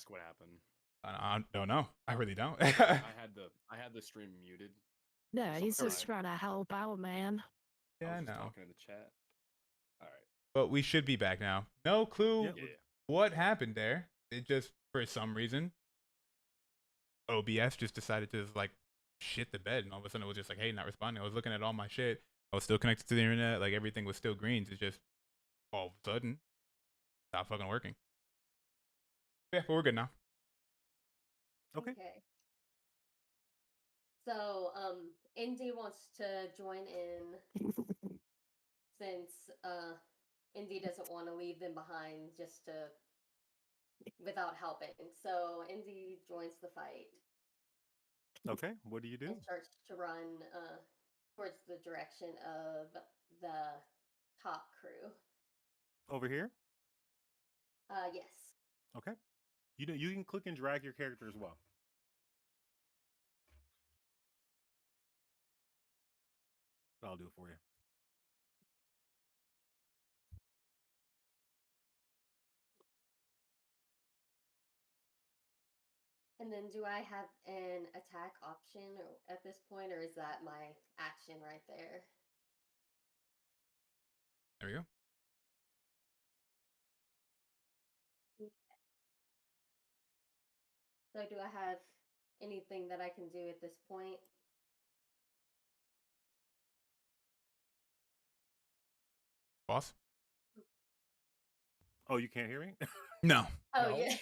ask what happened. I don't know. I really don't. I had the stream muted. Yeah, he's Sorry. just trying to help out, man. I Yeah, I was just know. talking in the chat. All right. But we should be back now. No clue Yeah. what happened there. It just, for some reason, OBS just decided to like shit the bed, and all of a sudden it was just like, hey, not responding. I was looking at all my shit. I was still connected to the internet. Like everything was still green. It's just all of a sudden stopped fucking working. Yeah, but we're good now. Okay. So, Indy wants to join in since Indy doesn't want to leave them behind just to without helping. So Indy joins the fight. Okay, what do you do? And starts to run towards the direction of the top crew. Over here? Yes. Okay. You can click and drag your character as well. I'll do it for you. And then do I have an attack option at this point, or is that my action right there? There we go. Okay. So do I have anything that I can do at this point? Boss? Oh, you can't hear me? No. Oh, No. yeah.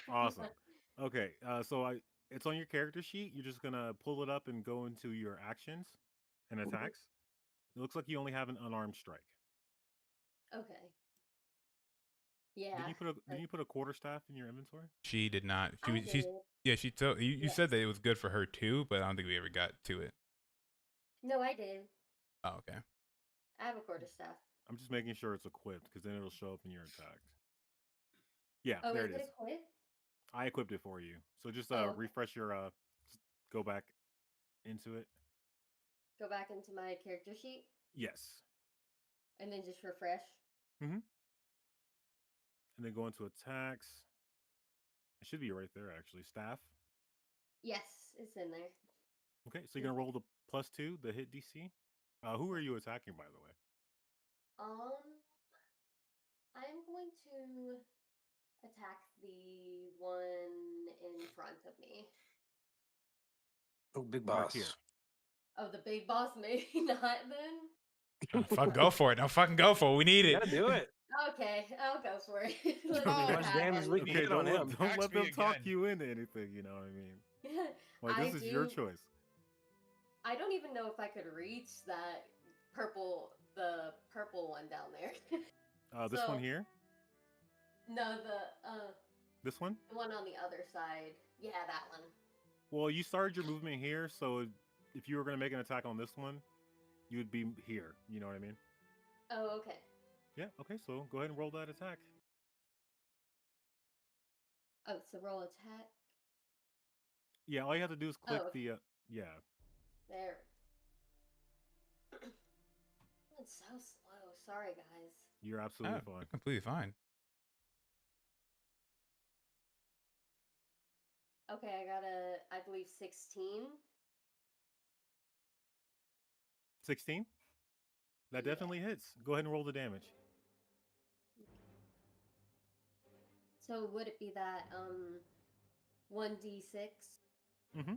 Awesome. Okay, it's on your character sheet. You're just gonna pull it up and go into your actions and attacks. It looks like you only have an unarmed strike. Okay. Yeah. Didn't you put a quarterstaff in your inventory? She did not. I She's did. yeah, she told you Yes. said that it was good for her too, but I don't think we ever got to it. No, I did. Oh, okay. I have a quarterstaff. I'm just making sure it's equipped because then it'll show up in your attacks. Yeah, Oh, there is it it is. equipped? I equipped it for you. So just Oh, okay. refresh your just go back into it. Go back into my character sheet Yes. and then just refresh. And then go into attacks. It should be right there actually. Staff. Yes, it's in there. Okay, so you're gonna roll the +2, the hit DC. Who are you attacking, by the way? I'm going to attack the one in front of me. Oh, big Right boss. here. Oh, the big boss, maybe not then. Oh, fuck, go for it. No, fucking go for it. We need You it. gotta do it. Okay, I'll go for it. Let's How see what much damage happens. we can Okay, hit on him. don't Ask let me them talk again. you into anything. You know what I mean? Like I this is your do- choice. I don't even know if I could reach that the purple one down there. This one here. No, This one. the one on the other side. Yeah, that one. Well, you started your movement here, so if you were gonna make an attack on this one, you would be here. You know what I mean? Oh, okay. Yeah. Okay. So go ahead and roll that attack. Oh, so roll attack. Yeah. All you have to do is click Oh, okay. the. Yeah. There. It's so slow. Sorry, guys. You're absolutely Oh, fine. you're completely fine. Okay, I got I believe 16. 16. That Yeah. definitely hits. Go ahead and roll the damage. So would it be that 1d6? Mm-hmm.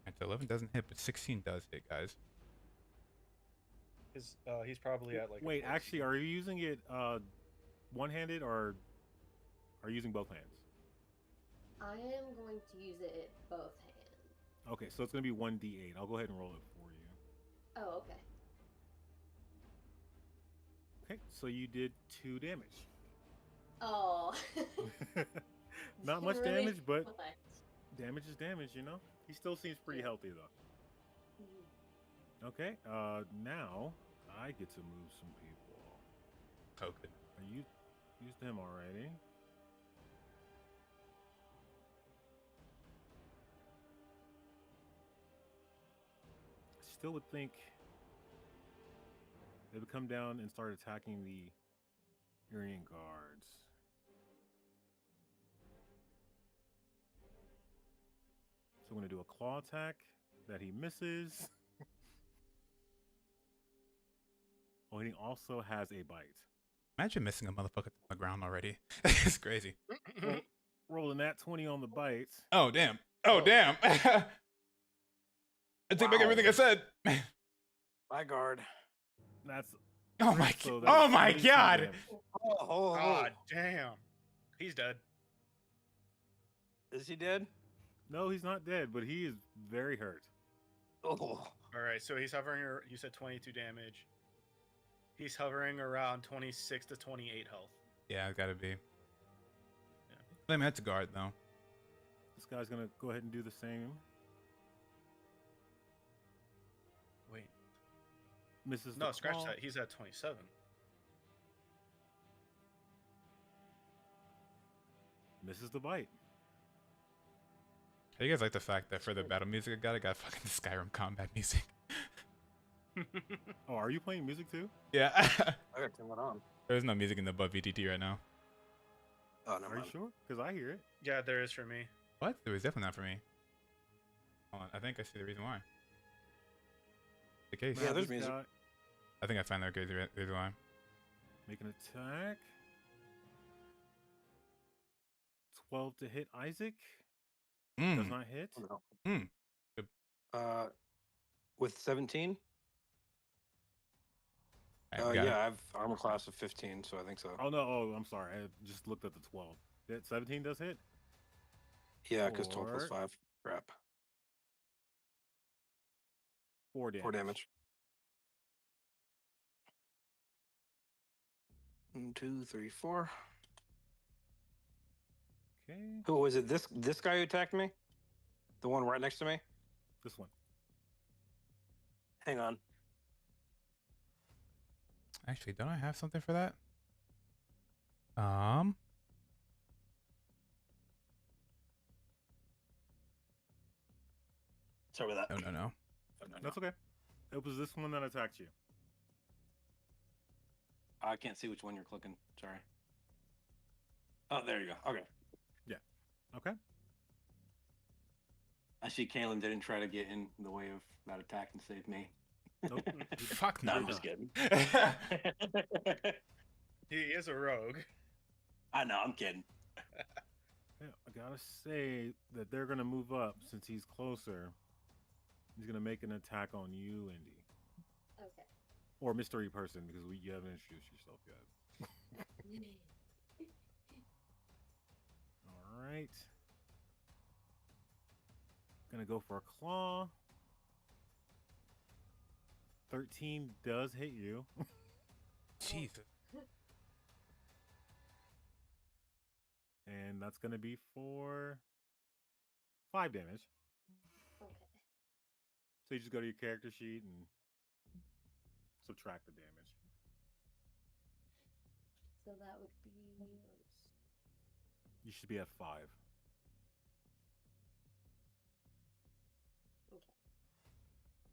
And 11 doesn't hit, but 16 does hit, guys. He's probably at like. Wait, actually, are you using it one-handed or are you using both hands? I am going to use it both hands. Okay, so it's gonna be 1d8. I'll go ahead and roll it for you. Oh, okay. Okay, so you did 2 damage. Oh. Not much Really damage, but much. damage is damage, you know? He still seems pretty healthy, though. Mhm. Okay, now I get to move some people. Oh, good. You used him already. Still would think they would come down and start attacking the Aryan guards. So I'm going to do a claw attack that he misses. Oh, and he also has a bite. Imagine missing a motherfucker on the ground already. It's crazy. Rolling that 20 on the bite. Oh damn. Oh damn. I take back everything I said. My guard. That's Oh my so god. Oh my 22 god. damage. Oh, God damn. He's dead. Is he dead? No, he's not dead, but he is very hurt. Oh. All right, so he's hovering. You said 22 damage. He's hovering around 26 to 28 health. Yeah, it's gotta be. I mean, that's a guard though. This guy's going to go ahead and do the same. Wait. Misses No, the scratch claw. that. He's at 27. Misses the bite. How do you guys like the fact that for the battle music I got fucking Skyrim combat music? Oh, are you playing music too? Yeah. I gotta turn that on. There's no music in the above VTT right now. Oh, no. Are you sure? Because I hear it. Yeah, there is for me. What? There was definitely not for me. Hold on, I think I see the reason why. The case. Yeah, Now there's this music. guy I think I found the reason why. Make an attack. 12 to hit Isaac. Does Mm. not hit. Oh, Mm. no. With 17? Alright, we got it. Yeah, I have armor class of 15, so I think so. Oh, no. Oh, I'm sorry. I just looked at the 12. That 17 does hit? Yeah, because 12 plus Four. 5. Crap. 4 damage. 4 damage. 1, 2, 3, 4. Okay. Who was it? This guy who attacked me? The one right next to me? This one. Hang on. Actually, don't I have something for that? Sorry about that. No. No. That's okay. It was this one that attacked you. I can't see which one you're clicking. Sorry. Oh, there you go. Okay. Okay. I see Kalen didn't try to get in the way of that attack and save me. Nope. Fuck No, no. I'm just kidding. He is a rogue. I know, I'm kidding. Yeah, I gotta say that they're gonna move up since he's closer. He's gonna make an attack on you, Indy, Okay. or mystery person because you haven't introduced yourself yet. All right. Gonna go for a claw. 13 does hit you. Jesus. And that's gonna be for 5 damage. Okay. So you just go to your character sheet and subtract the damage. So that would be. You should be at 5. Okay.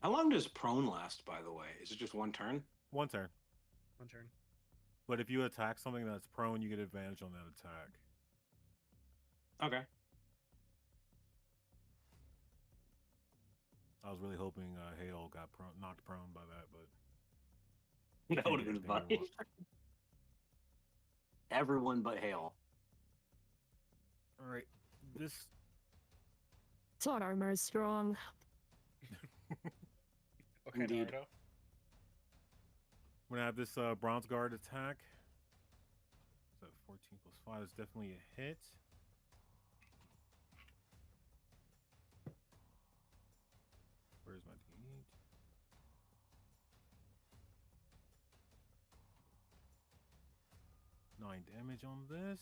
How long does prone last, by the way? Is it just one turn? 1 turn. One turn. But if you attack something that's prone, you get advantage on that attack. Okay. I was really hoping Hale got knocked prone by that, but That would have been anything funny. more. Everyone but Hale. All right, this Sword armor is strong. Okay, Indeed. Naruto. I'm gonna have this bronze guard attack. So 14 plus 5 is definitely a hit. Where's my D8? Nine damage on this.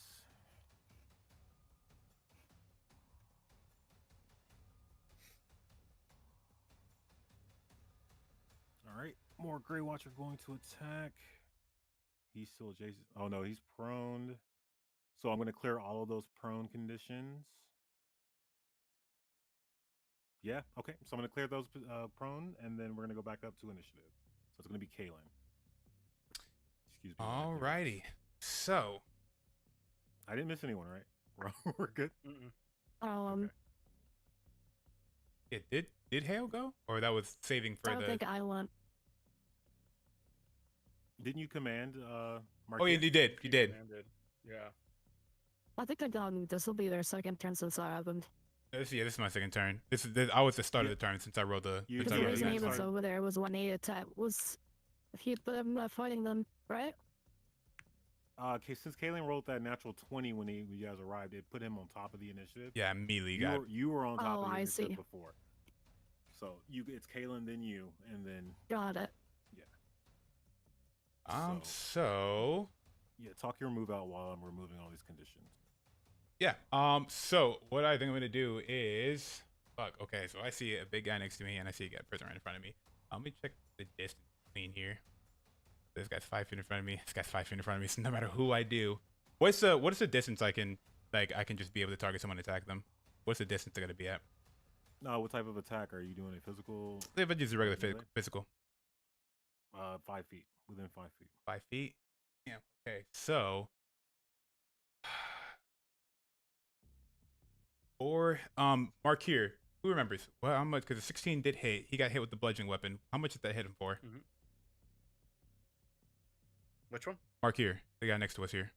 All right, more Grey Watcher going to attack. He's still adjacent. Oh no, he's prone. So I'm going to clear all of those prone conditions. Yeah, okay. So I'm going to clear those prone, and then we're going to go back up to initiative. So it's going to be Kaylin. Excuse me. while I clear this. Alrighty. So, I didn't miss anyone, right? We're good? Mm-mm. Um, Okay. Yeah, did Hale go, or that was saving for I don't the? think I went. Didn't you command Oh yeah, Marquis? you did. You He did. commanded. Yeah. I think this will be their second turn since I haven't. This is my second turn. This I was the start Yeah. of the turn since I rolled the. You- since Because I the Yeah, rolled the reason he next was one. over there was when he attacked was he fighting them, right? Since Kalen rolled that natural 20 when you guys arrived, it put him on top of the initiative. Yeah, immediately You got. you were on top Oh, of the I initiative see. before. So it's Kalen, then you, and then Got it. So yeah. Talk your move out while I'm removing all these conditions. yeah. So what I think I'm gonna do is, fuck. Okay, so I see a big guy next to me, and I see a person right in front of me. Let me check the distance between here. This guy's 5 feet in front of me. This guy's 5 feet in front of me. So no matter who I do, what is the distance I can just be able to target someone and attack them? What's the distance they're gonna be at? What type of attack are you doing? A physical? If I use a regular Melee? physical, 5 feet, within 5 feet. 5 feet. Yeah. Okay. So, or Mark here. Who remembers? Well, how much? Because the 16 did hit. He got hit with the bludgeoning weapon. How much did that hit him for? Which one? Mark here, the guy next to us here.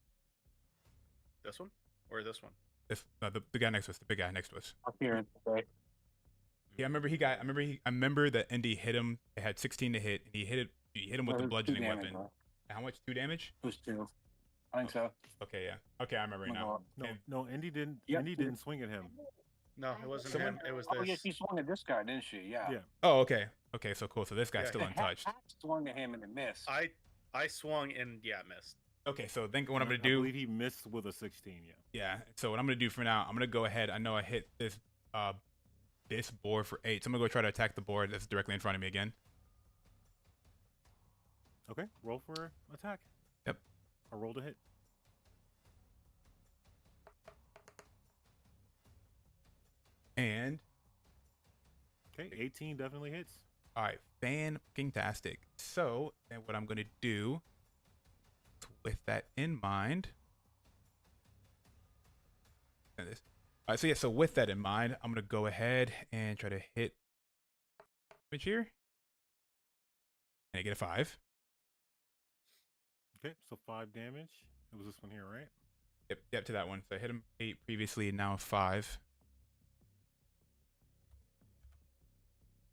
This one or this one? This the guy next to us, the big guy next to us. Up here. Okay. Yeah, I remember that Indy hit him. It had 16 to hit, and he hit him with the bludgeoning weapon. And how much? 2 damage? It was 2. I think so. Okay, yeah. Okay, I remember now. No, And- no, Indy didn't. Yep. Indy didn't swing at him. No, it wasn't Someone- him. It was Oh, this. yeah, she swung at this guy, didn't she? Yeah. Yeah. Oh, okay. Okay, so cool. So this guy's Yeah. still The untouched. hat swung at him and it missed. I swung and missed. Okay, so then what I'm gonna I do? believe he missed with a 16. Yeah. Yeah. So what I'm gonna do for now, I'm gonna go ahead. I know I hit this board for 8, so I'm gonna go try to attack the board that's directly in front of me again. Okay. Roll for attack. Yep. I rolled a hit. And Okay. 18 definitely hits. all right, fan-tastic. So then what I'm gonna do, with that in mind, and this. All right, so yeah, so with that in mind, I'm gonna go ahead and try to hit damage here, and I get a 5. Okay. So 5 damage. It was this one here, right? Yep, to that one. So I hit him 8 previously, and now 5.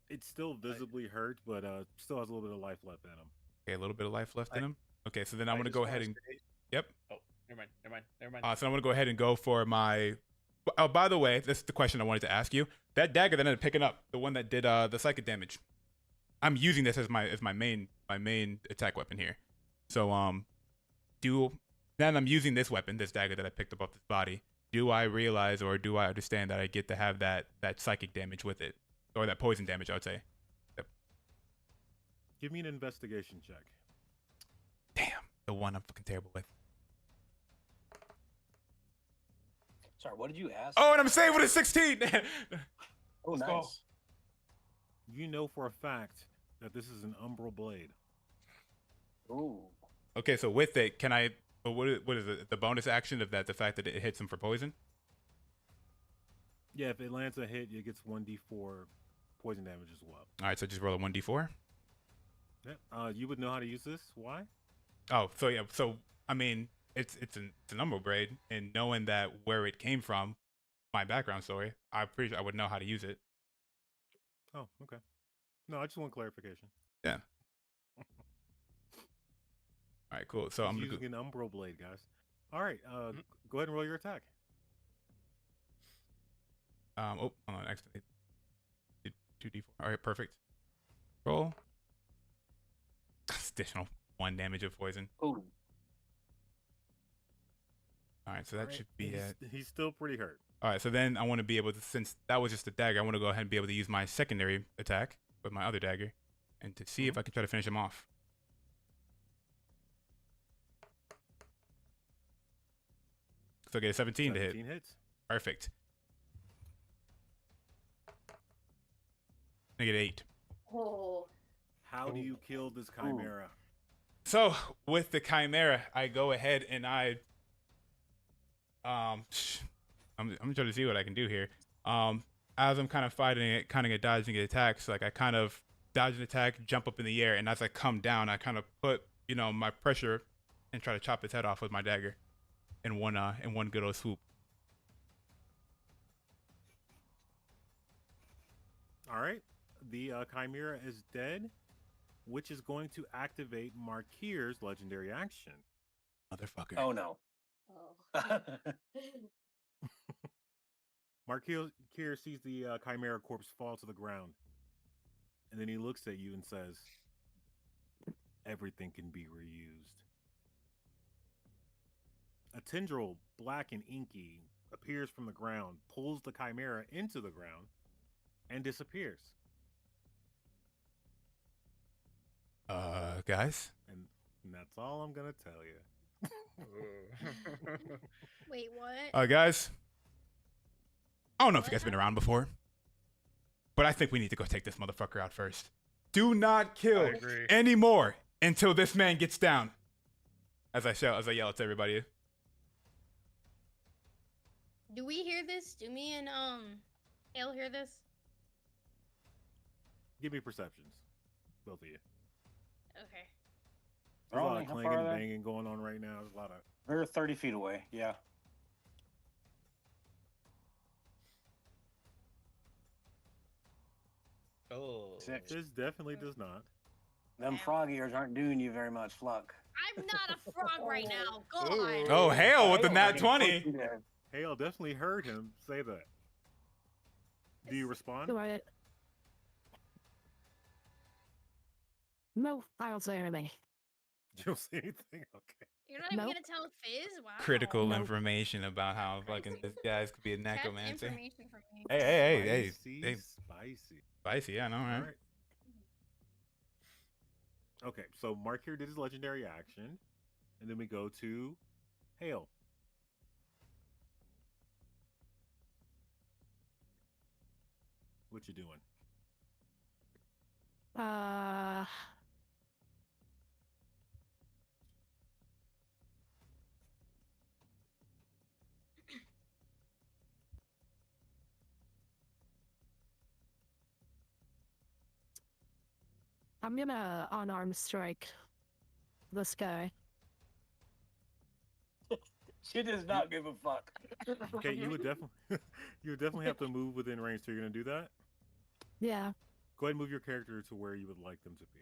It's still visibly hurt, but still has a little bit of life left in him. Okay, a little bit of life left in I- him. Okay, so then I'm I gonna just go wanna ahead and say- yep. Oh, never mind. So I'm gonna go ahead and go for my. Oh, by the way, this is the question I wanted to ask you. That dagger that I ended up picking up, the one that did the psychic damage. I'm using this as my main attack weapon here. So now that I'm using this weapon, this dagger that I picked up off this body, do I realize or do I understand that I get to have that psychic damage with it, or that poison damage? I would say. Give me an investigation check. Damn, the one I'm fucking terrible with. Sorry, what did you ask? Oh, and I'm saved with a 16. Oh, let's nice. go. You know for a fact that this is an umbral blade. Ooh. Okay, so with it, can I? What is it? The bonus action of that? The fact that it hits him for poison. Yeah, if it lands a hit, it gets 1d4 poison damage as well. All right, so just roll a 1d4. Yeah. You would know how to use this. Why? Oh, so yeah, so I mean, it's an umbral braid, and knowing that where it came from, my background story, I'm pretty sure I would know how to use it. Oh, okay. No, I just want clarification. Yeah. All right, cool. So I'm He's gonna using an umbral blade, guys. All right. Go ahead and roll your attack. oh, hold on, accidentally did 2d4. All right, perfect. Roll. Additional 1 damage of poison. Ooh. All right, so that All right, should be it. He's still pretty hurt. All right, so then I want to be able to, since that was just a dagger, I want to go ahead and be able to use my secondary attack with my other dagger, and to see if I can try to finish him off. So I get a 17 to hit. 17 hits. Perfect. I get 8. Oh, How do you kill this chimera? So with the chimera, I go ahead and I'm trying to see what I can do here. as I'm kind of fighting it, kind of get dodging attacks, like I kind of dodge an attack, jump up in the air, and as I come down, I kind of put my pressure and try to chop its head off with my dagger in one good old swoop. All right. The Chimera is dead, which is going to activate Markir's legendary action. Motherfucker. Oh no. Oh. Markir sees the Chimera corpse fall to the ground. And then he looks at you and says, everything can be reused. A tendril, black and inky, appears from the ground, pulls the Chimera into the ground, and disappears. Guys? And that's all I'm going to tell you. Wait, what? Guys? I don't know if you guys have been around before, but I think we need to go take this motherfucker out first. Do not kill anymore until this man gets down. As I yell at everybody. Do we hear this? Do me and Hale hear this? Give me perceptions, both of you. Okay. There's a lot Rolling, of how clanging far and are they? banging going on right now. There's a lot of... We're 30 feet away. Yeah. Oh. Six. This definitely does not. Them frog ears aren't doing you very much luck. I'm not a frog right now. God. Ooh. Oh, Hale with the Hale nat fucking 20. pushed you there. Hale definitely heard him say that. Do you respond? Right. No, I don't say anything. You don't say anything? Okay. You're not even Nope. gonna tell Fizz? Wow. Critical Nope. information about how fucking this guy's could be a That's necromancer. information for me. Hey, Spicy, hey. spicy. Spicy, I know, right? All right. Okay, so Mark here did his legendary action, and then we go to Hale. What you doing? I'm gonna unarmed strike this guy. She does not give a fuck. Okay, you would definitely have to move within range. So you're gonna do that. Yeah. Go ahead and move your character to where you would like them to be.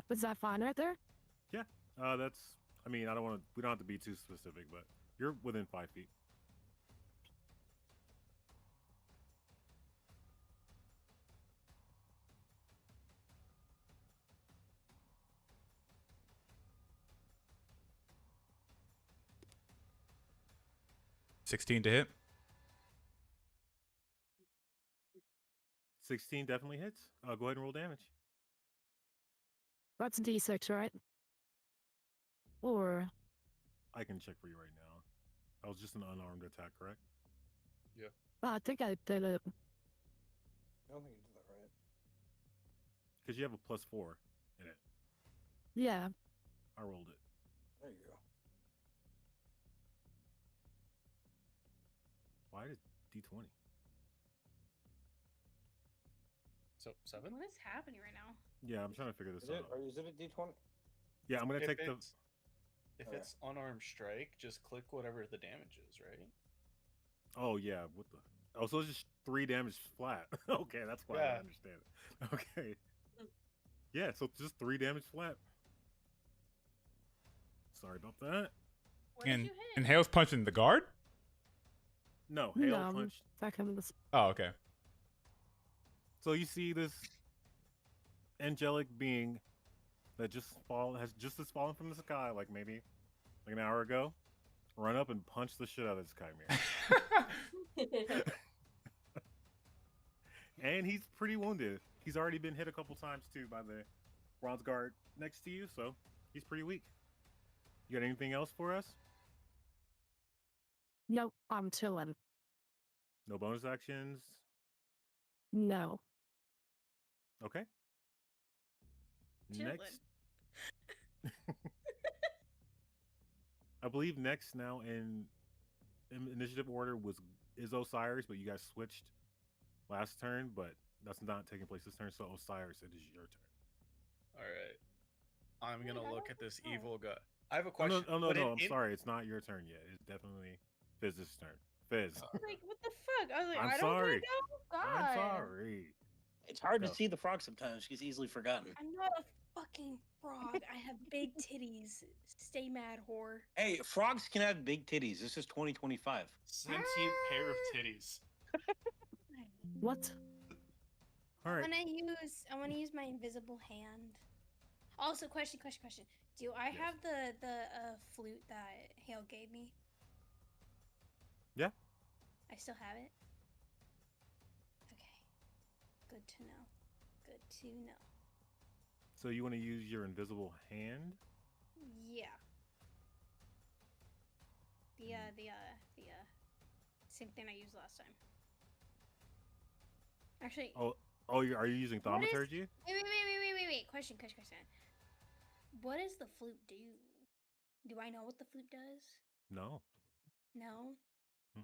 Was that fine right there? Yeah, that's. I mean, I don't want to. We don't have to be too specific, but you're within 5 feet. $16 to hit. 16 definitely hits. Go ahead and roll damage. That's a D6, right? Or I can check for you right now. That was just an unarmed attack, correct? I think I did it. I don't think you did that right. Because you have a +4 in it. Yeah. I rolled it. There you go. Why did D20? So 7? What is happening right now? Yeah, I'm trying to figure this Is it, out. or is it a D20? Yeah, I'm gonna If take the. If Okay. it's unarmed strike, just click whatever the damage is, right? Oh yeah, what the? Oh, so it's just 3 damage flat. Okay, that's why I Yeah. understand it. Okay. Yeah, so just 3 damage flat. Sorry about that. Where did And you hit? and Hale's punching the guard? No, Hale No. punched. Back into this. Oh, okay. So you see this angelic being that just has just fallen from the sky, like maybe like an hour ago, run up and punch the shit out of this chimera. And he's pretty wounded. He's already been hit a couple times too by the bronze guard next to you, so he's pretty weak. You got anything else for us? Nope, I'm chilling. No bonus actions? No. Okay. Chillin'. Next. I believe next now in initiative order was is Osiris, but you guys switched last turn, but that's not taking place this turn. So Osiris, it is your turn. All right. I'm Wait, gonna I look don't at this know. evil guy. I have a Oh, question. no, Would I'm an sorry. It's not your turn yet. It's definitely Fizz's turn. Fizz. Like, what the fuck? I was like, I'm I don't sorry. know. God. I'm sorry. It's hard Go. to see the frog sometimes. She's easily forgotten. I'm not a fucking frog. I have big titties. Stay mad, whore. Hey, frogs can have big titties. This is 2025. Sentient pair of titties. What? All right. I wanna use my invisible hand. Also, question. Do I Yes. have the flute that Hale gave me? Yeah. I still have it? Okay. Good to know. Good to know. So you want to use your invisible hand? Yeah. The same thing I used last time. Actually, Oh, are you using What is- thaumaturgy? wait. Question. What does the flute do? Do I know what the flute does? No. No? Hmm.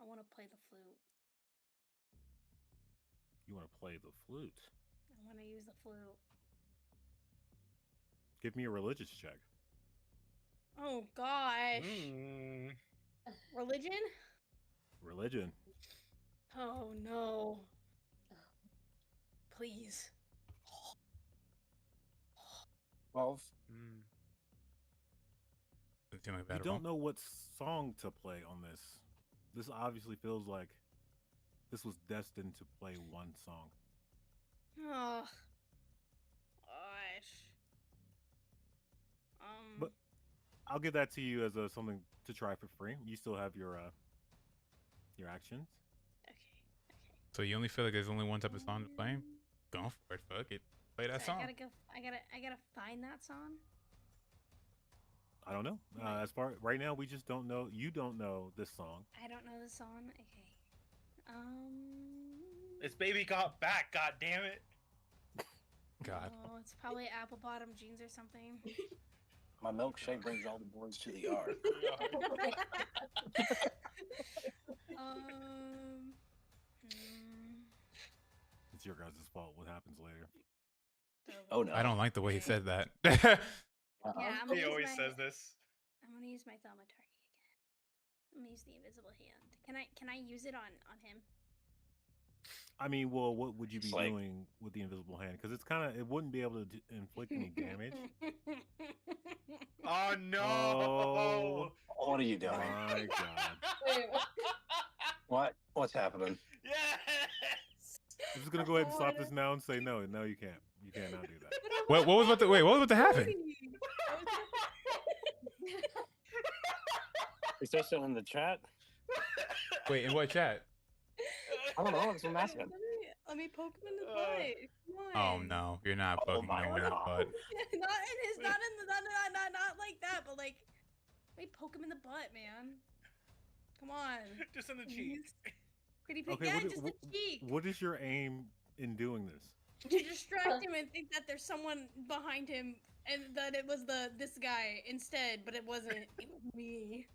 I want to play the flute. You want to play the flute? I want to use the flute. Give me a religious check. Oh gosh. Mm. Religion? Religion. Oh no. Please. 12. Mm. Doesn't seem like a You bad don't roll. know what song to play on this. This obviously feels like this was destined to play one song. Oh. Gosh. But I'll give that to you as something to try for free. You still have your actions. Okay. So you only feel like there's only one type of song to play? Go for it. Fuck it. Play that So song. I gotta find that song. I don't know. As far right now, we just don't know. You don't know this song. I don't know the song. Okay. This baby got back. God damn it. God. Oh, it's probably apple bottom jeans or something. My milkshake brings all the boys to the yard. Hmm. It's your guys' fault. What happens later? Oh no. I don't like the way he said that. Yeah, I'm He gonna always use says my, this. I'm gonna use my thaumaturgy again. I'm gonna use the invisible hand. Can I use it on him? I mean, well, what would you be It's like- doing with the invisible hand? Because it's kind of, it wouldn't be able to inflict any damage. Oh no! Oh. What are you doing? My God. Wait, What's happening? Yes! I'm just gonna go ahead and stop this now and say no. No, you can't. You cannot do that. What was about to wait? What was about to happen? Is that still in the chat? Wait, in what chat? I don't know. That's what I'm asking. Let me poke him in the butt. Come Oh on. no, you're not Oh poking my no one in the God. butt. not like that, but like, let me poke him in the butt, man. Come on. Just in the cheek. Please. Pretty pig. Okay, Yeah, what, just the cheek. what is your aim in doing this? To distract him and think that there's someone behind him and that it was this guy instead, but it wasn't. It was me.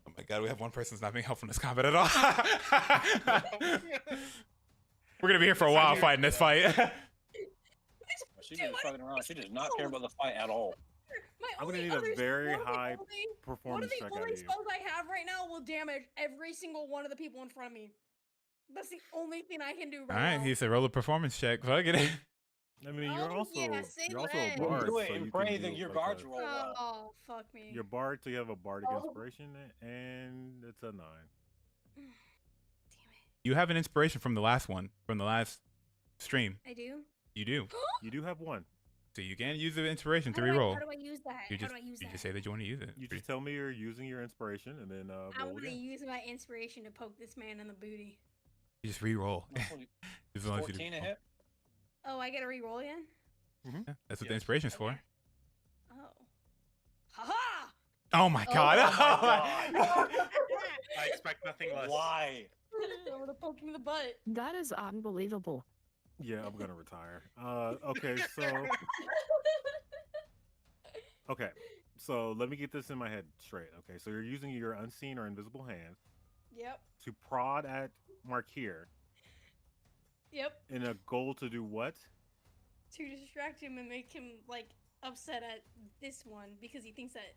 Oh my god, we have one person that's not being helpful in this combat at all. We're gonna be here for a while fighting this fight. She's just fucking around. She does not care about the fight at all. I'm gonna need a very high performance check One out of the only of you. spells I have right now will damage every single one of the people in front of me. That's the only thing I can do right All right, now. he said roll a performance check. Fuck it. I mean, you're Oh, also yeah, say you're also less. a bard, Do it so and you pray can that do your like guards a- roll well. Oh, fuck me. You're bard, so you have a bardic Oh. inspiration, and it's a 9. Damn it. You have an inspiration from the last one, from the last stream. I do? You do. You do have one. So you can use the inspiration to How do I- reroll. How do I use that? You just how do I use you that? just say that you want to use it. You just tell me you're using your inspiration, and then I roll want to again. use my inspiration to poke this man in the booty. You just reroll. That's what- As long as you 14 do- a hit. Oh, I get to re-roll again? Yeah, that's what the Yes. inspiration's for. Okay. Oh. Ha-ha! Oh my Oh god. my I expect nothing less. Why? I'm gonna poke him in the butt. That is unbelievable. Yeah, I'm gonna retire. Okay, so okay, So let me get this in my head straight. Okay, so you're using your unseen or invisible hand Yep. to prod at Markier Yep. in a goal to do what? To distract him and make him like upset at this one because he thinks that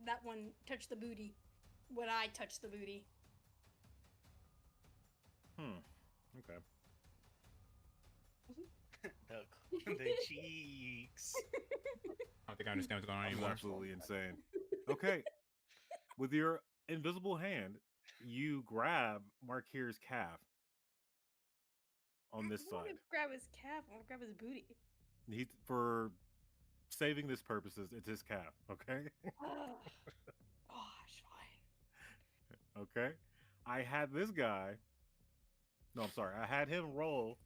that one touched the booty when I touched the booty. Okay. The cheeks. I don't think I understand what's going on That was anymore. absolutely insane. Okay. With your invisible hand, you grab Markier's calf on this I want side. to grab his calf. I want to grab his booty. He, for saving this purposes, it's his calf. Okay. Ugh. Gosh, fine. Okay. I had this guy. No, I'm sorry. I had him roll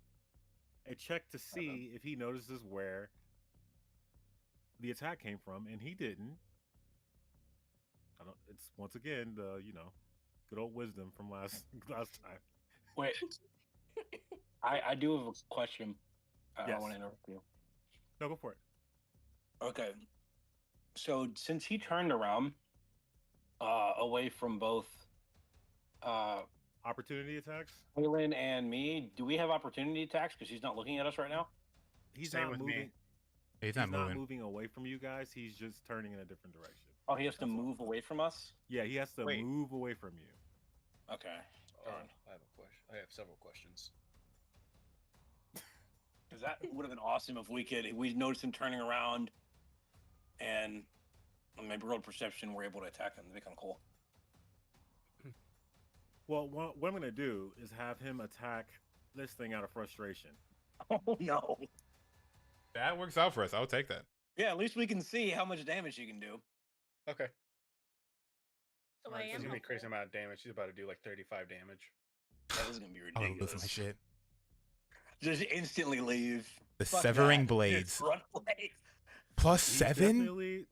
a check to see if he notices where the attack came from, and he didn't. I don't. It's once again the good old wisdom from last time. Wait, I do have a question. I Yes. want to interrupt you. No, go for it. Okay, so since he turned around, away from both, Opportunity attacks. Kaylin and me, do we have opportunity attacks because he's not looking at us right now? He's Same not with me. moving. He's not moving. away from you guys. He's just turning in a different direction. Oh, he has to That's all. move away from us. Yeah, he has to Wait. move away from you. Okay. Oh, Darn. I have a question. I have several questions. Because that would have been awesome if we noticed him turning around, and maybe roll perception, we're able to attack him. That'd be kind of cool. Well, what I'm gonna do is have him attack this thing out of frustration. Oh no! That works out for us. I'll take that. Yeah, at least we can see how much damage he can do. Okay. So Alright, I this am is gonna be a crazy helpful. amount of damage. She's about to do like 35 damage. That is gonna be I'm ridiculous. gonna lose my shit. Just instantly leave. The Fuck severing that. blades. Front blade. Plus He 7?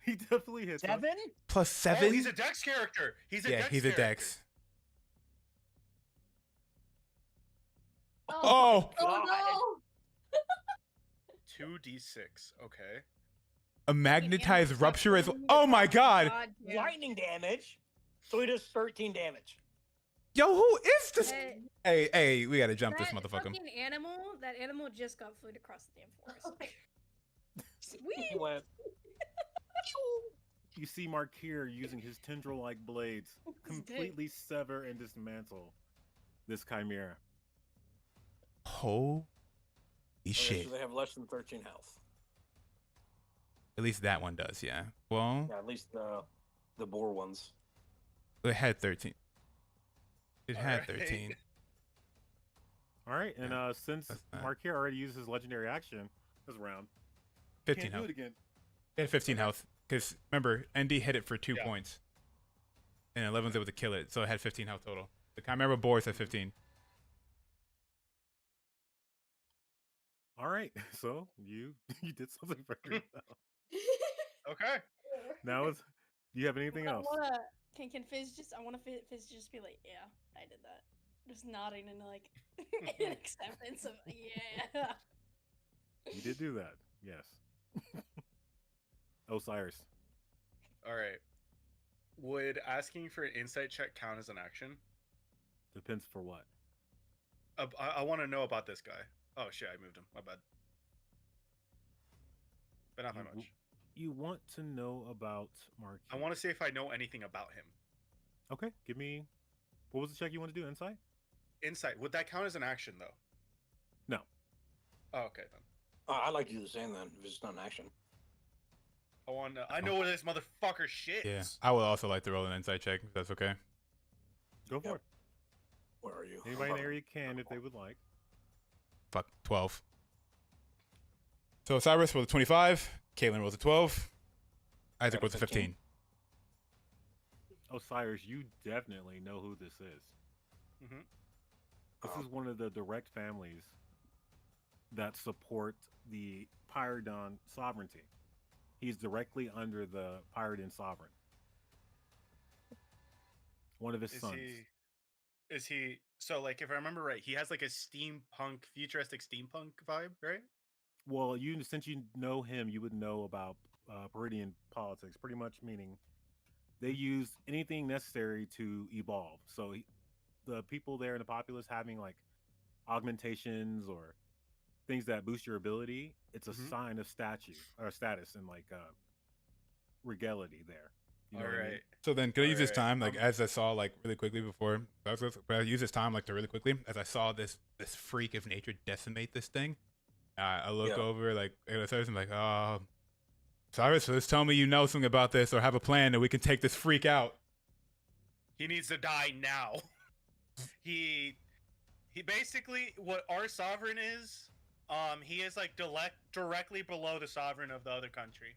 He definitely hits us. 7? Plus 7? Oh, he's a Dex character. He's a yeah, Dex he's a character. dex. Oh, Oh! oh no! 2d6. Okay. A magnetized rupture as oh my god! damn. Lightning damage. So he does 13 damage. Yo, who is this? That- Hey, we gotta jump this that motherfucker. fucking animal, that animal just got flew across the damn forest. He Sweet. went. You see Markier using his tendril-like blades completely sever and dismantle this chimera. Holy shit. So they have less than 13 health. At least that one does, yeah. Well, Yeah, at least the boar ones. it had 13. It had Alright. 13. All right, and since that's not- Markier already used his legendary action this round, 15 can't do health. it again. It had 15 health. Because remember, ND hit it for 2 Yeah. points. And 11 was able to kill it, so it had 15 health total. The Chimera Boars had 15. All right, so you did something very well. Okay. Now, do you have anything else? Can Fizz just? I want to Fizz just be like, yeah, I did that. Just nodding and like in acceptance of yeah. You did do that, yes. Osiris. All right. Would asking for an insight check count as an action? Depends for what. I want to know about this guy. Oh shit, I moved him. My bad. But not by You- much. You want to know about Mark? I want to see if I know anything about him. Okay, give me. What was the check you want to do? Insight? Insight. Would that count as an action though? No. Oh, okay then. I'd like to do the same then, if it's not an action. I want to. I know what this motherfucker shit. Yeah. I would also like to roll an insight check, if that's okay. Go for Yep. it. Where are you? Anybody in the area can if they would like. Fuck, 12. So Cyrus rolls a 25. Caitlin rolls a 12. Isaac Got a rolls a 15. Osiris, you definitely know who this is. Mm-hmm. This is one of the direct families that support the Pyrodon sovereignty. He's directly under the Pyrodon sovereign. One of his Is sons. he? Is he? So like, if I remember right, he has like a steampunk, futuristic steampunk vibe, right? Well, you since you know him, you would know about Peridian politics, pretty much meaning they use anything necessary to evolve. So the people there in the populace having like augmentations or things that boost your ability, it's a Mhm. sign of statue or status and like regality there. You know All what I mean? right. So then, could I use this Alright, time, like as I saw, like really quickly before? But I use this time, like to really quickly, as I saw this freak of nature decimate this thing. I look Yeah. over, like I'm like, oh, Cyrus, so just tell me you know something about this or have a plan that we can take this freak out. He needs to die now. he basically, what our sovereign is, he is like directly below the sovereign of the other country.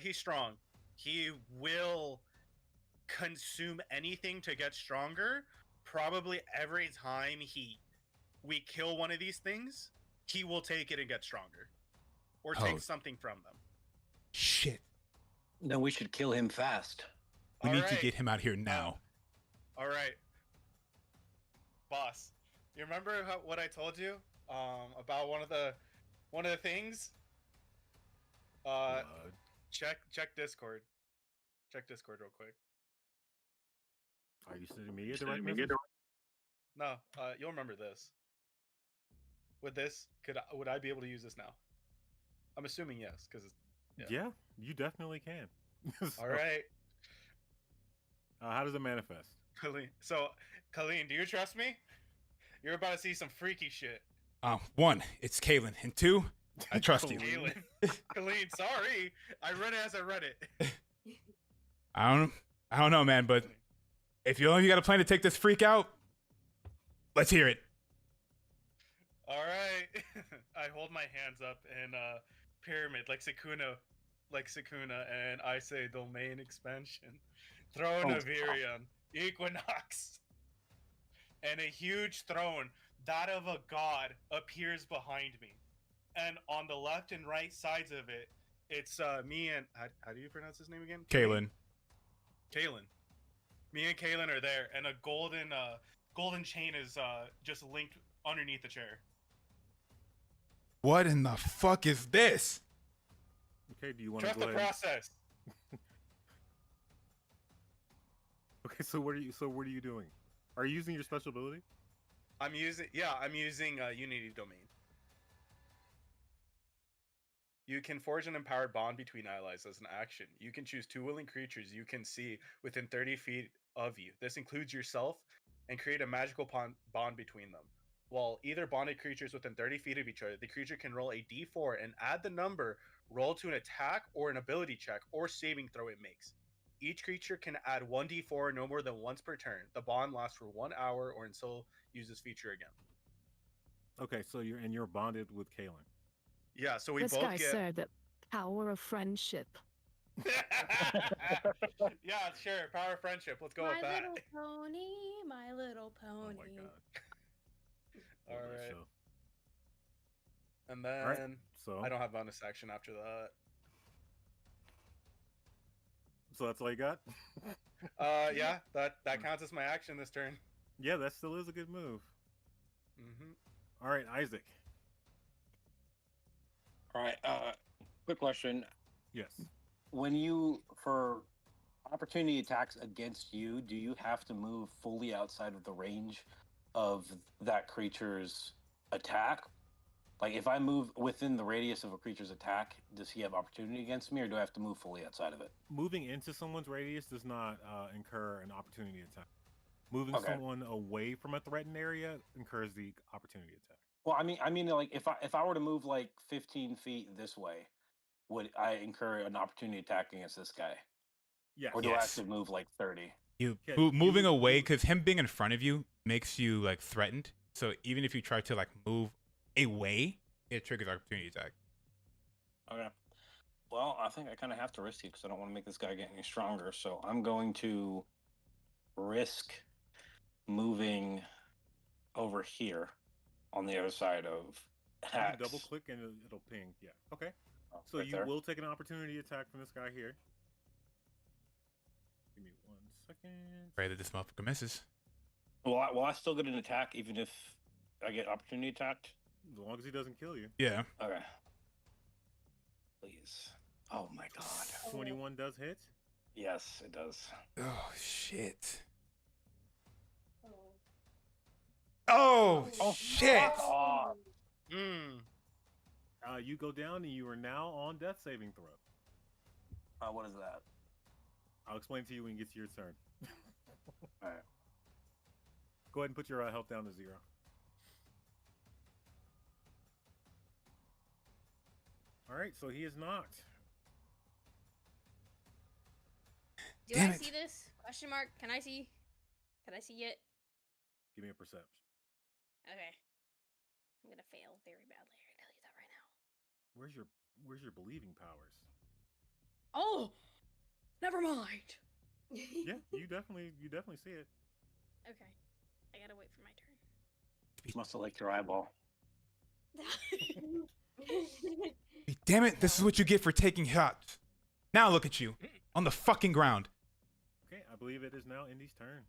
He's strong. He will consume anything to get stronger. Probably every time we kill one of these things, he will take it and get stronger, or Oh. take something from them. Shit. Then we should kill him fast. We need to Alright, get him out here now. All right, boss. You remember what I told you about one of the things? Blood. Check Discord. Check Discord real quick. Are you sending me a direct message? No, you'll remember this. With this, would I be able to use this now? I'm assuming yes, because Yeah, you definitely can. all right, How does it manifest? Colleen. So, Colleen, do you trust me? You're about to see some freaky shit. One, it's Kalen, and two, I trust you. Colleen, Colleen, sorry, I read it as I read it. I don't know, man, but if you got a plan to take this freak out, let's hear it. All right, I hold my hands up in pyramid like Sukuna, and I say domain expansion, throne Oh, of Virion, Equinox, and a huge throne, that of a god, appears behind me, and on the left and right sides of it, it's me and how do you pronounce his name again? Kalen. Kalen. Me and Kalen are there, and a golden chain is just linked underneath the chair. What in the fuck is this? Okay, do you want to Trust go the ahead? process. Okay, so what are you doing? Are you using your special ability? I'm using Unity domain. You can forge an empowered bond between allies as an action. You can choose two willing creatures you can see within 30 feet of you. This includes yourself, and create a magical bond between them. While either bonded creatures within 30 feet of each other, the creature can roll a d4 and add the number rolled to an attack or an ability check or saving throw it makes. Each creature can add 1d4 no more than once per turn. The bond lasts for 1 hour or until use this feature again. Okay, so you're bonded with Kalen. Yeah, so we This both guy get. said the power of friendship. Yeah, sure. Power of friendship. Let's go My with that. Little Pony, My Little Oh Pony. my god. All Love that right. show. And then All right, so I don't have bonus action after that. so that's all you got? Yeah, that counts as my action this turn. Yeah, that still is a good move. Mm-hmm. All right, Isaac. All right. Quick question. Yes. When you, for opportunity attacks against you, do you have to move fully outside of the range of that creature's attack? Like, if I move within the radius of a creature's attack, does he have opportunity against me, or do I have to move fully outside of it? Moving into someone's radius does not incur an opportunity attack. Moving Okay. someone away from a threatened area incurs the opportunity attack. Well, I mean, like if I were to move like 15 feet this way, would I incur an opportunity attack against this guy, Yes. or do I have Yes. to move like 30? You Yeah, moving you- away, you- because him being in front of you makes you like threatened. So even if you try to like move away, it triggers opportunity attack. Okay. Well, I think I kind of have to risk it because I don't want to make this guy get any stronger. So I'm going to risk moving over here on the other side of You Hax. can double click and it'll ping. Yeah. Okay. Oh, So right you there. will take an opportunity attack from this guy here. Give me 1 second. Pray that this motherfucker misses. Will I still get an attack even if I get opportunity attacked? As long as he doesn't kill you. Yeah. Okay. Please. Oh my god. 21 does hit. Yes, it does. Oh shit. Oh. Oh shit. Oh. Mm. You go down and you are now on death saving throw. What is that? I'll explain to you when you get to your turn. Alright. Go ahead and put your health down to 0. All right, so he is knocked. Do Damn I it. see this? Question mark. Can I see? Can I see it? Give me a perception. Okay. I'm gonna fail very badly. I can tell you that right now. Where's your believing powers? Oh, never mind. Yeah, you definitely see it. Okay. I gotta wait for my turn. Must have liked your eyeball. Damn it, this is what you get for taking shots. Now look at you. On the fucking ground. Okay, I believe it is now Indy's turn.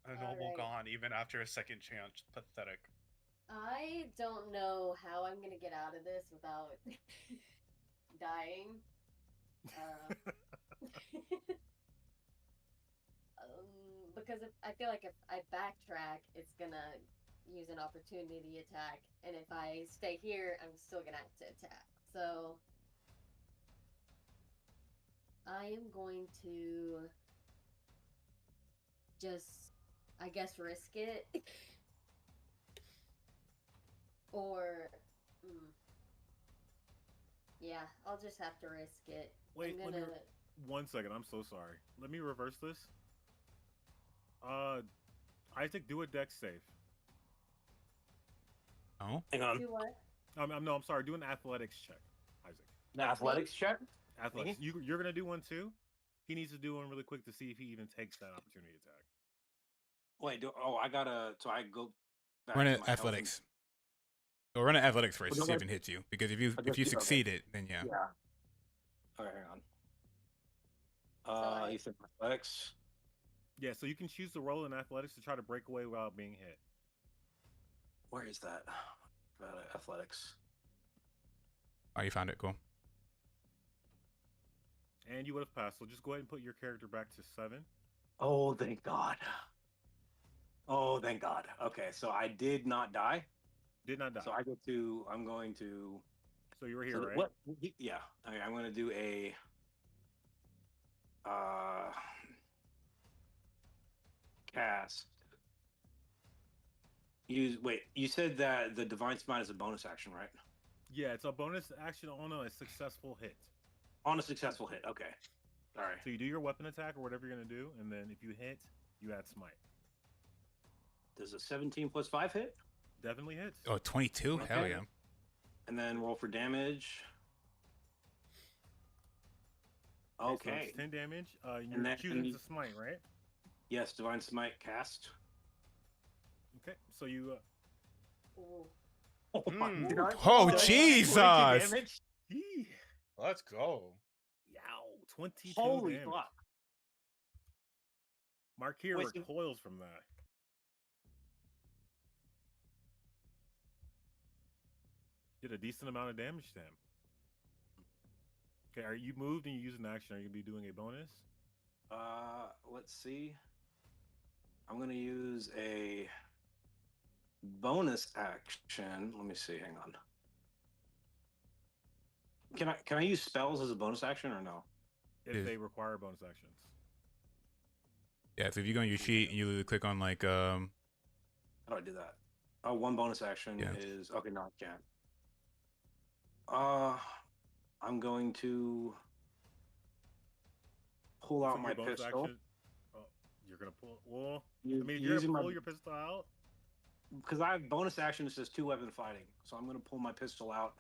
A noble Alright. gone even after a second chance. Pathetic. I don't know how I'm gonna get out of this without dying. Because I feel like if I backtrack, it's gonna use an opportunity attack, and if I stay here, I'm still gonna have to attack. So I am going to just, I guess, risk it. Or, yeah, I'll just have to risk it. Wait, I'm let me gonna... 1 second. I'm so sorry. Let me reverse this. Isaac, do a dex save. Oh? Hang on. Do what? I'm sorry. Do an athletics check, Isaac. The athletics check? Athletics. You're gonna do one too. He needs to do one really quick to see if he even takes that opportunity attack. Wait, I gotta. So I go. Back Run to it my health athletics. Or run it athletics first to Well, see if don't it hits you. Because if you I just- okay. succeed it, then yeah. Yeah. Okay, hang on. You said athletics. Yeah, so you can choose to roll in athletics to try to break away without being hit. Where is that? Athletics. Oh, you found it. Cool. And you would have passed, so just go ahead and put your character back to 7. Oh, thank God. Oh, thank God. Okay, so I did not die. Did not die. So I get to. I'm going to. So you were here, So right? what? Yeah. Okay, I'm going to do a. Cast. Wait. You said that the divine smite is a bonus action, right? Yeah, it's a bonus action on a successful hit. On a successful hit. Okay. All right. So you do your weapon attack or whatever you're gonna do, and then if you hit, you add smite. Does a 17 plus 5 hit? Definitely hits. Oh, 22? Hell Okay. yeah. And then roll for damage. So Okay. it's 10 damage. You're And then- choosing to smite, right? Yes, divine smite cast. Okay, so you. Ooh. Oh my Mm. God. Oh, Did I do 22 Jesus! damage? Let's go. Yow, 22 Holy damage. fuck. Mark here Wait, so- recoils from that. Did a decent amount of damage to him. Okay, are you moved and you use an action? Are you gonna be doing a bonus? Let's see. I'm gonna use a bonus action. Let me see. Hang on. Can I use spells as a bonus action or no? If Is- they require bonus actions. Yeah, so if you go on your sheet and you click on like How do I do that? Oh, one bonus action Yeah. is okay. No, I can't. I'm going to pull out So my your bonus pistol. action. Oh, you're gonna pull. Well, You- I mean, you're using gonna my- pull your pistol out. Because I have bonus action that says 2-weapon fighting, so I'm going to pull my pistol out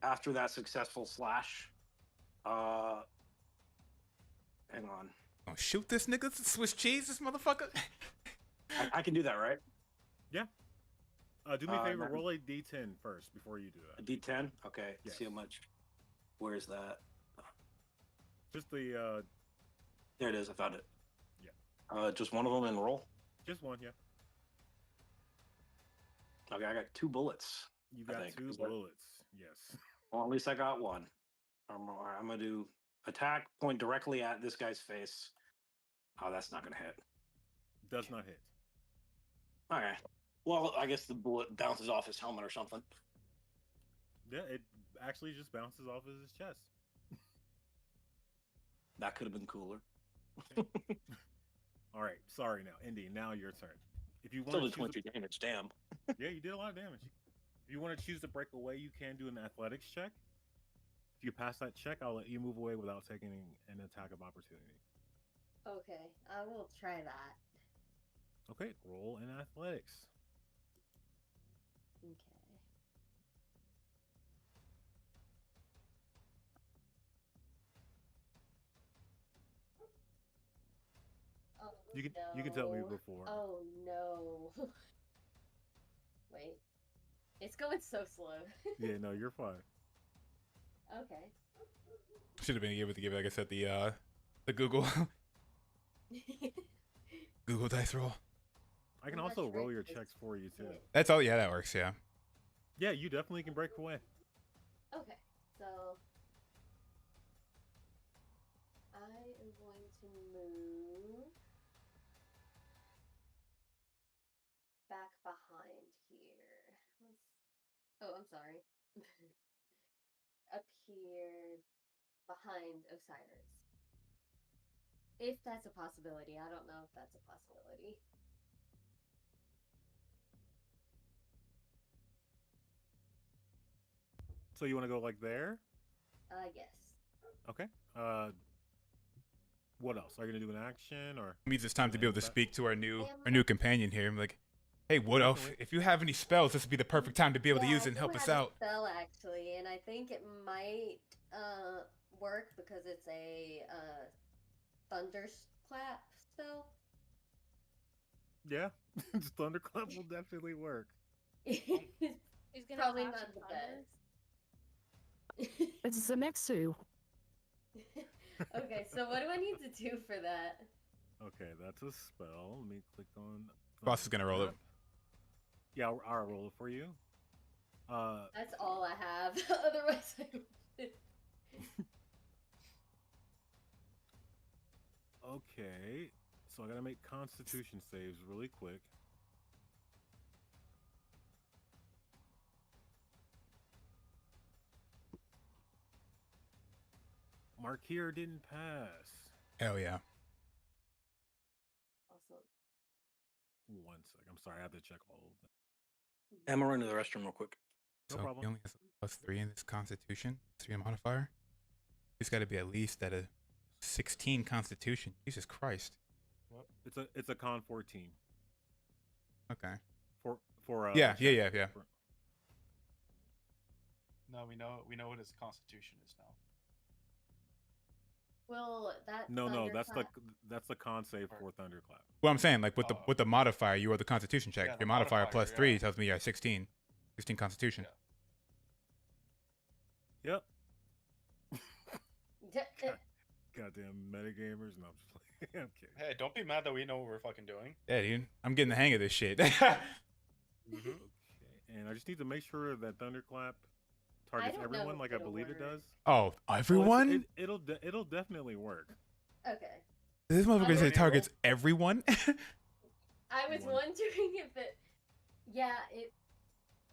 after that successful slash. Hang on. oh, shoot this nigga, Swiss cheese, this motherfucker. I can do that, right? Do me a favor. then- Roll a d10 first before you do A that. D10. Okay. Yes. See how much. Where is that? Just the There it is. I found it. Yeah. Just one of them and roll. just one, yeah. Okay, I got 2 bullets. You I got think. 2 Is that- bullets. Yes. Well, at least I got one. I'm gonna do attack, point directly at this guy's face. Oh, that's not gonna hit. Does not hit. Okay. Well, I guess the bullet bounces off his helmet or something. Yeah, it actually just bounces off of his chest. That could have been cooler. All right, sorry now, Indy. Now your turn. If you Still want did to choose, 23 damage. Damn. yeah, you did a lot of damage. If you want to choose to break away, you can do an athletics check. If you pass that check, I'll let you move away without taking an attack of opportunity. Okay, I will try that. Okay, roll in athletics. Okay. Oh, You can tell me no. before. Oh no. Wait. It's going so slow. Yeah, no, you're fine. Okay. Should have been able to give, like I said, the Google Google dice roll. I can I'm not also sure roll if your this checks for you too. hit. That's all. Yeah, that works. Yeah. Yeah, you definitely can break away. Okay, so I am going to move back behind here. Oh, I'm sorry. Up here behind Osiris. If that's a possibility. I don't know if that's a possibility. So you want to go like there? Yes. Okay. What else? Are you gonna do an action or? It means it's time to be able to That- speak to our new companion here. I'm like, hey, what else? Definitely. If you have any spells, this would be the perfect time to be able to Yeah, use I it and do help us have a out. spell actually, and I think it might work because it's a thunderclap spell. Yeah, thunderclap will definitely work. He's gonna Probably clap not some the thunder. best. It's a Mexu. Okay, so what do I need to do for that? Okay, that's a spell. Let me click on. Boss is gonna roll it. Thunderclap. Yeah, I'll roll it for you. That's all I have. Otherwise, I would. Okay, so I gotta make Constitution saves really quick. Markier didn't pass. Hell yeah. Awesome. 1 sec. I'm sorry, I have to check all of them. I'm gonna run to the restroom real quick. No So problem. he only has a +3 in this Constitution, 3 modifier. He's got to be at least at a 16 Constitution. Jesus Christ. It's a con 14 Okay. for Yeah. for- No, we know what his constitution is now. Well, that No, that's thunderclap- the con save for thunderclap. Well, I'm saying like with Oh. the modifier, you roll the Constitution check. Yeah, If the your modifier modifier, +3 yeah. tells me you're at 16 Constitution. Yeah. Yep. Goddamn metagamers. No, I'm just playing. I'm kidding. Hey, don't be mad that we know what we're fucking doing. Yeah, dude. I'm getting the hang of this shit. Okay, and I just need to make sure that thunderclap targets don't know everyone if like I it'll believe it work. does. Oh, Oh, everyone? it'll definitely work. Okay. This motherfucker I said it would- targets everyone? I was One. wondering if it. Yeah,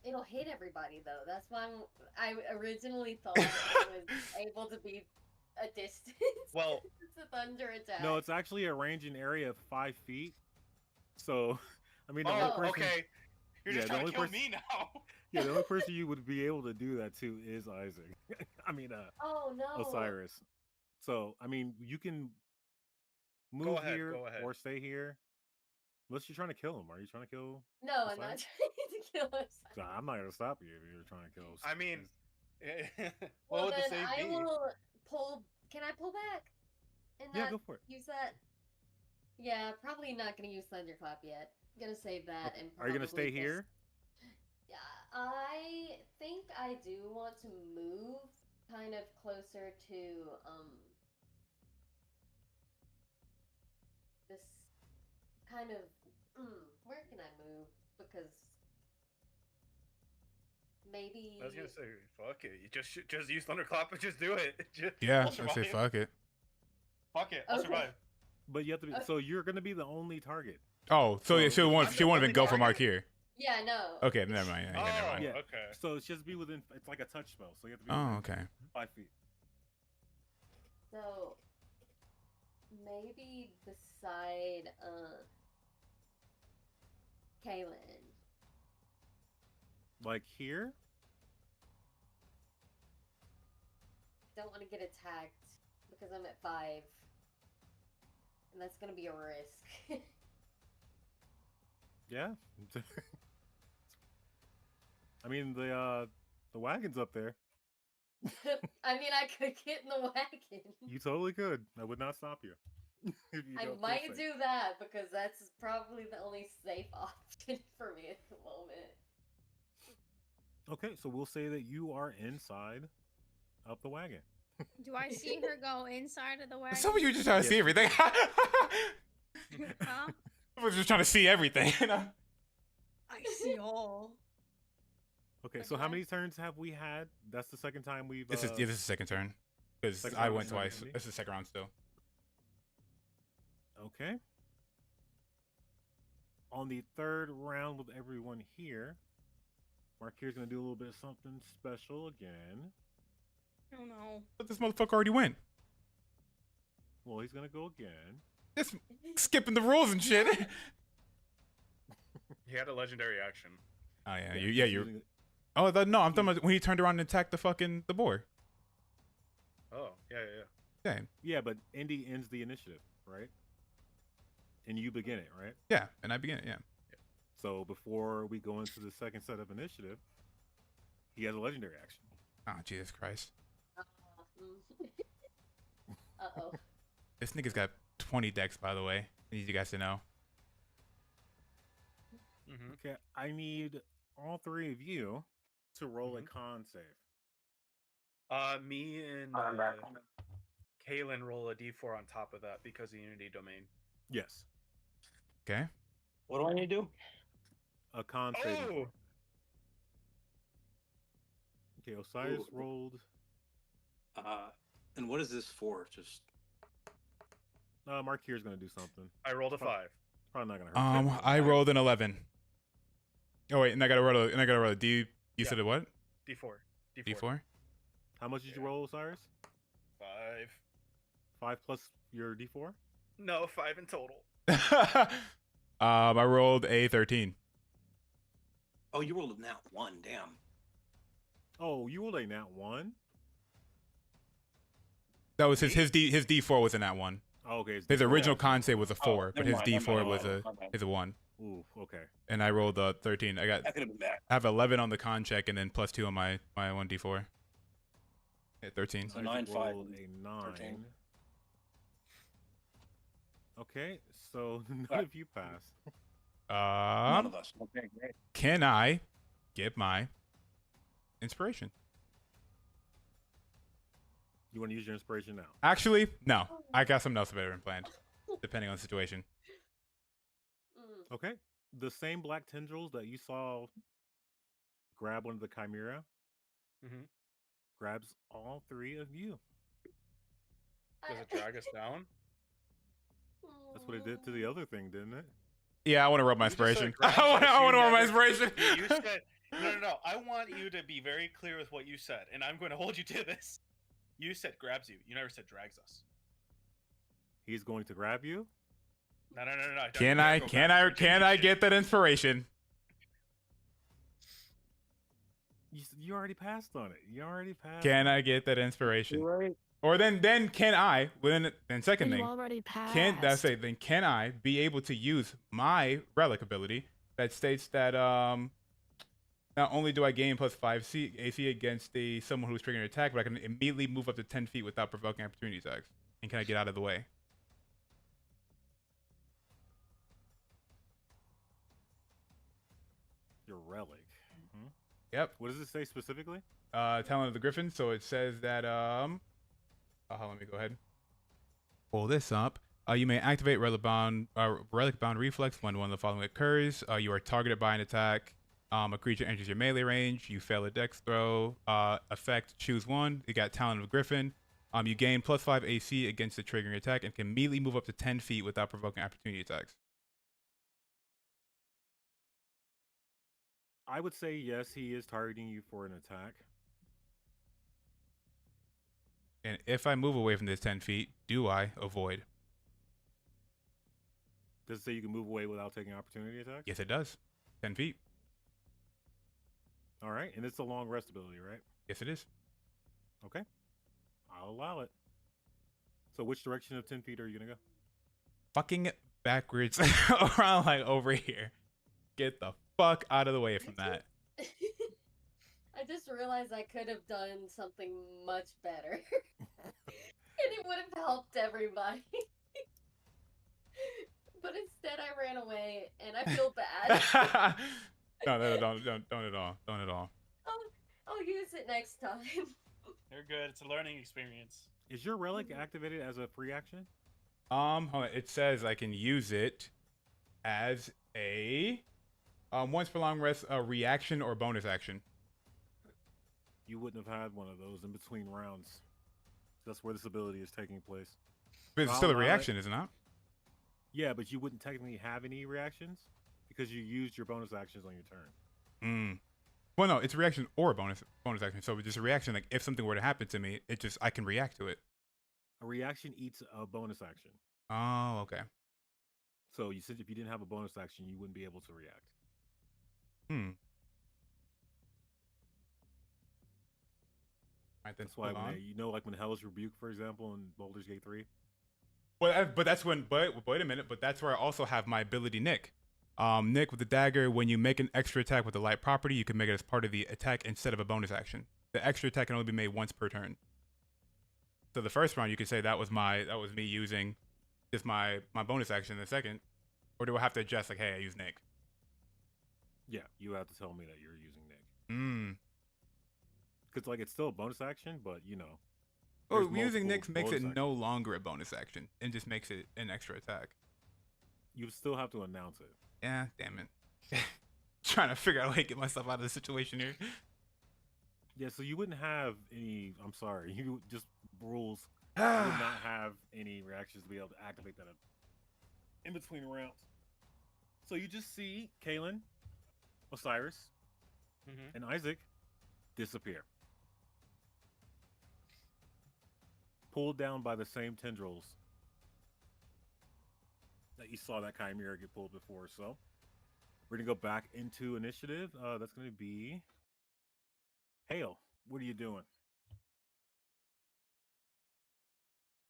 it'll hit everybody though. That's why I originally thought it was able to be a distance. Well- it's a thunder attack. No, it's actually a ranging area of 5 feet. So, I mean, the only Oh, person, okay. You're Yeah, just the trying only to kill person- me now. yeah, the only person you would be able to do that to is Isaac. I mean, Oh no. Osiris. So, I mean, you can move ahead, here go ahead. or stay here. Unless you're trying to kill him. Are you trying to kill? No, I'm not Osiris? trying to kill us. So I'm not gonna stop you if you're trying to kill. I mean, Osiris. what Well, would the then save I be? will pull. Can I pull back? And Yeah, not go for it. use that. Yeah, probably not gonna use thunderclap yet. Gonna save that and. Are you gonna stay probably just- here? Yeah, I think I do want to move kind of closer to this kind of where can I move? Because maybe. I was gonna say, fuck it. You just use thunderclap and just do it. Yeah, I'll I say survive. fuck it. Fuck it. I'll Okay. survive. But you have to be. So you're gonna be the only target. Oh, so So she won't I'm the even go for only Mark target? here. Yeah, no. Okay, never mind. Yeah, never mind. Yeah. Okay. So it's just be within. It's like a touch spell. So you have to be Oh, within okay. 5 feet. So maybe beside Kaylin. Like here. Don't want to get attacked because I'm at 5. And that's gonna be a risk. Yeah. I mean the wagon's up there. I mean, I could get in the wagon. You totally could. I would not stop you. If you I don't feel might safe. do that because that's probably the only safe option for me at the moment. Okay, so we'll say that you are inside of the wagon. Do I see her go inside of the wagon? Some of you just trying to see Yes. everything. Huh? I was just trying to see everything. You know? I see all. Okay, so how many turns have we had? That's the second time we've. This is the second turn because Second I time went was second, twice. didn't he? This is the second round still. Okay. On the third round with everyone here, Mark here's gonna do a little bit of something special again. Oh no. But this motherfucker already went. Well, he's gonna go again. Just skipping the rules and shit. He had a legendary action. Oh yeah, he's you're. using it- Oh no, I'm talking about when he turned around and attacked the boar. Oh, yeah. Yeah, Yeah, but Indy ends the initiative, right? And you begin it, right? yeah, and I begin it. Yeah. So before we go into the second set of initiative, he has a legendary action. Oh Jesus Christ, Uh-oh. this nigga's got 20 decks, by the way. I need you guys to know. Mm-hmm. Okay, I need all 3 of you to roll a con save. Me and I'm back. Kaylin roll a d4 on top of that because of Unity Domain. Yes, Okay. What do I need to do? a con save. Oh! Okay, Osiris Ooh. rolled. And what is this for? Just Mark here's gonna do something. I rolled a 5. Probably not gonna hurt. I rolled an 11. Oh wait, and I gotta roll a D. You Yeah. said a what? D4. D4. How much did you Yeah. roll, Osiris? 5. 5 plus your D4. No, 5 in total. I rolled a 13. oh, you rolled a nat 1. Damn. Oh, you rolled a nat 1. That was his D4 was in that one. Oh, okay. it's His D4. original con save was a 4, but never his mind, never D4 mind, was my bad. is a 1, Ooh, okay. and I rolled a 13. I That could have been bad. have 11 on the con check and then plus 2 on my one D4. Yeah, 13. So Isaac 9, 5, rolled a 9. 13. Okay, so none Alright. of you pass. None of us. Okay, great. Can I get my inspiration? You want to use your inspiration now? Actually, no. I got something else better than planned, depending on the situation. Mm. Okay. The same black tendrils that you saw grab one of the chimera Mm-hmm. grabs all 3 of you. Does it drag us down? That's what it did to the other thing, didn't it? Yeah, I want to rub my You just said inspiration. grabs I want us, to you rub my never- inspiration. You said no. I want you to be very clear with what you said, and I'm going to hold you to this. You said grabs you. You never said drags us. He's going to grab you. No. don't Can you I dare go back to can I shit. get that inspiration? You already passed on it. You already passed. Can I get that inspiration? Right. Or then can I then second You thing already passed. then can I be able to use my relic ability that states that not only do I gain plus 5 AC against someone who's triggering an attack, but I can immediately move up to 10 feet without provoking opportunity attacks. And can I get out of the way? Your relic. Yep. What does it say specifically? Talent of the Griffin. So it says that let me go ahead. Pull this up. You may activate relic bound reflex when one of the following occurs. You are targeted by an attack. A creature enters your melee range. You fail a dex throw. Effect, choose one. You got Talon of Griffin. You gain +5 AC against the triggering attack and can immediately move up to 10 feet without provoking opportunity attacks. I would say yes, he is targeting you for an attack. And if I move away from this 10 feet, do I avoid? Does it say you can move away without taking opportunity attacks? Yes, it does. 10 feet. All right, and it's a long rest ability, right? Yes, it is. Okay, I'll allow it. So which direction of 10 feet are you gonna go? Fucking backwards around like over here. Get the fuck out of the way from that. I just realized I could have done something much better. And it would have helped everybody. But instead I ran away and I feel bad. No, don't at all. Don't at all. I'll use it next time. You're good. It's a learning experience. Is your relic activated as a free action? Hold on. It says I can use it as a once per long rest, reaction or bonus action. You wouldn't have had one of those in between rounds. That's where this ability is taking place. But it's I'll still a allow it. reaction, is it not? Yeah, but you wouldn't technically have any reactions because you used your bonus actions on your turn. Well, no, it's a reaction or a bonus action. So just a reaction, like if something were to happen to me, I can react to it. A reaction eats a bonus action. Oh, okay. So you said if you didn't have a bonus action, you wouldn't be able to react. Right, then That's why hold on. like when Hell's Rebuke, for example, in Baldur's Gate 3. But that's when. But wait a minute. But that's where I also have my ability, Nick. Nick with the dagger. When you make an extra attack with a light property, you can make it as part of the attack instead of a bonus action. The extra attack can only be made once per turn. So the first round, you could say that was me using just my bonus action. The second, or do I have to adjust like, hey, I use Nick? Yeah, you have to tell me that you're using Nick. Because like it's still a bonus action, but you know. Oh, there's using multiple Nick makes it bonus no actions. longer a bonus action and just makes it an extra attack. You still have to announce it. Yeah, damn it. Trying to figure out a way to get myself out of the situation here. Yeah, so you wouldn't have any. I'm sorry, you just rules. You would not have any reactions to be able to activate that in between rounds. So you just see Kalen, Osiris, and Isaac disappear. Pulled down by the same tendrils that you saw that Chimera get pulled before. So we're going to go back into initiative. That's going to be Hale. What are you doing?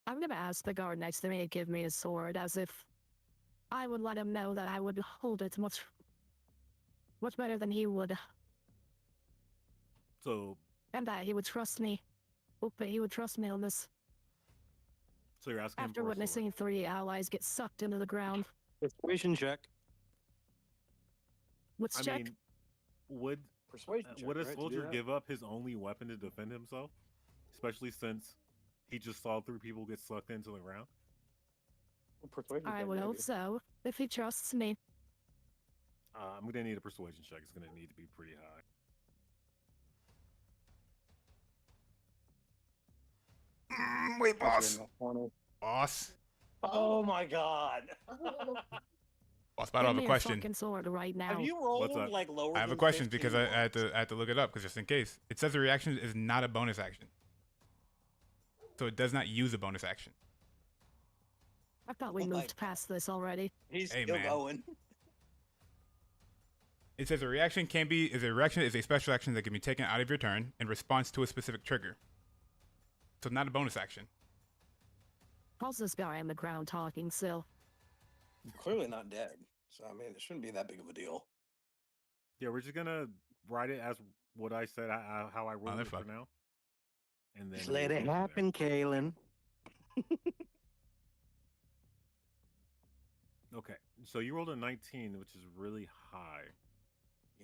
I'm gonna ask the guard next to me to give me a sword, as if I would let him know that I would hold it much better than he would, So and that he would trust me. But he would trust me on this. you're asking him After for a sword. witnessing 3 allies get sucked into the ground. Persuasion check. Let's I check. mean, would Persuasion check. would a right, to do soldier that? give up his only weapon to defend himself? Especially since he just saw 3 people get sucked into the ground? Persuasion I check, would hope maybe. so, if he trusts me. I'm going to need a persuasion check. It's going to need to be pretty high. Wait, That's in the 20. Boss. Oh my god. Boss, but I Give have me a a question. fucking sword right now. Have you What's rolled up? like lower I have a than question 15 because I had once? to look it up because just in case. It says the reaction is not a bonus action. So it does not use a bonus action. I thought we Oh my moved past this already. He's Hey, still man. going. It says a reaction is a special action that can be taken out of your turn in response to a specific trigger. So not a bonus action. How's this guy on the ground talking still? Clearly not dead. So I mean, it shouldn't be that big of a deal. Yeah, we're just going to write it as what I said, how I rolled it for Motherfucker. now. And then Just we'll let go it from there. happen, Kalen. Okay, so you rolled a 19, which is really high,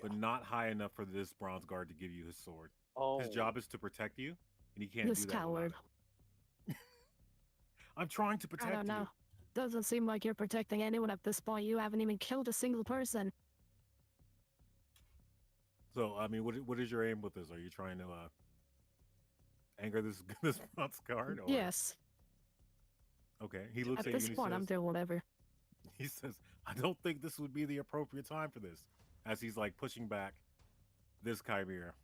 but Yeah. not high enough for this bronze guard to give you his sword. Oh, His job is to protect you, and he can't This do that. coward. Without it. I'm trying to I protect don't know. you. Doesn't seem like you're protecting anyone at this point. You haven't even killed a single person. So, I mean, what is your aim with this? Are you trying to anger this this bronze guard? Or Yes. okay, he looks At at this you and point, I'm doing whatever. he says, "I don't think this would be the appropriate time for this." As he's like pushing back this chimera.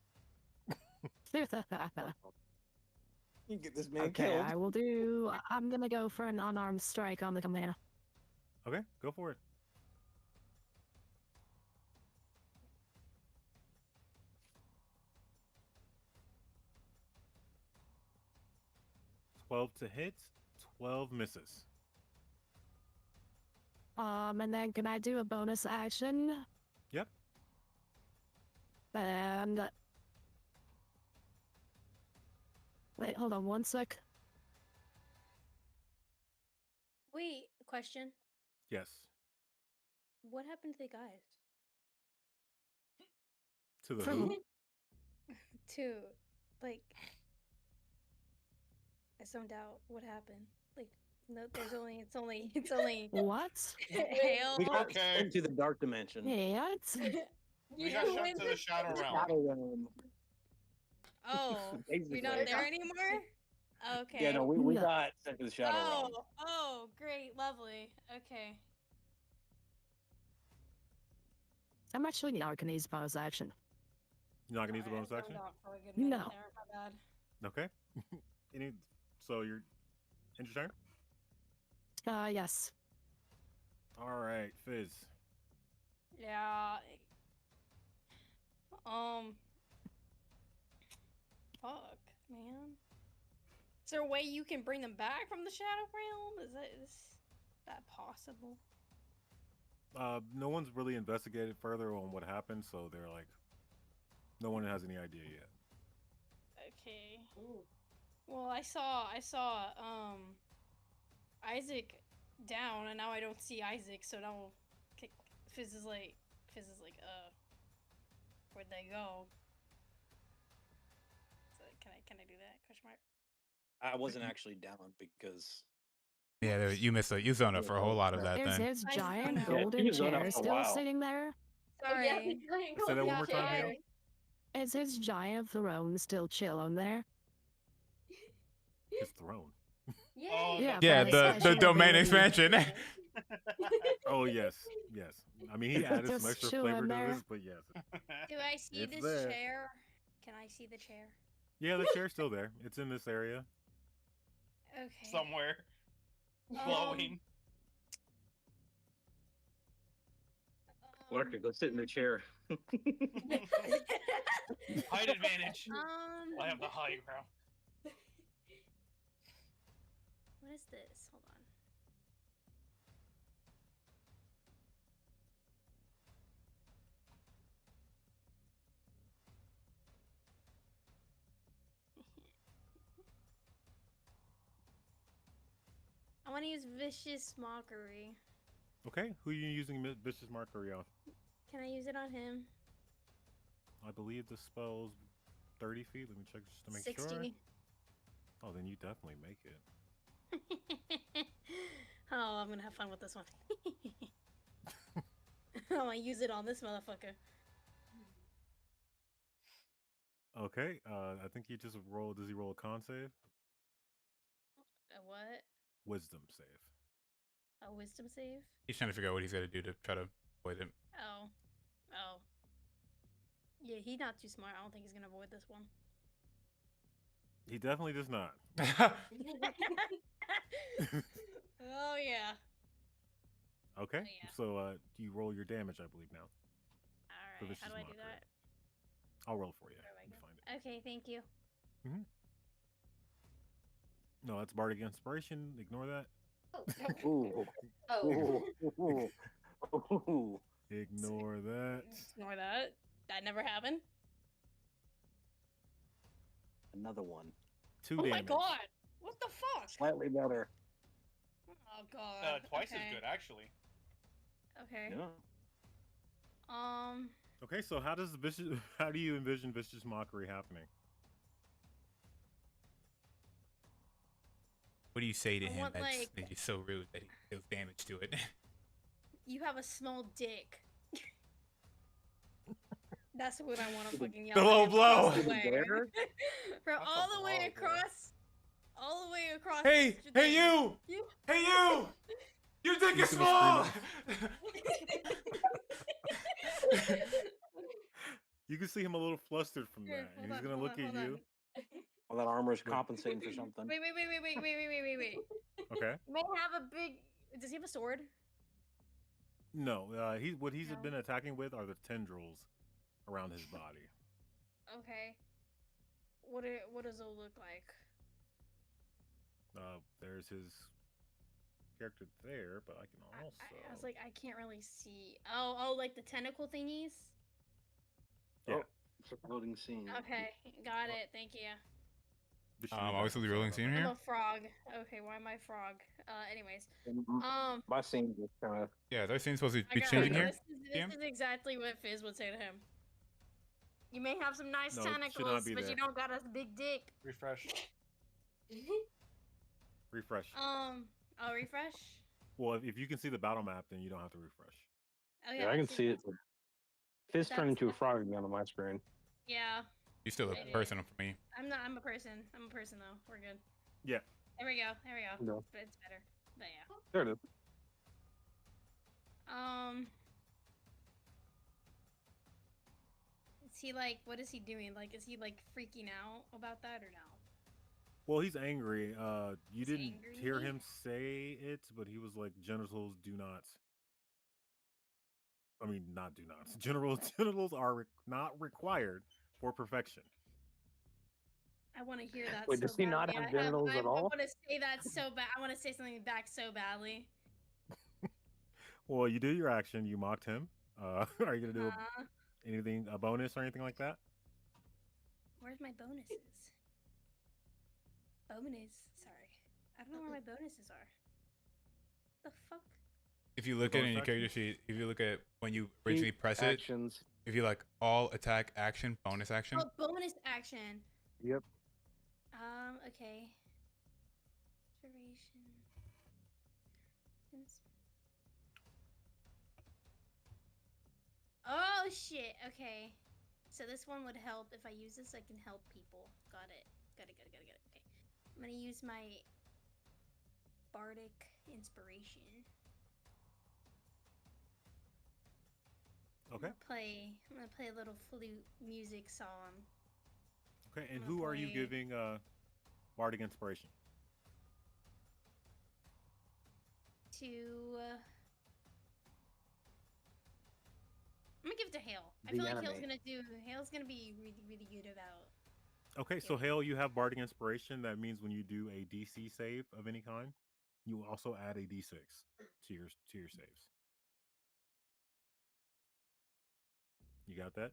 You get this man Okay, killed. I will do. I'm gonna go for an unarmed strike on the command. Okay, go for it. "12 to hit, 12 misses." And then can I do a bonus action? Yep. And wait, hold on one sec. Wait, question. Yes. What happened to the guys? To the For who? To, like, I zoned out. What happened? Like, no, it's only what? hail. We got Okay. into the dark dimension. What? We got shoved to the shadow realm. Shadow realm. Oh, you're not Basically. there anymore? Okay. Yeah, no, we No. got sent to the shadow realm. Oh, great, lovely. Okay. I'm actually not gonna use bonus action. You're not gonna use the Alright, bonus I action? zoned out for a good minute No. there, my bad. Okay. So you're end your turn? Yes. All right, Fizz. Yeah. Fuck, man. Is there a way you can bring them back from the shadow realm? Is that possible? No one's really investigated further on what happened, so they're like, no one has any idea yet. Okay. Well, I saw Isaac down, and now I don't see Isaac, so now Fizz is like, where'd they go? So can I do that? Question mark. I wasn't actually down because Yeah, you missed it. You zoned up for a whole lot of that There's then. his I giant zoned out. golden he zoned out chair for a still while. sitting there. Sorry. Say that one more time, Hale. Is his giant throne still chilling there? His throne. Oh, Yeah, Yeah, but the expansion domain ability. expansion. Oh yes, yes. I mean, he added some Just extra chilling flavor to there. this, but yes. Do I see It's this there. chair? Can I see the chair? Yeah, the chair's still there. It's in this area. Okay. Somewhere. Glowing. Lurker, go sit in the chair. Height advantage. I have the What high ground. is this? Hold on. I want to use vicious mockery. Okay, who are you using vicious mockery on? Can I use it on him? I believe the spell's 30 feet. Let me check just to make 60. sure. Oh, then you definitely make it. Oh, I'm gonna have fun with this one. I'm gonna use it on this motherfucker. Okay, I think he just rolled. Does he roll a con save? A what? Wisdom save. A wisdom save? He's trying to figure out what he's gonna do to try to avoid it. Oh. Oh. Yeah, he's not too smart. I don't think he's gonna avoid this one. He definitely does not. Oh, yeah. Okay, yeah. so you roll your damage, I believe, now. Alright, vicious how do I do mockery. that? I'll roll for you. Where do I Let me go? find it. Okay, thank you. No, that's Bardic Inspiration. Ignore that. Ooh. Oh. Ooh. Ignore that. Ignore that. That never happened. Another one. 2 Oh damage. my god! What the fuck? Slightly better. Oh god. Twice okay. as good, actually. Okay. Yeah. Okay, so how does how do you envision vicious mockery happening? What do you say to I him want, that's like- maybe so rude that he deals damage to it? You have a small dick. That's what I want to fucking yell. The low at him blow. across the way. There? From That's all a the way blow, bro. across. All the way across. Hey, the hey you! You. Hey you! Your dick He's is gonna small! You can see him a little flustered from Here, that, and hold he's on, gonna hold look on, at hold you. on. Well, that armor's Wait. compensating for something. Wait. Okay. May have a big. Does he have a sword? No, what he's No. been attacking with are the tendrils around his body. Okay. What does it look like? There's his character there, but I can also. I was like, I can't really see. Oh, like the tentacle thingies. Yeah. Oh, it's a loading scene. Okay, got it. Thank you. Obviously the rolling scene I'm here. a frog. Okay, why am I frog? Anyways. My scene just kind of. Yeah, those scenes supposed to I be got changing it. here. This PM? is exactly what Fizz would say to him. You may have some nice No, it should not tentacles, be but there. you don't got a big dick. Refresh. Refresh. I'll refresh. Well, if you can see the battle map, then you don't have to refresh. Oh Yeah, I can see it. Fizz turned into a That's- frog again on my screen. Yeah, You still look It is. personal for me. I'm a person. I'm a person though. We're good. Yeah. There we go. No. But it's better. But yeah. There it is. Is he like? What is he doing? Like, is he like freaking out about that or no? Well, he's angry. You He's didn't hear angry? him say it, but he was like, genitals do not. I mean, not do not. Genitals are not required for perfection. I want to hear that. Wait, so does he not badly. have genitals I at all? want to say that so bad. I want to say something back so badly. Well, you did your action. You mocked him. Are you gonna do Uh, anything, a bonus or anything like that? where's my bonuses? Bonus. Sorry, I don't know where my bonuses are. The fuck? If you look at it in your Bonus character sheet, if you look at when you originally press it, Actions. if you like all attack action, bonus action, Oh, bonus action. Yep. Okay. Duration. Oh shit. Okay. So this one would help if I use this. I can help people. Got it. Got it. Okay. I'm gonna use my bardic inspiration. Okay. I'm gonna play a little flute music song. Okay. And I'm who gonna are you play- giving bardic inspiration? To I'm gonna give it to Hale. I The feel like enemy. Hale's gonna be really good about. Okay, so Yeah. Hale, you have bardic inspiration. That means when you do a DC save of any kind, you also add a D6 to your saves. You got that?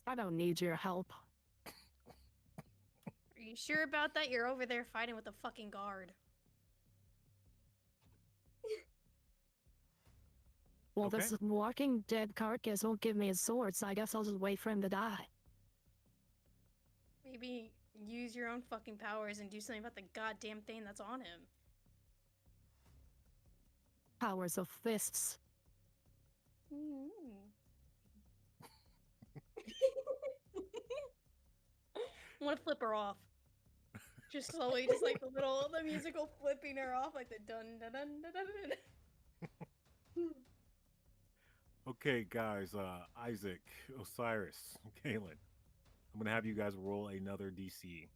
I don't need your help. Are you sure about that? You're over there fighting with a fucking guard. Well, Okay. this walking dead carcass won't give me his sword, so I guess I'll just wait for him to die. Maybe use your own fucking powers and do something about the goddamn thing that's on him. Powers of fists. I want to flip her off. Just slowly, just like the musical flipping her off, like the dun dun dun dun dun. Dun. Okay, guys. Isaac, Osiris, Kaylin. I'm gonna have you guys roll another DC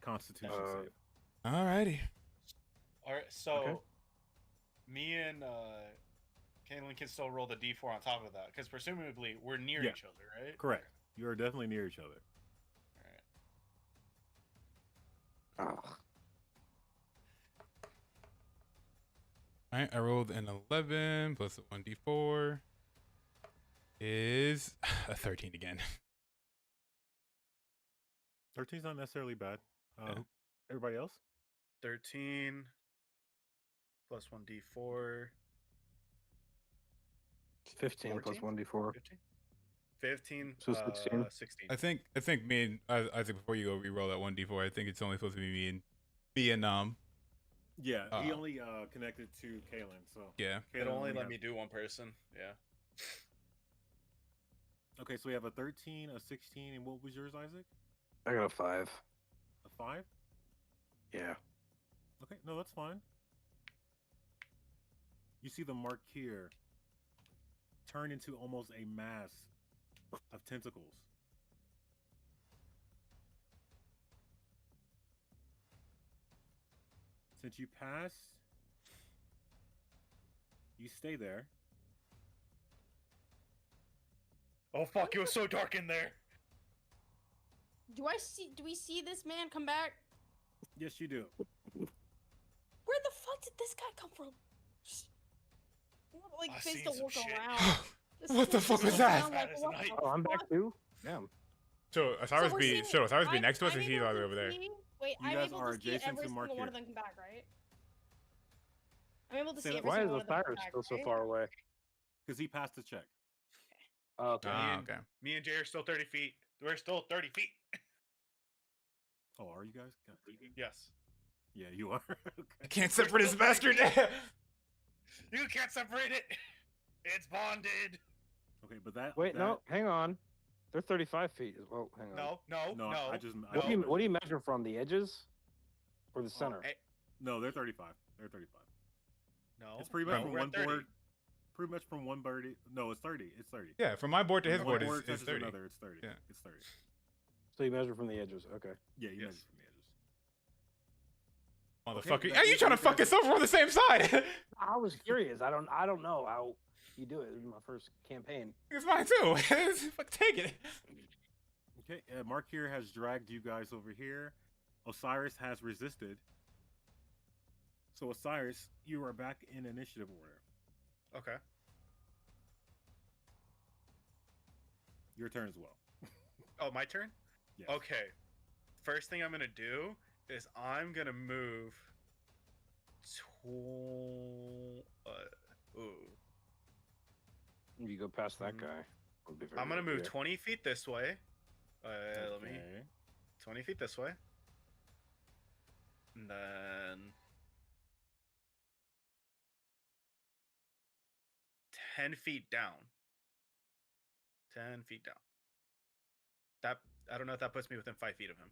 Constitution save. alrighty. All right, so Okay. me and Kaylin can still roll the d4 on top of that because presumably we're near Yeah. each other, right? Correct. You are definitely near each other. All right. Oh, Alright, I rolled an 11 plus a 1d4 is a 13 again. 13's not necessarily bad. Yeah. Everybody else? 13 plus 1d4. 15 plus 14? 1d4. 15? So 16. 16. I think me and Isaac, before you go re-roll that 1d4, I think it's only supposed to be me and Yeah, he Uh, only connected to Kaylin, so yeah. Kaylin It only let has- me do one person. Yeah. Okay, so we have a 13, a 16, and what was yours, Isaac? I got a 5. A 5? Yeah. Okay, no, that's fine. You see the Marqueer turn into almost a mass of tentacles. Since you pass, you stay there. Oh fuck! It was so dark in there. Do we see this man come back? Yes, you do. Where the fuck did this guy come from? Like, I face seen to some look shit. around. This What the kid fuck just was looked that? around like, Bad as what night. the Oh, I'm back fuck? too? Damn. So Osiris we're be seeing- so Osiris be I'm- next to us, I'm or he's able all the way to over there? see- Wait, You I'm guys able are to see adjacent to every single one Marqueer. of them come back, right? I'm able to Say see that- every Why is single one of them come Osiris back, still so right? far away? Because he passed the check. Oh, okay. Ah, okay. Me and Jay are still 30 feet. We're still 30 feet. Oh, are you guys? God. Yes. Yeah, you are. I Okay. can't separate this bastard. You can't separate it. It's bonded. Okay, but that. Wait, that, no, hang on. They're 35 feet. Oh, hang on. No, no, No, no. I just. What do no. you measure from? The edges? Or the center? eh, No, they're 35. They're 35. No. It's pretty much no, from we're one at 30. board. Pretty much from one birdie. No, it's 30. It's 30. Yeah, from my board to his When board one is touches 30. another, it's 30. Yeah. It's 30. So you measure from the edges. Okay. Yeah, you Yes. measure from the edges. Motherfucker, that are you means trying to you fuck guys- us over on the same side? I was curious. I don't know how you do it. This is my first campaign. It's mine too. Fuck, take it. Okay, Mark here has dragged you guys over here. Osiris has resisted. So Osiris, you are back in initiative order. Okay. Your turn as well. Oh, my turn? Yes. Okay. First thing I'm going to do is I'm going to move to... ooh. You go past that guy. Would be very I'm going to good, move yeah. 20 feet this way. Let me... Okay. 20 feet this way. And then... 10 feet down. 10 feet down. That... I don't know if that puts me within 5 feet of him.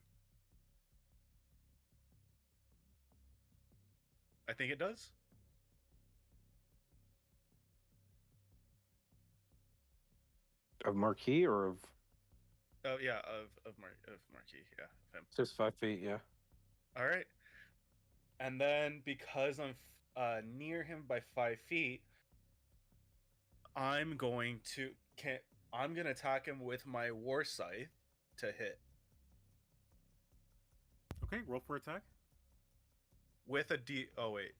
I think it does. Of Marquis or of Oh yeah, of Marquis, yeah, of him. just 5 feet? Yeah. All right. And then because I'm near him by 5 feet, I'm going to attack him with my war scythe to hit Okay, roll for attack. with a D. Oh wait,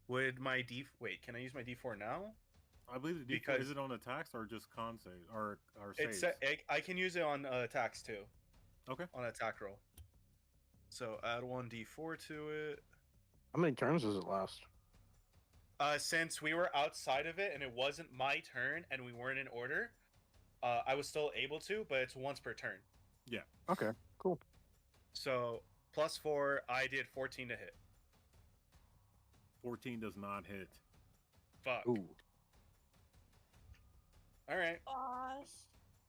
would my D? Wait, can I use my D4 now? I believe the D4, Because- is it on attacks or just con save or It's saves? I can use it on attacks too. Okay. On attack roll. So add 1 D4 to it. How many turns does it last? Since we were outside of it and it wasn't my turn and we weren't in order, I was still able to, but it's once per turn. Okay, cool. So +4, I did 14 to hit. 14 does not hit. Fuck. Ooh. All right.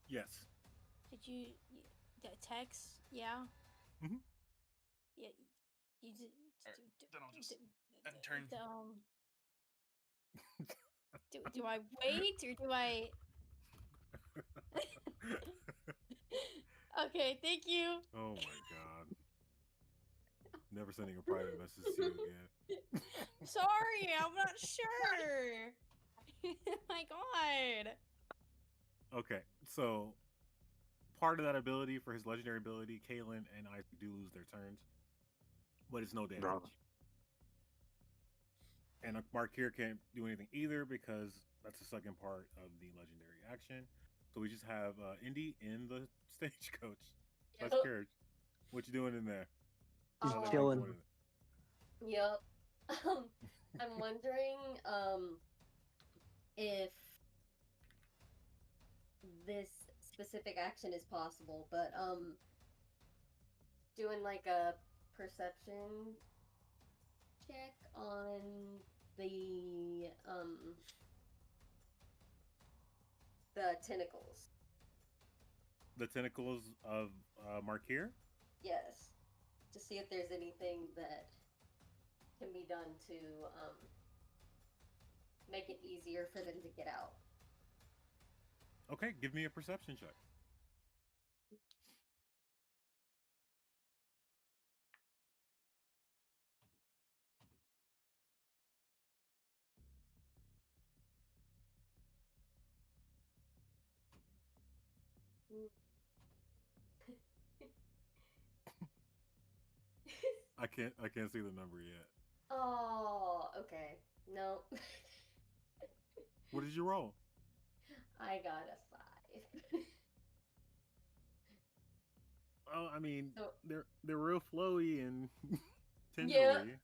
Yes. Did you the text? Yeah. Mhm. Yeah. You did. Alright, then I'll just end turn. Do I wait or do I? Okay, thank you. Oh my god. Never sending a private message to you again. Sorry, I'm not sure. My God. Okay, so part of that ability for his legendary ability, Kalen and Isaac do lose their turns, but it's no damage. Bravo. And Mark here can't do anything either because that's the second part of the legendary action. So we just have Indy in the stagecoach. That's Yep. carriage. What you doing in there? He's How's everything chilling. going in there? Yep. I'm wondering if this specific action is possible, but doing like a perception check on the tentacles. the tentacles of Markir? Yes. To see if there's anything that can be done to make it easier for them to get out. Okay, give me a perception check. I can't see the number yet. Oh, okay. No. What did you roll? I got a 5. Oh, I mean, So- they're real flowy and Yeah. tenderly.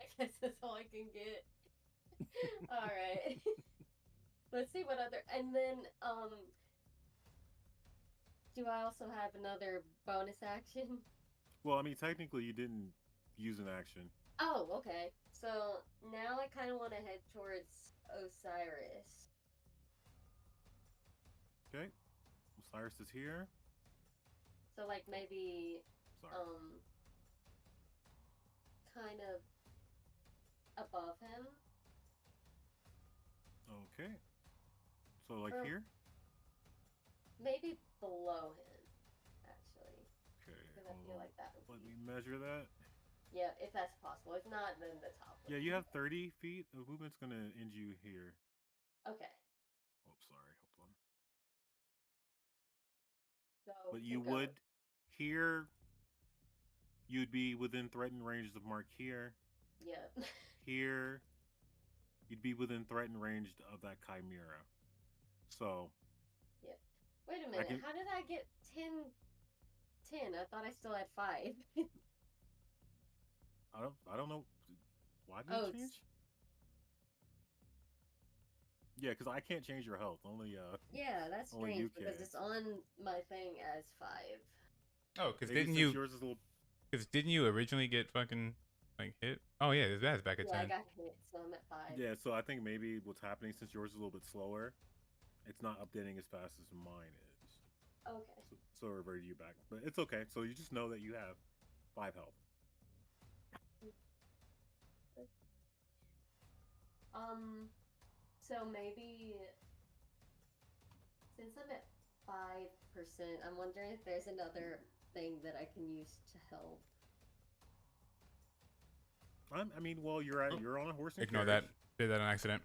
I guess that's all I can get. All right. Let's see what other. And then, do I also have another bonus action? Well, I mean, technically, you didn't use an action. Oh, okay. So now I kind of want to head towards Osiris. Okay, Osiris is here. So like maybe Sorry. kind of above him. Okay. So like Or- here. Maybe below him, actually. Okay. Because I hold feel on. like that would Let be. me measure that. Yeah, if that's possible. If not, then the top. would Yeah, be you have better. 30 feet of movement's gonna end you here. Okay. Oh, sorry. Hold on. So But you think of- would here. You'd be within threatened range of Mark here. Yeah. Here, you'd be within threatened range of that Chimera. So Wait a minute. can- How did I get 10? 10. I thought I still had 5. I don't know. Why did Oh, it it's- change? Yeah, because I can't change your health. Only Yeah, that's Only strange you because can. it's on my thing as 5. Oh, because maybe didn't since you? yours is a little. Because didn't you originally get fucking like hit? Oh yeah, his bad's back at Yeah, I 10. got hit, so I'm at 5. Yeah, so I think maybe what's happening since yours is a little bit slower, it's not updating as fast as mine is. Okay. So it reverted you back, but it's okay. So you just know that you have 5 health. So maybe since I'm at 5%, I'm wondering if there's another thing that I can use to help. I mean, well, you're on a horse and Ignore that. carriage. Did that on accident.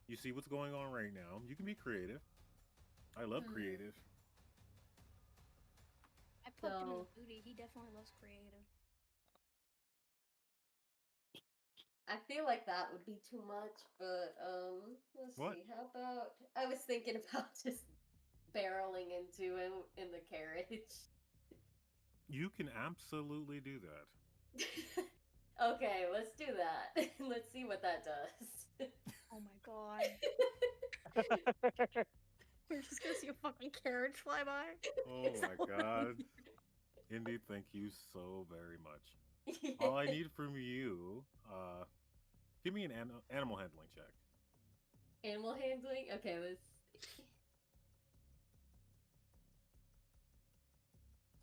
You see what's going on right now. You can be creative. I love creative. I poked him in So- the booty. He definitely loves creative. I feel like that would be too much, but let's What? see. How about I was thinking about just barreling into him in the carriage. You can absolutely do that. Okay, let's do that. Let's see what that does. Oh my god. We're just gonna see a fucking carriage fly by. Oh my god. Indy, thank you so very much. All I need from you, give me an animal handling check. Animal handling? Okay, let's see.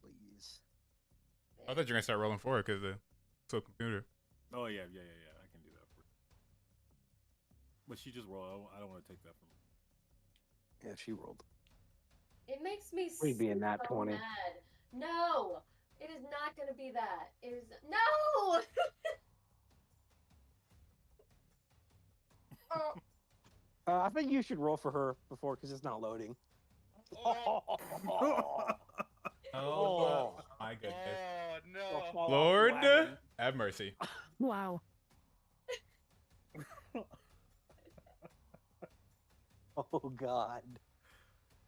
Please. I thought you were gonna start rolling forward because the slow computer. Oh yeah. I can do that for you. But she just rolled. I don't want to take that from her. Yeah, she rolled. It makes me We'd be in that so 20. mad. No! It is not gonna be that. It is no! Oh, I think you should roll for her before because it's not loading. Oh my goodness. Oh no! Fall off the Lord, wagon. have mercy. Wow. Oh God.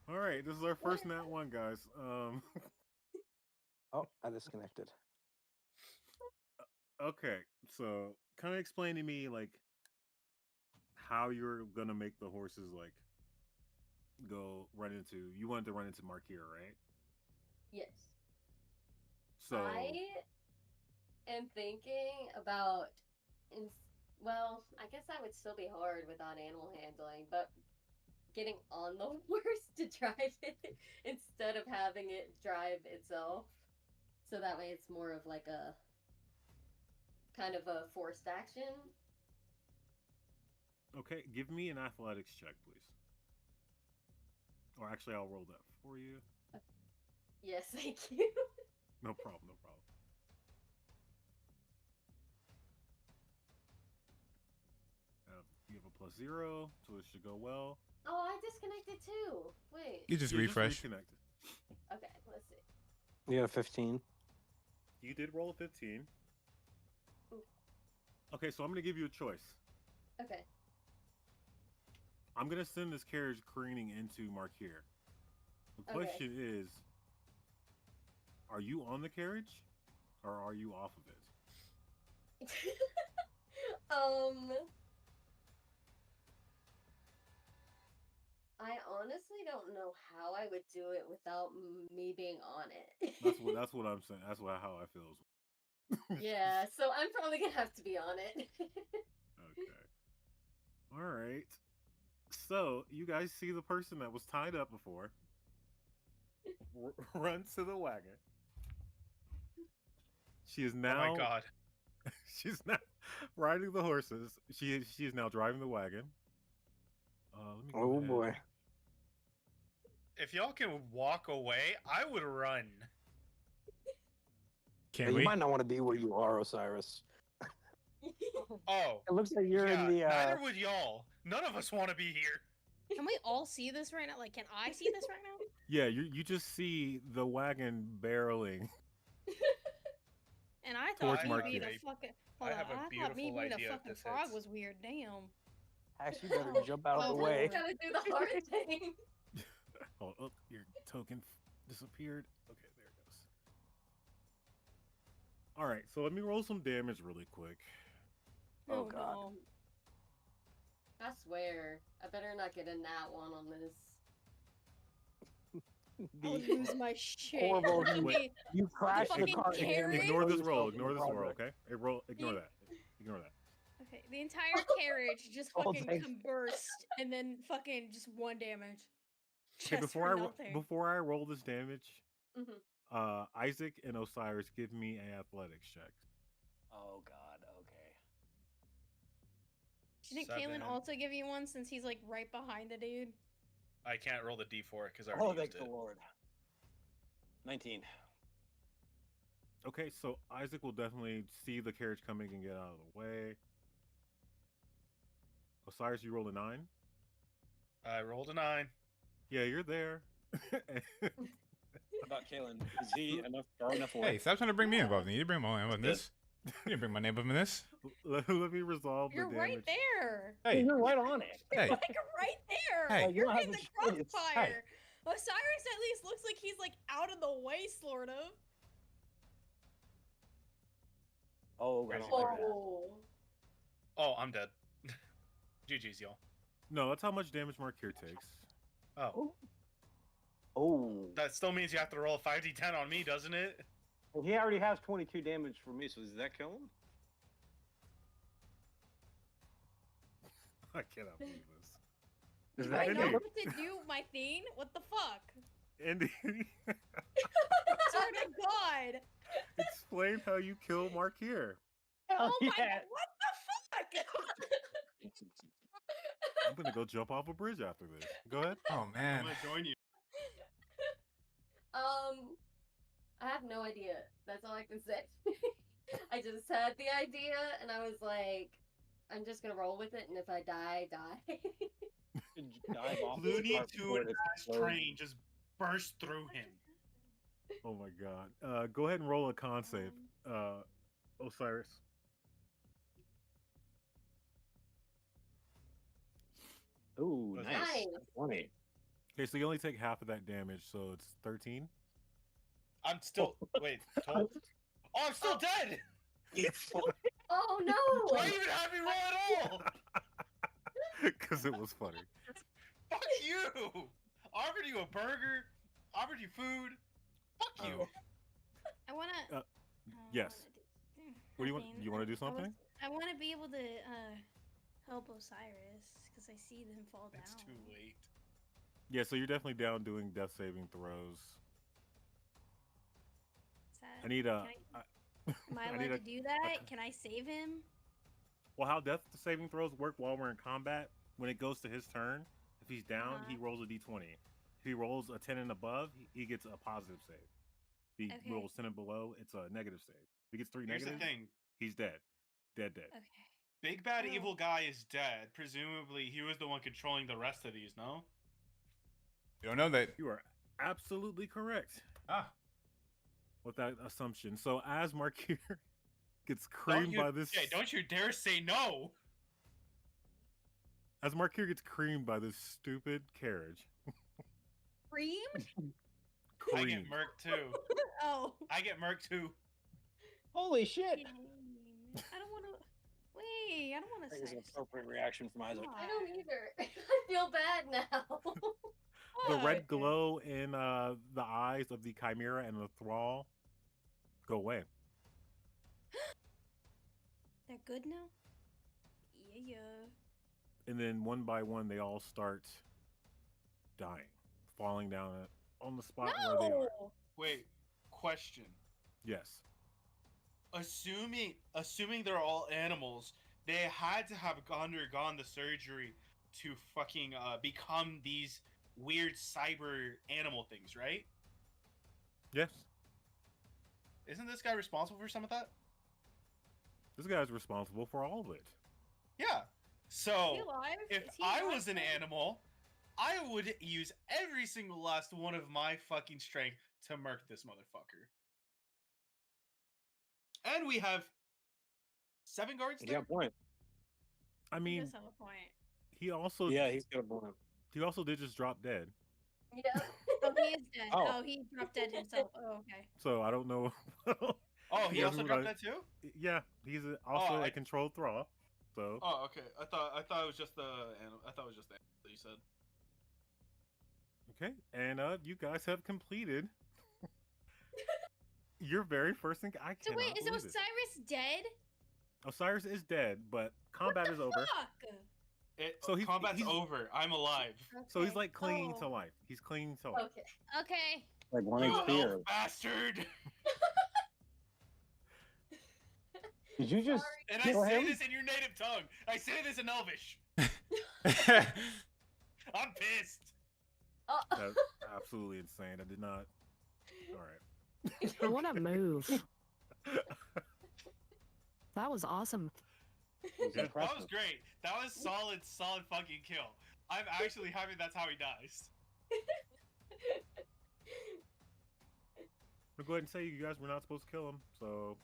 All right, this is our first nat 1, guys. Oh, I disconnected. Okay, so kind of explain to me like how you're gonna make the horses like go run into. You wanted to run into Markir, right? yes. So I am thinking about. Well, I guess that would still be hard without animal handling, but getting on the horse to drive it instead of having it drive itself. So that way it's more of like a kind of a forced action. Okay, give me an athletics check, please. Or actually, I'll roll that for you. Yes, thank you. No problem, no problem. You have a +0, so it should go well. Oh, I disconnected too. Wait. You just You refresh. reconnected. Okay, let's see. You got a 15. You did roll a 15. Ooh. Okay, so I'm going to give you a choice. Okay. I'm going to send this carriage careening into Markier. The Okay. question is, are you on the carriage or are you off of it? I honestly don't know how I would do it without me being on it. That's what I'm saying. That's how I feel as well. Yeah, so I'm probably gonna have to be on it. Okay. All right. So you guys see the person that was tied up before run to the wagon. She is now. Oh my god. She's now riding the horses. She is now driving the wagon. Let me go Oh ahead. boy. If y'all can walk away, I would run. Can You we? might not want to be where you are, Osiris. Oh. It looks like you're yeah, in the. neither would y'all. None of us want to be here. Can we all see this right now? Like, can I see this right now? Yeah, you just see the wagon barreling. And I Towards thought me Mark being here. a fucking. I Hold on, have a I thought me beautiful being a idea if fucking this frog hits. was weird. Damn. Actually, you better jump out of the Oh, way. Gotta do the hard thing. Oh, your token disappeared. Okay, there it goes. All right, so let me roll some damage really quick. Oh, God. No. I swear, I better not get a nat one on this. I'll The lose my shit. horrible. Look at Wait. me. You crashed the fucking car. into him carriage? and Ignore this threw roll. yourself in Ignore the this roll. project. Okay. Ignore that. Ignore that. Okay, the entire carriage just Oh, fucking thanks. conversed, and then fucking just 1 damage. Okay, Just for nothing. before I roll this damage, Mhm. Isaac and Osiris, give me an athletics check. Oh God. Okay. Didn't 7. Kalen also give you one since he's like right behind the dude? I can't roll the d4 because I Oh, already thank used the it. Lord. 19. Okay, so Isaac will definitely see the carriage coming and get out of the way. Osiris, you rolled a 9. I rolled a 9. Yeah, you're there. What about Kalen? Is he far enough away? Hey, stop trying to bring me involved. You didn't bring my name in this. You didn't bring my name up in this. Let me resolve You're the right damage. there. Hey, You're right on it. hey, Like right there. Hey. You You're don't have in the a choice. crossfire. Osiris at least looks like he's like out of the way, sort of. Oh, I don't like that. Oh. Oh, I'm dead. GG's, y'all. No, that's how much damage Markier takes. Oh. Oh. That still means you have to roll a 5d10 on me, doesn't it? Well, he already has 22 damage for me, so does that kill him? I cannot believe this. Is I that know Indy. what to do, my thing. What the fuck? Andy, Swear to God. explain how you kill Markier. Hell Oh my yeah. God. What the fuck? I'm gonna go jump off a bridge after this. Go ahead. oh man. I'm gonna join you. I have no idea. That's all I can say. I just had the idea, and I was like, I'm just gonna roll with it, and if I die, I die. Dive off the Looney cart before Tune it ass explodes. train just burst through him. Oh my god. Go ahead and roll a con save. Osiris. Ooh, Nice. nice. 20. Okay, so you only take half of that damage, so it's 13. I'm still. Wait. Oh, I'm still dead! Oh no! Why even have me roll at all? Because it was funny. Fuck you! Offered you a burger, offered you food. Fuck you. I wanna. Yes. What do you want? Nothing. You want to do something? I want to be able to help Osiris because I see them fall down. It's too late. Yeah, so you're definitely down doing death saving throws. I need a. Am I I allowed need to a. do that? Can I save him? Well, how death saving throws work while we're in combat, when it goes to his turn, if he's down, he rolls a d20. If he rolls a 10 and above, he gets a positive save. If he rolls 10 and below, it's a negative save. If he gets 3 Here's negatives, the thing. he's dead. Dead. Okay. Big bad evil guy is dead. Presumably, he was the one controlling the rest of these. No. You don't know that. You are absolutely correct. Ah. With that assumption. So as Markier gets creamed by this. Yeah, don't you dare say no. As Markier gets creamed by this stupid carriage. Creamed? I get murked too. Oh. I get murked too. Holy shit! I don't want to. Wait, I don't want to I think it's say. an appropriate reaction from Isaac. I don't either. I feel bad now. The red glow in the eyes of the chimera and the thrall go away. They're good now? Yeah. And then one by one, they all start dying, falling down on the spot where they are. Wait, question. Yes. Assuming they're all animals, they had to have undergone the surgery to fucking become these weird cyber animal things, right? Yes. Isn't this guy responsible for some of that? This guy's responsible for all of it. Yeah. So, Is he alive? if Is he I alive was an now? animal, I would use every single last one of my fucking strength to murk this motherfucker. And we have 7 guards You there? got a point. I He mean, does have a point. he also He's got a point. he also did just drop dead. Yeah. Oh, he is dead. Oh. Oh, he dropped dead himself. Oh, okay. So I don't know. Oh, he Yes, also but dropped I- that too? Yeah, he's also I- a controlled thrall. So Oh, okay. I thought it was just the animal. I thought it was just the animal that you said. okay, and you guys have completed your very first thing. I So cannot wait, is believe Osiris it. dead? Osiris is dead, but combat is over. Fuck. So he's- Combat's he's- over. I'm alive. So he's Okay. like clinging to Oh. life. He's clinging to life. Okay. Okay. Like 1 You HP. Or... elf bastard! Did you just And I kill say him? this in your native tongue. I say this in Elvish. I'm pissed. Oh. That's absolutely insane. I did not. All right. What a move. That was awesome. That was great. That was solid fucking kill. I'm actually happy that's how he dies. I'll go ahead and say you guys were not supposed to kill him. So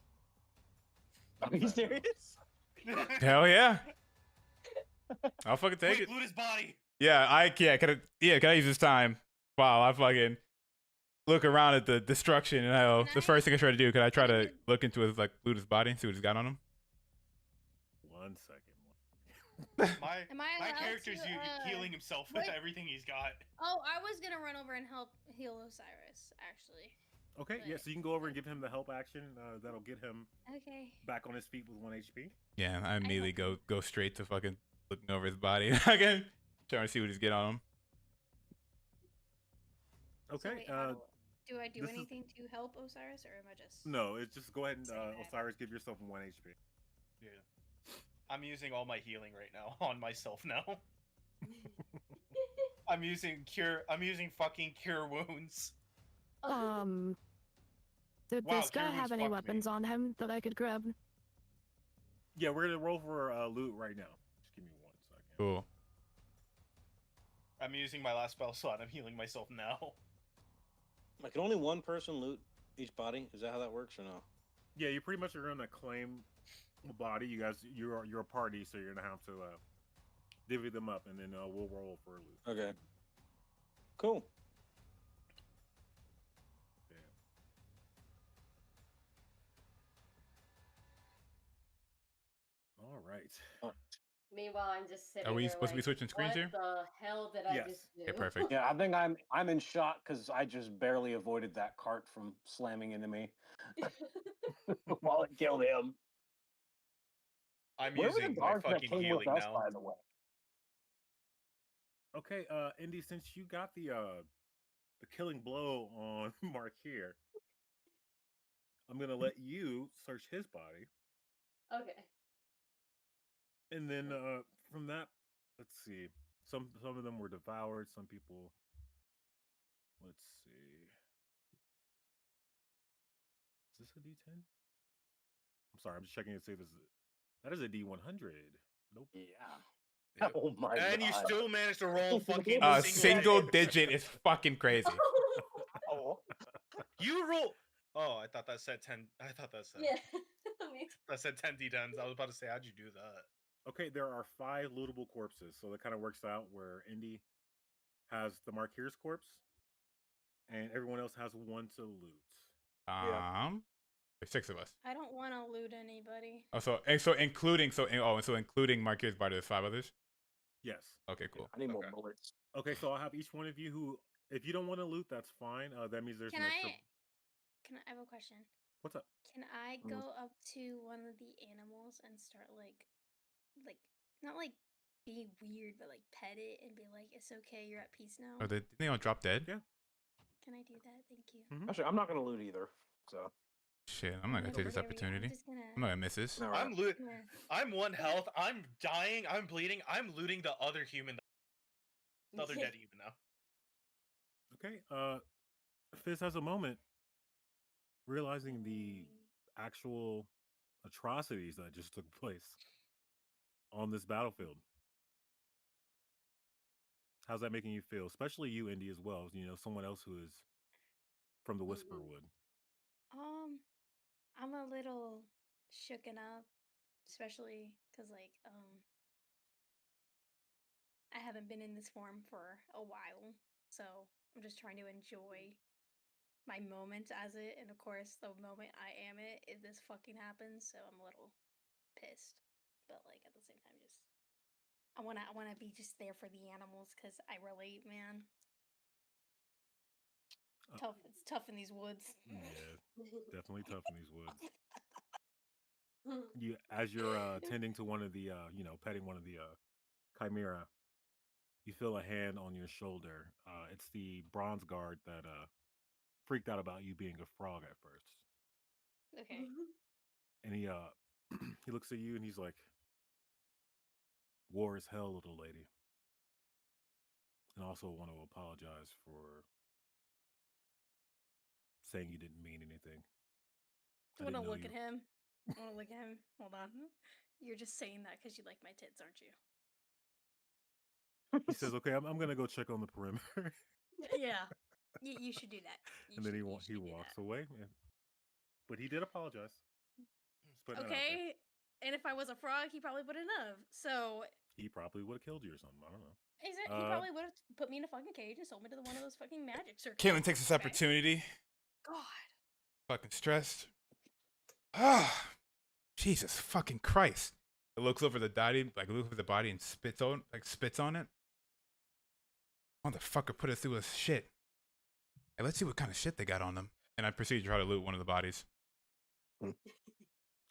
Are you serious? Hell yeah. I'll fucking take Wait, it. loot his body. Yeah, can I use this time while I fucking look around at the destruction and how the first thing I try to do, could I try to look into his like loot his body and see what he's got on him? 1 second. My Am I allowed character's to, healing himself with what? everything he's got. Oh, I was gonna run over and help heal Osiris, actually. Okay, yeah, so you can go over and give him the help action. That'll get him Okay. back on his feet with 1 HP. Yeah, I immediately go straight to fucking looking over his body again, trying to see what he's got on him. Okay. So wait, do I do this is- anything to help Osiris, or am I just? No, it's just go ahead and Say that. Osiris, give yourself 1 HP. Yeah. I'm using all my healing right now on myself now. I'm using fucking cure wounds. Did Wow, this guy Kieran's have any fucked me. weapons on him that I could grab? Yeah, we're gonna roll for loot right now. Just give me 1 second. Cool. I'm using my last spell slot. I'm healing myself now. Like, can only one person loot each body? Is that how that works or no? Yeah, you pretty much are gonna claim a body. You guys, you're a party, so you're gonna have to divvy them up, and then we'll roll for loot. Okay. Cool. All right. Meanwhile, I'm just sitting Are we there supposed to be like, switching screens here? What the hell did I Yes. just do? Okay, perfect. Yeah, I think I'm in shock because I just barely avoided that cart from slamming into me while it killed him. I'm Where were the using my guards that fucking came with healing us, now. by the way? Okay, Indy, since you got the killing blow on Mark here, I'm gonna let you search his body, Okay. and then from that, let's see. Some of them were devoured. Some people. Let's see. Is this a D10? I'm sorry, I'm just checking to see if this is. That is a D100. Nope. Yeah. Yep. Oh my And you god. still managed to roll fucking Single digit is fucking crazy. Oh. You roll. Oh, I thought that said 10. I thought that said. Yeah. I mean, That said 10 D10s. I was about to say, how'd you do that? Okay, there are 5 lootable corpses, so that kind of works out where Indy has the Markier's corpse, and everyone else has 1 to loot. There's 6 of us. I don't want to loot anybody. Oh, so including Marquez Barter, there's 5 others. Yes. Okay, cool. I need more Okay. bullets. Okay, so I'll have each one of you who, if you don't want to loot, that's fine. That means there's Can an extra. I have a question? What's up? Can I go up to one of the animals and start like not like be weird, but like pet it and be like, "It's okay, you're at peace now." Oh, didn't they all drop dead? Yeah. Can I do that? Thank you. Mhm. Actually, I'm not gonna loot either. So. Shit, I'm not gonna take this opportunity. I'm just gonna. I'm not gonna miss this. All right. I'm loot. Yeah. I'm 1 health. I'm dying. I'm bleeding. I'm looting the other human. The other dead human now. Okay. Fizz has a moment, realizing the actual atrocities that just took place on this battlefield. How's that making you feel? Especially you, Indy, as well. You know, someone else who is from the Whisperwood. I'm a little shooken up, especially because I haven't been in this form for a while, so I'm just trying to enjoy my moment as it, and of course, the moment I am it, if this fucking happens, so I'm a little pissed, but like at the same time, just I wanna be just there for the animals because I relate, man. Tough, it's tough in these woods. Yeah, definitely tough in these woods. As you're tending to one of the, petting one of the chimera, you feel a hand on your shoulder. It's the bronze guard that freaked out about you being a frog at first. Okay. And he he looks at you and he's like, "War is hell, little lady." And also want to apologize for saying you didn't mean anything. I want to look at him. I want to look at him. Hold on. You're just saying that because you like my tits, aren't you? He says, "Okay, I'm gonna go check on the perimeter." Yeah. You should do that. And then he walks away. But he did apologize. Just putting that out there. Okay. And if I was a frog, he probably wouldn't have. So He probably would have killed you or something. I don't know. he probably would have put me in a fucking cage and sold me to one of those fucking magic circles. Caitlin takes this opportunity. God. Fucking stressed. Ah, Jesus fucking Christ! It looks over the body, and spits on it. Motherfucker put us through his shit. Hey, let's see what kind of shit they got on them. And I proceed to try to loot one of the bodies.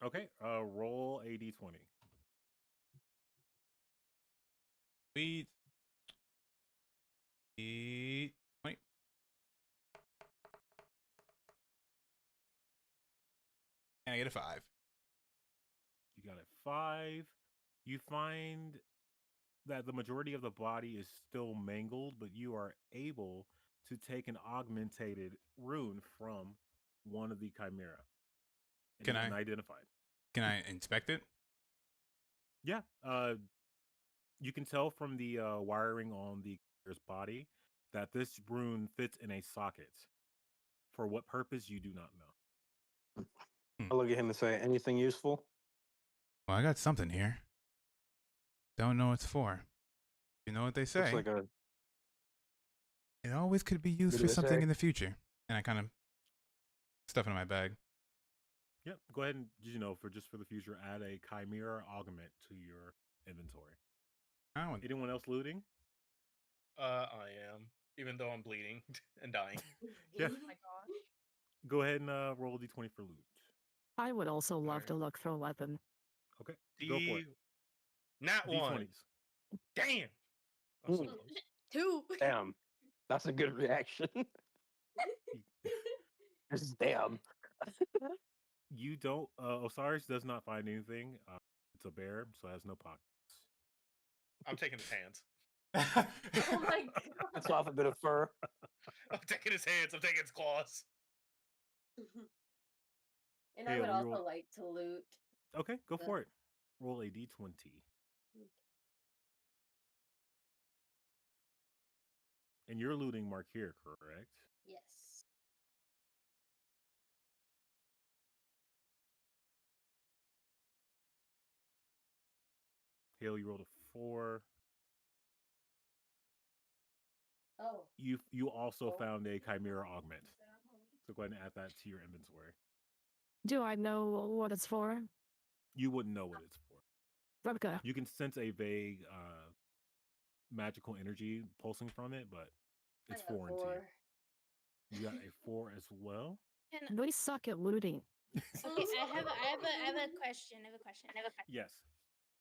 Okay, roll a d20. Sweet. 20. And I get a 5. You got a 5. You find that the majority of the body is still mangled, but you are able to take an augmented rune from one of the chimera. And Can you I can identify it. Can I inspect it? Yeah. You can tell from the wiring on the chimera's body that this rune fits in a socket. For what purpose, you do not know. I look at him and say, "Anything useful?" Well, I got something here. Don't know what it's for. You know what they say? Looks like It always could be used What do for they something say? in the future. And I kind of stuff it in my bag. Yep. Go ahead and for the future, add a chimera augment to your inventory. Anyone else looting? I am, even though I'm bleeding and dying. Yeah. Oh my gosh. Go ahead and roll a d20 for loot. I would also love to look for a weapon. Okay. Go for it. Nat 1. D20s. Damn. Oh, so Mm. close. 2. Damn, that's a good reaction. Just damn. You don't. Osiris does not find anything. It's a bear, so it has no pockets. I'm taking his hands. Oh my god. It's off a bit of fur. I'm taking his hands. I'm taking his claws. And I Hale, would you also roll- like to loot. Okay, go The- for it. Roll a d20. And you're looting Mark here, correct? Yes. Hale, you rolled a 4. Oh. You also Oh. found a Chimera Augment. So go ahead and add that to your inventory. Do I know what it's for? You wouldn't know what it's for. Okay. You can sense a vague magical energy pulsing from it, but I it's got a foreign to 4. you. You got a 4 as well. Can, We suck at looting. okay, I have a question. I have a question. Yes.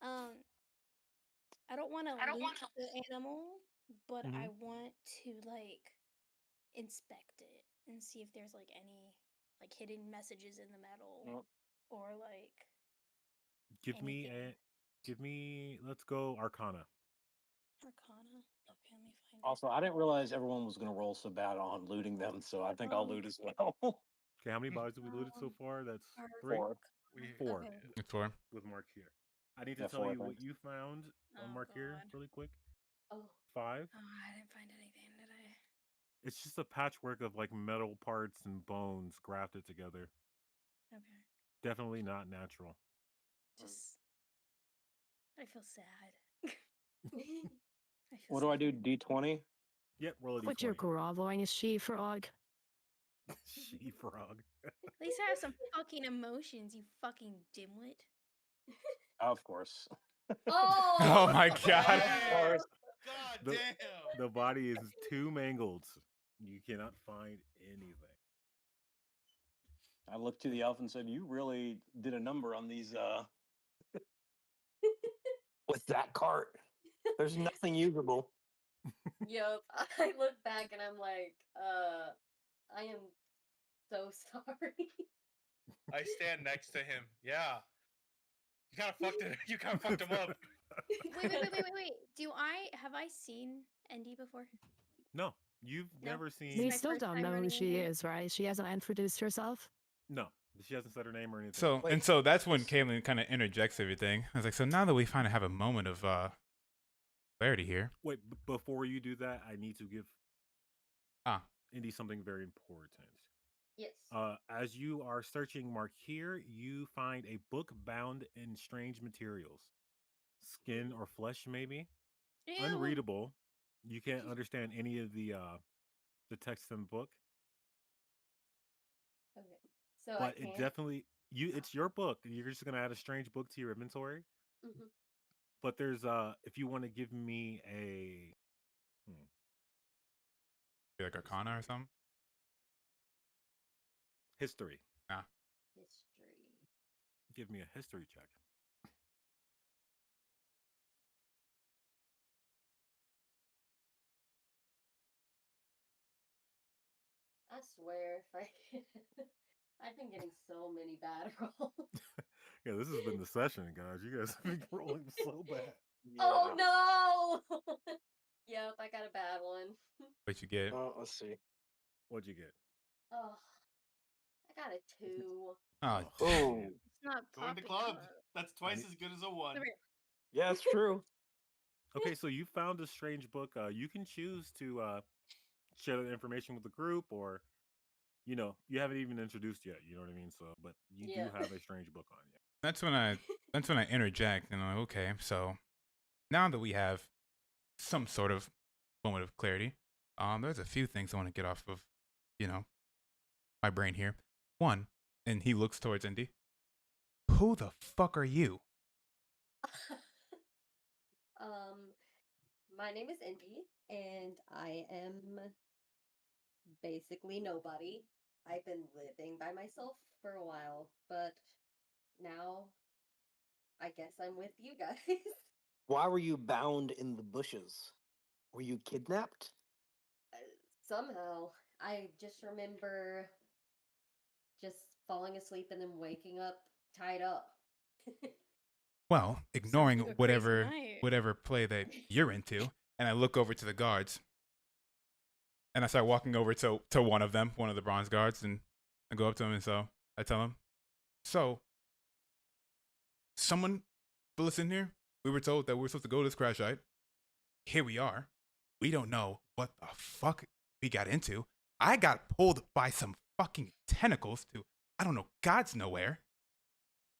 I don't want to loot the animal, but Mhm. I want to like inspect it and see if there's like any like hidden messages in the metal Yep. or like Give me let's go Arcana. Arcana. Okay, let me find Also, I didn't realize everyone was going to roll so bad on looting them, so I think I'll Um, loot as well. Okay, how many bodies have we looted so far? That's Arcana. 3? 4. We 4 Okay. It's 4. with Mark here. I need to Yeah, tell 4, I you what think. you found on Oh, Mark here God. really quick. Oh. 5. Oh, I didn't find anything, did I? It's just a patchwork of like metal parts and bones grafted together. Okay. Definitely not natural. Just I feel sad. I feel What do I sad. do? D20? Yep, roll a Quit your d20. groveling, she-frog. She frog. At least I have some fucking emotions, you fucking dimwit. Of course. Oh. Oh my god. God The- damn. The body is too mangled. You cannot find anything. I looked to the elf and said, "You really did a number on these." With that cart, there's nothing usable. Yep. I look back and I'm like, I am so sorry. I stand next to him. Yeah. You kind of fucked it. You kind of fucked him up. Wait. Have I seen Endy before? No, you've No. never This is seen. We my still first don't time know who running she into her. is, right? She hasn't introduced herself. No, she hasn't said her name or anything. So Wait. and so that's when Caitlin kind of interjects everything. I was like, so now that we finally have a moment of clarity here. Wait, before you do that, I need to give Indy something very important. Yes. As you are searching Mark here, you find a book bound in strange materials, skin or flesh, maybe. Ew. Unreadable. You can't understand any of the text in the book, Okay. So I but can't. it definitely it's your book. You're just gonna add a strange book to your inventory. Mhm. But there's if you want to give me a Like Arcana or something. history, History. give me a history check. I swear, if I I've been getting so many bad rolls. Yeah, this has been the session, guys. You guys have been rolling so bad. Oh no! Yep, I got a bad one. What you get? Let's see. What'd you get? Oh, I got a 2. Oh, Oh, It's not Join the popping club. up. That's twice as good as a 1. Come here. yeah, it's true. Okay, so you found a strange book. You can choose to share the information with the group, or you haven't even introduced yet. You know what I mean? So, but you do Yeah. have a strange book on you. that's when I interject and I'm like, okay, so now that we have some sort of moment of clarity, there's a few things I want to get off of, my brain here. One, and he looks towards Indy. Who the fuck are you? My name is Indy, and I am basically nobody. I've been living by myself for a while, but now I guess I'm with you guys. Why were you bound in the bushes? Were you kidnapped? Somehow, I just remember just falling asleep and then waking up tied up. Well, ignoring like a crazy whatever night. play that you're into, and I look over to the guards, and I start walking over to one of them, one of the bronze guards, and I go up to him, and so I tell him, so someone fill us in here. We were told that we were supposed to go to this crash site. Here we are. We don't know what the fuck we got into. I got pulled by some fucking tentacles to I don't know, God's nowhere.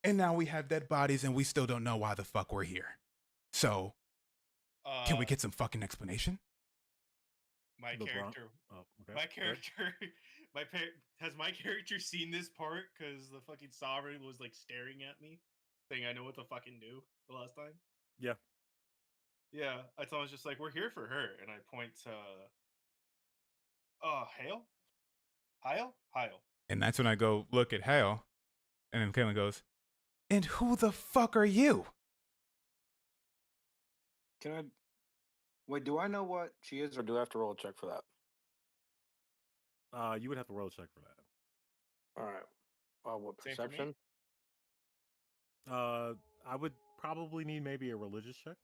And now we have dead bodies and we still don't know why the fuck we're here. So, can we get some fucking explanation? My The Bron- character, Oh, okay. my Go ahead. character, has my character seen this part? Because the fucking sovereign was like staring at me, saying I know what to fucking do the last time. Yeah. Yeah, I told him just like we're here for her, and I point to, Hale. And that's when I go look at Hale, and then Caitlin goes, and who the fuck are you? Can I? Wait, do I know what she is, or do I have to roll a check for that? You would have to roll a check for that. All right. What Same for me. perception? I would probably need maybe a religious check.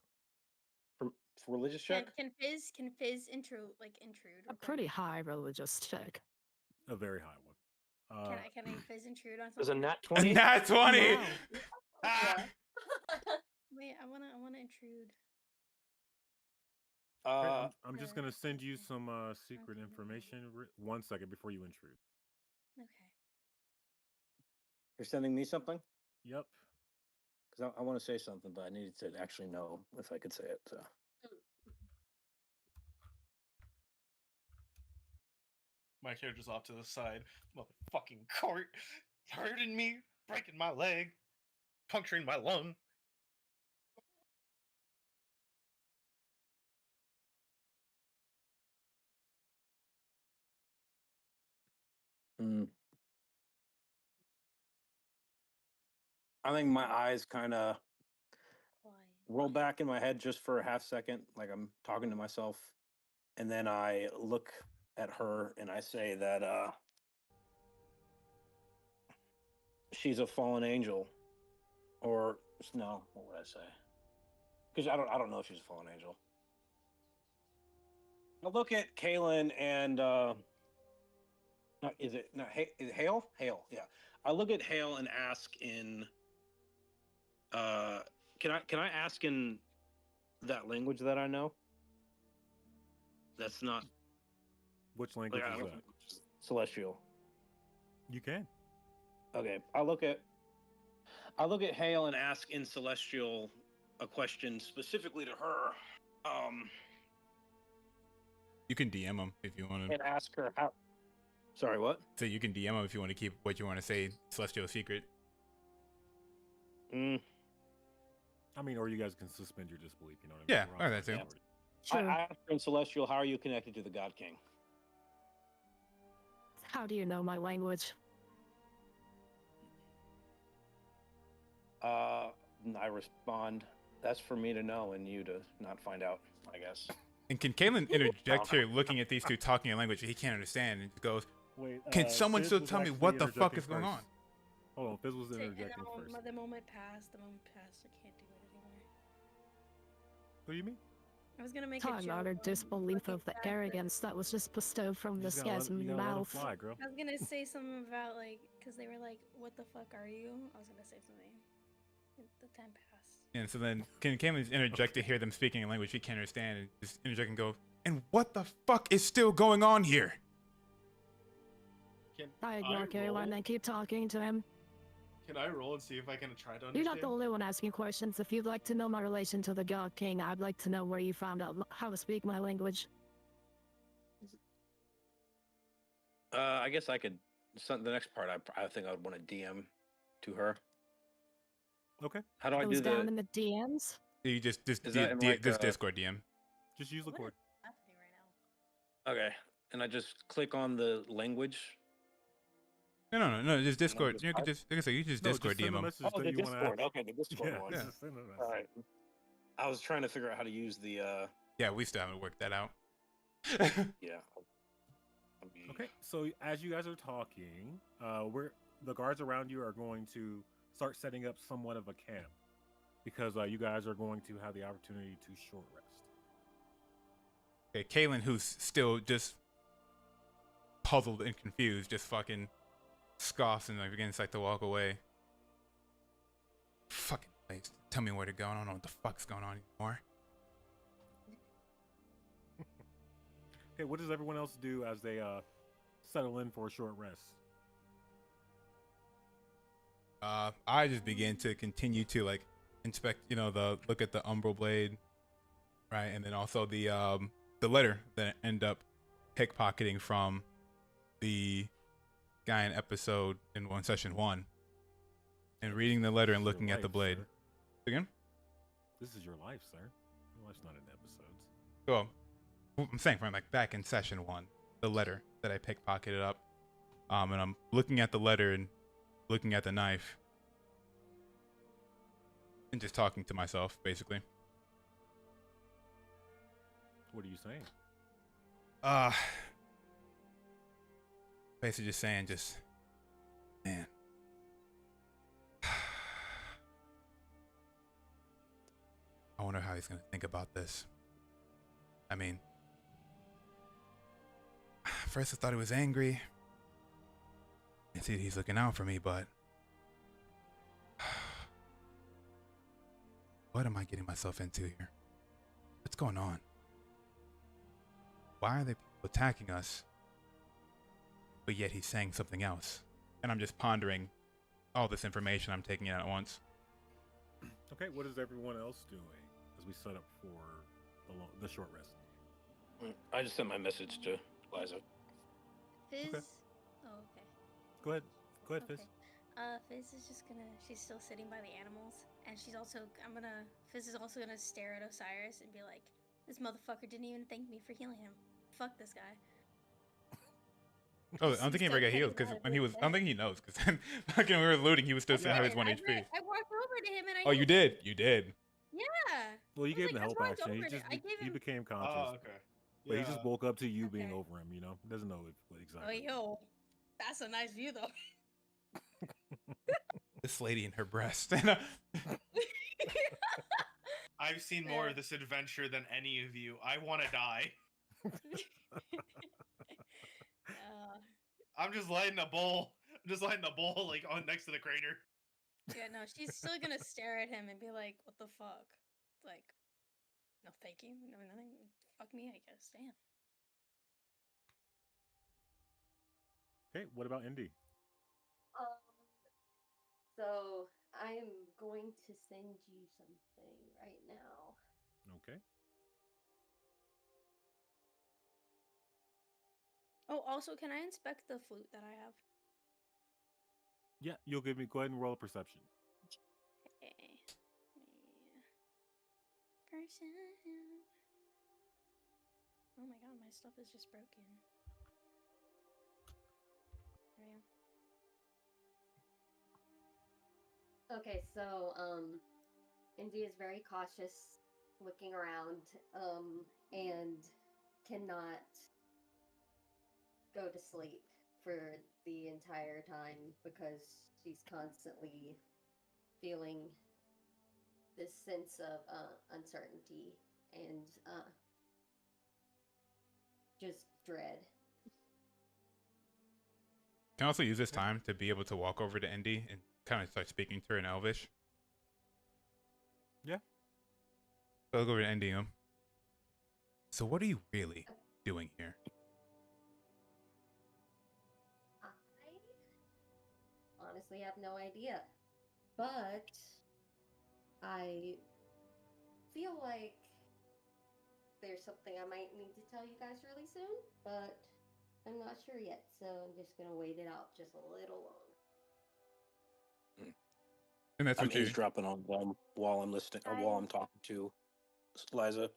For religious check? Can Fizz intrude? A pretty high religious check. A very high one. Can I Fizz intrude on Is a something? nat A 20? nat 20! Wow. Ah! Wait, I wanna intrude. I'm just gonna send you some secret information. 1 second before you intrude. Okay. You're sending me something? Yep. Because I want to say something, but I needed to actually know if I could say it. So. My character's off to the side. Motherfucking cart, hurting me, breaking my leg, puncturing my lung. I think my eyes kind of Quiet. roll back in my head just for a half second, like I'm talking to myself, and then I look at her and I say that she's a fallen angel, or no, what would I say? Because I don't know if she's a fallen angel. I look at Kaylin and is it Hale? Hale, yeah. I look at Hale and ask in can I ask in that language that I know? That's not Which language is that? Celestial. You can. Okay. I look at Hale and ask in Celestial a question specifically to her. You can DM him if you want to. And ask her how. Sorry, what? So you can DM him if you want to keep what you want to say Celestial secret. I mean, or you guys can suspend your disbelief. You know what I mean? Yeah, or that too. Sure. I asked her in Celestial, how are you connected to the God King? How do you know my language? I respond, that's for me to know and you to not find out, I guess. And can Kaylin interject here, looking at these two talking a language he can't understand, and goes, Wait, can someone Fizz still was tell me actually what the fuck interjecting is going on? first. Hold on, Fizz was interjecting No, first. the moment passed. I can't do it anymore. What do you mean? I was gonna make a Time joke. utter on disbelief fucking of the fact that- arrogance that was just bestowed from You this just gotta guy's let- you gotta let 'em mouth. fly, girl. I was gonna say something about because they were like, "What the fuck are you?" I was gonna say something. The time passed. And so then can Kaylin interject to hear them speaking a language he can't understand, and just interject and go, and what the fuck is still going on here? Can I ignore roll? Caroline and keep talking to him. Can I roll and see if I can try to You're understand? not the only one asking questions. If you'd like to know my relation to the God King, I'd like to know where you found out how to speak my language. I guess I could. The next part, I think I would want to DM to her. Okay. How do I It do was down the? in the DMs. You just Is that in like, this Discord DM. Just use the What cord. is happening right now? Okay, and I just click on the language. No, just Discord. just You could type? just, like I said, you just No, Discord just send DM a him. message Oh, that the you want to Discord. ask. Okay, the Discord Yeah, one. Yeah. just send a message. All right. I was trying to figure out how to use the Yeah, we still haven't worked that out. Yeah. Okay, so as you guys are talking, the guards around you are going to start setting up somewhat of a camp because you guys are going to have the opportunity to short rest. Okay, Kaylin, who's still just puzzled and confused, just fucking scoffs and like begins like to walk away. Fucking place. Tell me where to go. I don't know what the fuck's going on anymore. Okay, what does everyone else do as they settle in for a short rest? I just begin to continue to like inspect, look at the umbral blade, right, and then also the letter that I end up pickpocketing from the guy in episode in session 1, and reading the letter and looking at the blade. Sir. Again? This is your life, sir. Your life's not in episodes. Well, I'm saying from like back in session 1, the letter that I pickpocketed up, and I'm looking at the letter and looking at the knife, and just talking to myself, basically. What are you saying? Basically just saying, man. I wonder how he's gonna think about this. I mean, first I thought he was angry. I see he's looking out for me, but what am I getting myself into here? What's going on? Why are they attacking us? But yet he's saying something else. And I'm just pondering all this information I'm taking in at once. Okay, what is everyone else doing as we set up for the short rest? I just sent my message to Liza. Fizz. Okay. Oh, okay. Go ahead, Fizz. Fizz is just gonna. She's still sitting by the animals, and she's also. Fizz is also gonna stare at Osiris and be like, "This motherfucker didn't even thank me for healing him. Fuck this guy." Oh, I don't think he ever got healed because when he was. I don't think he knows because fucking when we were looting, he was still saying how he's 1 HP. I walked over to him and I. Oh, you did. You did. Yeah. Well, you gave him the help "That's why I action. over it. I gave He him-" became conscious. Oh, okay. But he just woke up to you being Okay. over him. He doesn't know what Oh, exactly. yo, that's a nice view though. This lady in her breast. I've seen more of this adventure than any of you. I want to die. I'm just lighting a bowl. Like on next to the crater. Yeah, no, she's still gonna stare at him and be like, "What the fuck?" Like, no, thank you. No, nothing. Fuck me, I guess. Damn. Okay, what about Indy? So I'm going to send you something right now. Okay. Oh, also, can I inspect the flute that I have? Yeah, you'll go ahead and roll a perception. Okay. Perception. Oh my god, my stuff is just broken. There we go. Okay, so Indy is very cautious, looking around, and cannot go to sleep for the entire time because she's constantly feeling this sense of uncertainty and just dread. Can I also use this time to be able to walk over to Indy and kind of start speaking to her in Elvish? Yeah. So I'll go over to Indy. So what are you really doing here? I honestly have no idea, but I feel like there's something I might need to tell you guys really soon, but I'm not sure yet, so I'm just gonna wait it out just a little longer. And that's I'm what you. eavesdropping on them while I'm listening, or while I'm talking to Liza.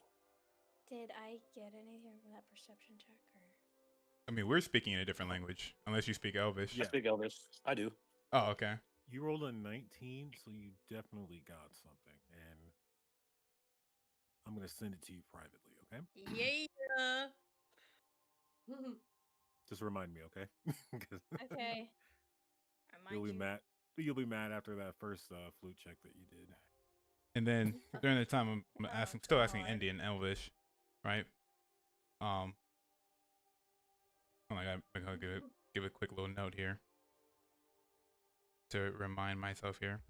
Did I get anything from that perception check? Or... I mean, we're speaking in a different language, unless you speak Elvish. I speak Elvish. I do. Oh, okay. You rolled a 19, so you definitely got something, and I'm gonna send it to you privately. Okay. Yeah. Just remind me, okay? 'Cause Okay. you'll Remind be you. mad. You'll be mad after that first flute check that you did. And then during the time, I'm Oh, still asking God. Indian Elvish, right? Oh my God, I'll give a quick little note here to remind myself here.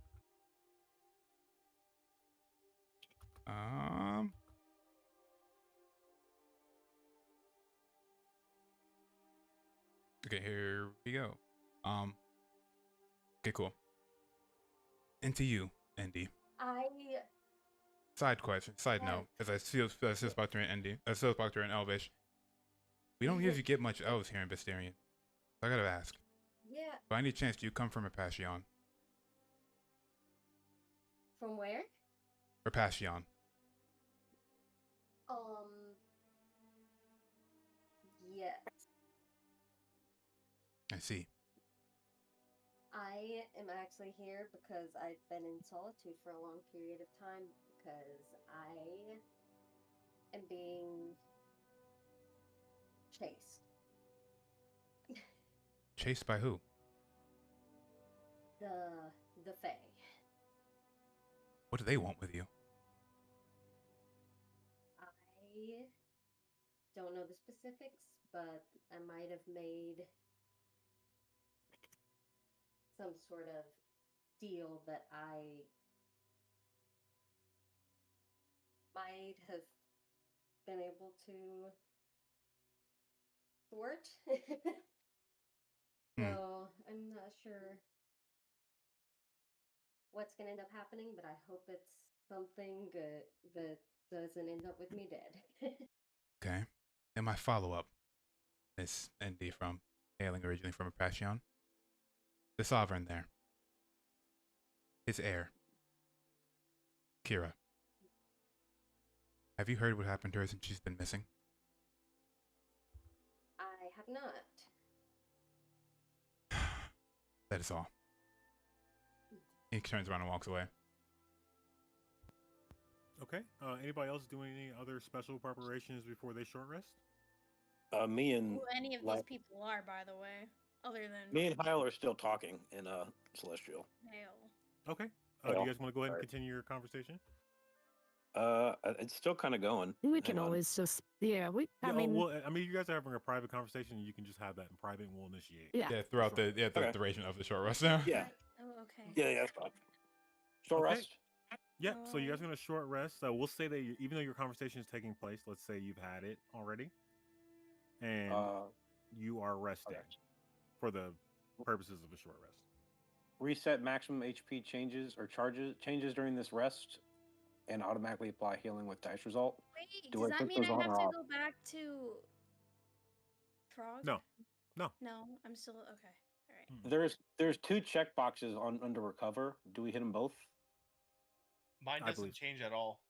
Okay, here we go. Okay, cool. Into you, Andy. Side note, as I still spoke to Andy, I still spoke to an Elvish. We don't usually get much elves here in Bastarian. So I gotta ask. Yeah. By any chance, do you come from Passion? From where? Passion. Yes. I see. I am actually here because I've been in solitude for a long period of time because I am being chased. Chased by who? The Fae. What do they want with you? I don't know the specifics, but I might have made some sort of deal that I might have been able to thwart. So I'm not sure what's gonna end up happening, but I hope it's something good that doesn't end up with me dead. Okay. And my follow-up is Andy from hailing originally from Passion. The Sovereign there. His heir. Kira. Have you heard what happened to her since she's been missing? I have not. That is all. He turns around and walks away. Okay. Anybody else doing any other special preparations before they short rest? Me and Who any of these people are, by the way, other than me and Hyle are still talking in Celestial. Hale. Okay. Do you guys want to go ahead and continue your conversation? It's still kind of going. We can always just, I mean, you guys are having a private conversation, and you can just have that in private, and we'll initiate. Yeah. Throughout the duration of the short rest now. Yeah. Oh, okay. Yeah, that's fine. Short rest. Yeah. So you guys are gonna short rest. So we'll say that even though your conversation is taking place, let's say you've had it already, and you are resting for the purposes of a short rest. Reset maximum HP changes during this rest, and automatically apply healing with dice result. Wait, does that mean I have to go back to Frog? No. No, I'm still okay. All right. There's 2 check boxes under recover. Do we hit them both? Mine doesn't change at all,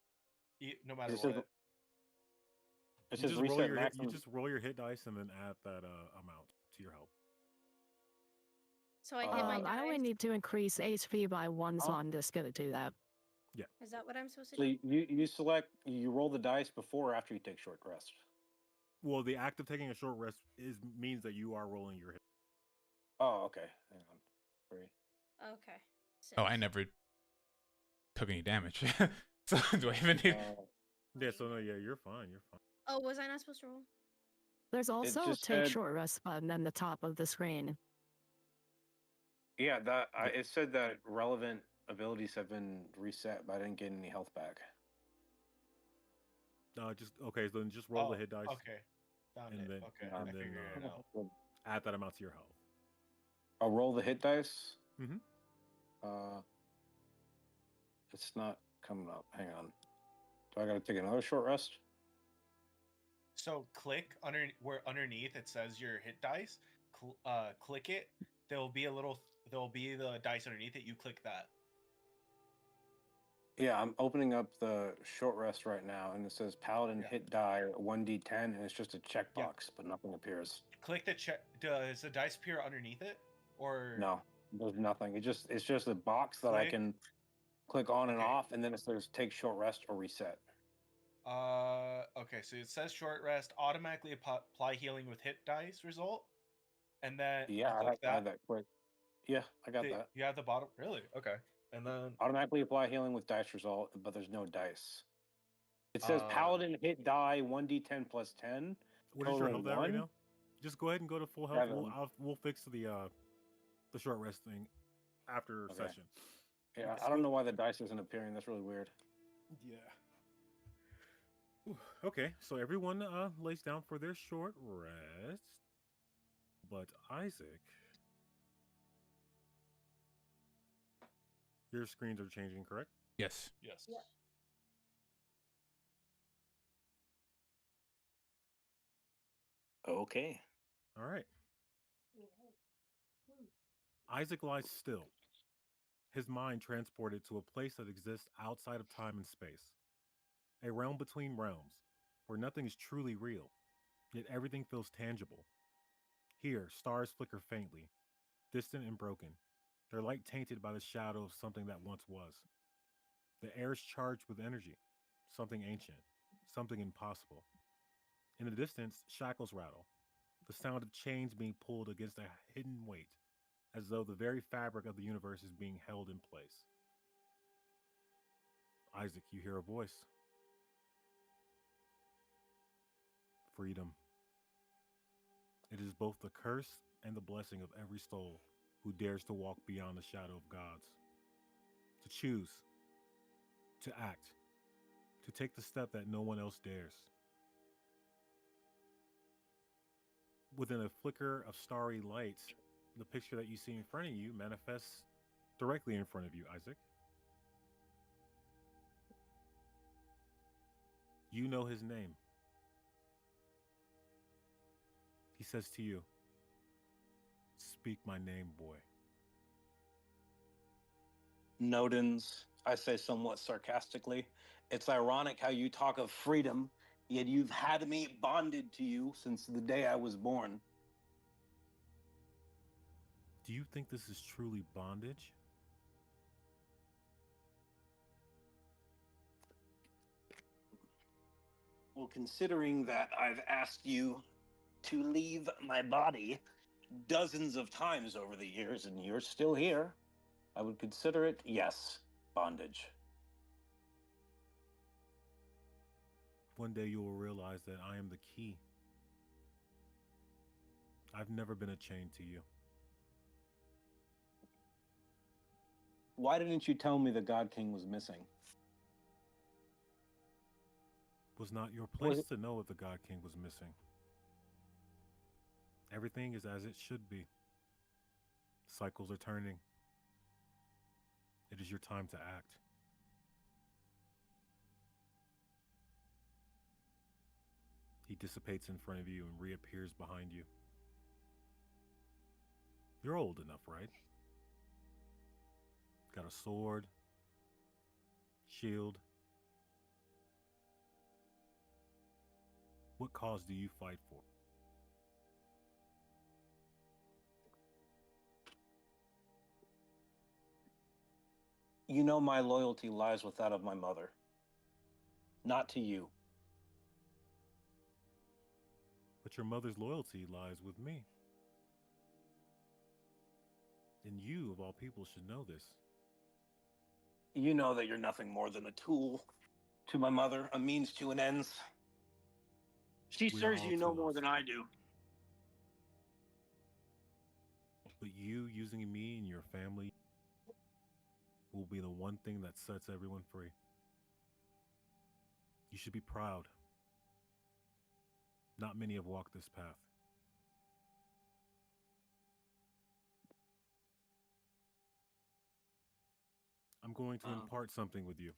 no matter It what. It You says just reset maximum. you just roll your hit dice and then add that amount to your health. So I hit my dice. I only need to increase HP by 1, so I'm just gonna do that. Yeah. Is that what I'm supposed to So do? you roll the dice before or after you take short rest. Well, the act of taking a short rest means that you are rolling your hit. Oh, okay. Hang on. 3. Okay. Oh, I never took any damage. So do I even need? Yeah. So no. Yeah, you're fine. You're fine. Oh, was I not supposed to roll? There's also a take short rest button on the top of the screen. Yeah, it said that relevant abilities have been reset, but I didn't get any health back. Just okay. So then just roll the hit dice. Okay. Add that amount to your health. I'll roll the hit dice. Mm-hmm. It's not coming up. Hang on. Do I got to take another short rest? So click where underneath it says your hit dice. Click it. There'll be the dice underneath it. You click that. Yeah, I'm opening up the short rest right now, and it says Paladin hit die 1d10, and it's just a checkbox, but nothing appears. Click the check. Does the dice appear underneath it, or no? There's nothing. It's just a box that I can click on and off, and then it says take short rest or reset. Okay, so it says short rest, automatically apply healing with hit dice result, and then Yeah, you click I have that. that quick. Yeah, I got that. You have the bottom. Really? Okay. And then Automatically apply healing with dice result, but there's no dice. It says paladin hit die 1d10 plus 10. What is your health at right 1. now? Just go ahead and go to full health. 7. We'll fix the short rest thing after Okay. session. Yeah, Just I don't go- know why the dice isn't appearing. That's really weird. Yeah. Ooh, okay, so everyone lays down for their short rest. But Isaac, your screens are changing, correct? Yes. yes. Yeah. Okay. All right. Okay. Isaac lies still, his mind transported to a place that exists outside of time and space, a realm between realms, where nothing is truly real, yet everything feels tangible. Here, stars flicker faintly, distant and broken, their light tainted by the shadow of something that once was. The air is charged with energy, something ancient, something impossible. In the distance, shackles rattle, the sound of chains being pulled against a hidden weight, as though the very fabric of the universe is being held in place. Isaac, you hear a voice. Freedom. It is both the curse and the blessing of every soul who dares to walk beyond the shadow of gods. To choose, to act, to take the step that no one else dares. Within a flicker of starry light, the picture that you see in front of you manifests directly in front of you, Isaac. You know his name. He says to you, "Speak my name, boy." Nodens, I say somewhat sarcastically. It's ironic how you talk of freedom, yet you've had me bonded to you since the day I was born. Do you think this is truly bondage? Well, considering that I've asked you to leave my body dozens of times over the years and you're still here, I would consider it, yes, bondage. One day you will realize that I am the key. I've never been a chain to you. Why didn't you tell me the God King was missing? It was not your Was place it- to know if the God King was missing. Everything is as it should be. Cycles are turning. It is your time to act. He dissipates in front of you and reappears behind you. You're old enough, right? Got a sword, shield. What cause do you fight for? You know my loyalty lies with that of my mother, not to you. But your mother's loyalty lies with me. And you, of all people, should know this. You know that you're nothing more than a tool to my mother, a means to an ends. She We are serves all you no more tools. than I do. But you using me and your family will be the one thing that sets everyone free. You should be proud. Not many have walked this path. I'm going to impart something with you.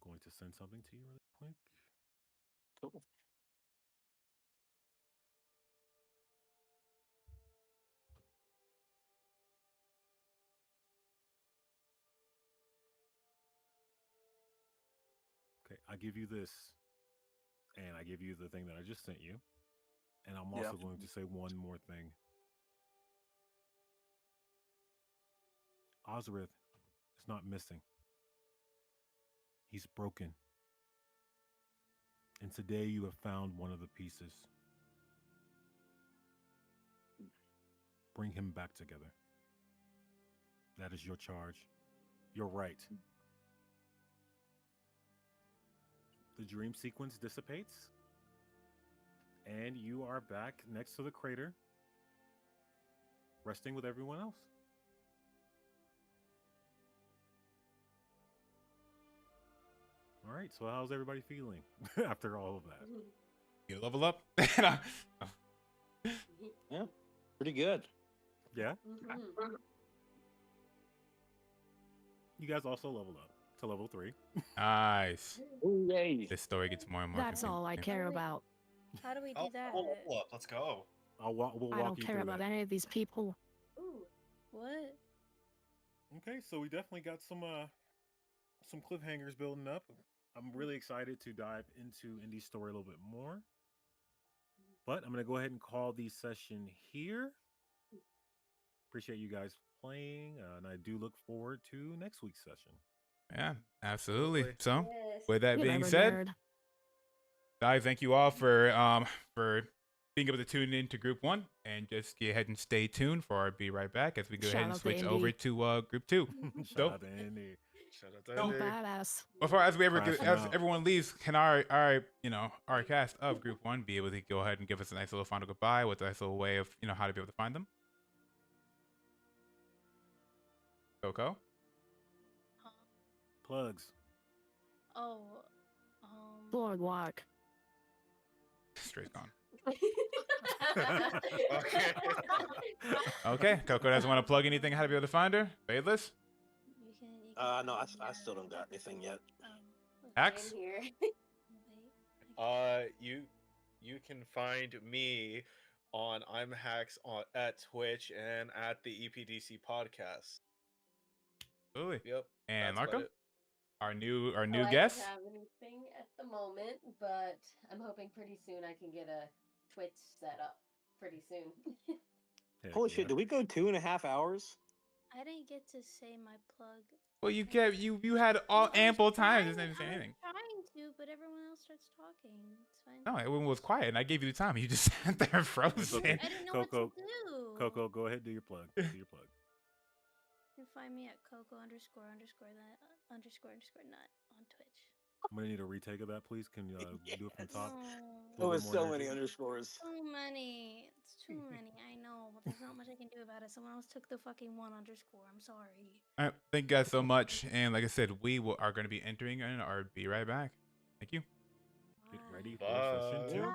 Going to send something to you really quick. Cool. Okay, I give you this, and I give you the thing that I just sent you. And I'm also going to say one more thing. Ozrith is not missing. He's broken. And today you have found one of the pieces. Bring him back together. That is your charge. You're right. The dream sequence dissipates, and you are back next to the crater, resting with everyone else. All right, so how's everybody feeling after all of that? You level up. Yeah, pretty good. Yeah? Mhm. You guys also leveled up to level 3. Nice. Ooh, yay. This story gets more and more. That's all I confusing. care about. How do we do Oh, that? we'll level up. Let's go. We'll I walk don't you care through about that. any of these people. Ooh. What? Okay, so we definitely got some cliffhangers building up. I'm really excited to dive into Indy's story a little bit more. But I'm going to go ahead and call the session here. Appreciate you guys playing, and I do look forward to next week's session. Yeah, absolutely. Roleplay. So, Yes. with that You being never said, nerd. I thank you all for being able to tune in to Group 1, and just go ahead and stay tuned for our Be Right Back as we go Shout ahead and out to switch Indy. over to Group 2. Shout So, out to Indy. Shout out to No. Andy. Badass. before as we ever Crashing as out. everyone leaves, can our cast of Group 1 be able to go ahead and give us a nice little final goodbye with a nice little way of how to be able to find them? Coco? Huh? Plugs. Oh, Boardwalk. Straight's gone. Okay. Okay, Coco doesn't want to plug anything. How to be able to find her? Faithless? you can. No, I still don't got anything yet. Okay. Axe? I'm here. Wait. You can find me on I'm Hacks at Twitch and at the EPDC podcast. Absolutely. Yep. And that's about Marco? it. Our new I guest? don't have anything at the moment, but I'm hoping pretty soon I can get a Twitch set up pretty soon. Heck Holy yeah. shit, did we go 2.5 hours? I didn't get to say my plug. Well, you had all I was ample time to trying- say I was anything. trying to, but everyone else starts talking. It's fine. No, everyone was quiet, and I gave you the time. You just sat there frozen. okay. I didn't know Coco, what to do. Coco, go ahead, do your plug. Do your plug. You can find me at Coco ___ that _ nut on Twitch. I'm gonna need a retake of that, please. Can you do it from top? Oh, A There little was bit so more many energy. underscores. so many. It's too many. I know, but there's not much I can do about it. Someone else took the fucking __ I'm sorry. All right, thank you guys so much. And like I said, are going to be entering in our Be Right Back. Thank you. Get ready for Bye. session 2.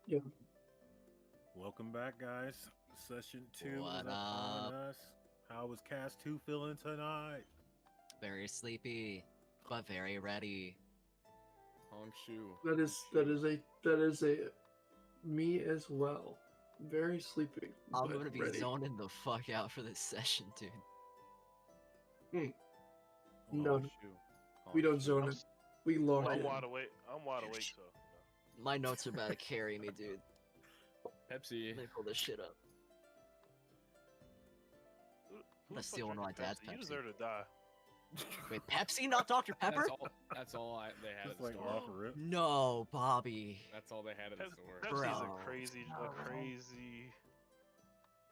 Yeah. Welcome back, guys. Session 2 What is upon up? us. How was Cast 2 feeling tonight? Very sleepy, but very ready. Hongshu. That is a me as well. Very sleepy. I'm but gonna be ready. zoning the fuck out for this session, dude. No, Hongshu. we don't Hongshu. zone it. We log I'm in. wide awake. I'm wide awake, so. My notes are about to carry me, dude. Pepsi. Let me pull this shit up. Who I'm the gonna fuck steal one of my drinking dad's Pepsi? You Pepsi. deserve to die. Wait, Pepsi, not Dr. Pepper? That's all they had Just at the like store. off a rip. No, Bobby. That's all they had at the store. Pepsi's Bro. a crazy.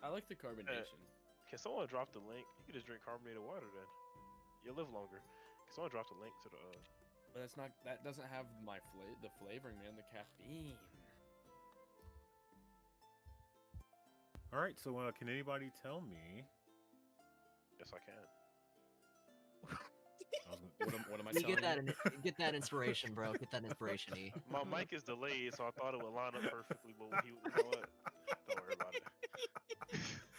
I like the carbonation. Can someone drop the link? You can just drink carbonated water then. You'll live longer. Can someone drop the link to the? But that's not. That doesn't have the flavoring, man. The caffeine. All right, so can anybody tell me? Yes, I can. What am I You telling get that inspiration, bro. Get that inspiration, E. My mic is delayed, so I thought it would line up perfectly. But you know what? Don't worry about it.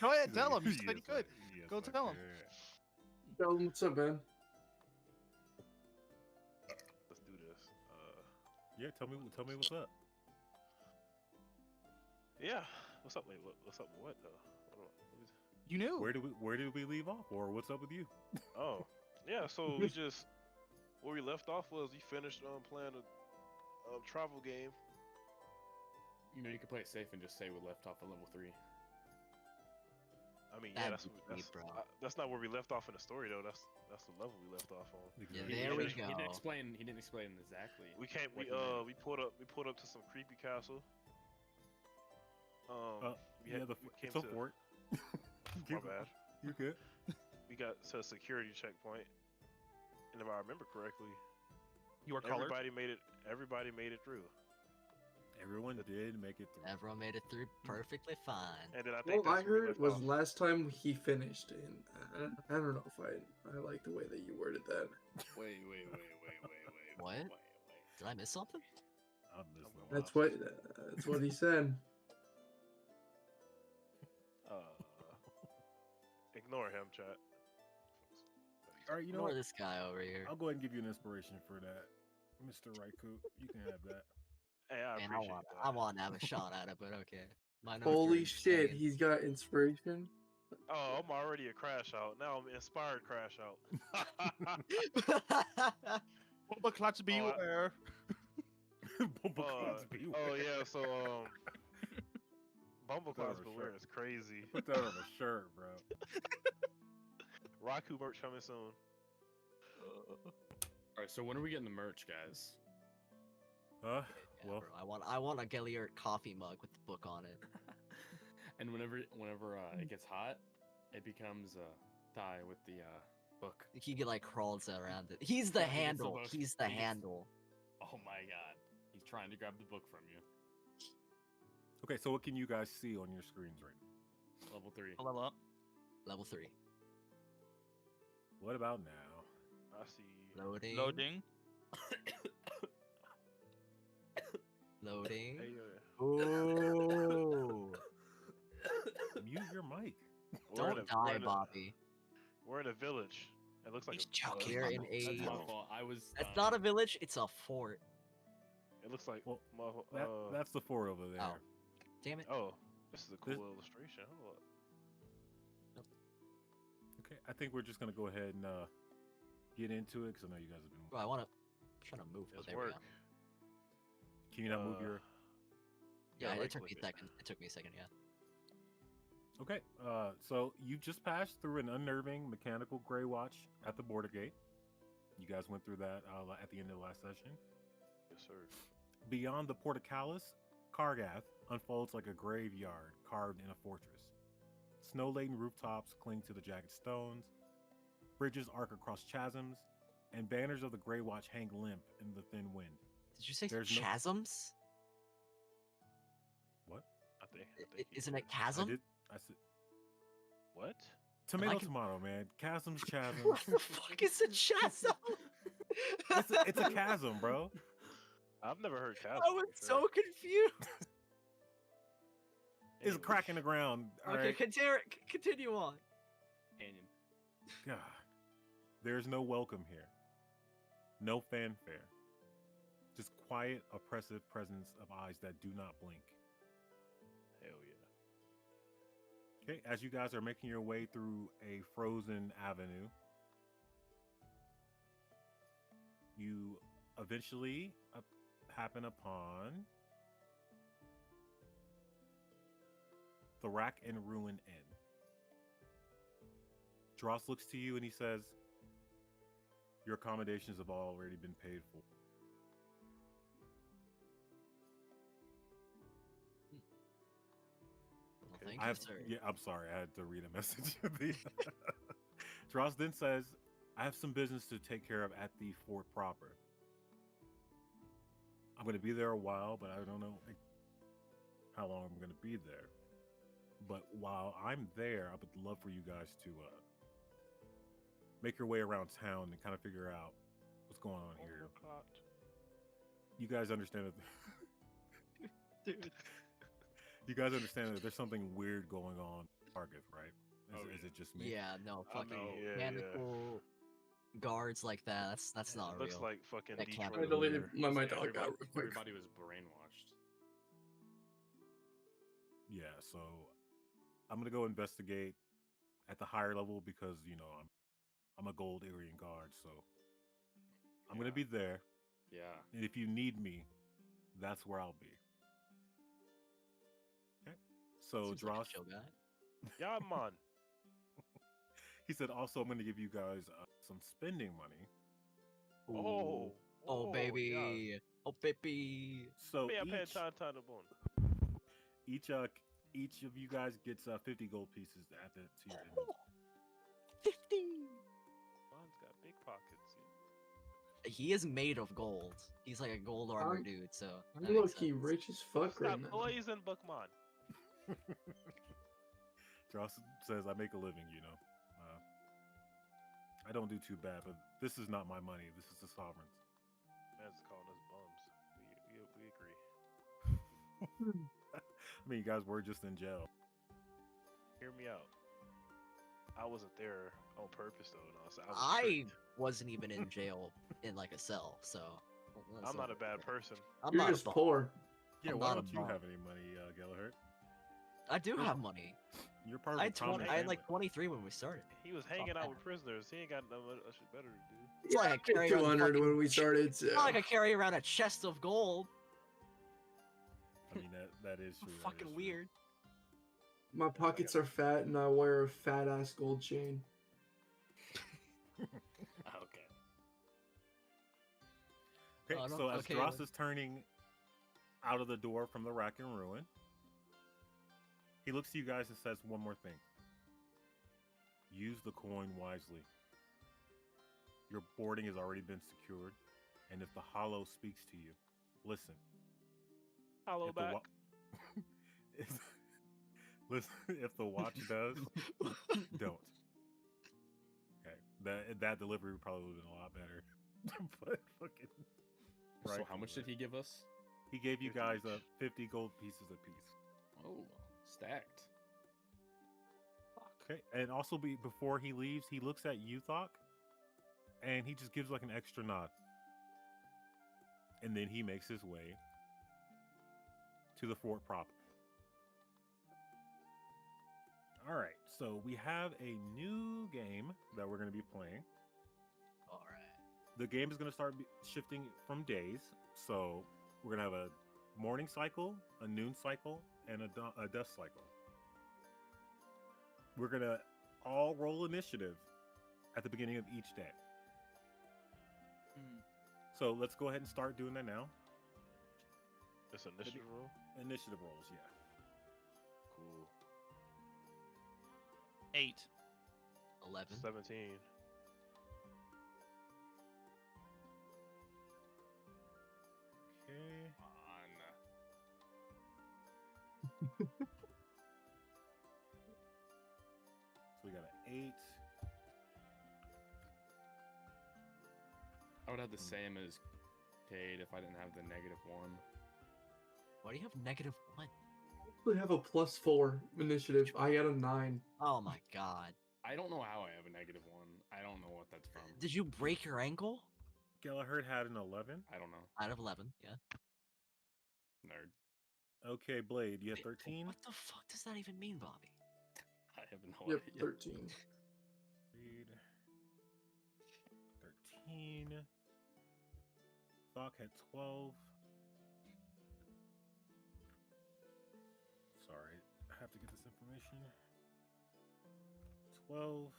Go ahead, tell him. You said he Yes, could. yes, Go I tell him. can. Tell them what's up, man. Let's do this. Yeah, tell me what's up. Yeah. What's up? Wait, what's up? With what though? You knew. Where did we leave off, or what's up with you? Oh, yeah. So we just where we left off was we finished playing a travel game. You know, you could play it safe and just say we left off at level 3. I mean, yeah, That'd be deep, bro. that's not where we left off in the story though. That's the level we left off on. Yeah, He there we didn't- go. He didn't explain exactly. We came. what We he meant. we pulled up to some creepy castle. Yeah, came it's a to- fort. My bad. You're good. We got to a security checkpoint, and if I remember correctly, You are colored. everybody made it. Everybody made it through. Everyone did make it through. Everyone made it through perfectly fine. And then I think All I that's where we heard left was off. last time he finished, and I don't know if I like the way that you worded that. Wait. What? Did I miss something? I missed the That's last what he said. Ignore him, chat. All right, you know Ignore what? this guy over here. I'll go ahead and give you an inspiration for that, Mr. Raikou. You can have that. Hey, I Man, appreciate I that. want to have a shot at it, but okay. My notes Holy are shit, insane. he's got inspiration. Oh, I'm already a crash out. Now I'm inspired crash out. Bumble clutch beware. Bumbleclaws beware. Oh yeah, so Put that on Bumbleclaws a beware shirt. is crazy. Put that on a shirt, bro. Raku merch coming soon. Alright, so when are we getting the merch, guys? Huh? Yeah, Well, bro, I want a Gilliard coffee mug with the book on it. And whenever it gets hot, it becomes tie with the book. He get like crawls around it. He's the Yeah, he gets the handle. book. He's the He gets- handle. Oh my god. He's trying to grab the book from you. okay, so what can you guys see on your screens right now? Level 3. Level up. Level 3. What about now? I see. Loading. Loading. Loading. Hey, Ooh. Mute your mic. we're in Don't a- die, we're in a- Bobby. We're in a village. It looks like He's a Chuck that's here my- in that's a. That's my my- fault. I was. That's not a village. It's a fort. It looks like Well, my, That's the fort over there. Oh. Damn it. Oh, this is a cool This- illustration. Hold up. Okay, I think we're just gonna go ahead and get into it because I know you guys have been. Bro, I want to. Trying to move. Oh, Let's there work. we go. Can you not move your? Yeah, it right took me click a second. It took me a second. Yeah. Okay, so you just passed through an unnerving mechanical gray watch at the border gate. You guys went through that at the end of the last session. Yes, sir. Beyond the Portacallis, Kargath unfolds like a graveyard carved in a fortress. Snow-laden rooftops cling to the jagged stones, bridges arc across chasms, and banners of the Grey Watch hang limp in the thin wind. Did you say There's no- chasms? What? I think he Isn't it did. chasm? I said What? tomato, can- tomato, man. Chasms, chasms. What the fuck is a chasm? it's a chasm, bro. I've never heard chasm. I was so confused. is cracking the ground. All Okay, right. continue on. Canyon. God, there's no welcome here. No fanfare. Just quiet, oppressive presence of eyes that do not blink. Hell yeah. Okay, as you guys are making your way through a frozen avenue, you eventually happen upon the Rack and Ruin Inn. Dross looks to you and he says, your accommodations have already been paid for. Well, thank you, sir. Yeah, I'm sorry, I had to read a message. Dross then says, I have some business to take care of at the fort proper. I'm going to be there a while, but I don't know how long I'm going to be there. But while I'm there, I would love for you guys to make your way around town and kind of figure out what's going on here. You guys understand that? Dude. You guys understand that there's something weird going on in Target, right? Is it just me? Yeah, no, I fucking mean, yeah, mechanical guards like that. That's not Looks real. like fucking That can't Detroit. I deleted my dog out Everybody, real quick. everybody was brainwashed. Yeah, so I'm gonna go investigate at the higher level because I'm a gold Aryan guard, so I'm gonna be there. Yeah. And if you need me, that's where I'll be. Okay. So Seems like a Dross, chill guy. Yeah, man. he said also I'm gonna give you guys some spending money. Oh, Oh, yeah. baby. Oh, baby. So Me, I paid each, time to bone. each of you guys gets 50 gold pieces at the to your end. 50. Mine's got big pockets. He is made of gold. He's like a gold armor I'm- dude, so. I'm that makes low-key sense. rich as fuck Stop right now. blazing, Bookman. Dross says I make a living, I don't do too bad, but this is not my money. This is the sovereign's. Man's calling us bums. We agree. I mean, you guys were just in jail. Hear me out. I wasn't there on purpose though. No, so I tricked. wasn't even in jail in like a cell, so. I'm not a bad person. I'm You're not a just bum. poor. Yeah, I'm why not a don't you bum. have any money, Gallagher? I do have money. You're part of I the had 20. common I had like family. 23 when we started. He was hanging out with prisoners. He ain't got no shit better to do. It's not like I carry around 200 fucking- when we started. So. It's not like I carry around a chest of gold. I mean, that is true. that Fucking is true. weird. My pockets are fat and I wear a fat ass gold chain. Okay. Okay, Oh, no, so as okay, Dross then. is turning out of the door from the Rack and Ruin, he looks to you guys and says one more thing. Use the coin wisely. Your boarding has already been secured, and if the Hollow speaks to you, listen. Hollow If the back. Listen, if the watch does, don't. Okay, that delivery probably would have been a lot better. But fucking. So how much did he give us? He gave you guys 50 gold pieces apiece. Oh, stacked. Okay, and also before he leaves, he looks at Uthok, and he just gives like an extra nod, and then he makes his way to the fort proper. All right, so we have a new game that we're going to be playing. All right. The game is going to start shifting from days, so we're going to have a morning cycle, a noon cycle, and a dusk cycle. We're going to all roll initiative at the beginning of each day. So let's go ahead and start doing that now. This initiative roll? Initiative rolls, yeah. Cool. 8. 11. 17. Okay. So we got an 8. I would have the same as Cade if I didn't have the -1. Why do you have -1? actually have a +4 initiative. I got a 9. Oh my god. I don't know how I have a -1. I don't know what that's from. Did you break your ankle? Gallagher had an 11. I don't know. Out of 11, yeah. Nerd. Okay, Blade, you had 13. What the fuck does that even mean, Bobby? I have no Yep, idea. 13. Read. 13. Thok had 12. Sorry, I have to get this information. 12.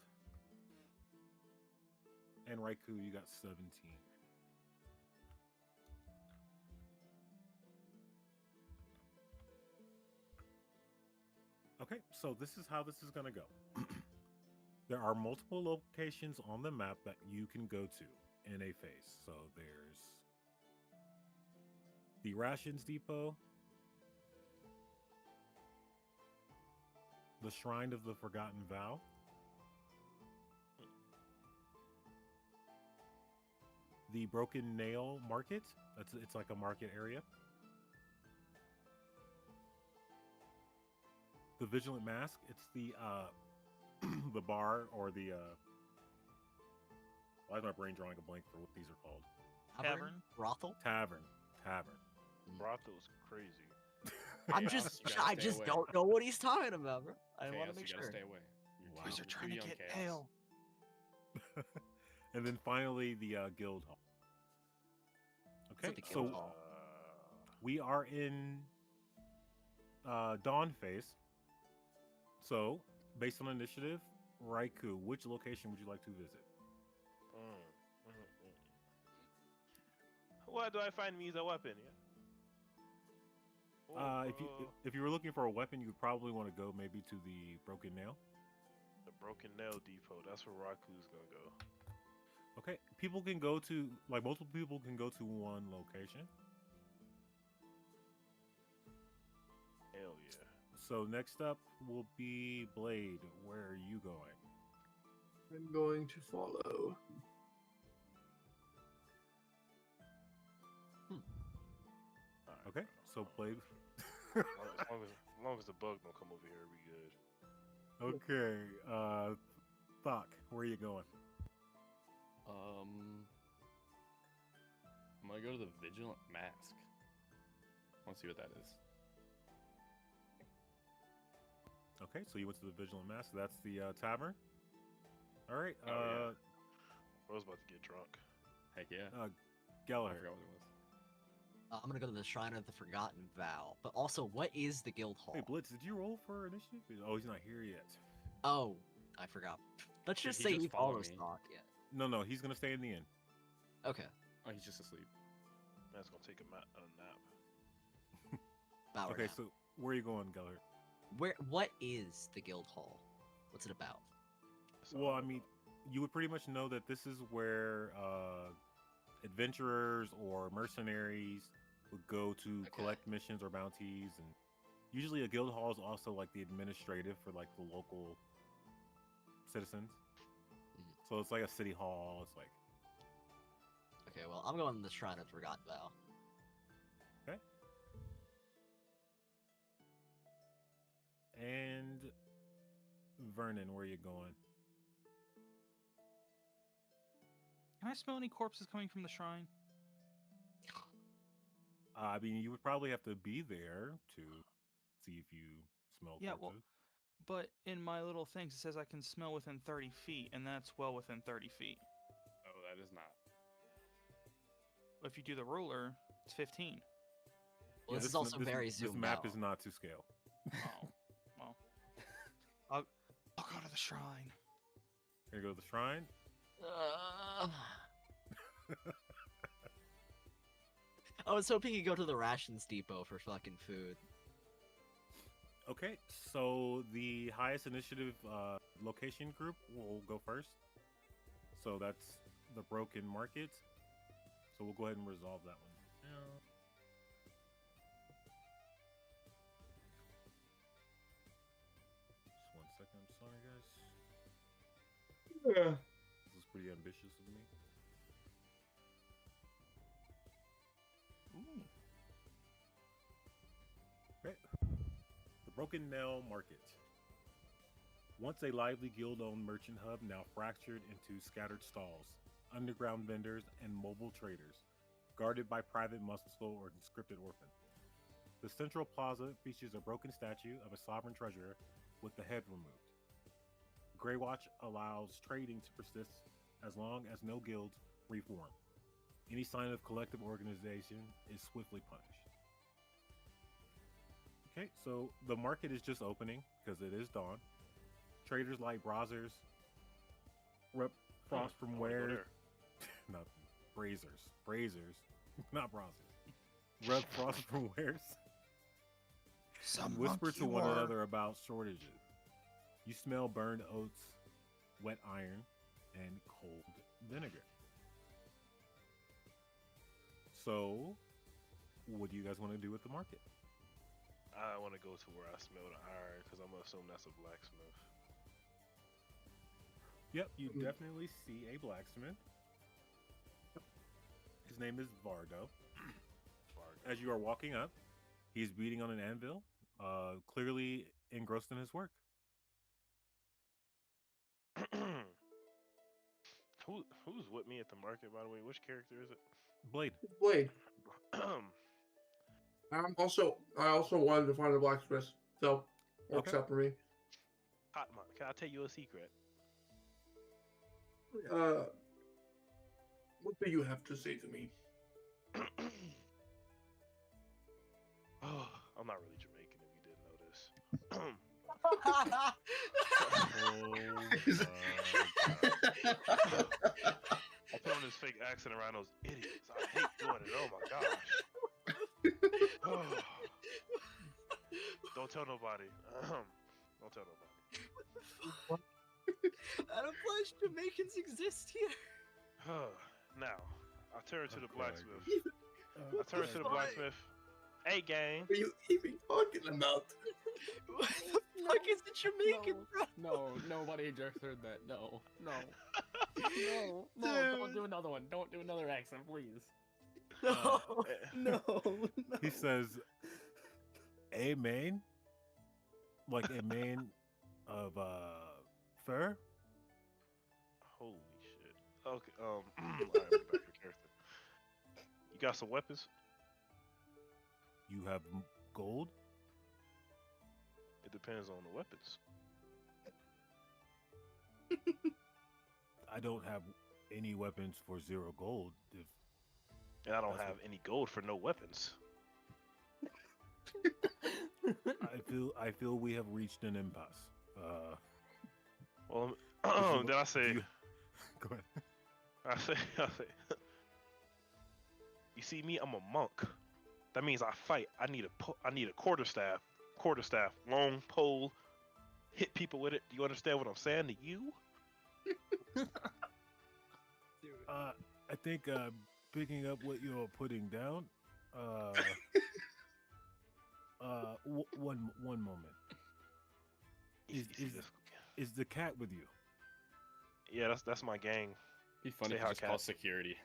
And Raikou, you got 17. Okay, so this is how this is going to go. There are multiple locations on the map that you can go to in a phase. So there's the Rations Depot, the Shrine of the Forgotten Vow, the Broken Nail Market. It's like a market area. The Vigilant Mask. It's the the bar or the why is my brain drawing a blank for what these are called? Tavern? Brothel? Tavern. Brothel's crazy. I'm just, I just don't know what he's talking about, bro. I want to make sure. Stay away. Boys are trying to get pale. And then finally the guild hall. Okay, the so guild hall? we are in dawn phase. So, based on initiative, Raikou, which location would you like to visit? Where do I find me a weapon? Yeah. If you were looking for a weapon, you would probably want to go maybe to the Broken Nail. The Broken Nail Depot. That's where Raku's gonna go. Okay, people can go to, like, multiple people can go to one location. Hell yeah. So next up will be Blade. Where are you going? I'm going to follow. Okay, so Blade. As long as the bug don't come over here, we good. Okay, Thok, where are you going? I'm gonna go to the Vigilant Mask. I want to see what that is. Okay, so you went to the Vigilant Mask. That's the tavern. All right. Yeah. I was about to get drunk. Heck yeah. I Gallagher. forgot what it was. I'm gonna go to the Shrine of the Forgotten Vow. But also, what is the guild hall? Hey, Blitz, did you roll for initiative? Oh, he's not here yet. Oh, I forgot. Let's Did just he say just he follow follows me? Thok. Yeah. No, he's gonna stay in the inn. Okay. Oh, he's just asleep. Man's gonna take a nap. Power Okay, nap. so where are you going, Gallagher? What is the guild hall? What's it about? Well, I mean, you would pretty much know that this is where adventurers or mercenaries would go to collect missions or bounties, and usually a guild hall is also like the administrative for like the local citizens. So it's like a city hall. It's like Okay, well, I'm going to the Shrine of the Forgotten Vow. okay. And Vernon, where are you going? Can I smell any corpses coming from the shrine? I mean, you would probably have to be there to see if you smell Yeah, corpses. but in my little things it says I can smell within 30 feet, and that's well within 30 feet. Oh, that is not. If you do the ruler, it's 15. Well, Yeah, this is also very This zoomed map out. is not to scale. Oh, well. I'll go to the shrine. Gonna go to the shrine. I was hoping you'd go to the Rations Depot for fucking food. Okay, so the highest initiative location group will go first. So that's the Broken Market. So we'll go ahead and resolve that one now. Just 1 second. I'm sorry, guys. Yeah. This is pretty ambitious of me. Okay. Broken Nail Market. Once a lively guild-owned merchant hub, now fractured into scattered stalls, underground vendors, and mobile traders, guarded by private muscle or conscripted orphan. The central plaza features a broken statue of a sovereign treasurer with the head removed. Greywatch allows trading to persist as long as no guilds reform. Any sign of collective organization is swiftly punished. Okay, so the market is just opening because it is dawn. Traders like Brazzers, Rep Frost from Wares, not Brazers, not Brazzers. Rep Frost from Wares. Whisper to one another about shortages. You smell burned oats, wet iron, and cold vinegar. So, what do you guys want to do with the market? I want to go to where I smell the iron because I'm gonna assume that's a blacksmith. Yep, you definitely see a blacksmith. His name is Vardo. As you are walking up, he's beating on an anvil, clearly engrossed in his work. Who's with me at the market, by the way? Which character is it? Blade. Blade. I also wanted to find a blacksmith, so works out for me. Hotmon, can I tell you a secret? What do you have to say to me? Oh, I'm not really Jamaican if you didn't know this. I put on this fake accent around those idiots. I hate doing it. Oh my gosh. Oh. Don't tell nobody. Don't tell nobody. Adam Flash, Jamaicans exist here. Now, I turn to the blacksmith. I turn to the blacksmith. Hey, gang. What are you even talking about? What the fuck is a Jamaican, bro? No, nobody just heard that. No. Don't do another one. Don't do another accent, please. No. He says, a mane? Like a mane of, fur? Holy shit. Okay, alright, we're back to character. You got some weapons? You have gold? It depends on the weapons. I don't have any weapons for 0 gold. And I don't have any gold for no weapons. I feel we have reached an impasse. Well, then I say. Go ahead. I say. You see me? I'm a monk. That means I fight. I need a quarterstaff. Long pole. Hit people with it. Do you understand what I'm saying to you? I think picking up what you're putting down. One moment. Is the cat with you? Yeah, that's my gang. Be funny if it's called security.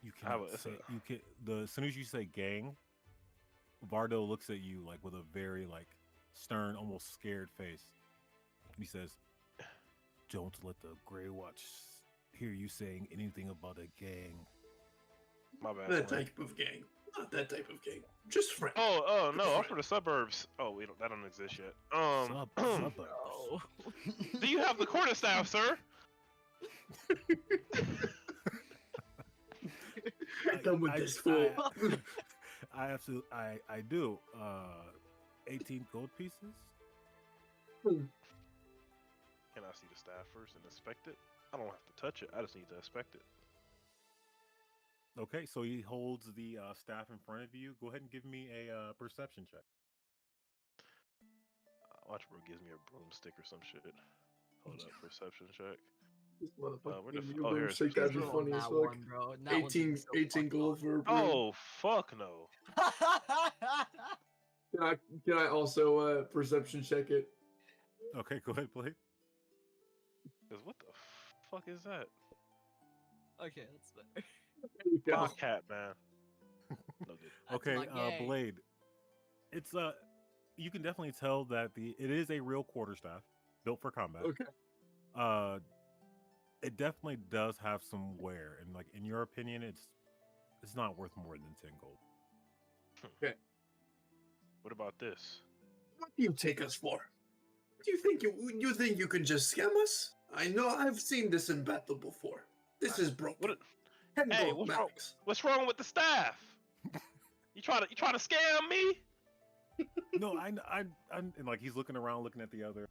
You can't say you can. As soon as you say gang, Vardo looks at you like with a very like stern, almost scared face. He says, "Don't let the Grey Watch hear you saying anything about a gang." My bad. That type of gang. Not that type of gang. Just friends. Oh no, I'm from the suburbs. Oh, that don't exist yet. Suburbs. No. Do you have the quarterstaff, sir? Done with this fool. I do. 18 gold pieces. Can I see the staff first and inspect it? I don't have to touch it. I just need to inspect it. Okay, so he holds the staff in front of you. Go ahead and give me a perception check. Watch bro gives me a broomstick or some shit. Hold up, perception check. This motherfucker. Here's Sick, that'd be funny as fuck. 18 gold for a broom. Oh fuck no. Can I also perception check it? Okay, go ahead, Blade. Cause what the fuck is that? Okay, that's better. My cat, man. No good. Okay, Blade. It's you can definitely tell that it is a real quarterstaff built for combat. Okay. It definitely does have some wear, and like in your opinion, it's not worth more than 10 gold. Okay. What about this? What do you take us for? Do you think you think you can just scam us? I know I've seen this in battle before. This is broken. Hey, what's wrong with the staff? You try to scam me? No, I'm and like he's looking around, looking at the other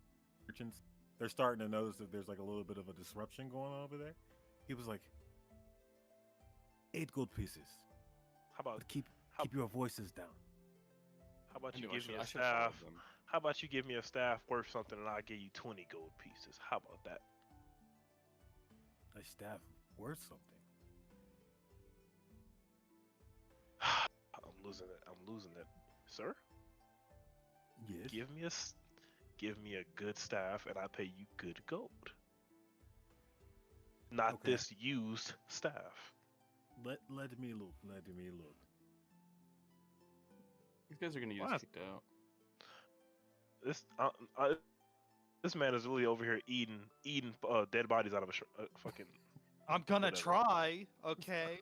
merchants. They're starting to notice that there's like a little bit of a disruption going on over there. He was like, 8 gold pieces. How about keep your voices down? How about I you knew I give should- me I a should have followed staff? them. How about you give me a staff worth something and I'll give you 20 gold pieces? How about that? A staff worth something. I'm losing it. I'm losing it, sir. Yes. Give me a good staff and I pay you good gold. Not Okay. this used staff. Let me look. Let me look. These guys are gonna get What? us kicked out. This man is really over here eating dead bodies out of a fucking. I'm gonna Whatever. try. Okay.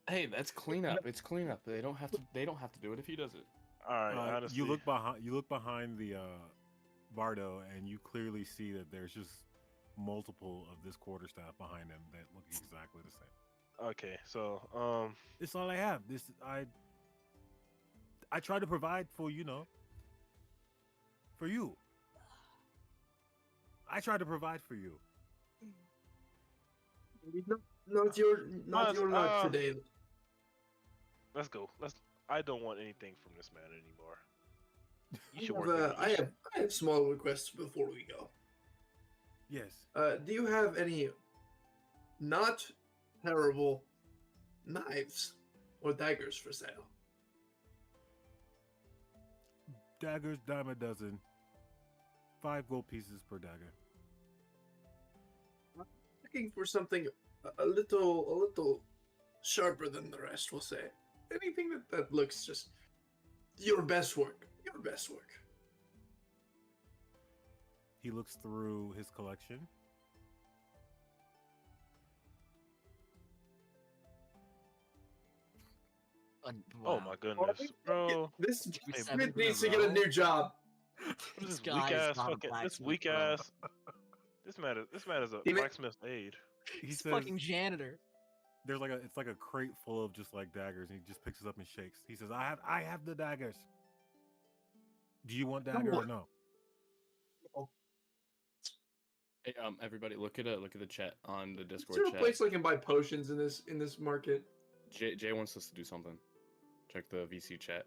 Hey, that's cleanup. It's cleanup. They don't have to do it if he does it. All right, honestly, you look behind the Bardo, and you clearly see that there's just multiple of this quarterstaff behind him that look exactly the same. Okay, so It's all I have. I try to provide for for you. I try to provide for you. Not your luck today. let's go. I don't want anything from this man anymore. You should work. I have small requests before we go. Yes. Do you have any not terrible knives or daggers for sale? Daggers, dime a dozen. 5 gold pieces per dagger. Looking for something a little sharper than the rest, we'll say. Anything that looks just your best work. Your best work. He looks through his collection. Oh my goodness, bro! This Hey, Smith needs to get a new job. This weak ass fucking. This weak ass. This man is a blacksmith aide. He's a fucking janitor. There's it's like a crate full of just like daggers, and he just picks it up and shakes. He says, I have the daggers. Do you want dagger or no? Hey, everybody, look at the chat on the Is Discord there a chat. place I can buy potions in this market? Jay wants us to do something. Check the VC chat.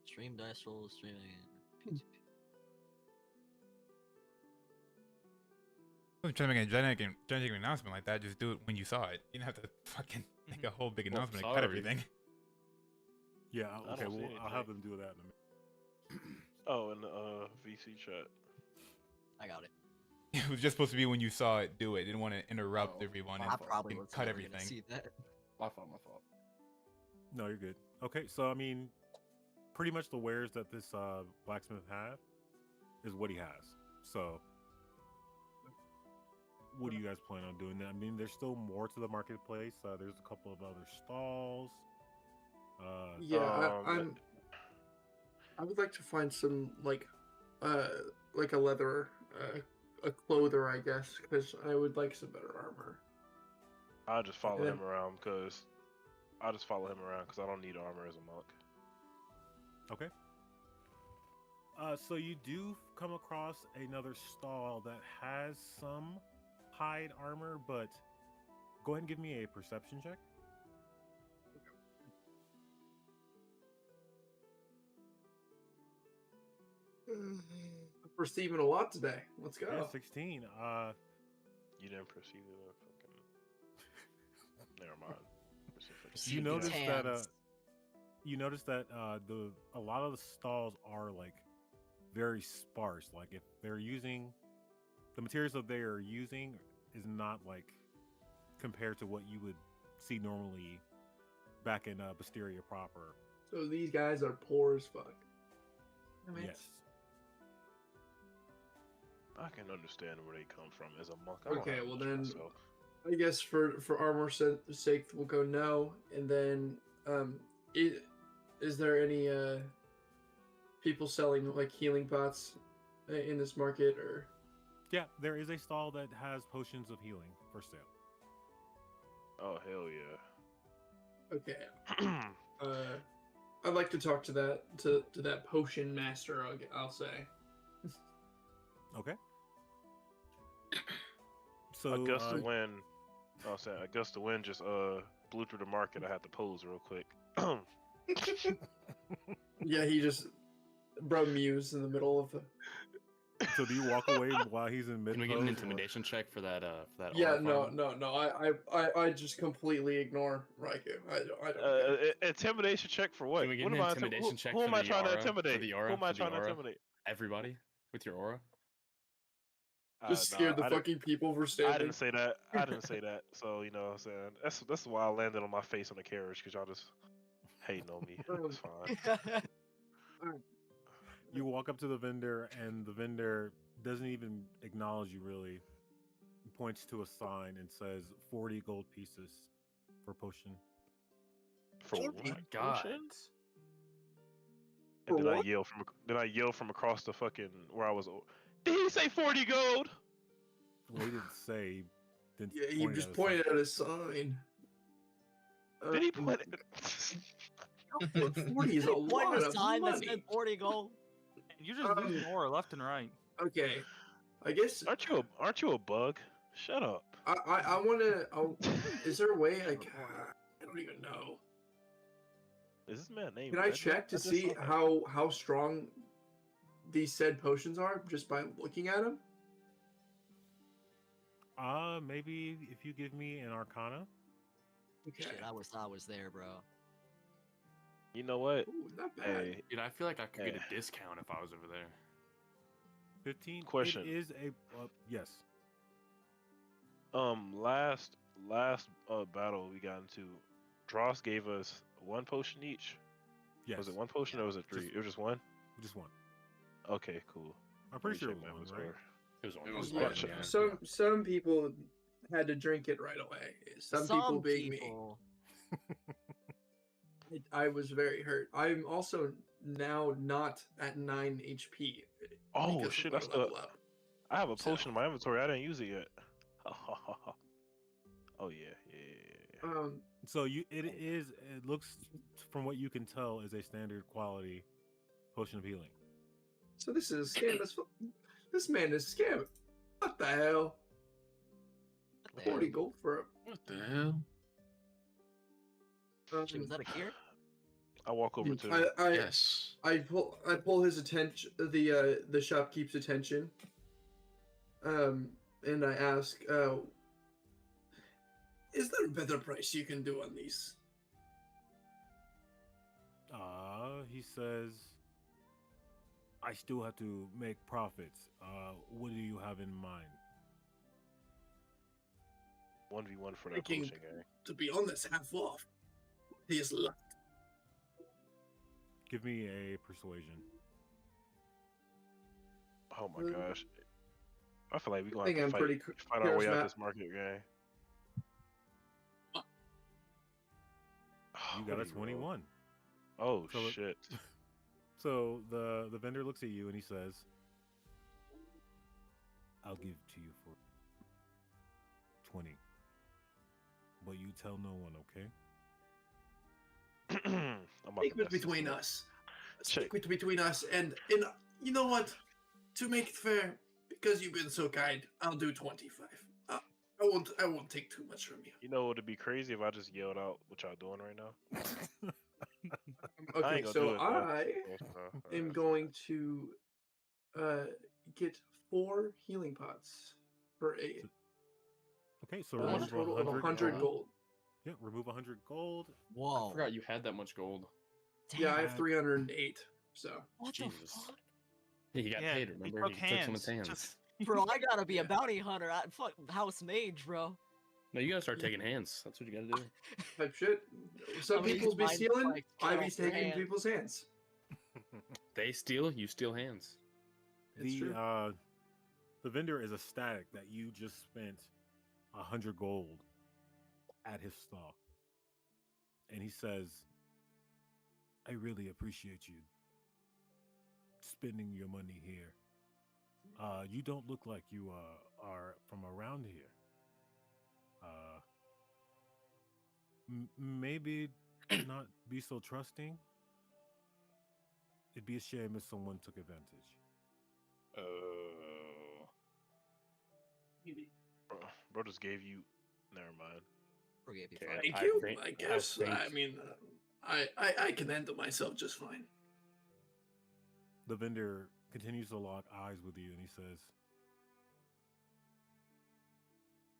Stream dice roll, streaming. I'm trying to make a gigantic announcement like that. Just do it when you saw it. You don't have to fucking make a whole big Well, announcement and cut sorry. everything. Yeah, I okay, don't see well, I'll anything. have them do that in a minute. Oh, in the VC chat. I got it. It was just supposed to be when you saw it. Do it. Didn't want to interrupt everyone I and probably fucking was cut never gonna everything. see that. My fault. No, you're good. Okay, so I mean, pretty much the wares that this blacksmith have is what he has. So, what do you guys plan on doing? I mean, there's still more to the marketplace. There's a couple of other stalls. I would like to find some like a leather a clother, I guess, because I would like some better armor. I'll just follow And him around because I don't need armor as a monk. Okay. So you do come across another stall that has some hide armor, but go ahead and give me a perception check. I'm perceiving a lot today. Let's go. Yeah, 16. You didn't perceive it. Fucking. Never mind. You notice that a lot of the stalls are like very sparse. Like if they're using the materials that they are using is not like compared to what you would see normally back in Basteria proper. So these guys are poor as fuck. Yes. I can understand where they come from as a monk. I don't Okay, have well much then, myself. I guess for armor sake, we'll go no, and then is there any people selling like healing pots in this market or? Yeah, there is a stall that has potions of healing for sale. Oh hell yeah. Okay. I'd like to talk to that potion master. I'll say. Okay. So Augusta Wynn. Oh, sorry, Augusta Wynn just blew through the market. I had to pose real quick. Yeah, he just bro muse in the middle of the. So do you walk away while he's in mid? Can we get an intimidation check for that? For that. Yeah, aura farm? I just completely ignore Raikou. I don't care. Intimidation check for what? Can we get What an am I intimidation check who for am I the trying to aura? intimidate? For the aura? Who am I For the trying to aura? intimidate? Everybody with your aura. Just scared the fucking people for I standing. didn't say that. I didn't say that. So you know what I'm saying. That's why I landed on my face on the carriage because y'all just hating on me. It's fine. You walk up to the vendor, and the vendor doesn't even acknowledge you. Really, he points to a sign and says 40 gold pieces for potion. For Oh what? my god! And then I yell from across the fucking where I was. Did he say 40 gold? Well, he didn't say. Didn't Yeah, he point just at a pointed at a sign. Did he point it? 40 is a Point lot a of sign that money. said 40 gold. You're just losing aura left and right. Okay, I guess. Aren't you a bug? Shut up. I want to. Is there a way I don't even know. Is this man named? Can I check to see how strong these said potions are just by looking at them? Maybe if you give me an Arcana. Okay. Shit, I was there, bro. You know what? Ooh, not bad. Hey, Dude, I feel like I could get a discount if I was over there. 15. Question. It is a yes. Last battle we got into, Dross gave us one potion each. Yes. Was it one potion or was it three? It was just one. Just one. Okay, cool. I'm pretty sure it check was my one, right? inventory. It was Yeah, one. some people had to drink it right away. Some people being people. me. I was very hurt. I'm also now not at 9 HP. Oh because shit! of That's my level up. I have a potion in my inventory. I didn't use it yet. Oh yeah. So it looks from what you can tell is a standard quality potion of healing. So this is a scam. This man is scamming. What the hell? 40 gold for a. What the hell? Shit, was that a cure? I walk over to him. Yes. I pull his attention, the shopkeep's attention. And I ask, is there a better price you can do on these? He says, I still have to make profits. What do you have in mind? 1v1 for that Thinking, potion, guy. to be honest, half off. He is left. Give me a persuasion. Oh my gosh. I feel like we're I going think to I'm fight, pretty fight our way out charismatic. this market, guy. You got a 21. Oh So- shit. So the vendor looks at you and he says, I'll give it to you for 20. But you tell no one, okay? I'm about Speak to mess this between up. us. Speak between us, and you know what? To make it fair, because you've been so kind, I'll do 25. I won't take too much from you. You know, it'd be crazy if I just yelled out what y'all doing right now. I Okay, ain't gonna do so it, though. I am going to get 4 healing pots for a Okay, so a remove total of 100 gold. Yeah, remove 100 gold. Whoa. I forgot you had that much gold. Yeah, I have 308. So What the Jesus. fuck? He got Yeah, paid, he remember? took He took someone's hands, hands. just- Bro, I gotta be a bounty hunter. Fuck house mage, bro. No, you gotta start taking hands. That's what you gotta do. type shit. Some I'm gonna people's use be mine stealing. like I be Carol for taking hand. people's hands. They steal, you steal hands. It's true. The vendor is ecstatic that you just spent 100 gold at his stall, and he says, "I really appreciate you spending your money here. You don't look like you are from around here. Maybe not be so trusting. It'd be a shame if someone took advantage." Oh. Bro just gave you. Never mind. Forgave you. Okay, Thank I you. think- I I guess. think- I mean, I can handle myself just fine. The vendor continues to lock eyes with you, and he says,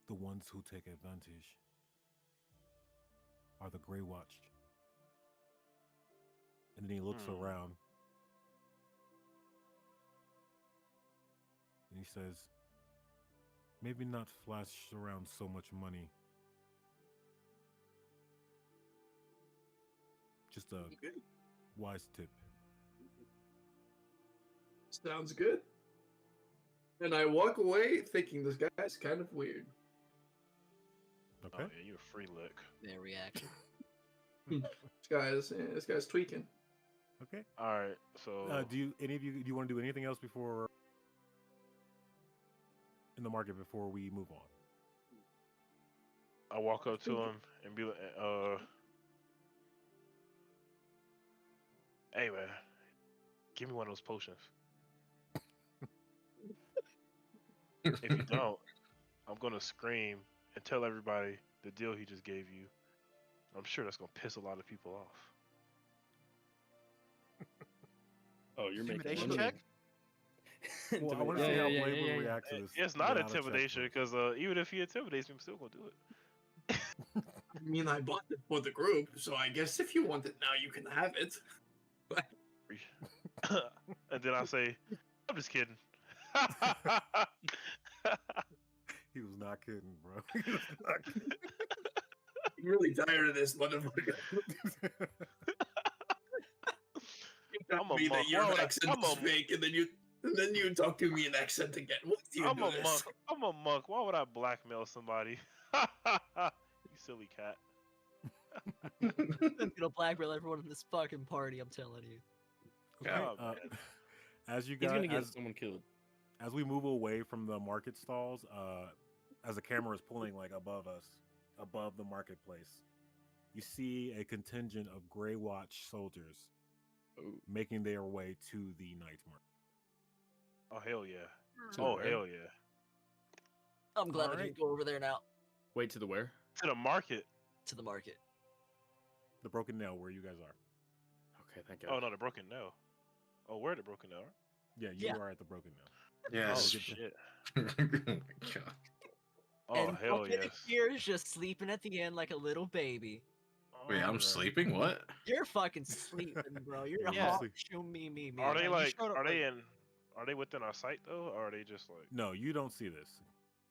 "The ones who take advantage are the Grey Watch." And then he looks around, and he says, "Maybe not flash around so much money. Just a wise tip." Sounds good. And I walk away thinking this guy's kind of weird. Okay. Oh yeah, you a free lick. Their reaction. This guy's tweaking. Okay. All right, so Do you want to do anything else before in the market before we move on? I walk up to him and be like, "Hey man, give me one of those potions. If you don't, I'm gonna scream and tell everybody the deal he just gave you. I'm sure that's gonna piss a lot of people off." Oh, you're making Intimidation money. check? Well, I want to see how Blade will react to this. It's not Get out of check, intimidation please. because even if he intimidates me, I'm still gonna do it. I mean, I bought it for the group, so I guess if you want it now, you can have it. And then I say, "I'm just kidding." He was not kidding, bro. He was not kidding. I'm really tired of this motherfucker. You tell me that your accent is fake, and then you talk to me in accent again. What do you I'm do a this? monk. I'm a monk. Why would I blackmail somebody? You silly cat. I'm gonna blackmail everyone in this fucking party. I'm telling you. Okay, Oh, man. as you He's guys, gonna get someone killed. as we move away from the market stalls, as the camera is pulling like above us, above the marketplace, you see a contingent of Grey Watch soldiers making their way to the night market. Oh hell yeah. To Oh where? hell yeah. I'm glad I Alright. didn't go over there now. Wait, to the where? To the market. To the market. The Broken Nail, where you guys are. Okay, thank God. Oh no, the broken nail. Oh, where the broken nail? Are? Yeah, you Yeah. are at the Broken Nail. Oh Yes. shit. God. Oh And hell fucking yes. here is just sleeping at the end like a little baby. Wait, I'm Alright. sleeping? What? You're fucking sleeping, bro. You're a Yeah. hawk. Show me. Are they You like? showed up Are they like- in? Are they within our sight though, or are they just like? No, you don't see this.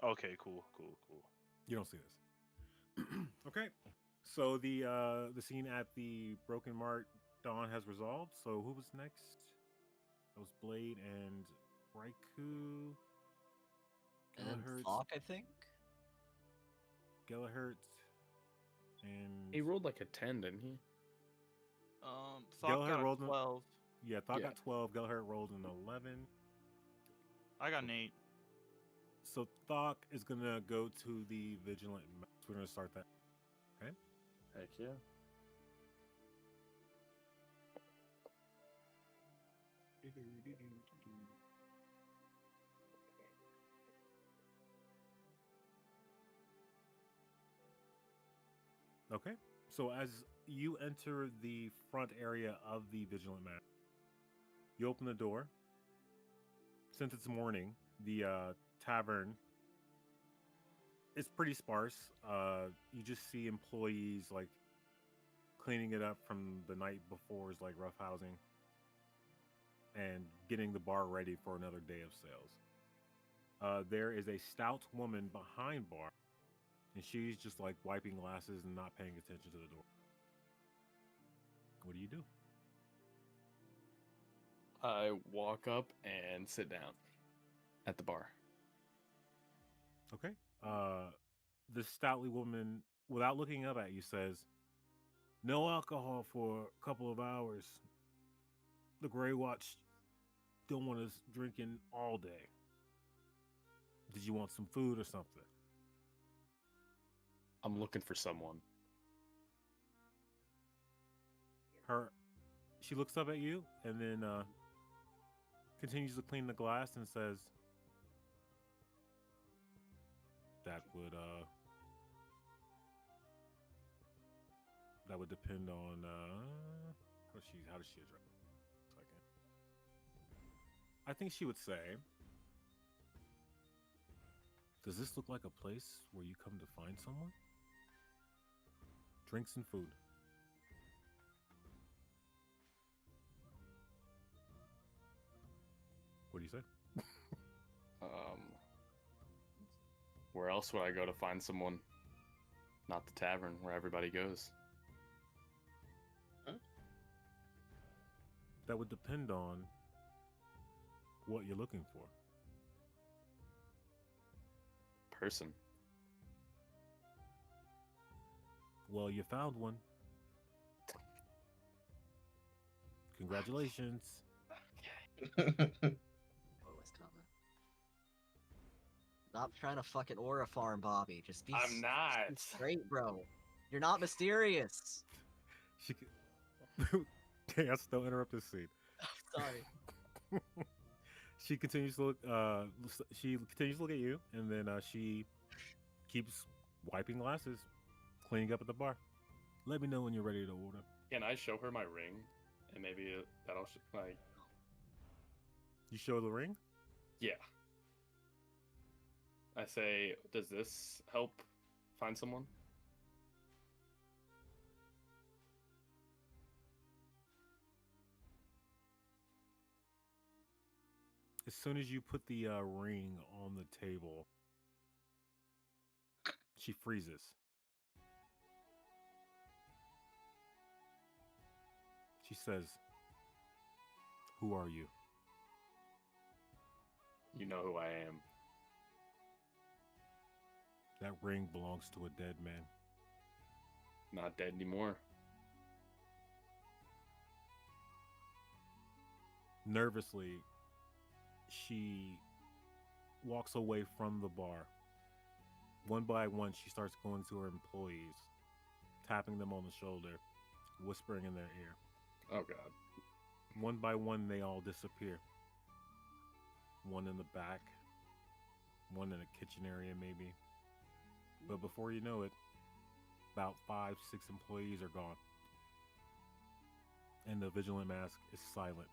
Okay, cool. You don't see this. Okay. So the scene at the Broken Mart Dawn has resolved. So who was next? That was Blade and Raikou. And then Gellerhertz, Thok, I think. Gellerhertz, and He rolled like a 10, didn't he? Thought Gellerhertz got rolled a an- 12. yeah, Thought Yeah. got 12. Gellerhertz rolled an 11. I got an 8. So Thok is gonna go to the Vigilant Mouse. We're gonna start that. Okay. Heck yeah. Okay. So as you enter the front area of the Vigilant Map, you open the door. Since it's morning, the tavern is pretty sparse. You just see employees like cleaning it up from the night before's like roughhousing and getting the bar ready for another day of sales. There is a stout woman behind bar, and she's just like wiping glasses and not paying attention to the door. What do you do? I walk up and sit down at the bar. Okay. This stoutly woman, without looking up at you, says, "No alcohol for a couple of hours. The Grey Watch don't want us drinking all day. Did you want some food or something?" I'm looking for someone. She looks up at you and then continues to clean the glass and says, that would depend on how does she address it? Second. I think she would say, "Does this look like a place where you come to find someone? Drinks and food." What do you say? Where else would I go to find someone? Not the tavern where everybody goes. That would depend on what you're looking for. Person. Well, you found one. Congratulations. Stop trying to fucking aura farm, Bobby. Just be. I'm not. Be straight, bro. You're not mysterious. She. Chaos, don't interrupt this scene. Sorry. She continues to look. She continues to look at you, and then she keeps wiping glasses, cleaning up at the bar. Let me know when you're ready to order. Can I show her my ring? And maybe that'll like. You show the ring? Yeah. I say, does this help find someone? As soon as you put the ring on the table, she freezes. She says, "Who are you?" You know who I am. That ring belongs to a dead man. Not dead anymore. Nervously, she walks away from the bar. One by one, she starts going to her employees, tapping them on the shoulder, whispering in their ear. Oh, God. One by one, they all disappear. One in the back, one in the kitchen area, maybe. But before you know it, about 5, 6 employees are gone. And the vigilant mask is silent.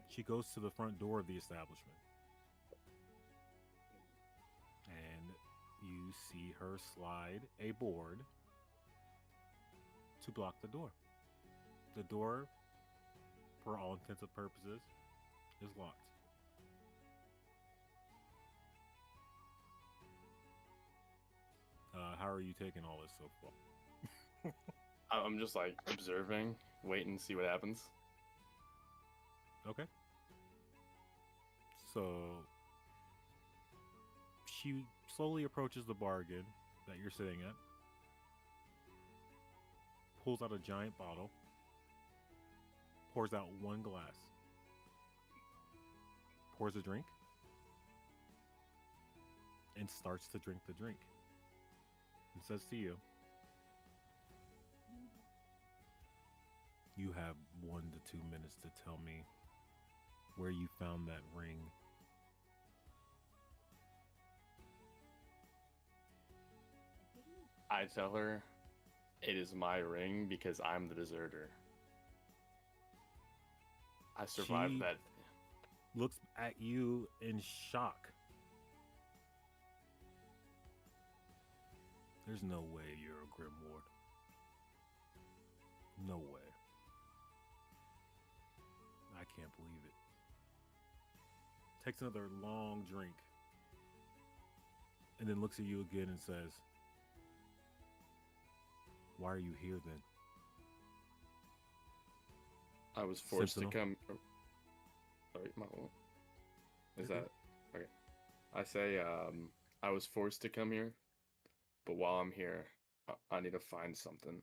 She goes to the front door of the establishment. And you see her slide a board to block the door. The door, for all intents and purposes, is locked. How are you taking all this so far? I'm just like observing, wait and see what happens. Okay. So she slowly approaches the bar again that you're sitting at, pulls out a giant bottle, pours out one glass, pours a drink, and starts to drink the drink. And says to you, "You have 1 to 2 minutes to tell me where you found that ring." I tell her it is my ring because I'm the deserter. I survived She that. Looks at you in shock. There's no way you're a Grim Ward. No way. I can't believe it. Takes another long drink. And then looks at you again and says, "Why are you here then?" I was forced Sentinel. to come. Sorry, my is that okay? I say I was forced to come here, but while I'm here, I need to find something.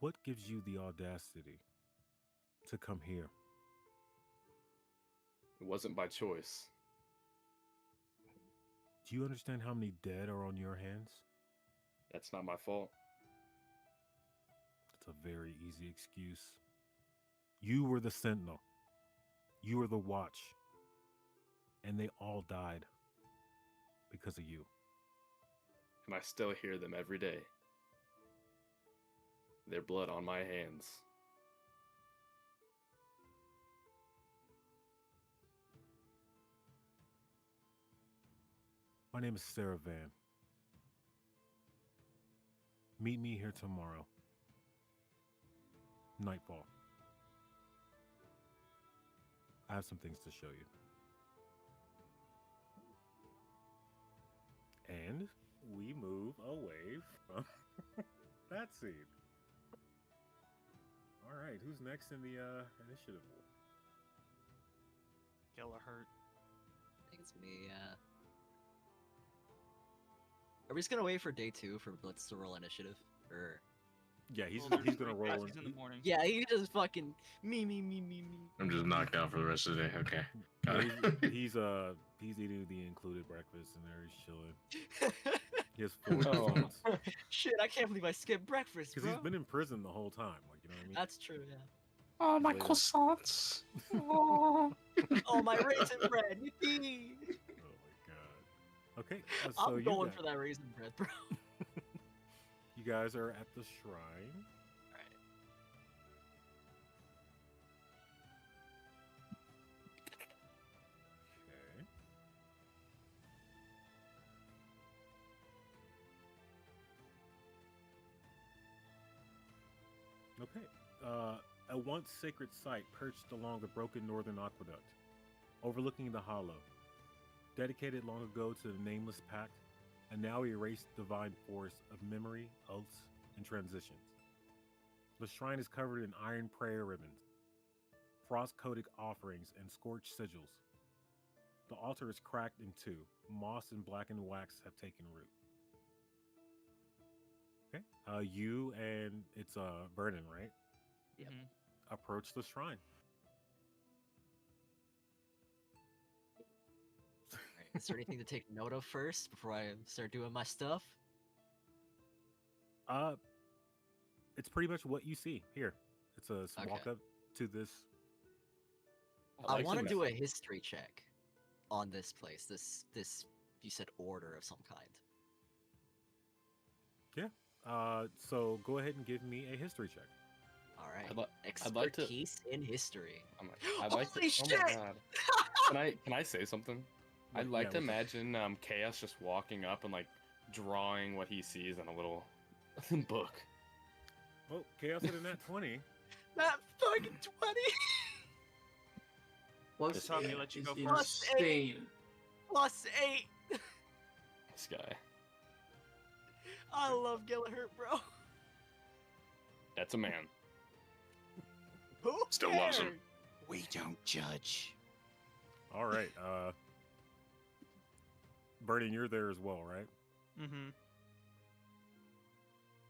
What gives you the audacity to come here? It wasn't by choice. Do you understand how many dead are on your hands? That's not my fault. It's a very easy excuse. You were the Sentinel. You were the Watch. And they all died because of you. And I still hear them every day. Their blood on my hands. My name is Sarah Van. Meet me here tomorrow. Nightfall. I have some things to show you. And we move away from that scene. All right, who's next in the initiative war? Gellahurt. I think it's me, yeah. Are we just gonna wait for day 2 for Blitz to roll initiative? Or yeah, he's Well, he's there's gonna three roll classes in the morning. yeah, he just fucking me. I'm just knocked out for the rest of the day. Okay. Got Yeah, it. he's eating the included breakfast and there he's chilling. He has 4 Oh. croissants. Shit, I can't believe I skipped breakfast, Because bro. he's been in prison the whole time. Like, you know what I mean? That's true, yeah. Oh, my croissants. Oh, my raisin bread, yippee! Oh my god. Okay, so I'm you going guys, for that raisin bread, bro. you guys are at the shrine. Alright. Okay. Okay. A once sacred site perched along the broken northern aqueduct, overlooking the hollow, dedicated long ago to the nameless pact, and now erased divine force of memory, oaths, and transitions. The shrine is covered in iron prayer ribbons, frost-coated offerings, and scorched sigils. The altar is cracked in two. Moss and blackened wax have taken root. Okay. You and it's Vernon, right? Yep. Approach the shrine. Alright, is there anything to take note of first before I start doing my stuff? It's pretty much what you see here. It's a walk Okay. up to this. I like want to to do a history check on this place. This you said order of some kind. Yeah. So go ahead and give me a history check. All right. I'd like to- Expertise in history. I'd like to. Holy Oh shit! my god! Can I say something? I'd like to imagine Chaos just walking up and like drawing what he sees in a little book. Oh, Chaos hit a nat 20. That fucking 20. Plus Just how they eight let you is go first. insane. Plus 8. This guy. I love Gellahurt, bro. That's a man. Who Still loves him. cared? We don't judge. All right. Vernon, you're there as well, right? Mm-hmm.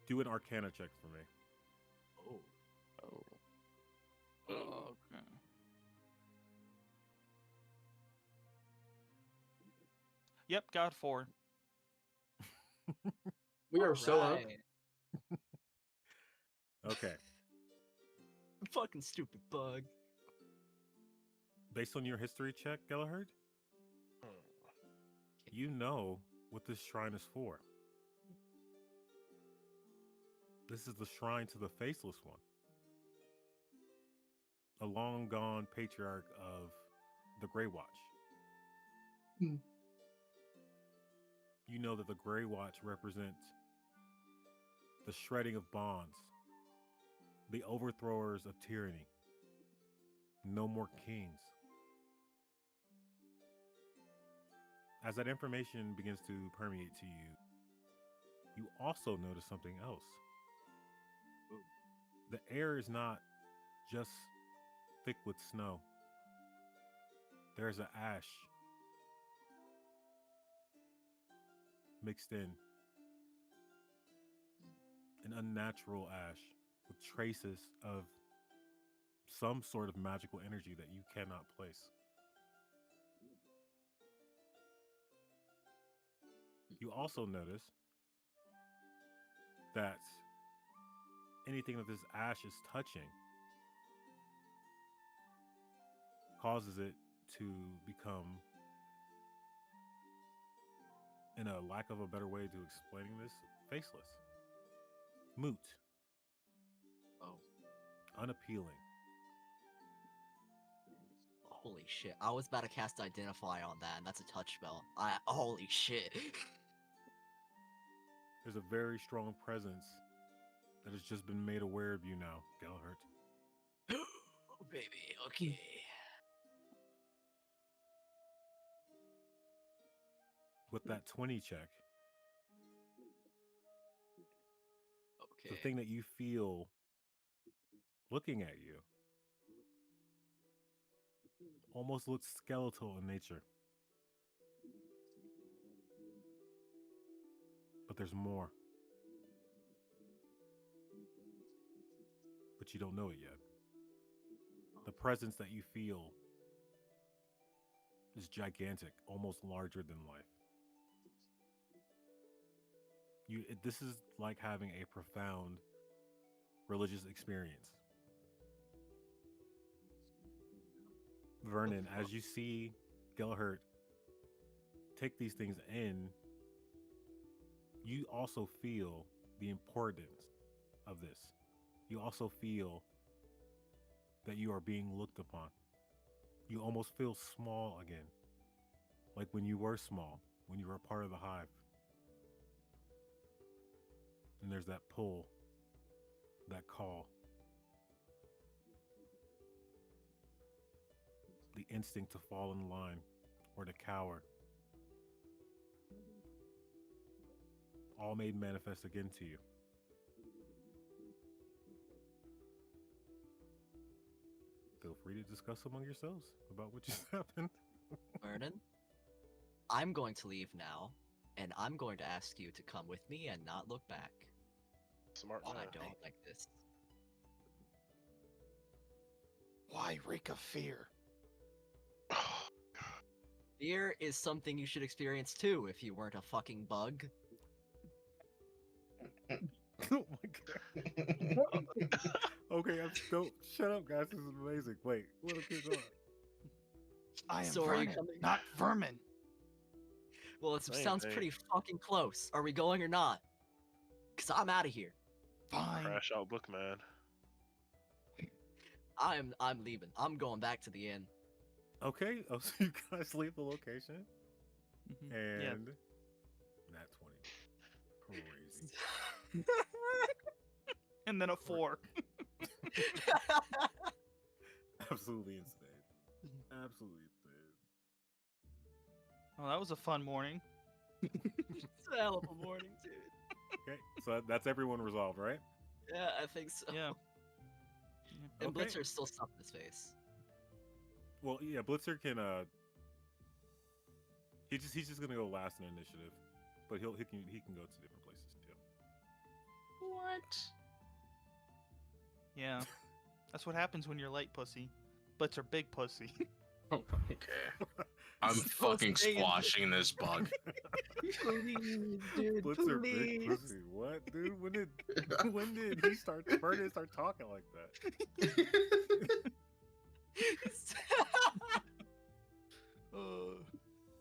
Do an Arcana check for me. Oh. Okay. Yep, got 4. We are so up. Alright. Okay. Fucking stupid bug. Based on your history check, Gellahurt, you know what this shrine is for. This is the shrine to the Faceless One, a long gone patriarch of the Grey Watch. Hmm. You know that the Grey Watch represents the shredding of bonds, the overthrowers of tyranny. No more kings. As that information begins to permeate to you, you also notice something else. The air is not just thick with snow. There's an ash mixed in, an unnatural ash with traces of some sort of magical energy that you cannot place. You also notice that anything that this ash is touching causes it to become, in a lack of a better way to explaining this, faceless, moot, unappealing. Holy shit. I was about to cast Identify on that, and that's a touch spell. Holy shit. There's a very strong presence that has just been made aware of you now, Gelhert. Oh, baby, okay. With that 20 check, okay, the thing that you feel looking at you almost looks skeletal in nature. But there's more. But you don't know it yet. The presence that you feel is gigantic, almost larger than life. This is like having a profound religious experience. Vernon, as you see Gelhert take these things in, you also feel the importance of this. You also feel that you are being looked upon. You almost feel small again, like when you were small, when you were a part of the hive. And there's that pull, that call, the instinct to fall in line or to cower, all made manifest again to you. Feel free to discuss among yourselves about what just happened. Vernon, I'm going to leave now, and I'm going to ask you to come with me and not look back. Smart I man. don't like this. Why reek of fear? Fear is something you should experience too if you weren't a fucking bug. Oh my god. Okay, don't shut up, guys. This is amazing. Wait, let him keep going. I am So are you vermin, coming? not vermin. Well, it Same sounds thing. pretty fucking close. Are we going or not? Cause I'm out of here. Fine. Crash out book, man. I'm leaving. I'm going back to the inn. Okay, so you guys leave the location, Mhm. Yeah. and that 20, crazy. And then a 4. Absolutely insane. Absolutely insane. Oh, that was a fun morning. It's a hell of a morning, dude. Okay, so that's everyone resolved, right? Yeah, I think so. Yeah. And Okay. Blitzer's still stuck in his face. Well, yeah, Blitzer can. He's just gonna go last in initiative, but he can go to different places too. What? Yeah. That's what happens when you're light pussy. Blitzer big pussy. Okay. I'm So fucking stay in- squashing this bug. Please, dude, Blitzer big please. pussy. What, dude? When did he start? Vernon start talking like that?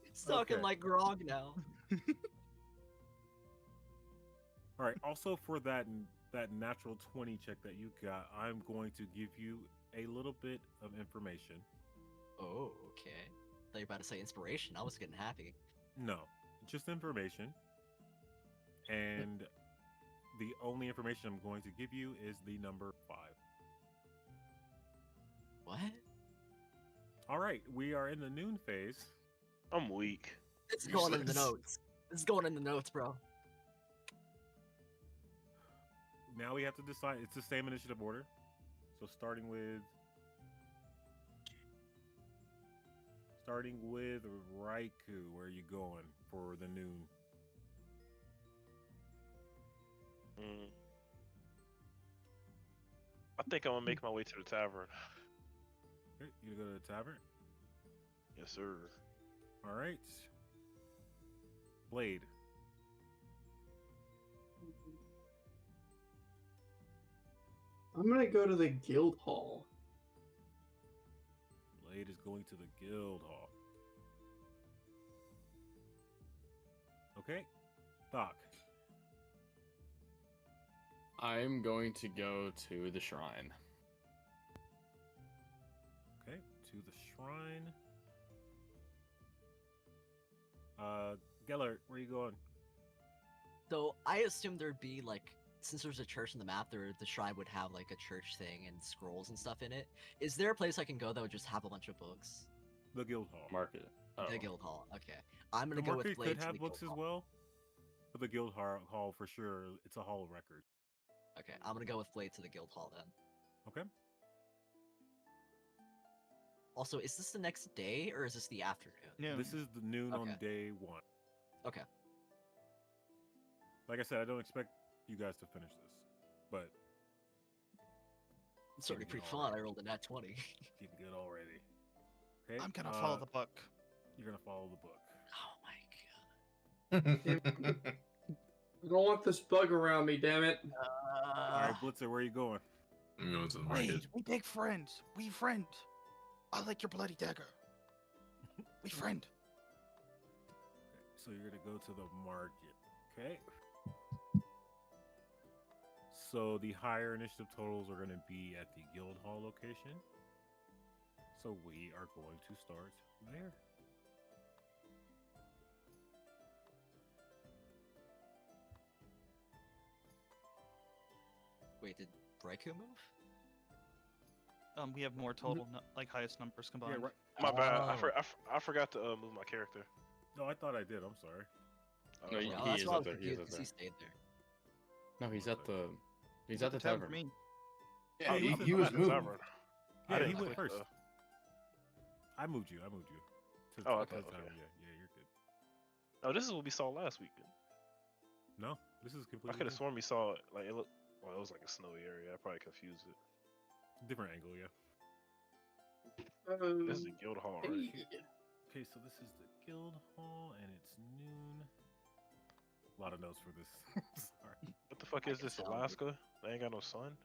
He's talking Okay. like Grog now. All right. Also, for that natural 20 check that you got, I'm going to give you a little bit of information. Oh, okay. I thought you were about to say inspiration. I was getting happy. No, just information. And the only information I'm going to give you is the number 5. What? All right, we are in the noon phase. I'm weak. It's going in the Useless. notes. It's going in the notes, bro. now we have to decide. It's the same initiative order. So starting with Raikou, where are you going for the noon? I think I'm gonna make my way to the tavern. Okay, you gonna go to the tavern? Yes, sir. All right. Blade. I'm gonna go to the guild hall. Blade is going to the guild hall. Okay. Doc. I'm going to go to the shrine. Okay, to the shrine. Gellert, where are you going? So I assume there'd be like, since there's a church in the map, the shrine would have like a church thing and scrolls and stuff in it. Is there a place I can go that would just have a bunch of books? The guild hall. Market. The guild hall. Okay, I'm gonna The go with market Blade could to have the books guild as hall. well, but the guild hall for sure. It's a hall of record. Okay, I'm gonna go with Blade to the guild hall then. Okay. Also, is this the next day or is this the afternoon? This is the noon on Okay. day 1. Okay. Like I said, I don't expect you guys to finish this, but It's already getting pretty good fun. I rolled a nat 20. Getting good already. Okay. I'm gonna follow the book. You're gonna follow the book. Oh my god. I don't want this bug around me, damn it. All right, Blitzer, where are you going? I'm going to the market. Wait, we big friends. We friend. I like your bloody dagger. We friend. So you're gonna go to the market. Okay. So the higher initiative totals are gonna be at the guild hall location. So we are going to start there. Wait, did Raikou move? We have more total, like highest numbers combined. right. My bad. Oh. I forgot to move my character. No, I thought I did. I'm sorry. No, he, Oh, he that's is why I up was there. He is confused up 'cause there. he stayed there. No, he's at the. He's at the Tavern tavern. for me. Yeah, Oh, he, I'm he at was the moved. tavern. I Yeah, he didn't went click first. the- I moved you. To Oh, the okay, tavern. okay. Yeah, you're good. Oh, this is what we saw last week. No, this is I completely could have sworn we saw it. Like it looked. Well, it was like a snowy area. I probably confused it. different angle. Yeah. This is the guild hall, right? Okay, so this is the guild hall, and it's noon. A lot of notes for this. Sorry. What the fuck is this, Alaska? They ain't got no sun.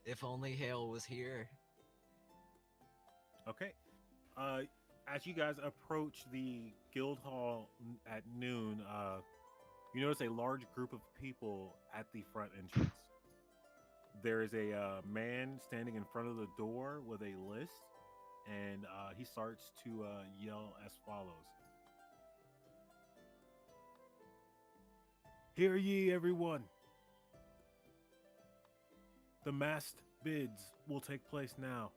If only Hale was here. Okay. As you guys approach the guild hall at noon, you notice a large group of people at the front entrance. There is a man standing in front of the door with a list, and he starts to yell as follows. Hear ye, everyone. The massed bids will take place now.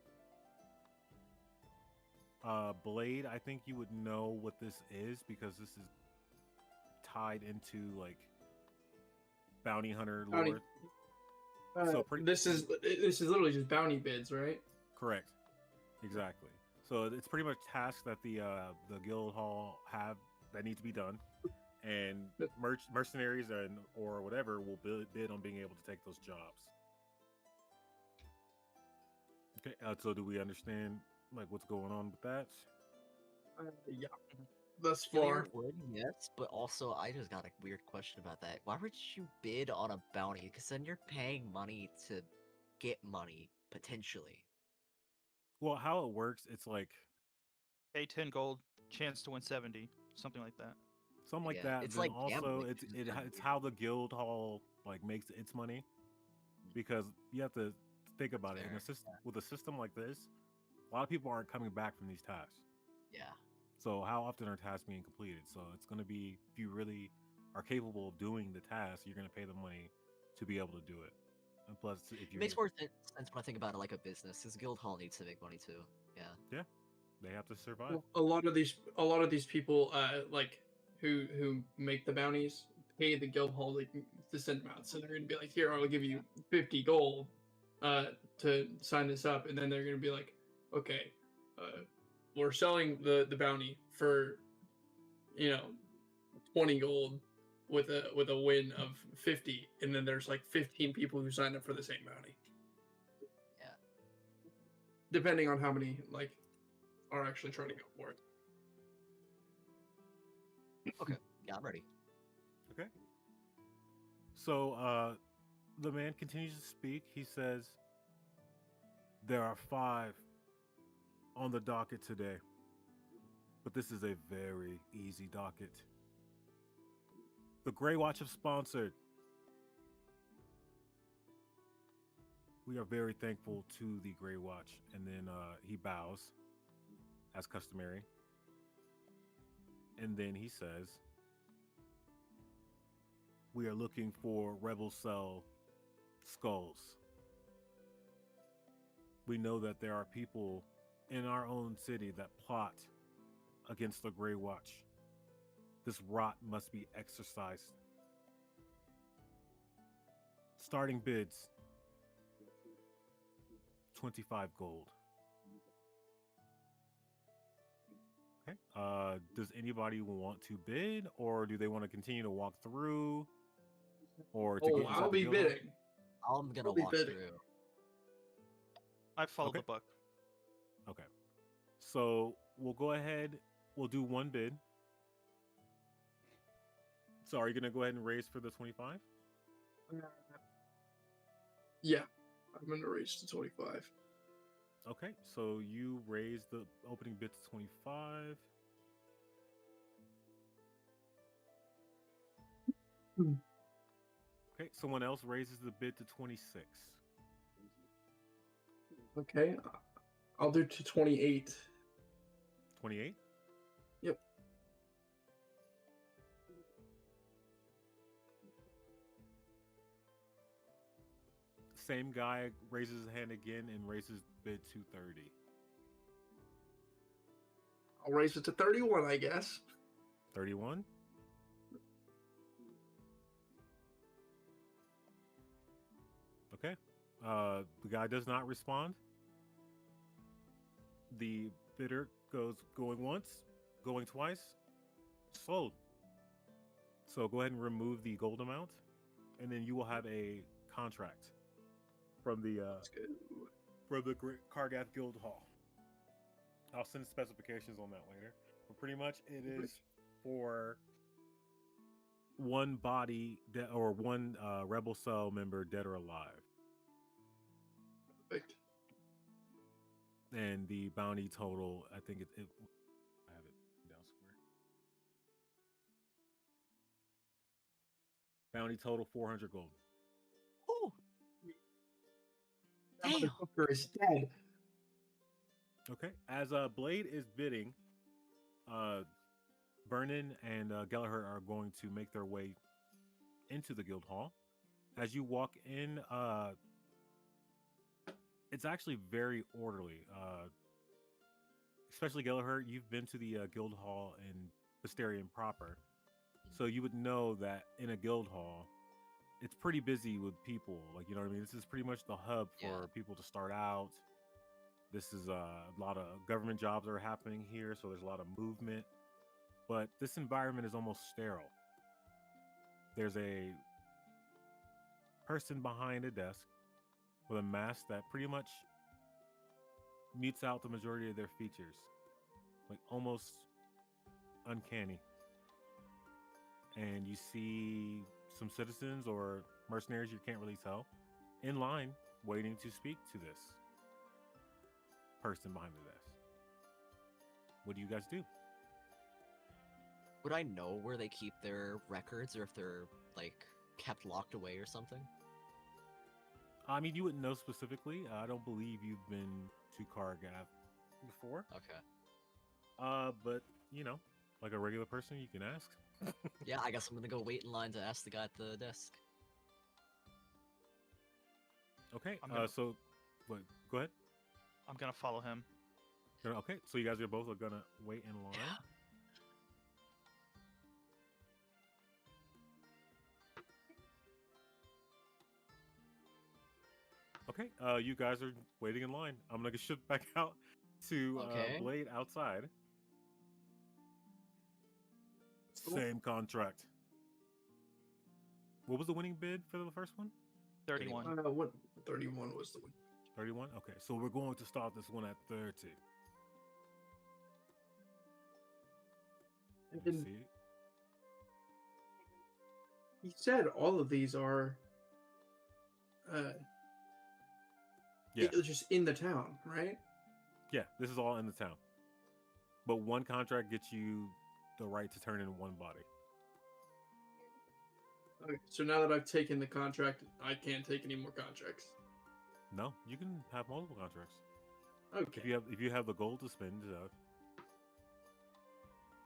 Blade, I think you would know what this is because this is tied into like bounty hunter Bounty- lore. This is literally just bounty bids, right? Correct. Exactly. So it's pretty much tasks that the guild hall have that need to be done, and mercenaries or whatever will bid on being able to take those jobs. Okay. So do we understand like what's going on with that? Yeah. Thus Clear far. wood, yes, but also I just got a weird question about that. Why would you bid on a bounty? Because then you're paying money to get money, potentially. Well, how it works, it's like Pay 10 gold, chance to win 70, something like that. something like Yeah, that. it's Then like also gambling it's too, it's how the guild hall like makes its money, because you have to think about it. In a system with a system like this, a lot of people aren't coming back from these tasks. Yeah. So how often are tasks being completed? So it's going to be, if you really are capable of doing the task, you're going to pay the money to be able to do it. And plus, if It you makes more sense when I think about it like a business. This guild hall needs to make money too. Yeah. they have to survive. Well, a lot of these people, like who make the bounties, pay the guild hall to send them out. So they're gonna be like, here, I'll give you 50 gold to sign this up, and then they're gonna be like, okay, we're selling the bounty for 20 gold with a win of 50, and then there's like 15 people who signed up for the same bounty. Yeah. Depending on how many are actually trying to go for it. Okay. Yeah, I'm ready. Okay. So the man continues to speak. He says, there are 5 on the docket today, but this is a very easy docket. The Grey Watch have sponsored. We are very thankful to the Grey Watch. And then he bows, as customary. And then he says, we are looking for Rebel Cell skulls. We know that there are people in our own city that plot against the Grey Watch. This rot must be exorcised. Starting bids, 25 gold. Okay. Does anybody want to bid, or do they want to continue to walk through? Or to get I'll be bidding. I'm gonna I'll be walk bidding. through. I follow Okay. the book. Okay. So we'll go ahead. We'll do one bid. So are you gonna go ahead and raise for the 25? Yeah, I'm gonna raise to 25. Okay, so you raise the opening bid to 25. Okay, someone else raises the bid to 26. Okay, I'll do to 28. 28? Yep. Same guy raises his hand again and raises bid to 30. I'll raise it to 31, I guess. 31? Okay. The guy does not respond. The bidder going once, going twice. Sold. So go ahead and remove the gold amount, and then you will have a contract from the Kargath Guild Hall. I'll send specifications on that later. But pretty much it is for one body or one Rebel Cell member, dead or alive. Perfect. And the bounty total, I think I have it down somewhere. Bounty total 400 gold. Oh, that motherfucker is dead. Okay, as Blade is bidding, Vernon and Gallagher are going to make their way into the guild hall. As you walk in, it's actually very orderly. Especially Gallagher, you've been to the guild hall in Mysterium proper, so you would know that in a guild hall, it's pretty busy with people. Like, you know what I mean? This is pretty much the hub for people to start out. This is a lot of government jobs are happening here, so there's a lot of movement. But this environment is almost sterile. There's a person behind a desk with a mask that pretty much mutes out the majority of their features. Like, almost uncanny. And you see some citizens or mercenaries, you can't really tell, in line waiting to speak to this person behind the desk. What do you guys do? would I know where they keep their records, or if they're like kept locked away or something? I mean, you wouldn't know specifically. I don't believe you've been to Kargath before. Okay. But you know, like a regular person, you can ask. Yeah, I guess I'm gonna go wait in line to ask the guy at the desk. Okay. I'm gonna- So, what? Go ahead. I'm gonna follow him. Okay. So you guys are both gonna wait in line. Okay, you guys are waiting in line. I'm gonna shift back out to Okay. Blade outside. Cool. Same contract. What was the winning bid for the first one? 31. What 31 was the one? 31? Okay, so we're going to start this one at 30. Let me And see. he said all of these are Yeah. just in the town, right? Yeah, this is all in the town. But one contract gets you the right to turn in one body. Okay, so now that I've taken the contract, I can't take any more contracts. No, you can have multiple contracts. Okay. If you have the gold to spend,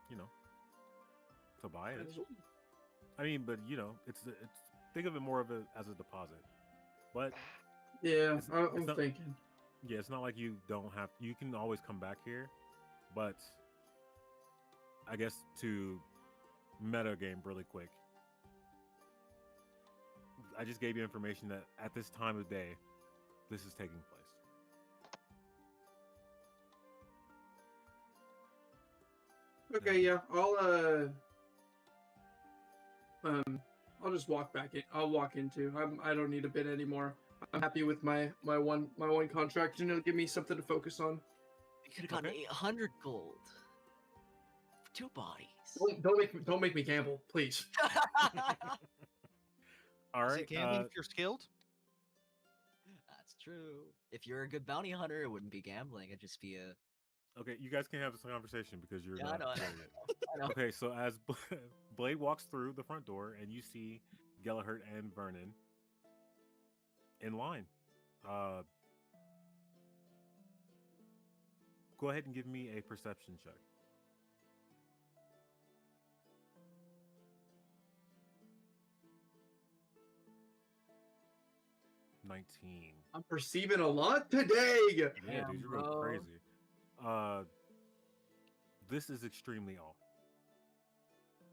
you know, to buy it. I mean, but you know, it's think of it more of it as a deposit. But yeah, I'm not, thinking. Yeah, it's not like you don't have. You can always come back here, but I guess to meta game really quick. I just gave you information that at this time of day, this is taking place. Okay, yeah, I'll just walk back in. I'll walk into. I don't need a bid anymore. I'm happy with my one contract. You know, give me something to focus on. We could have gotten 800 gold for 2 bodies. Don't make me gamble, please. All Is right. it gambling if you're skilled? That's true. If you're a good bounty hunter, it wouldn't be gambling. It'd just be a. Okay, you guys can have this conversation because you're Yeah, not I know. there yet. I know. Okay, so as Blade walks through the front door and you see Gellert and Vernon in line. Go ahead and give me a perception check. I'm perceiving a lot today. Yeah, Damn, dude, you're going bro. crazy. This is extremely off.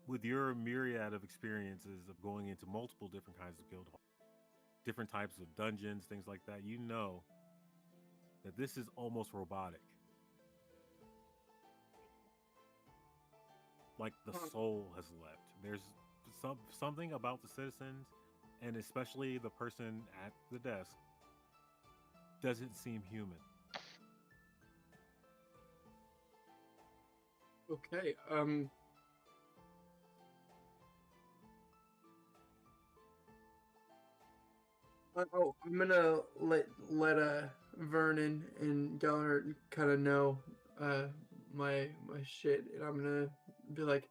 With your myriad of experiences of going into multiple different kinds of guild halls, different types of dungeons, things like that, you know that this is almost robotic. Like the soul has left. There's something about the citizens, and especially the person at the desk, doesn't seem human. Okay. I'm gonna let Vernon and Gellert kind of know my shit, and I'm gonna be like,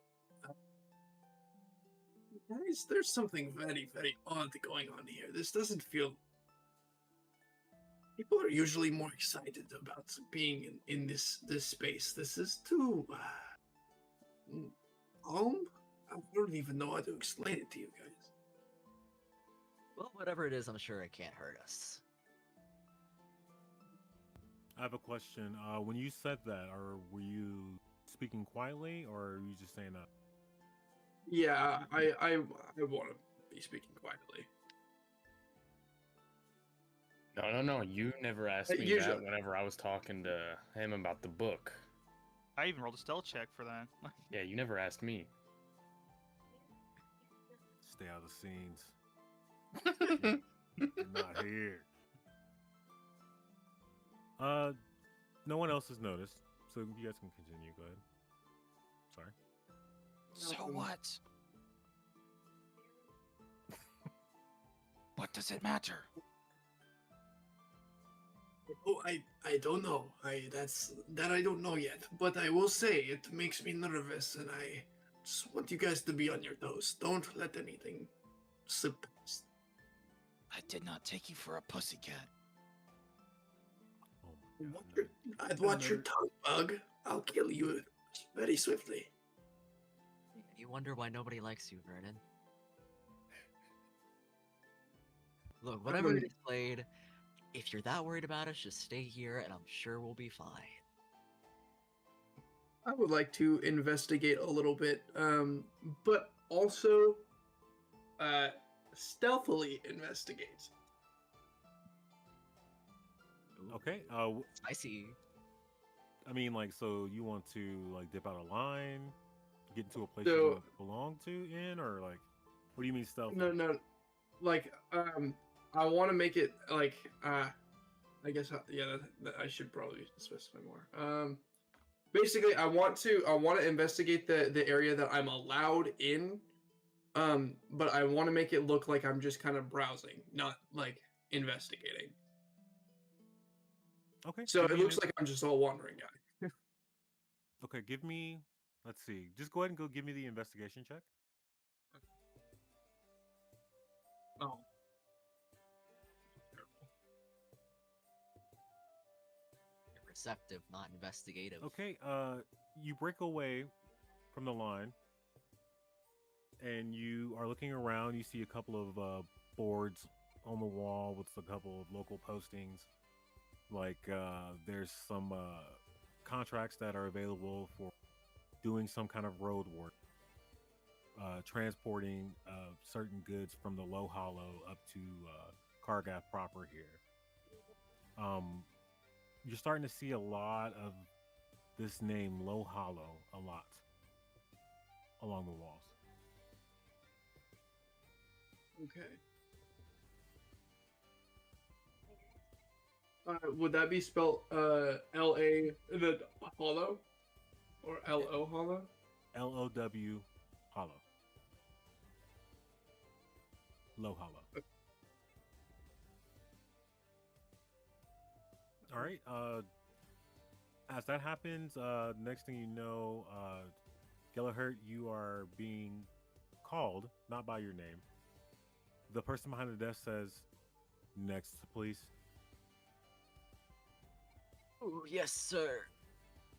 guys, there's something very odd going on here. This doesn't feel. People are usually more excited about being in this space. This is too home. I don't even know how to explain it to you guys. Well, whatever it is, I'm sure it can't hurt us. I have a question. When you said that, or were you speaking quietly, or are you just saying that? Yeah, I want to be speaking quietly. No. You never asked me that whenever I was talking to him about the book. I even rolled a stealth check for that. Yeah, you never asked me. Stay out of the scenes. You're not here. No one else has noticed, so you guys can continue. Go ahead. Sorry. So what? What does it matter? Oh, I don't know. That I don't know yet. But I will say it makes me nervous, and I just want you guys to be on your toes. Don't let anything slip past. I did not take you for a pussycat. I'd watch your tongue, Bug. I'll kill you very swiftly. You wonder why nobody likes you, Vernon. Look, whatever it is, Blade, if you're that worried about us, just stay here, and I'm sure we'll be fine. I would like to investigate a little bit, but also stealthily investigate. Okay. Spicy. I mean, like, so you want to like dip out a line, get into a place you So- don't belong to in, or like, what do you mean stealth? No. Like, I want to make it like, I guess, I should probably specify more. Basically, I want to investigate the area that I'm allowed in. But I want to make it look like I'm just kind of browsing, not like investigating. Okay. So give it me looks an- like I'm just a wandering guy. Okay, give me. Let's see. Just go ahead and go give me the investigation check. Oh. Perceptive, not investigative. Okay. You break away from the line, and you are looking around. You see a couple of boards on the wall with a couple of local postings. Like there's some contracts that are available for doing some kind of road work, transporting certain goods from the Low Hollow up to Kargath proper here. You're starting to see a lot of this name Low Hollow a lot along the walls. Okay. Would that be spelled L-A the hollow? Or L-O hollow? L-O-W Hollow. Low Hollow. All right. As that happens, next thing you know, Gellerhert, you are being called, not by your name. The person behind the desk says, "Next, please." Ooh, yes, sir.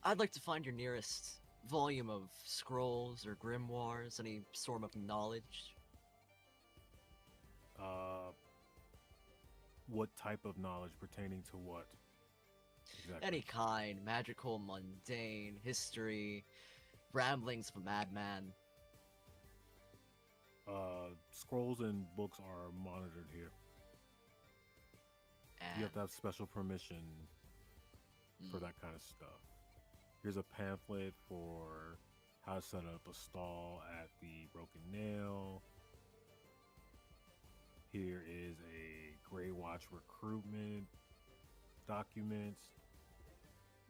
I'd like to find your nearest volume of scrolls or grimoires, any sort of knowledge. What type of knowledge pertaining to what? Exactly. Any kind, magical, mundane, history, ramblings of a madman. Scrolls and books are monitored here. You have to have special permission for that kind of stuff. Here's a pamphlet for how to set up a stall at the Broken Nail. Here is a Grey Watch recruitment documents.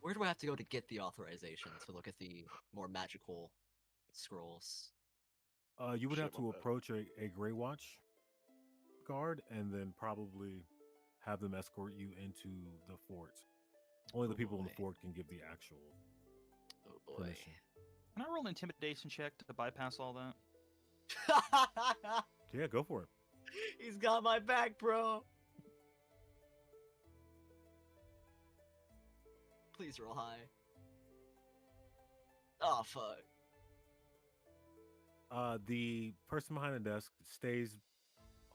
Where do I have to go to get the authorization to look at the more magical scrolls? You would have Shit, my to bad. approach a Grey Watch guard and then probably have them escort you into the fort. Only the people in the fort can give the actual permission. Can I roll an intimidation check to bypass all that? Yeah, go for it. He's got my back, bro. Please roll high. Oh, fuck. The person behind the desk stays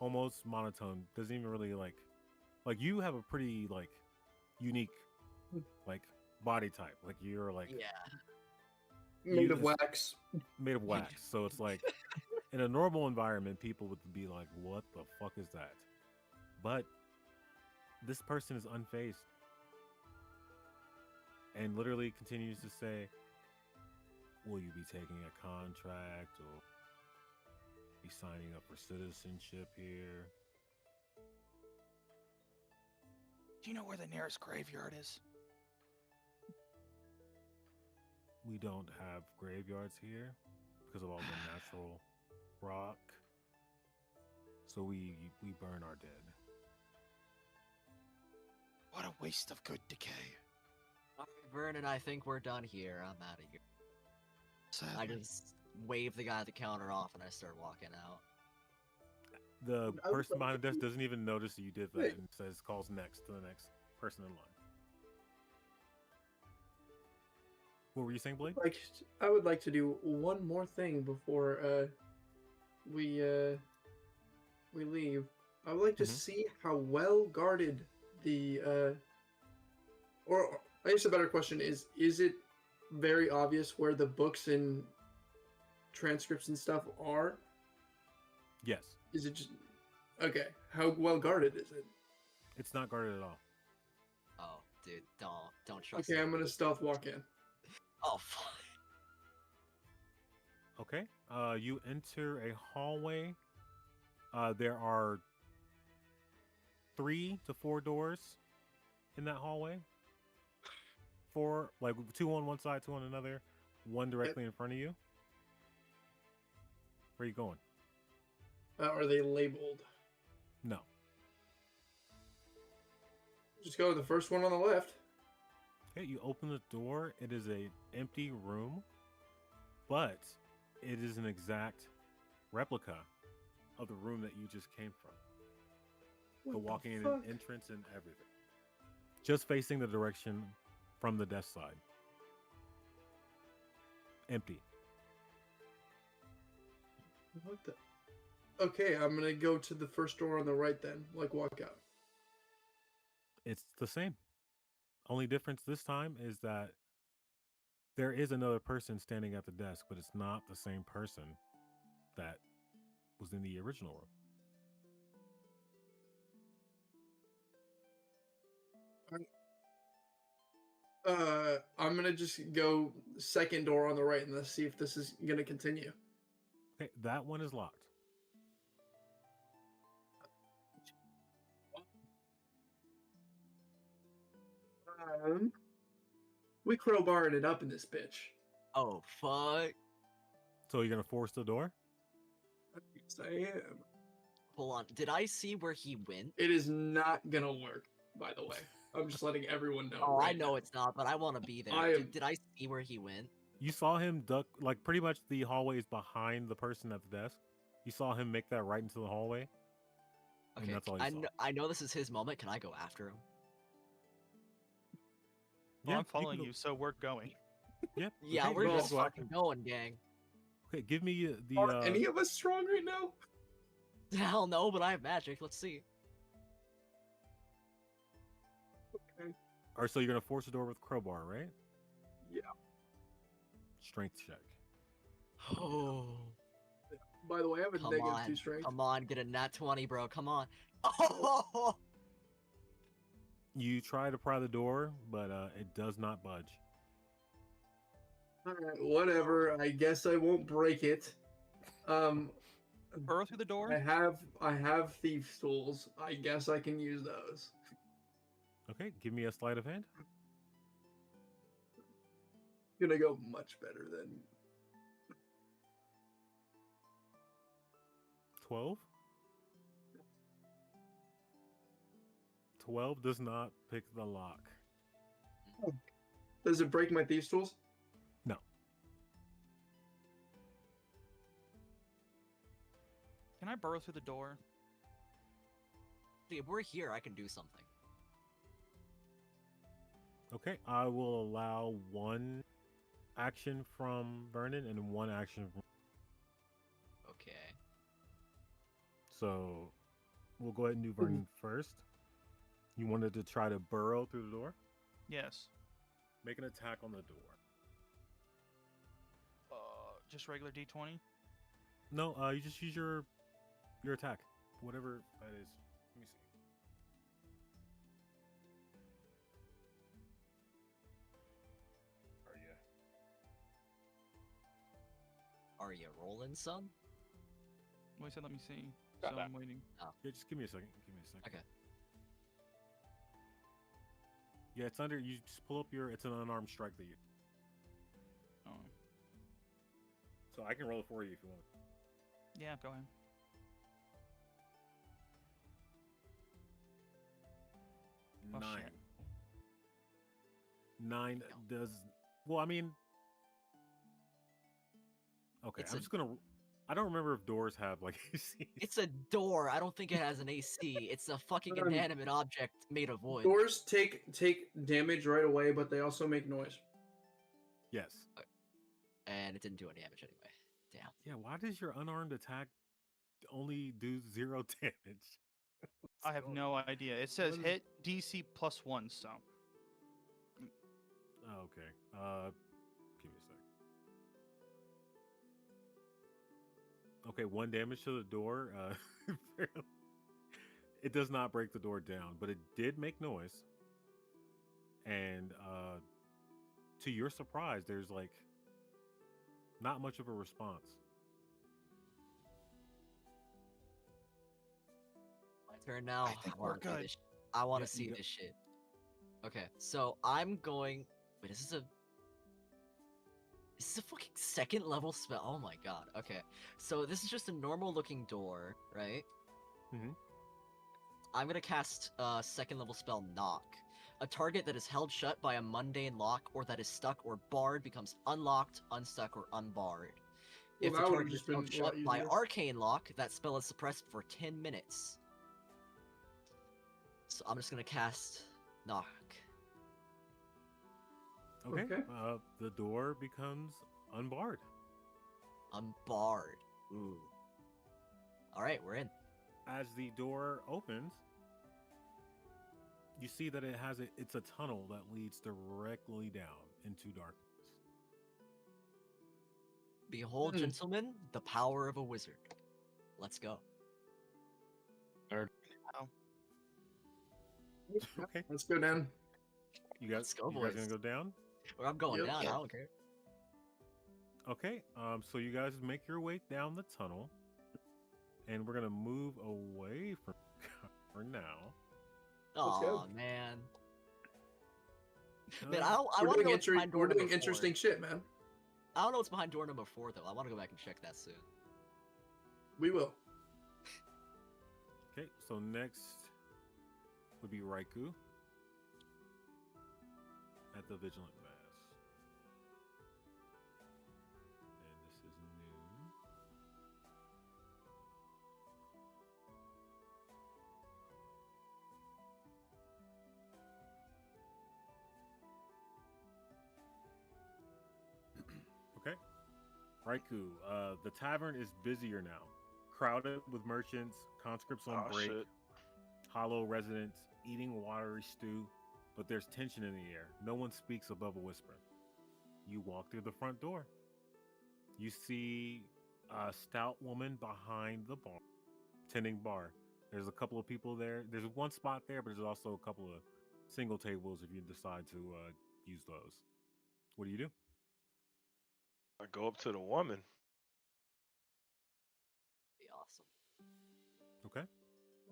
almost monotone. Doesn't even really like you have a pretty like unique like body type. Like you're like Made of wax. Made of wax. So it's like in a normal environment, people would be like, "What the fuck is that?" But this person is unfazed and literally continues to say, "Will you be taking a contract or be signing up for citizenship here?" Do you know where the nearest graveyard is? We don't have graveyards here because of all the natural rock. So we burn our dead. What a waste of good decay. Alright, Vernon, I think we're done here. I'm out of here. I just wave the guy at the counter off and I start walking out. The I would person like behind the to desk do- doesn't even notice that you did that Wait. and says calls next to the next person in line. What were you saying, Blake? Like, I would like to do one more thing before we leave. I would like to see how well guarded the or I guess a better question is it very obvious where the books and transcripts and stuff are? Yes. Is it just okay? How well guarded is it? It's not guarded at all. Oh. dude. Don't trust Okay, it. I'm gonna stealth walk in. Oh fuck. Okay. You enter a hallway. There are 3 to 4 doors in that hallway. 4, like 2 on one side, 2 on another, 1 directly in front of you. Where are you going? Are they labeled? No. Just go to the first one on the left. Okay, you open the door. It is a empty room, but it is an exact replica of the room that you just came from. The walking in an entrance and everything. Just facing the direction from the desk side. Empty. What the? Okay, I'm gonna go to the first door on the right then. Like walk out. It's the same. Only difference this time is that there is another person standing at the desk, but it's not the same person that was in the original room. I'm gonna just go second door on the right and let's see if this is gonna continue. Okay, that one is locked. We crowbarring it up in this bitch. Oh fuck. So you're gonna force the door? Yes, I am. Hold on. Did I see where he went? It is not gonna work, by the way. I'm just letting everyone know. Oh, right I know now. it's not, but I want to be there. I am- Did I see where he went? You saw him duck, like pretty much the hallway is behind the person at the desk. You saw him make that right into the hallway. And Okay, that's all you saw. I know this is his moment. Can I go after him? Well, Yeah, I'm following go- you, so we're going. Yep. Yeah, okay, we're go just after fucking him. going, gang. Okay, give me the. Are any of us strong right now? Hell no, but I have magic. Let's see. Okay. Or so you're gonna force the door with crowbar, right? Yeah. Strength check. Oh. By the way, I have a Come negative on, 2 strength. come on, get a nat 20, bro. Come on. Oh. You try to pry the door, but it does not budge. Alright, whatever. I guess I won't break it. Burrow through the door. I have thief tools. I guess I can use those. Okay, give me a sleight of hand. Gonna go much better than 12. 12 does not pick the lock. Does it break my thieves tools? No. Can I burrow through the door? If we're here, I can do something. Okay, I will allow 1 action from Vernon and 1 action from... Okay. So, we'll go ahead and do Vernon first. You wanted to try to burrow through the door? Yes. Make an attack on the door. Just regular D20. No, you just use your attack, whatever that is. Let me see. Are you rolling, son? Wait, let me see. Got So that. I'm waiting. Oh. Yeah, just give me a second. Give me a second. Okay. Yeah, it's under. You just pull up your. It's an unarmed strike that you. Oh. So I can roll it for you if you want. Yeah, go ahead. Oh, 9. shit. 9 does. Well, I mean. Okay, It's I'm a- just gonna. I don't remember if doors have like AC. It's a door. I don't think it has an AC. It's a fucking inanimate object made of wood. Doors take damage right away, but they also make noise. Yes. And it didn't do any damage anyway. Damn. Yeah. Why does your unarmed attack only do 0 damage? I have no idea. It says What is- hit DC +1, so. Oh, okay. Give me a sec. Okay, 1 damage to the door. It does not break the door down, but it did make noise. and to your surprise, there's like not much of a response. My turn now. I think we're good. I want Yeah, to see you go- this shit. Okay, so I'm going. Wait, is this a? This is a fucking second level spell. Oh my god. Okay, so this is just a normal looking door, right? Mhm. I'm gonna cast second level spell Knock. A target that is held shut by a mundane lock or that is stuck or barred becomes unlocked, unstuck, or unbarred. Well, If the that would've target is just been held a lot shut by easier. arcane lock, that spell is suppressed for 10 minutes. So I'm just gonna cast Knock. Okay. Okay. The door becomes unbarred. Unbarred. Ooh. Alright, we're in. As the door opens, you see that it's a tunnel that leads directly down into darkness. Behold, gentlemen, the power of a wizard. Let's go. Okay. Let's go down. You guys, Let's go, you guys boys. gonna go down? Or I'm going Yep. down, I don't care. Okay. So you guys make your way down the tunnel, and we're gonna move away from for now. Let's go. Oh man. Uh, Man, I We're want to doing, know what's behind door we're number doing 4. interesting shit, man. I don't know what's behind door number 4 though. I want to go back and check that soon. We will. Okay. So next would be Raikou at the Vigilant Mass, and this is new. Okay. Raikou, the tavern is busier now. Crowded with merchants, conscripts on break, shit. hollow residents, eating watery stew, but there's tension in the air. No one speaks above a whisper. You walk through the front door. You see a stout woman behind the bar, tending bar. There's a couple of people there. There's one spot there, but there's also a couple of single tables if you decide to use those. What do you do? I go up to the woman. Be awesome. Okay.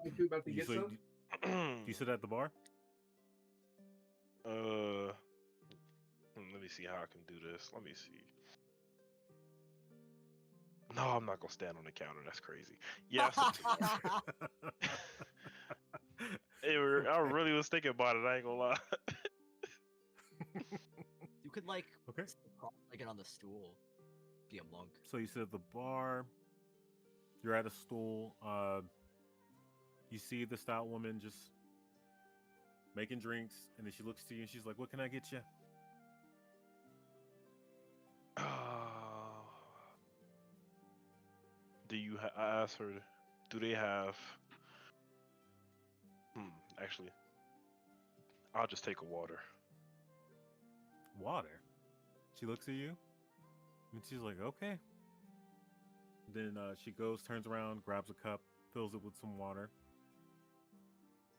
Like, you about to get So some? do you sit at the bar? Let me see how I can do this. Let me see. No, I'm not gonna stand on the counter. That's crazy. Yes. I really was thinking about it. I ain't gonna lie. You could like Okay. get on the stool. Be a monk. So you sit at the bar. You're at a stool. You see the stout woman just making drinks, and then she looks to you and she's like, "What can I get you?" I asked her, do they have? Actually, I'll just take a water. Water. She looks at you, and she's like, "Okay." Then she goes, turns around, grabs a cup, fills it with some water,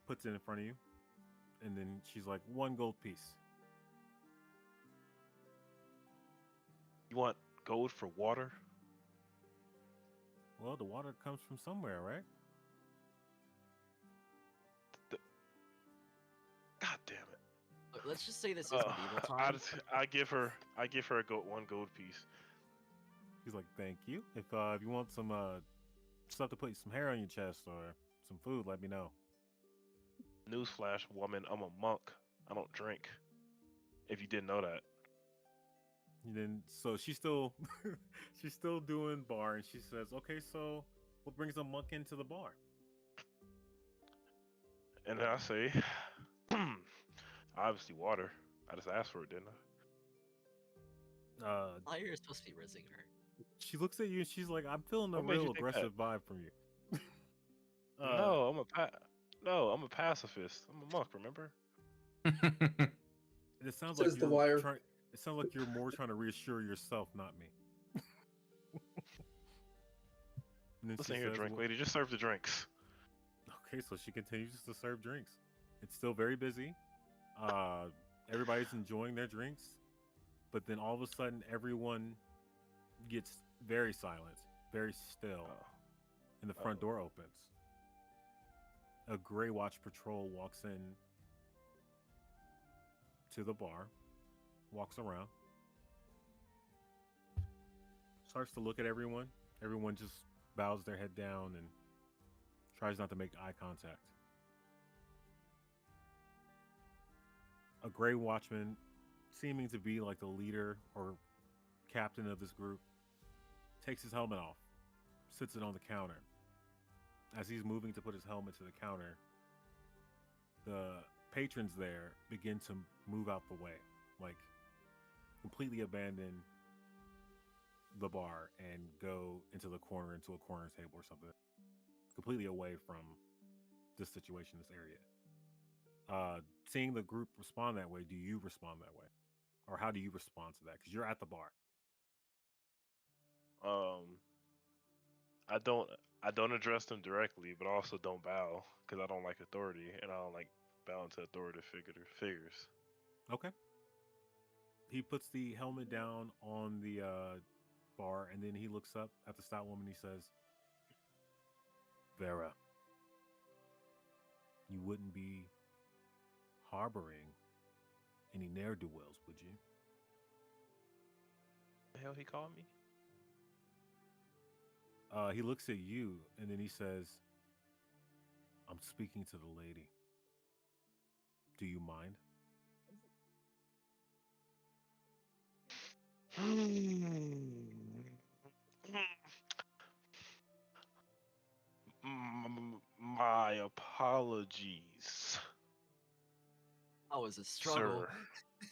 puts it in front of you, and then she's like, "1 gold piece." You want gold for water? Well, the water comes from somewhere, right? God damn it! Let's just say this is medieval time. I give her 1 gold piece. He's like, "Thank you. If you want some stuff to put some hair on your chest or some food, let me know." Newsflash, woman, I'm a monk. I don't drink. If you didn't know that. And then, so she's still she's still doing bar, and she says, "Okay, so what brings a monk into the bar?" And then I say, obviously water. I just asked for it, didn't I? Oh, you're supposed to be rizzing her. She looks at you and she's like, "I'm feeling a What made you real think that? aggressive vibe from you." No, I'm a pacifist. I'm a monk. Remember? It sounds Says like the you're wire. trying. It sounds like you're more trying to reassure yourself, not me. And then Listen she here, says, drink "Well-" lady. Just serve the drinks. Okay, so she continues to serve drinks. It's still very busy, Everybody's enjoying their drinks, but then all of a sudden, everyone gets very silent, very still, and the front door opens. A Grey Watch patrol walks in to the bar, walks around, starts to look at everyone. Everyone just bows their head down and tries not to make eye contact. A Grey Watchman, seeming to be like the leader or captain of this group, takes his helmet off, sits it on the counter. As he's moving to put his helmet to the counter, the patrons there begin to move out the way, like completely abandon the bar and go into the corner, into a corner table or something, completely away from this situation, this area. Seeing the group respond that way, do you respond that way? Or how do you respond to that? Because you're at the bar. I don't address them directly, but I also don't bow because I don't like authority and I don't like bowing to authoritative figures. Okay. He puts the helmet down on the bar, and then he looks up at the stout woman. He says, "Vera, you wouldn't be harboring any ne'er-do-wells, would you?" The hell he called me? He looks at you, and then he says, "I'm speaking to the lady. Do you mind?" My apologies. That was a struggle. Sir.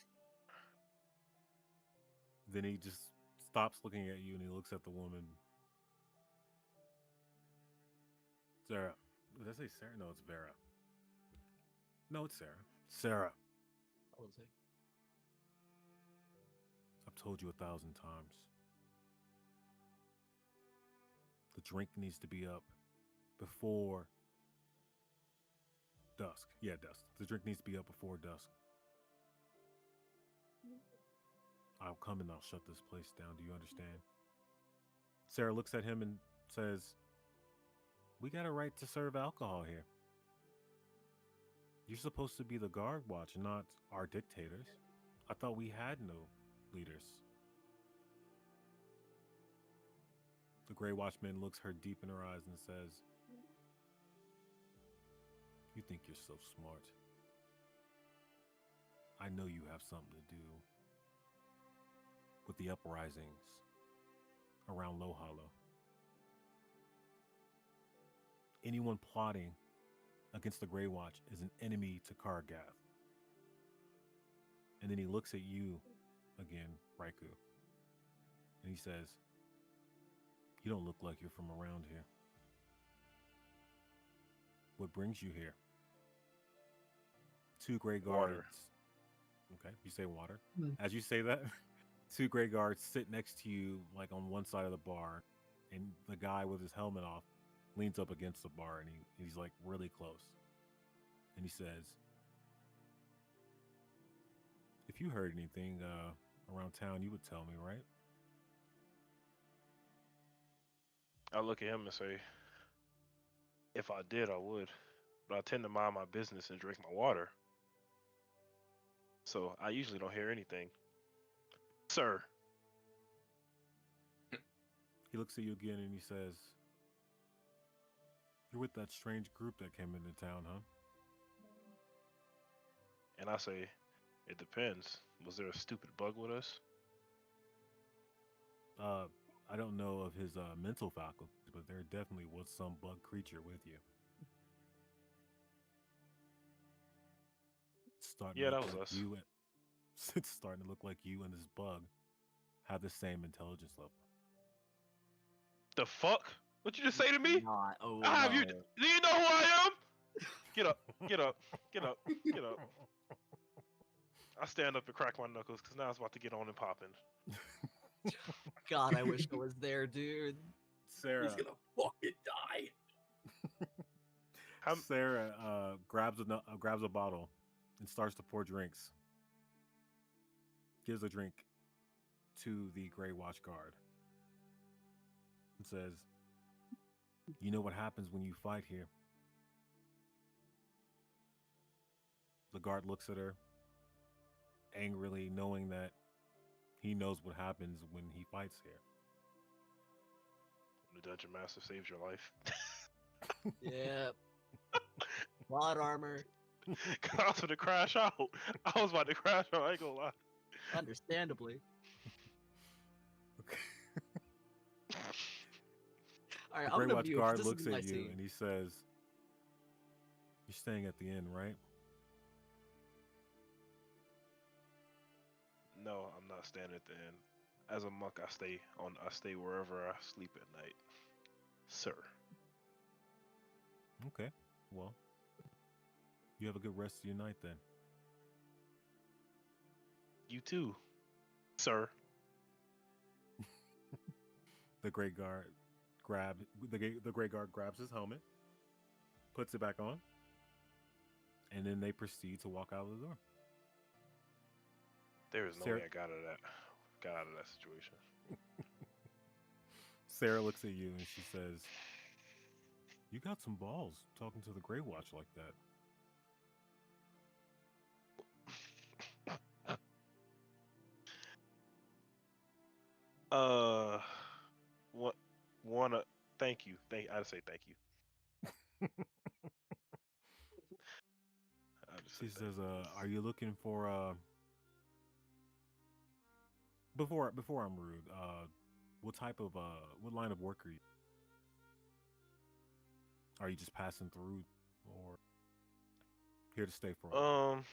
Then he just stops looking at you, and he looks at the woman. Sarah. Did I say Sarah? No, it's Vera. No, it's Sarah. Sarah. What was it? I've told you 1,000 times. The drink needs to be up before dusk. Yeah, dusk. The drink needs to be up before dusk. I'll come and I'll shut this place down. Do you understand? Sarah looks at him and says, "We got a right to serve alcohol here. You're supposed to be the guard watch, not our dictators. I thought we had no leaders." The Grey Watchman looks her deep in her eyes and says, "You think you're so smart. I know you have something to do with the uprisings around Low Hollow. Anyone plotting against the Grey Watch is an enemy to Kargath." And then he looks at you again, Raikou, and he says, "You don't look like you're from around here. What brings you here?" Two Grey guards. Water. Okay, you say water. Hmm. As you say that, two Grey guards sit next to you, like on one side of the bar, and the guy with his helmet off leans up against the bar, and he's like really close. And he says, "If you heard anything around town, you would tell me, right?" I look at him and say, if I did, I would. But I tend to mind my business and drink my water. So I usually don't hear anything. Sir. He looks at you again and he says, "You're with that strange group that came into town, huh?" And I say, it depends. Was there a stupid bug with us? I don't know of his mental faculties, but there definitely was some bug creature with you. It's starting Yeah, to that look was like us. you and it's starting to look like you and this bug have the same intelligence level. The fuck? What you just say to me? Not, oh, I have no. you. Do you know who I am? Get up. Get up. Get up. Get up. I stand up and crack my knuckles because now it's about to get on and popping. God, I wish I was there, dude. Sarah. He's gonna fucking die. Sarah grabs a bottle and starts to pour drinks. gives a drink to the Grey Watch guard and says, "You know what happens when you fight here." The guard looks at her angrily, knowing that he knows what happens when he fights here. The dungeon master saves your life. Yeah. Plot armor. I was about to crash out. I was about to crash out. I ain't gonna lie. Understandably. All right, The I'm Grey gonna Watch mute, 'cause guard this looks is at my you scene. and he says, "You're staying at the inn, right?" No, I'm not staying at the inn. As a monk, I stay wherever I sleep at night, sir. Okay. Well, you have a good rest of your night then. You too, sir. The Grey Guard grabs his helmet, puts it back on, and then they proceed to walk out of the door. There is no Sarah- way I got out of that situation. Sarah looks at you and she says, "You got some balls talking to the Grey Watch like that." Thank you. I'd say thank you. She says, "Are you looking for Before I'm rude, what line of work are you? Are you just passing through, or here to stay for a while?"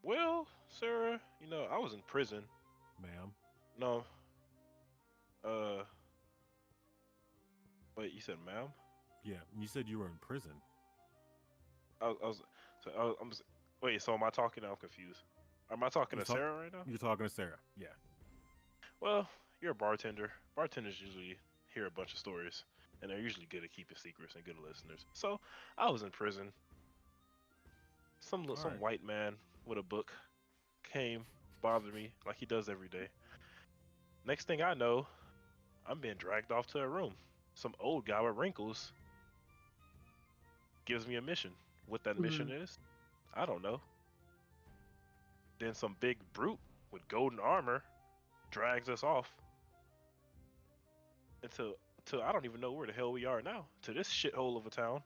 Well, Sarah, I was in prison. Ma'am. No. Wait, you said ma'am? Yeah, you said you were in prison. Wait, so am I talking? I'm confused. Am I talking to Sarah right now? You're talking to Sarah, yeah. Well, you're a bartender. Bartenders usually hear a bunch of stories, and they're usually good at keeping secrets and good listeners. So, I was in prison. Some right. white man with a book came, bothered me like he does every day. Next thing I know, I'm being dragged off to a room. Some old guy with wrinkles gives me a mission. What that mission is, I don't know. Then some big brute with golden armor drags us off into I don't even know where the hell we are now. To this shithole of a town.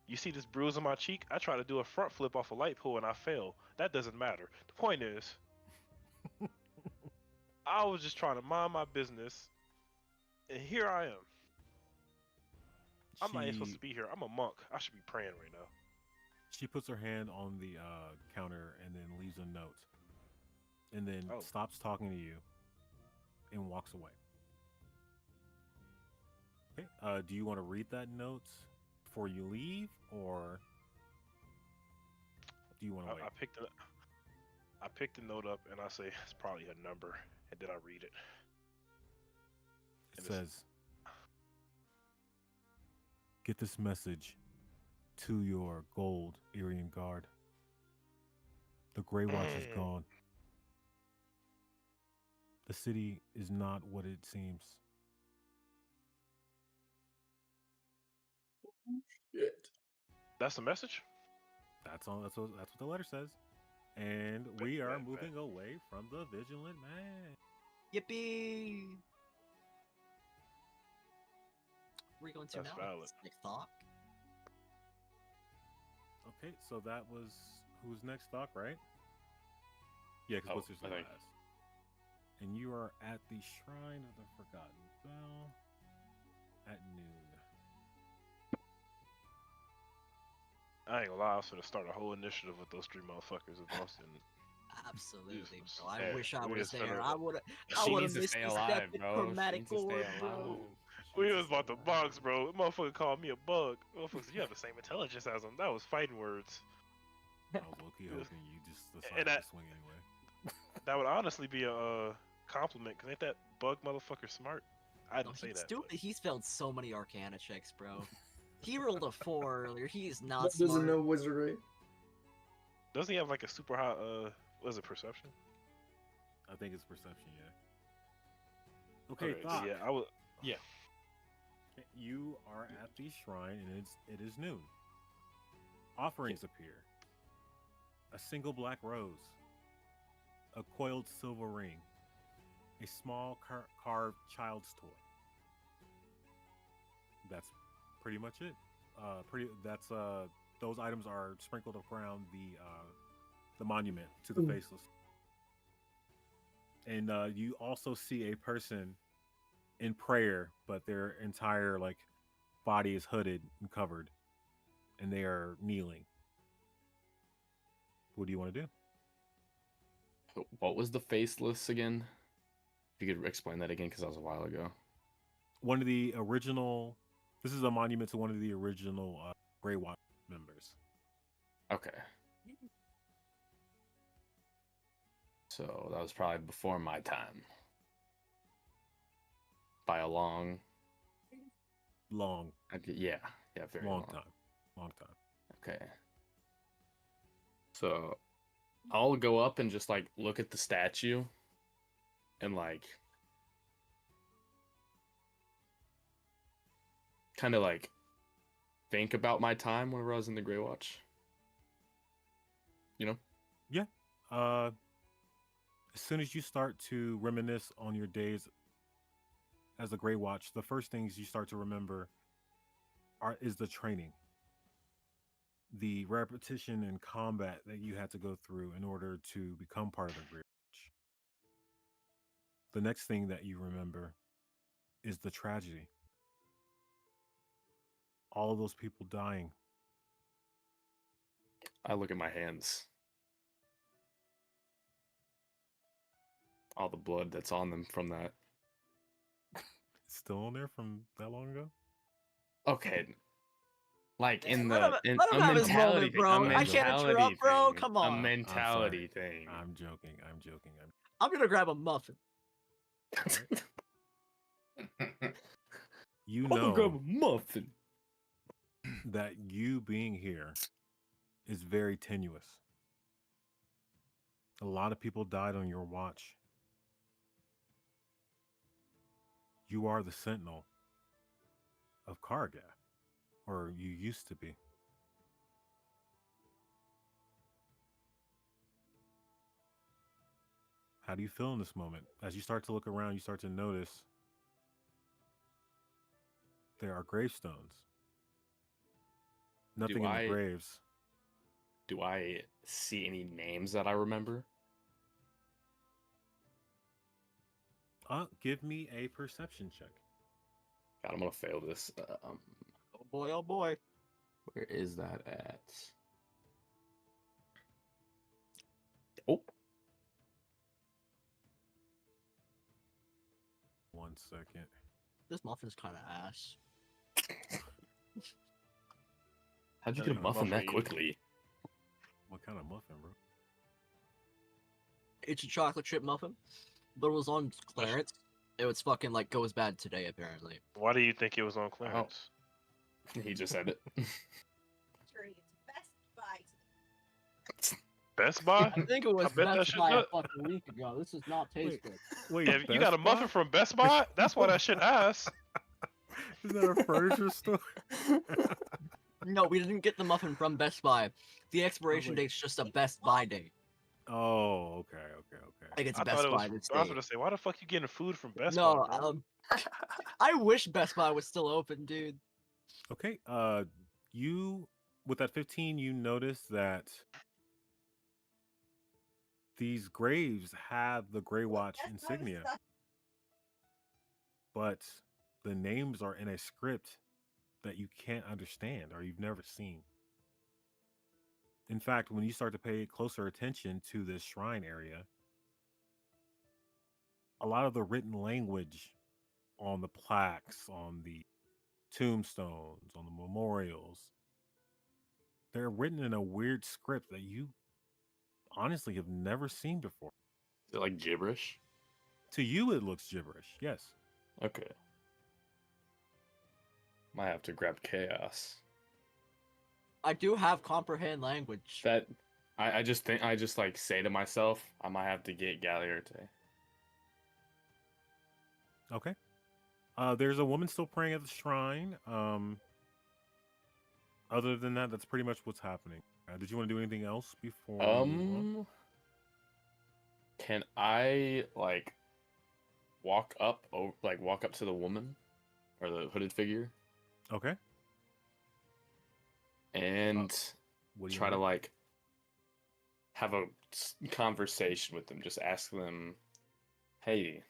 You see this bruise on my cheek? I try to do a front flip off a light pole and I fail. That doesn't matter. The point is, I was just trying to mind my business, and here I am. I'm not even supposed to be here. I'm a monk. I should be praying right now. She puts her hand on the counter and then leaves a note. And then stops talking to you and walks away. Okay. Do you want to read that note before you leave, or do you want to wait? I picked the note up and I say it's probably a number, and then I read it. It says, "Get this message to your gold Irian guard. The Grey Watch is gone. The city is not what it seems." Shit. That's the message? That's all. That's what the letter says. And we are moving away from the Vigilant Man. Yippee! Where are you going to That's now? valid. Next thought? Okay, so that was who's next, Doc, right? Yeah, because what's your I think. last? And you are at the Shrine of the Forgotten Bell at noon. I ain't gonna lie, I was gonna start a whole initiative with those three motherfuckers in Boston. Absolutely, Jesus. bro. I Hey, wish I we was was finna- there. I would She have needs to missed stay the alive, step in bro. She chromatic needs to stay orb, alive. bro. We was about to bugs, bro. Motherfucker called me a bug. Motherfuckers, you have the same intelligence as him. That was fighting words. I was low-key hoping you just And decided to swing anyway. That would honestly be a compliment, cause ain't that bug motherfucker smart? I No, didn't say he's that. stupid. He's failed so many Arcana checks, bro. He rolled a 4 earlier. He is not Doesn't smart. know wizardry. Doesn't he have like a super high what is it, perception? I think it's perception, yeah. Okay, Okay, Thok. yeah, I was. Yeah. You are at the shrine, and it is noon. Offerings appear. A single black rose, a coiled silver ring, a small carved child's toy. That's pretty much it. Those items are sprinkled around the monument to the faceless. And you also see a person in prayer, but their entire body is hooded and covered, and they are kneeling. What do you want to do? What was the faceless again? If you could explain that again, because that was a while ago. One of the original. This is a monument to one of the original Grey Watch members. Okay. So that was probably before my time. By a long. Yeah, very long. Long time. Okay. So I'll go up and just look at the statue and kind of think about my time whenever I was in the Grey Watch. You know? Yeah. As soon as you start to reminisce on your days as a Grey Watch, the first things you start to remember is the training, the repetition and combat that you had to go through in order to become part of the Grey Watch. The next thing that you remember is the tragedy. All of those people dying. I look at my hands. All the blood that's on them from that. It's still on there from that long ago? Okay. In Let the him have his moment, bro. I can't interrupt, bro. Come on. A mentality thing. I'm joking. I'm gonna grab a muffin. You I'm gonna grab know a muffin. that you being here is very tenuous. A lot of people died on your watch. You are the sentinel of Karga, or you used to be. How do you feel in this moment? As you start to look around, you start to notice there are gravestones. Nothing in the graves. Do I see any names that I remember? Give me a perception check. God, I'm gonna fail this. Oh boy, oh boy. Where is that at? Oh. 1 second. This muffin's kind of ass. How'd you get a muffin that quickly? What kind of muffin, bro? It's a chocolate chip muffin, but it was on clearance. It was fucking goes bad today, apparently. Why do you think it was on clearance? Oh. He just said it. Best Buy? I think it was Best Buy a fucking week ago. This does not taste good. Wait, if you got a muffin from Best Buy, that's why that shit ass. Is that a furniture store? No, we didn't get the muffin from Best Buy. The expiration date's just a Best Buy date. Oh, okay. I think it's Best Buy this I was day. gonna say, why the fuck you getting food from Best Buy? No, I wish Best Buy was still open, dude. Okay, you with that 15, you notice that these graves have the Grey Watch insignia, but the names are in a script that you can't understand or you've never seen. In fact, when you start to pay closer attention to this shrine area, a lot of the written language on the plaques, on the tombstones, on the memorials, they're written in a weird script that you honestly have never seen before. Is it gibberish? To you, it looks gibberish, yes. Okay. Might have to grab chaos. I do have comprehend language. I just say to myself, I might have to get Galearte. Okay. There's a woman still praying at the shrine. Other than that, that's pretty much what's happening. Did you want to do anything else before we move on? Can I like walk up to the woman or the hooded figure Okay. and What do you try to want? like have a conversation with them? Just ask them, "Hey."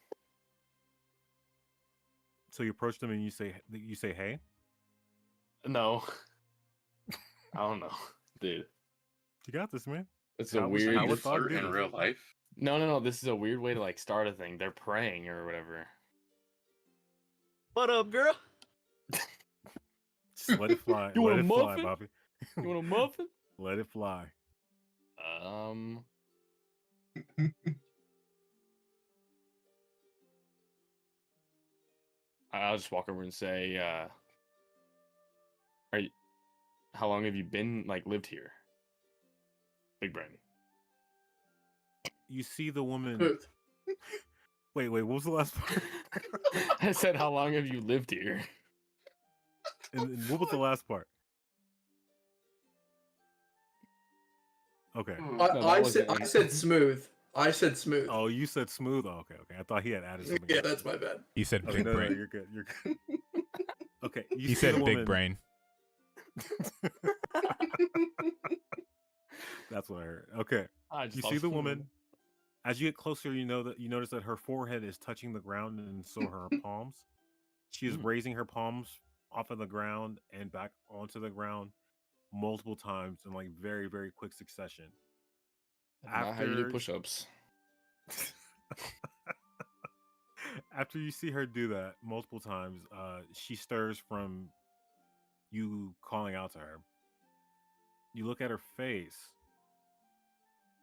So you approach them and you say hey. No, I don't know, dude. You got this, man. It's How a would- weird. how would Fogg do in this? real life? No. This is a weird way to like start a thing. They're praying or whatever. What up, girl? Just let it fly. You want let a it fly, muffin? Bobby. You want a muffin? Let it fly. I'll just walk over and say, how long have you been lived here? Big brain. You see the woman. Smooth. Wait, what was the last part? I said, how long have you lived here? And what was the last part? Okay. I said smooth. I said smooth. Oh, you said smooth. Oh, okay. I thought he had added something. Yeah, else. that's my bad. You said Okay, big no, brain. you're good. You're good. Okay. He see said the big woman- brain. That's what I heard. Okay. I just You thought see the smooth. woman. As you get closer, you notice that her forehead is touching the ground, and so are her palms. She is raising her palms off of the ground and back onto the ground multiple times in very, very quick succession. Not how you do push-ups. After you see her do that multiple times, she stirs from you calling out to her. You look at her face.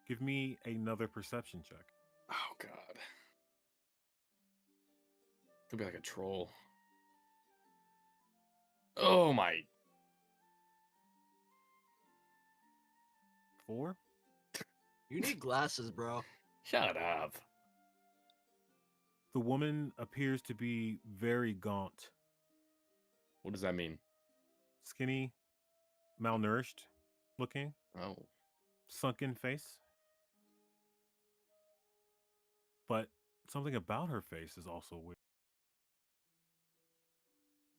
Give me another perception check. Oh god. Could be like a troll. Oh my. 4? You need glasses, bro. Shut up. The woman appears to be very gaunt. What does that mean? Skinny, malnourished looking. Oh. Sunken face. But something about her face is also weird.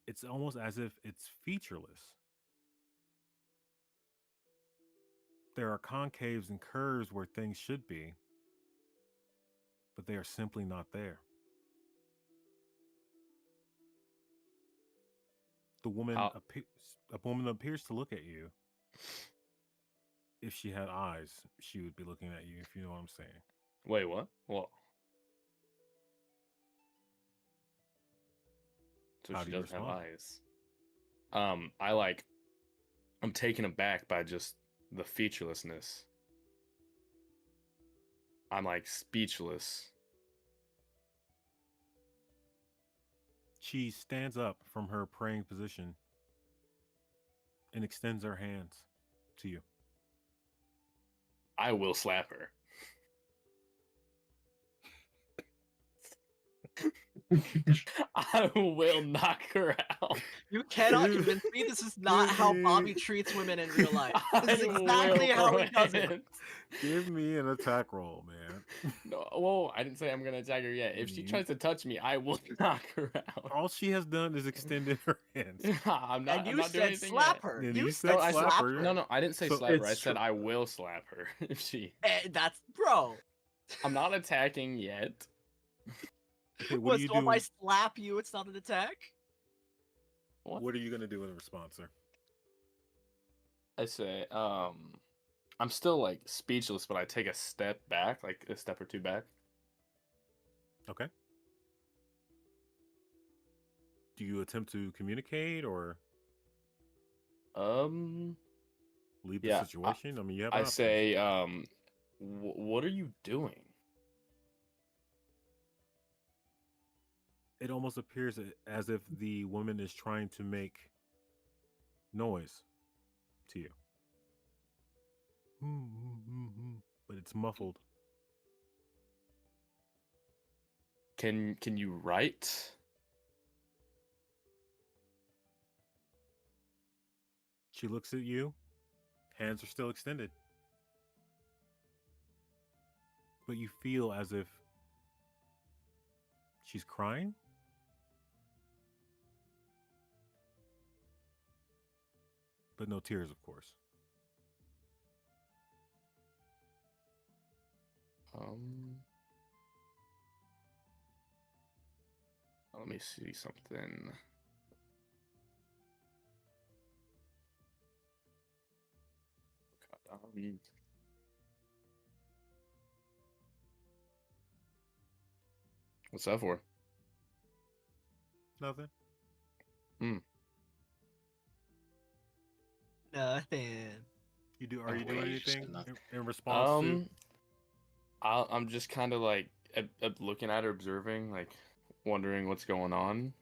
It's almost as if it's featureless. There are concaves and curves where things should be, but they are simply not there. The woman appears to look at you. If she had eyes, she would be looking at you, if you know what I'm saying. Wait, what? What? So How she do you doesn't have respond? eyes. I'm taken aback by just the featurelessness. I'm speechless. She stands up from her praying position and extends her hands to you. I will slap her. I will knock her out. You cannot convince me this is not how Bobby treats women in real life. This is exactly how he does it. Give me an attack roll, man. No, whoa, I didn't say I'm gonna attack her yet. If she tries to touch me, I will knock her out. All she has done is extended her hands. I'm not. And you I'm not doing said anything slap yet. her. And You you said said slap her. No, I didn't say So slap her. I it's said I will slap her if she. That's bro. I'm not attacking yet. Okay, what What, are you so if I doing? slap you, it's not an attack? What are you gonna do in response, sir? I say, I'm still speechless, but I take a step back, a step or two back. Okay. Do you attempt to communicate or leave the Yeah, situation? I mean, you have. I options. say, what are you doing? It almost appears as if the woman is trying to make noise to you. But it's muffled. Can you write? She looks at you. Hands are still extended. But you feel as if she's crying. But no tears, of course. Let me see something. What's that for? Nothing. Nothing. Are you doing Wait, you just anything said nothing. in response to? I'm just kind of like looking at her, observing, like wondering what's going on,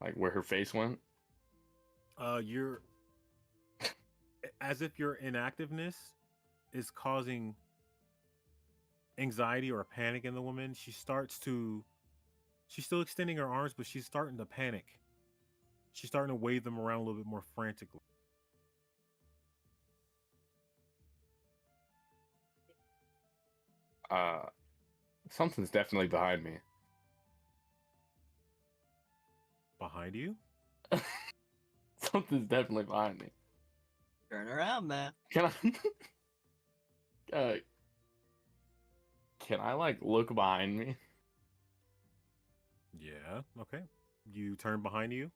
like where her face went. You're as if your inactiveness is causing anxiety or a panic in the woman. She's still extending her arms, but she's starting to panic. She's starting to wave them around a little bit more frantically. Something's definitely behind me. Behind you? Something's definitely behind me. Turn around, man. Can I? Can I like look behind me? Yeah. Okay. You turn behind you.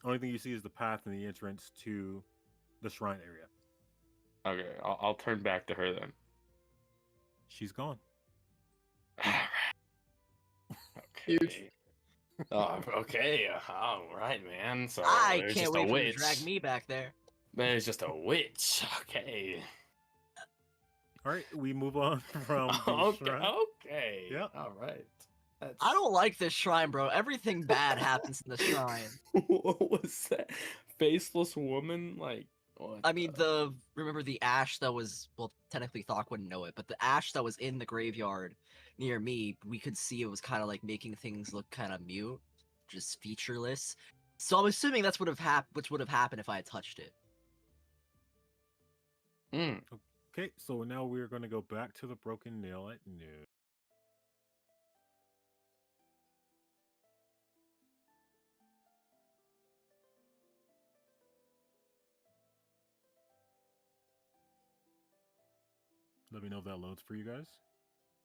Only thing you see is the path and the entrance to the shrine area. Okay, I'll turn back to her then. She's gone. Okay. Okay. All right, man. So I there's can't just wait a for you witch. to drag me back there. There's just a witch. Okay. All right, we move on from the Okay. shrine. Okay. Yeah. All right. I don't like this shrine, bro. Everything bad happens in the shrine. What was that? Faceless woman? Like, what? I mean, remember the ash that was, well, technically Thok wouldn't know it, but the ash that was in the graveyard near me, we could see it was kind of like making things look kind of mute, just featureless. So I'm assuming that's what would have happened if I had touched it. Okay, so now we're going to go back to the broken nail at noon. Let me know if that loads for you guys.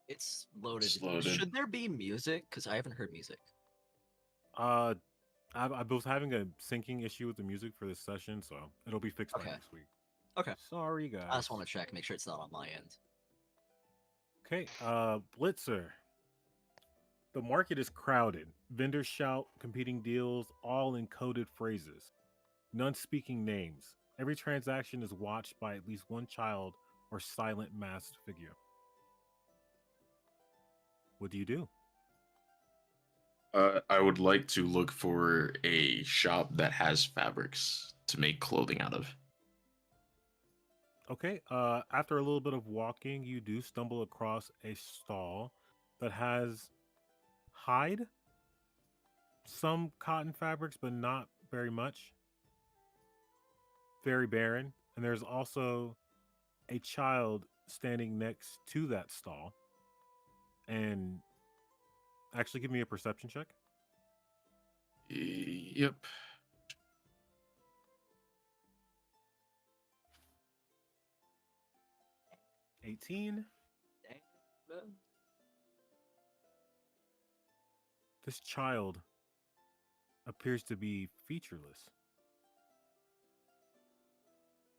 It's loaded. It's loaded. Should there be music? Because I haven't heard music. I was having a syncing issue with the music for this session, so it'll be fixed by Okay. next week. Okay. Sorry, guys. I just want to check, make sure it's not on my end. Okay, Blitzer. The market is crowded. Vendors shout competing deals, all in coded phrases. None speaking names. Every transaction is watched by at least one child or silent masked figure. What do you do? I would like to look for a shop that has fabrics to make clothing out of. Okay, after a little bit of walking, you do stumble across a stall that has hide, some cotton fabrics, but not very much. Very barren. And there's also a child standing next to that stall. And actually, give me a perception check. Yep. $18. This child appears to be featureless.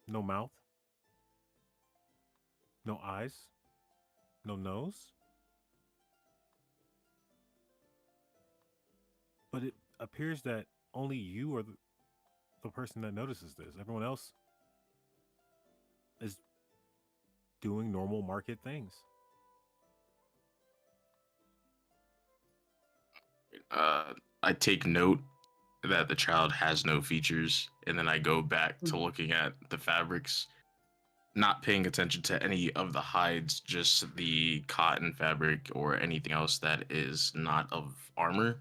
No mouth. No eyes. No nose. But it appears that only you are the person that notices this. Everyone else is doing normal market things. I take note that the child has no features, and then I go back to looking at the fabrics. not paying attention to any of the hides, just the cotton fabric or anything else that is not of armor.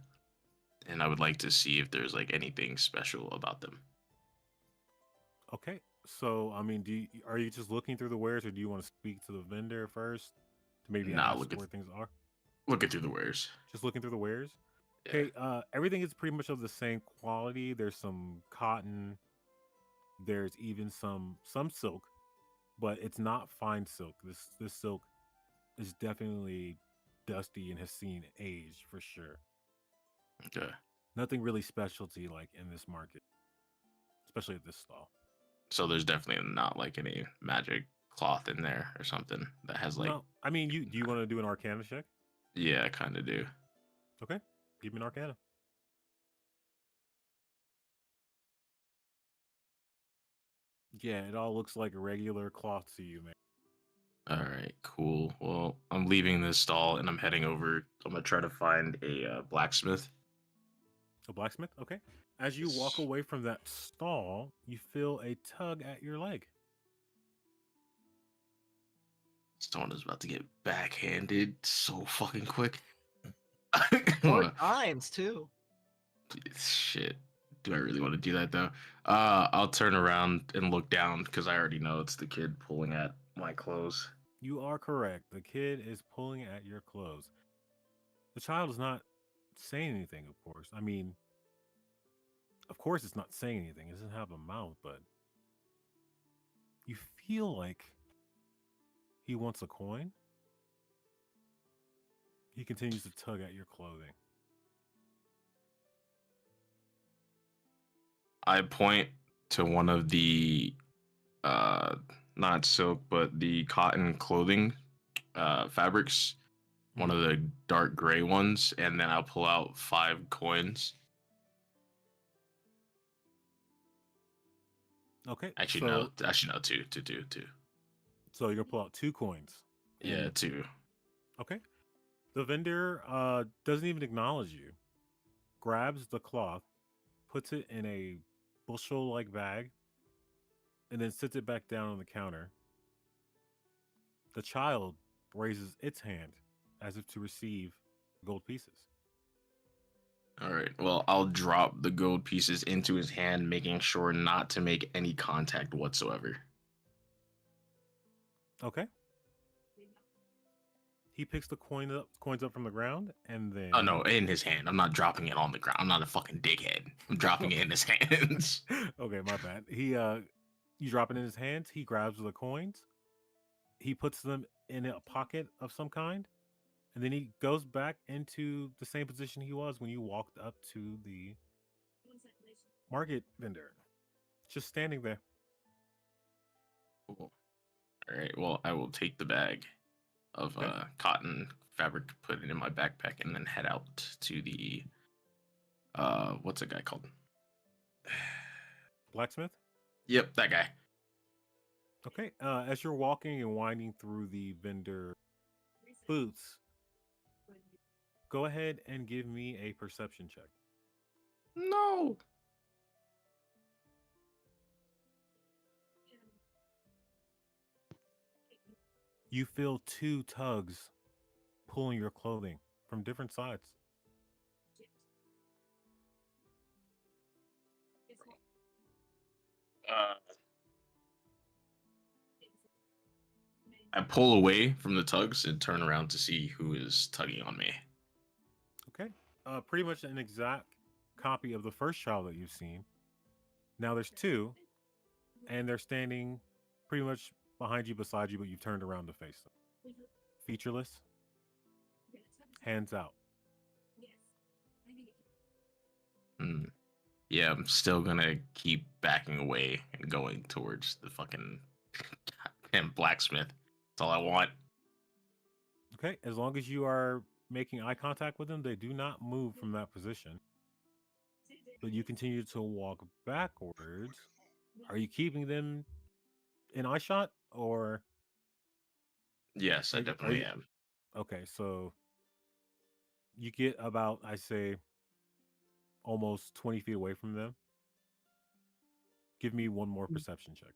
And I would like to see if there's like anything special about them. Okay. So, I mean, are you just looking through the wares, or do you want to speak to the vendor first to maybe Nah, ask where things are? Looking through the wares. Just looking through the wares. Yeah. Okay. Everything is pretty much of the same quality. There's some cotton. There's even some silk, but it's not fine silk. This silk is definitely dusty and has seen age for sure. Okay. Nothing really specialty like in this market, especially at this stall. So there's definitely not like any magic cloth in there or something that has like. No, I mean, do you want to do an Arcana check? Yeah, I kind of do. Okay, give me an Arcana. Yeah, it all looks like a regular cloth to you, man. All right, cool. Well, I'm leaving this stall and I'm heading over. I'm gonna try to find a blacksmith. A blacksmith? Okay. As you walk away from that stall, you feel a tug at your leg. Stone is about to get backhanded so fucking quick. 4 times too. Shit. Do I really want to do that though? I'll turn around and look down because I already know it's the kid pulling at my clothes. You are correct. The kid is pulling at your clothes. The child is not saying anything, of course. I mean, of course it's not saying anything. It doesn't have a mouth, but you feel like he wants a coin. He continues to tug at your clothing. I point to one of the not silk but the cotton clothing fabrics, one of the dark gray ones, and then I'll pull out 5 coins. Okay. Actually, no. Two. So you're gonna pull out 2 coins. Yeah, 2. Okay. The vendor doesn't even acknowledge you. Grabs the cloth, puts it in a bushel-like bag, and then sits it back down on the counter. The child raises its hand as if to receive gold pieces. All right. Well, I'll drop the gold pieces into his hand, making sure not to make any contact whatsoever. Okay. He picks the coins up from the ground, and then... Oh, no, in his hand. I'm not dropping it on the ground. I'm not a fucking dickhead. I'm dropping it in his hands. Okay, my bad. You drop it in his hands. He grabs the coins. He puts them in a pocket of some kind, and then he goes back into the same position he was when you walked up to the market vendor. Just standing there. Cool. All right. Well, I will take the bag of cotton fabric, put it in my backpack, and then head out to the what's a guy called? Blacksmith? Yep, that guy. Okay. As you're walking and winding through the vendor booths, go ahead and give me a perception check. No. You feel 2 tugs pulling your clothing from different sides. I pull away from the tugs and turn around to see who is tugging on me. Okay. Pretty much an exact copy of the first child that you've seen. Now there's 2, and they're standing pretty much behind you, beside you, but you've turned around to face them. Featureless. Hands out. Yeah, I'm still gonna keep backing away and going towards the fucking goddamn blacksmith. That's all I want. Okay, as long as you are making eye contact with them, they do not move from that position. But you continue to walk backwards. Are you keeping them in eye shot, or? Yes, I definitely am. Okay, so you get about, I say, almost 20 feet away from them. Give me one more perception check.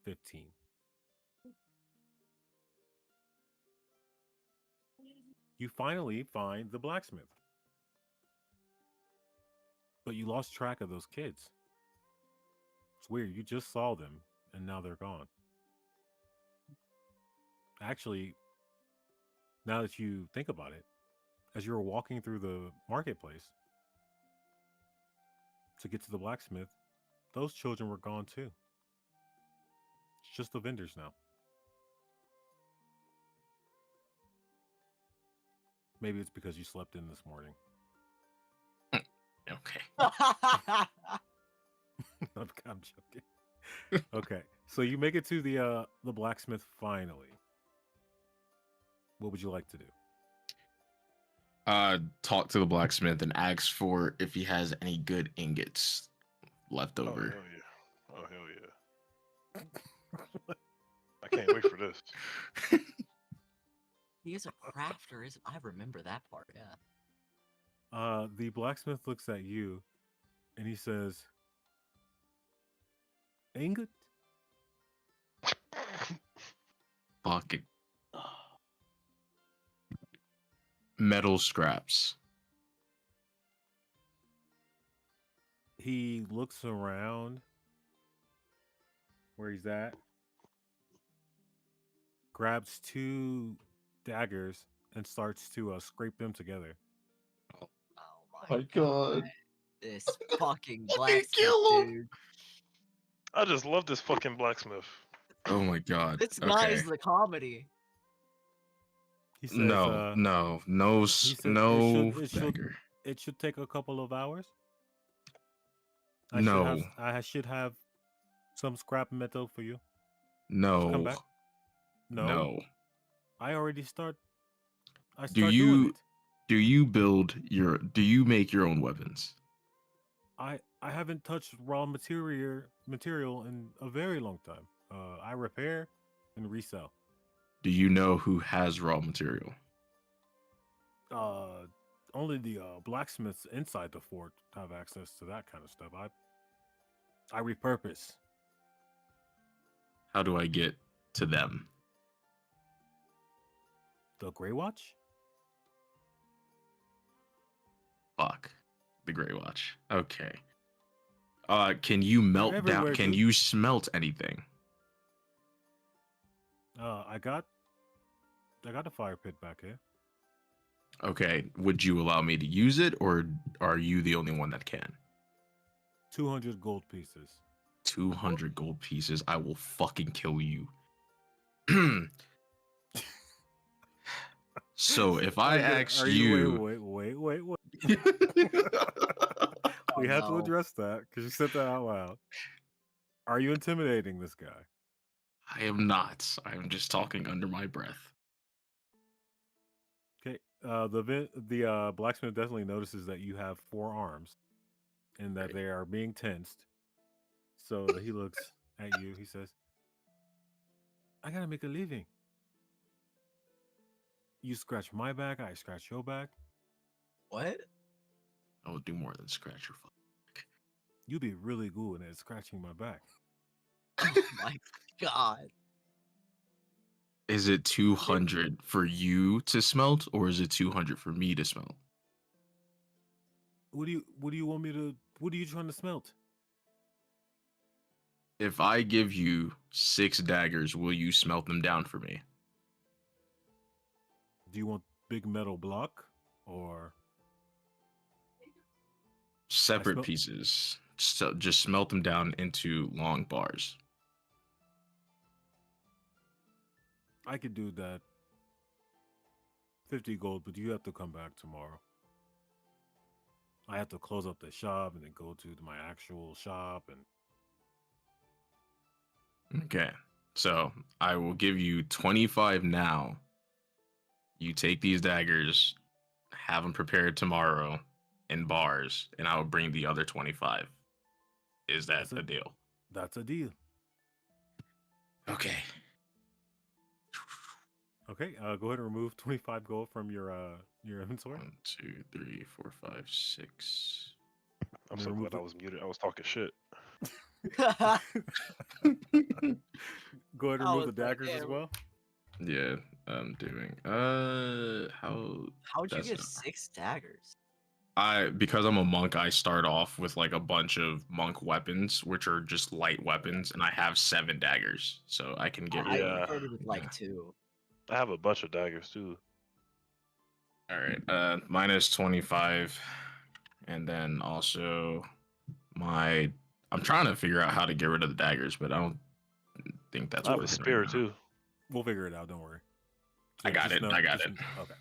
15. You finally find the blacksmith. But you lost track of those kids. It's weird. You just saw them, and now they're gone. Actually, now that you think about it, as you were walking through the marketplace to get to the blacksmith, those children were gone too. It's just the vendors now. Maybe it's because you slept in this morning. Okay. I'm joking. Okay, so you make it to the blacksmith finally. What would you like to do? Talk to the blacksmith and ask for if he has any good ingots left over. Oh hell yeah! I can't wait for this. He is a crafter, isn't? I remember that part. Yeah. The blacksmith looks at you, and he says, "Ingot." Fucking metal scraps. He looks around where he's at, grabs 2 daggers, and starts to scrape them together. Oh my god. This fucking Fucking blacksmith, kill him. dude. I just love this fucking blacksmith. Oh my god. This guy Okay. is the comedy. He says, No, no, no, he says, no it should dagger. it should take a couple of hours. No, I should have some scrap metal for you. no, Come back. no. I already start. I Do start doing you it. do you build your? Do you make your own weapons? I haven't touched raw material in a very long time. I repair and resell. Do you know who has raw material? Only the blacksmiths inside the fort have access to that kind of stuff. I repurpose. How do I get to them? The Grey Watch? Fuck. The Grey Watch. Okay. Can you melt down? everywhere, Can dude. you smelt anything? I got a fire pit back here. Okay. Would you allow me to use it, or are you the only one that can? 200 gold pieces. 200 gold pieces. I will fucking kill you. So if I asked you, Wait. We have to address that because you said that out loud. Are you intimidating this guy? I am not. I am just talking under my breath. Okay. The blacksmith definitely notices that you have 4 arms, and that they are being tensed. So he looks at you. He says, "I gotta make a living. You scratch my back, I scratch your back. What? I will do more than scratch your fucking You be really good at scratching my back." Oh my god. Is it 200 for you to smelt, or is it 200 for me to smelt? What do you want me to? What are you trying to smelt? If I give you 6 daggers, will you smelt them down for me? Do you want big metal block or Separate pieces. So just smelt them down into long bars. I could do that. 50 gold, but you have to come back tomorrow. I have to close up the shop and then go to my actual shop and Okay. So I will give you 25 now. You take these daggers, have them prepared tomorrow in bars, and I will bring the other 25. Is that a deal? That's a deal. Okay. Okay, go ahead and remove 25 gold from your inventory. 1, 2, 3, 4, 5, 6. I'm so glad I was muted. I was talking shit. Go ahead and I remove was the like, daggers as damn. well. Yeah, I'm doing. How? How'd you that's get not- 6 daggers? Because I'm a monk, I start off with like a bunch of monk weapons, which are just light weapons, and I have 7 daggers, so I can get rid I of. started with like 2. I have a bunch of daggers too. All right, minus 25, and then also my. I'm trying to figure out how to get rid of the daggers, but I don't think that's I have a working spear right now. too. We'll figure it out. Don't worry. I got just it. I got just- it. Okay.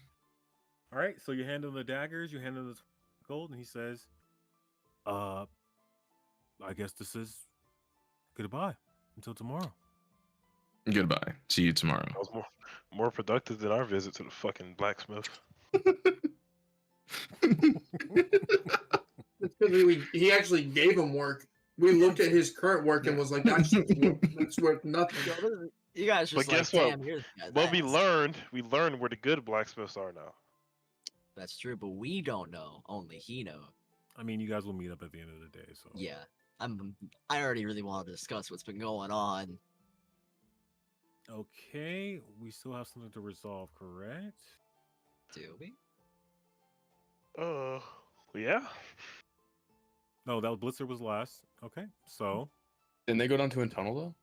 All right. So you hand him the daggers. You hand him the gold, and he says, I guess this is goodbye until tomorrow." Goodbye. See you tomorrow. That was more productive than our visit to the fucking blacksmith. It's because he actually gave him work. We looked at his current work and was like, that's worth nothing. You guys But just like, guess what? damn, here's What we learned where the good blacksmiths are now. That's true, but we don't know. Only he knows. I mean, you guys will meet up at the end of the day. So Yeah, I already really want to discuss what's been going on. Okay, we still have something to resolve, correct? Do we? Yeah. No, that Blitzer was last. Okay, so Didn't they go down to a tunnel though?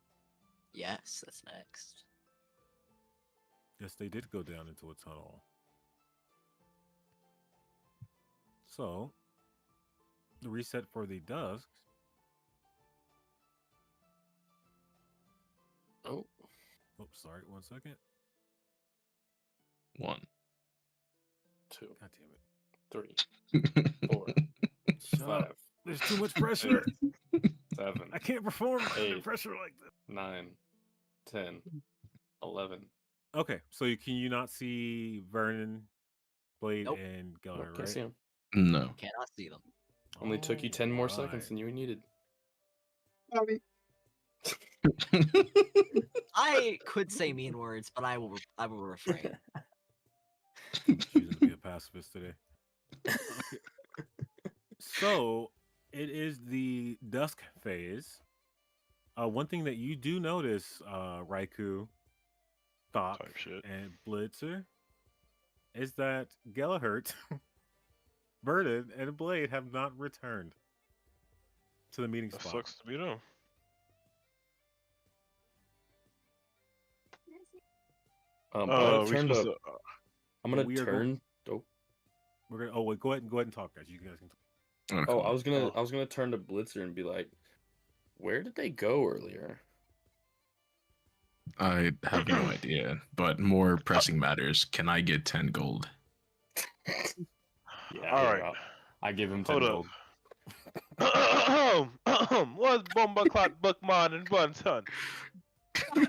Yes, that's next. yes, they did go down into a tunnel. So the reset for the dusks. Oh. Oops, sorry, 1 second. 1, 2, God damn it. 3, 4, Shut 5. up. There's too much pressure. 7. I can't perform under 8, pressure like this. 9, 10, 11. Okay, so can you not see Vernon, Blade, Nope. and Geller, Nope, can't right? see him. No. Cannot see them. Only took you 10 more seconds Alright. than you needed. I could say mean words, but I will refrain. Choosing to be a pacifist today. Okay. So it is the dusk phase. One thing that you do notice, Raikou, Thok, Type shit. and Blitzer, is that Gelahert, Vernon, and Blade have not returned to the meeting That spot. sucks to be them. I'm gonna we turn supposed to. to- I'm gonna we are go- turn. Oh, We're gonna. Oh wait, go ahead and talk, guys. You guys can talk. oh, I was gonna turn to Blitzer and be like, "Where did they go earlier?" I have no idea, but more pressing matters. Can I get 10 gold? Yeah. All here, right. I give him 10 Hold gold. up. What's bomba clot bookman and one ton? Good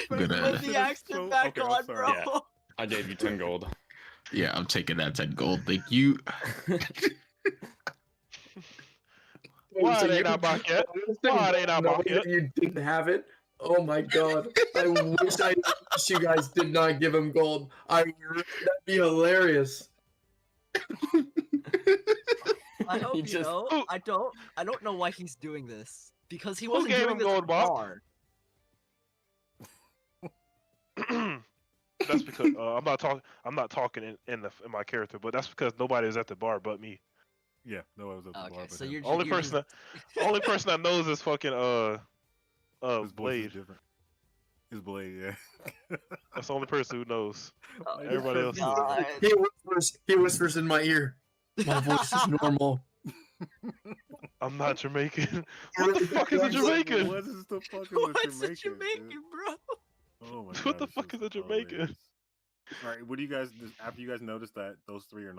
Put at the it. accent back okay, I'm on, sorry. bro. Yeah. I gave you 10 gold. Yeah, I'm taking that 10 gold. Thank you. Why So it ain't you- our back yet? Why it ain't our No, back yet? you didn't have it. Oh my god! I wish you guys did not give him gold. That'd be hilarious. I hope He you just- know. Who- I don't know why he's doing this because he Who wasn't gave doing him this at gold, the Bob? bar. That's because I'm not talking in my character, but that's because nobody was at the bar but me. Yeah, no, I was at the bar. Okay, but so him. you're Only you're person just- only person that knows is fucking His voice is Blade. different. His Blade, yeah. That's the only person who knows. Oh, Everybody else is God. He whispers in my ear. My voice is normal. I'm not Jamaican. What the fuck is a Jamaican? What is the fuck is What's a a Jamaican, Jamaican, dude? bro? Oh my god. What the this fuck is a hilarious. Jamaican? All right, what do you guys after you guys notice that those three have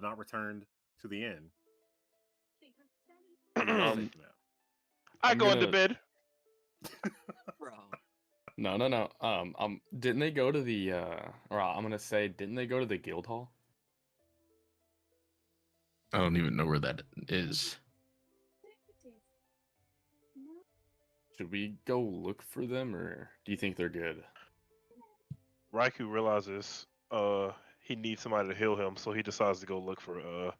not returned to the inn? what do you guys think now? I I'm go into gonna- bed. Bro. No. Didn't they go to the or I'm gonna say, didn't they go to the guild hall? I don't even know where that is. Should we go look for them, or do you think they're good? Raikou realizes he needs somebody to heal him, so he decides to go look for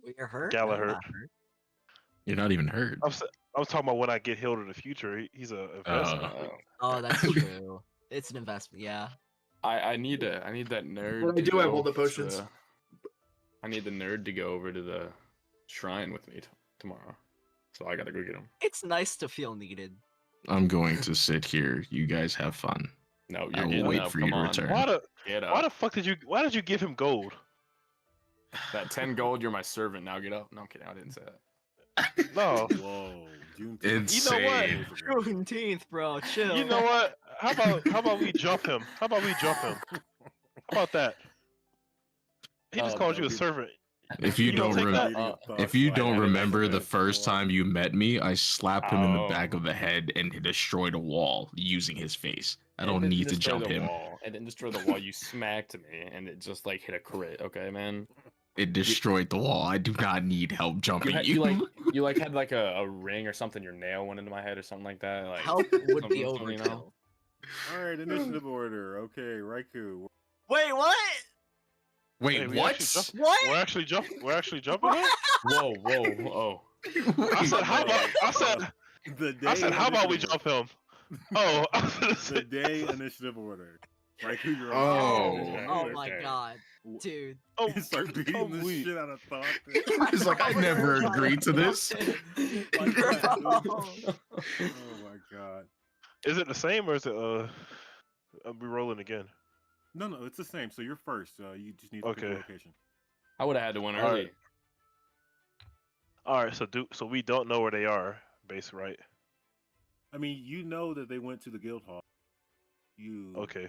We're hurt. Gallagher. No, we're not hurt. You're not even hurt. I'm talking about when I get healed in the future. He's a investment. Oh, that's true. It's an investment. Yeah. I need that nerd. Well, I to do have go all the to potions. I need the nerd to go over to the shrine with me tomorrow, so I gotta go get him. It's nice to feel needed. I'm going to sit here. You guys have fun. No, I you're will getting wait up. for you Come to on. return. Why the fuck did you give him gold? That 10 gold, you're my servant. Now get up. No, I'm kidding. I didn't say that. No. Whoa, Juneteenth. You know what? Juneteenth, bro. Chill. You know what? How about we jump him? How about about that? He just called you a servant. If you don't, take remember the first time you met me, I slapped him in the back of the head and destroyed a wall using his face. I don't need to jump him. It didn't destroy the wall. You smacked me, and it just like hit a crit. Okay, man. It destroyed the wall. I do not need help jumping You had like a ring or something. Your nail went into my head or something like that. Like help would be something, overkill. All right, initiative order. Okay, Raikou. Wait, what? Wait, Hey, what? What? We're actually jumping him? Whoa, oh. I said how about we jump him? Oh, the day initiative order. Raikou, you're Oh my god, dude. Oh, you start beating the shit out of Thought. He's like, I never agreed to this. Oh my god. Is it the same or is it are we rolling again? No, it's the same. So you're first. You just need to pick a location. I would have had to win All early. All right, so we don't know where they are, base right? I mean, you know that they went to the guild hall. Okay.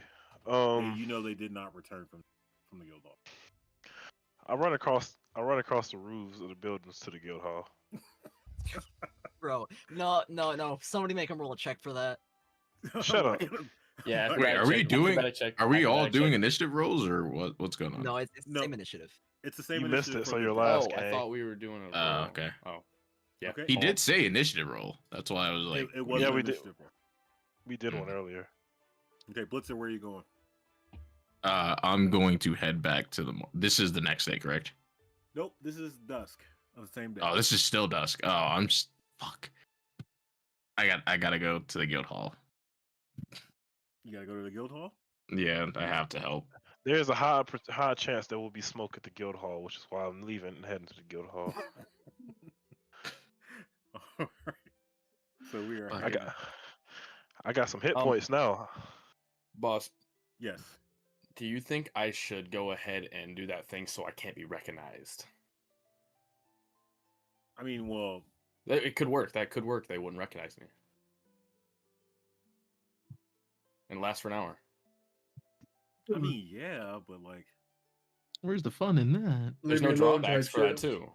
You know they did not return from the guild hall. I run across the roofs of the buildings to the guild hall. Bro, no. Somebody make him roll a check for that. Shut up. Yeah. Wait, are we all doing initiative rolls or what's going on? No, it's the same initiative. It's the same You initiative. missed it, so for you're the- last. I thought we were doing a roll. Okay. Oh. Yeah. Okay. He did say initiative roll. That's why I was like, It was Yeah, an we did. initiative roll. We did one earlier. Okay, Blitzer, where are you going? I'm going to head back to this is the next day, correct? Nope, this is dusk of the same day. Oh, this is still dusk. Oh, I'm just fuck. I gotta go to the guild hall. You gotta go to the guild hall? Yeah, I have to help. There's a high chance there will be smoke at the guild hall, which is why I'm leaving and heading to the guild hall. Alright. So we are. I got some hit points now. Boss. Yes. Do you think I should go ahead and do that thing so I can't be recognized? I mean, well, it could work. That could work. They wouldn't recognize me. And last for an hour. I mean, yeah, but like, Where's the fun in that? There's no drawbacks for that too.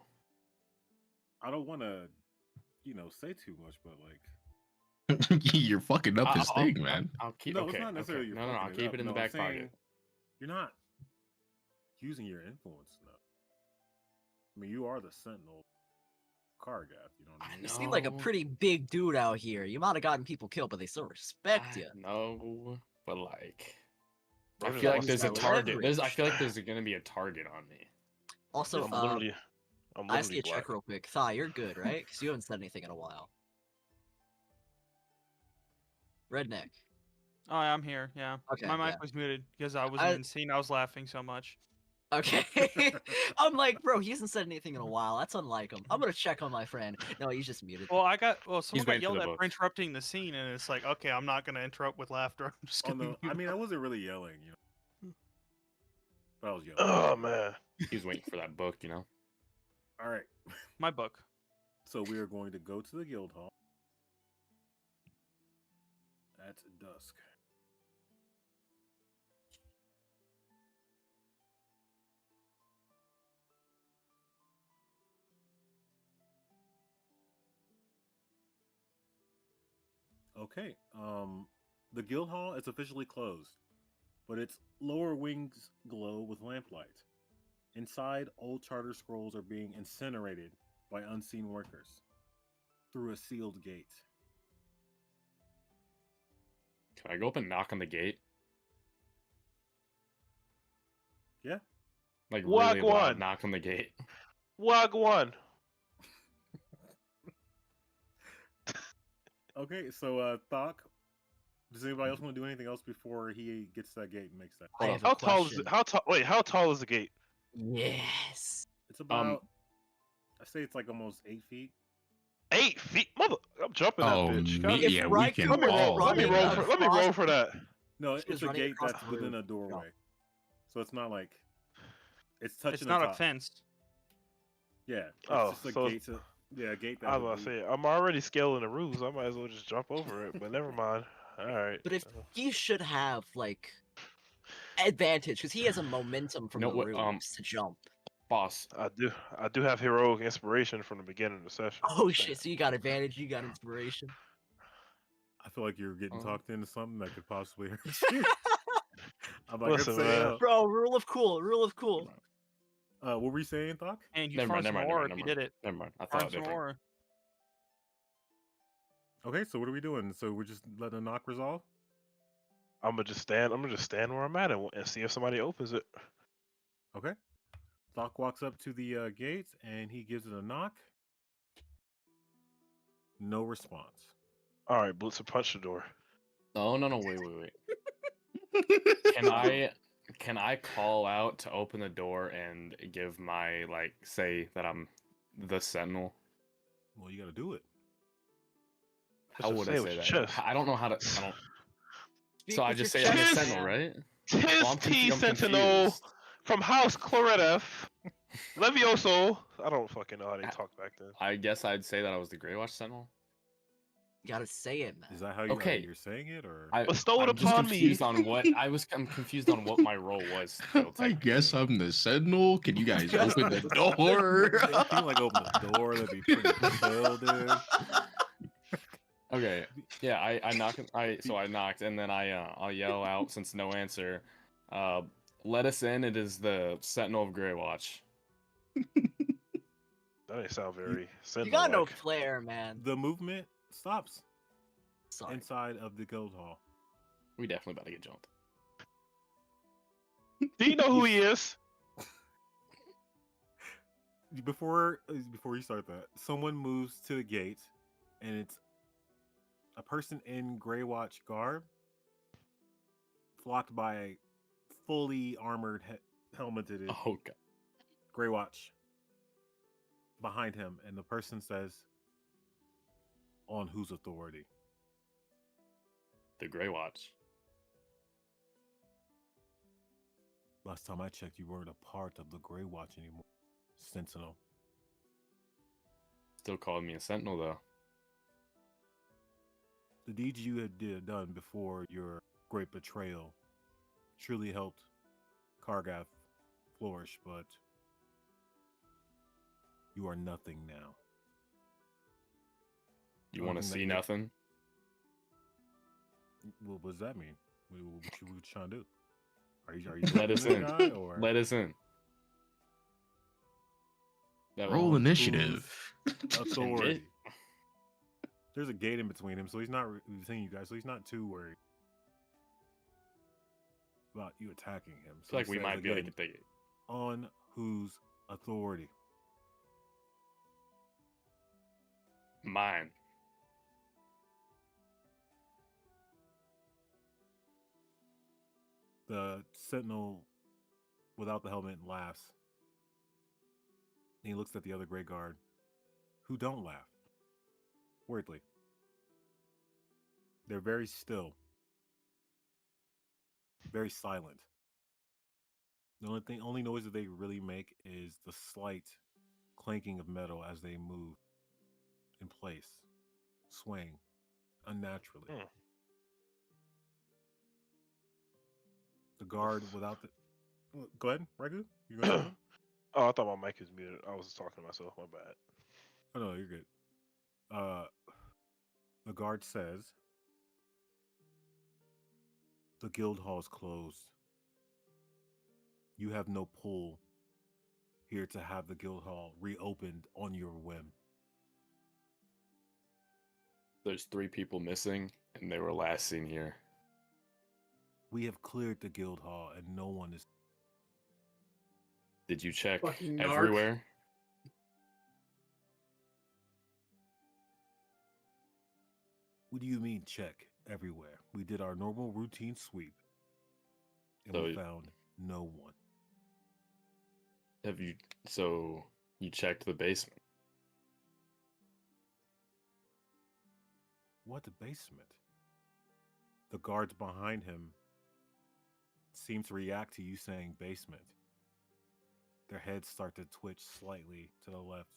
I don't want to, say too much, but like, You're fucking up his thing, man. I'll keep. no, okay, it's not necessarily. okay. You're No, I'll fucking keep it in the I'm back saying pocket. You're not using your influence enough. I mean, you are the Sentinel Kargath. You know what I mean? You seem like a pretty big dude out here. You might have gotten people killed, but they still respect you. No, but like, I What is feel like all there's a this target. leverage? I feel like there's gonna be a target on me. Also, I'm literally I see a black. check real quick. Thigh, you're good, right? Because you haven't said anything in a while. Redneck. Oh, I'm here. Yeah. Okay, My mic yeah. was muted because I wasn't in scene. I was laughing so much. Okay. I'm like, bro, he hasn't said anything in a while. That's unlike him. I'm gonna check on my friend. No, he's just muted. Well, someone got waiting for yelled the at book. for interrupting the scene, and it's like, okay, I'm not gonna interrupt with laughter. I'm just Oh gonna. no, I mean, I wasn't really yelling, but I was yelling. Oh man. He was waiting for that book, All right. My book. So we are going to go to the guild hall at dusk. Okay. The guild hall is officially closed, but its lower wings glow with lamplight. Inside, old charter scrolls are being incinerated by unseen workers through a sealed gate. Can I go up and knock on the gate? Yeah. Like really loud Wagwan. knock on the gate. Wagwan. Okay, so Thok, does anybody else want to do anything else before he gets to that gate and makes that? I have How a tall is question. it? How tall? Wait, how tall is the gate? Yes. It's about, I say it's like almost 8 feet. 8 feet, mother! I'm jumping that Oh, bitch. me, If yeah, we can Raikou was all. Let me running roll Yeah. for. Let me across roll for that. No, She was it's a running gate across that's the within room. a doorway, Jump. so it's not like it's touching It's the not a top. fence. Yeah, it's Oh, just a so gate. A gate that. I was would about to lead- say I'm already scaling the rules. I might as well just jump over it. But never mind. All right. But if he should have like advantage because he has a momentum from You know the what, rooms to jump. Boss, I do have heroic inspiration from the beginning of the session. Oh Just saying. shit! So you got advantage. You got inspiration. I feel like you're getting Oh. talked into something that could possibly hurt you. I'm like, Listen, say, man. Bro, rule of cool. Rule of cool. what were you saying, Thok? And you never farmed mind, some never ore mind, if you never did mind. it. Never mind. I Farm thought some different. ore. Okay, so what are we doing? So we're just letting a knock resolve? I'm gonna just stand where I'm at and see if somebody opens it. Okay. Thok walks up to the gate and he gives it a knock. No response. All right, Blitzer, punch the door. No, wait. Can I call out to open the door and give my say that I'm the sentinel? Well, you got to do it. How would I say that? Chest. I don't know how to. I don't. Speak So I with just your say I'm the chest, sentinel, man. right? Tis Well, I'm T I'm Sentinel confused. from House Cloretef. Levioso. I don't fucking know how they talk back then. I guess I'd say that I was the Greywatch Sentinel. You gotta say it, man. Is that how you, Okay. you're saying it, or? Bestowed I'm just upon confused me. on what I'm confused on what my role was. Still, I guess I'm the sentinel. Can you guys open the door? Can you open the door? That'd be pretty chill, dude. Okay. Yeah, I knocked. I knocked, and then I'll yell out since no answer. Let us in. It is the Sentinel of Greywatch. That ain't sound very. You got no flair, man. The movement stops Sorry. inside of the guild hall. We definitely about to get jumped. Do you know who he is? Before you start that, someone moves to the gate, and it's a person in Greywatch garb, flocked by a fully armored, helmeted Oh god. Greywatch behind him, and the person says, "On whose authority?" The Greywatch. Last time I checked, you weren't a part of the Greywatch anymore, Sentinel. Still calling me a Sentinel though. The deeds you had done before your great betrayal truly helped Kargath flourish, but you are nothing now. You want to see nothing? What does that mean? What you trying to do? Are you Let us in. guy, or? Let us in. Roll initiative. Authority. There's a gate in between him, so he's not between you guys, so he's not too worried about you attacking him. I feel like he we says might be able to again, get the gate. On whose authority? Mine. The sentinel without the helmet laughs. And he looks at the other Grey Guard, who don't laugh. Weirdly. They're very still. Very silent. The only noise that they really make is the slight clanking of metal as they move in place, swaying unnaturally. The guard without the. Go ahead, Ragu. You going to Oh, I thought my mic was muted. I was talking to myself. My bad. Oh no, you're good. The guard says the guild hall is closed. You have no pull here to have the guild hall reopened on your whim. There's 3 people missing, and they were last seen here. We have cleared the guild hall, and no one is. Did you check Fucking narc. everywhere? What do you mean check everywhere? We did our normal routine sweep, and we So- found no one. Have you? So you checked the basement? What, the basement? The guards behind him seem to react to you saying basement. Their heads start to twitch slightly to the left,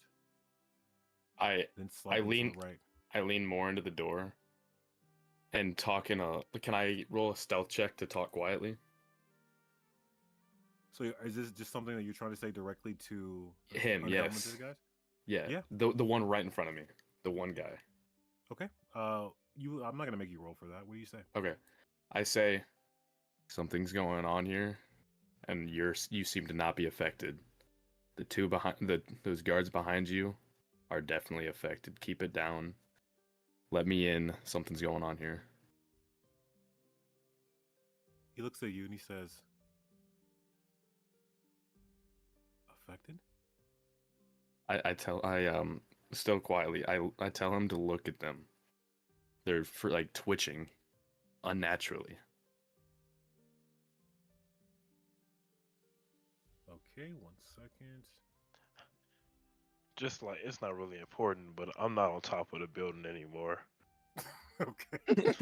then I slightly lean. to the right. I lean more into the door, and talk in a. Can I roll a stealth check to talk quietly? So is this just something that you're trying to say directly to Him, unhelmeted yes. guys? Yeah. Yeah. The one right in front of me. The one guy. Okay. I'm not gonna make you roll for that. What do you say? Okay. I say something's going on here, and you seem to not be affected. The two behind those guards behind you are definitely affected. Keep it down. Let me in. Something's going on here. He looks at you and he says, affected? I still quietly. I tell him to look at them. They're like twitching unnaturally. Okay, 1 second. Just like it's not really important, but I'm not on top of the building anymore. Okay.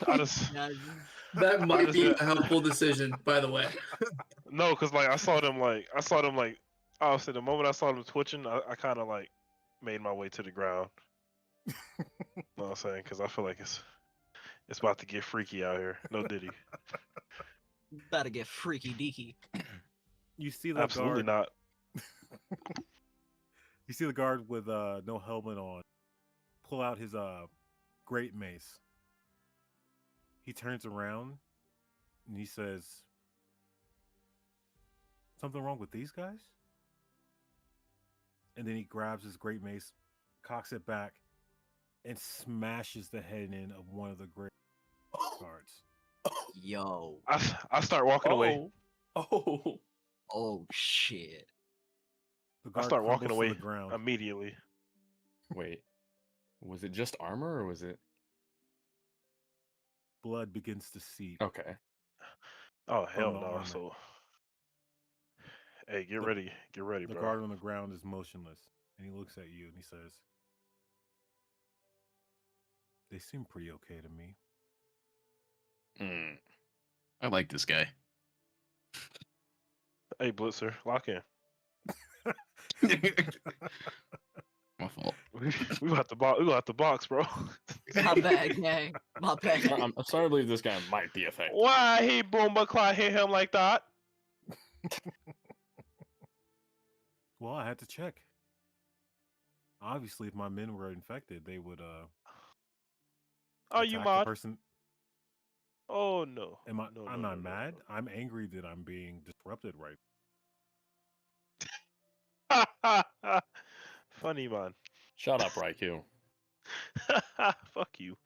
I just That might be just- a helpful decision, by the way. no, cause like I saw them like obviously the moment I saw them twitching, I kind of like made my way to the ground. You know what I'm saying? Cause I feel like it's about to get freaky out here. No Diddy. About to get freaky deaky. You see the Absolutely guard. not. You see the guard with no helmet on pull out his great mace. He turns around and he says, "Something wrong with these guys?" And then he grabs his great mace, cocks it back, and smashes the head in of one of the great guards. Yo. I start walking away. Oh shit. The I guard start walking crumbles to away the ground. immediately. Wait, was it just armor or was it? Blood begins to seep. Okay. Oh from hell the no! armor. So, hey, get The- ready, The bro. guard on the ground is motionless, and he looks at you and he says, "They seem pretty okay to me." I like this guy. Hey, Blitzer, lock in. My fault. We got the box. We got the box, bro. My bad, gang. My bad. I'm sorry to believe this guy might be affected. Why he boom McCly hit him like that? Well, I had to check. Obviously, if my men were infected, they would Are you attack the mad? person. Oh no. Am I? No, I'm no, not no, no, mad. I'm angry that I'm being disrupted right. Funny man. Shut up, Raikou. Fuck you.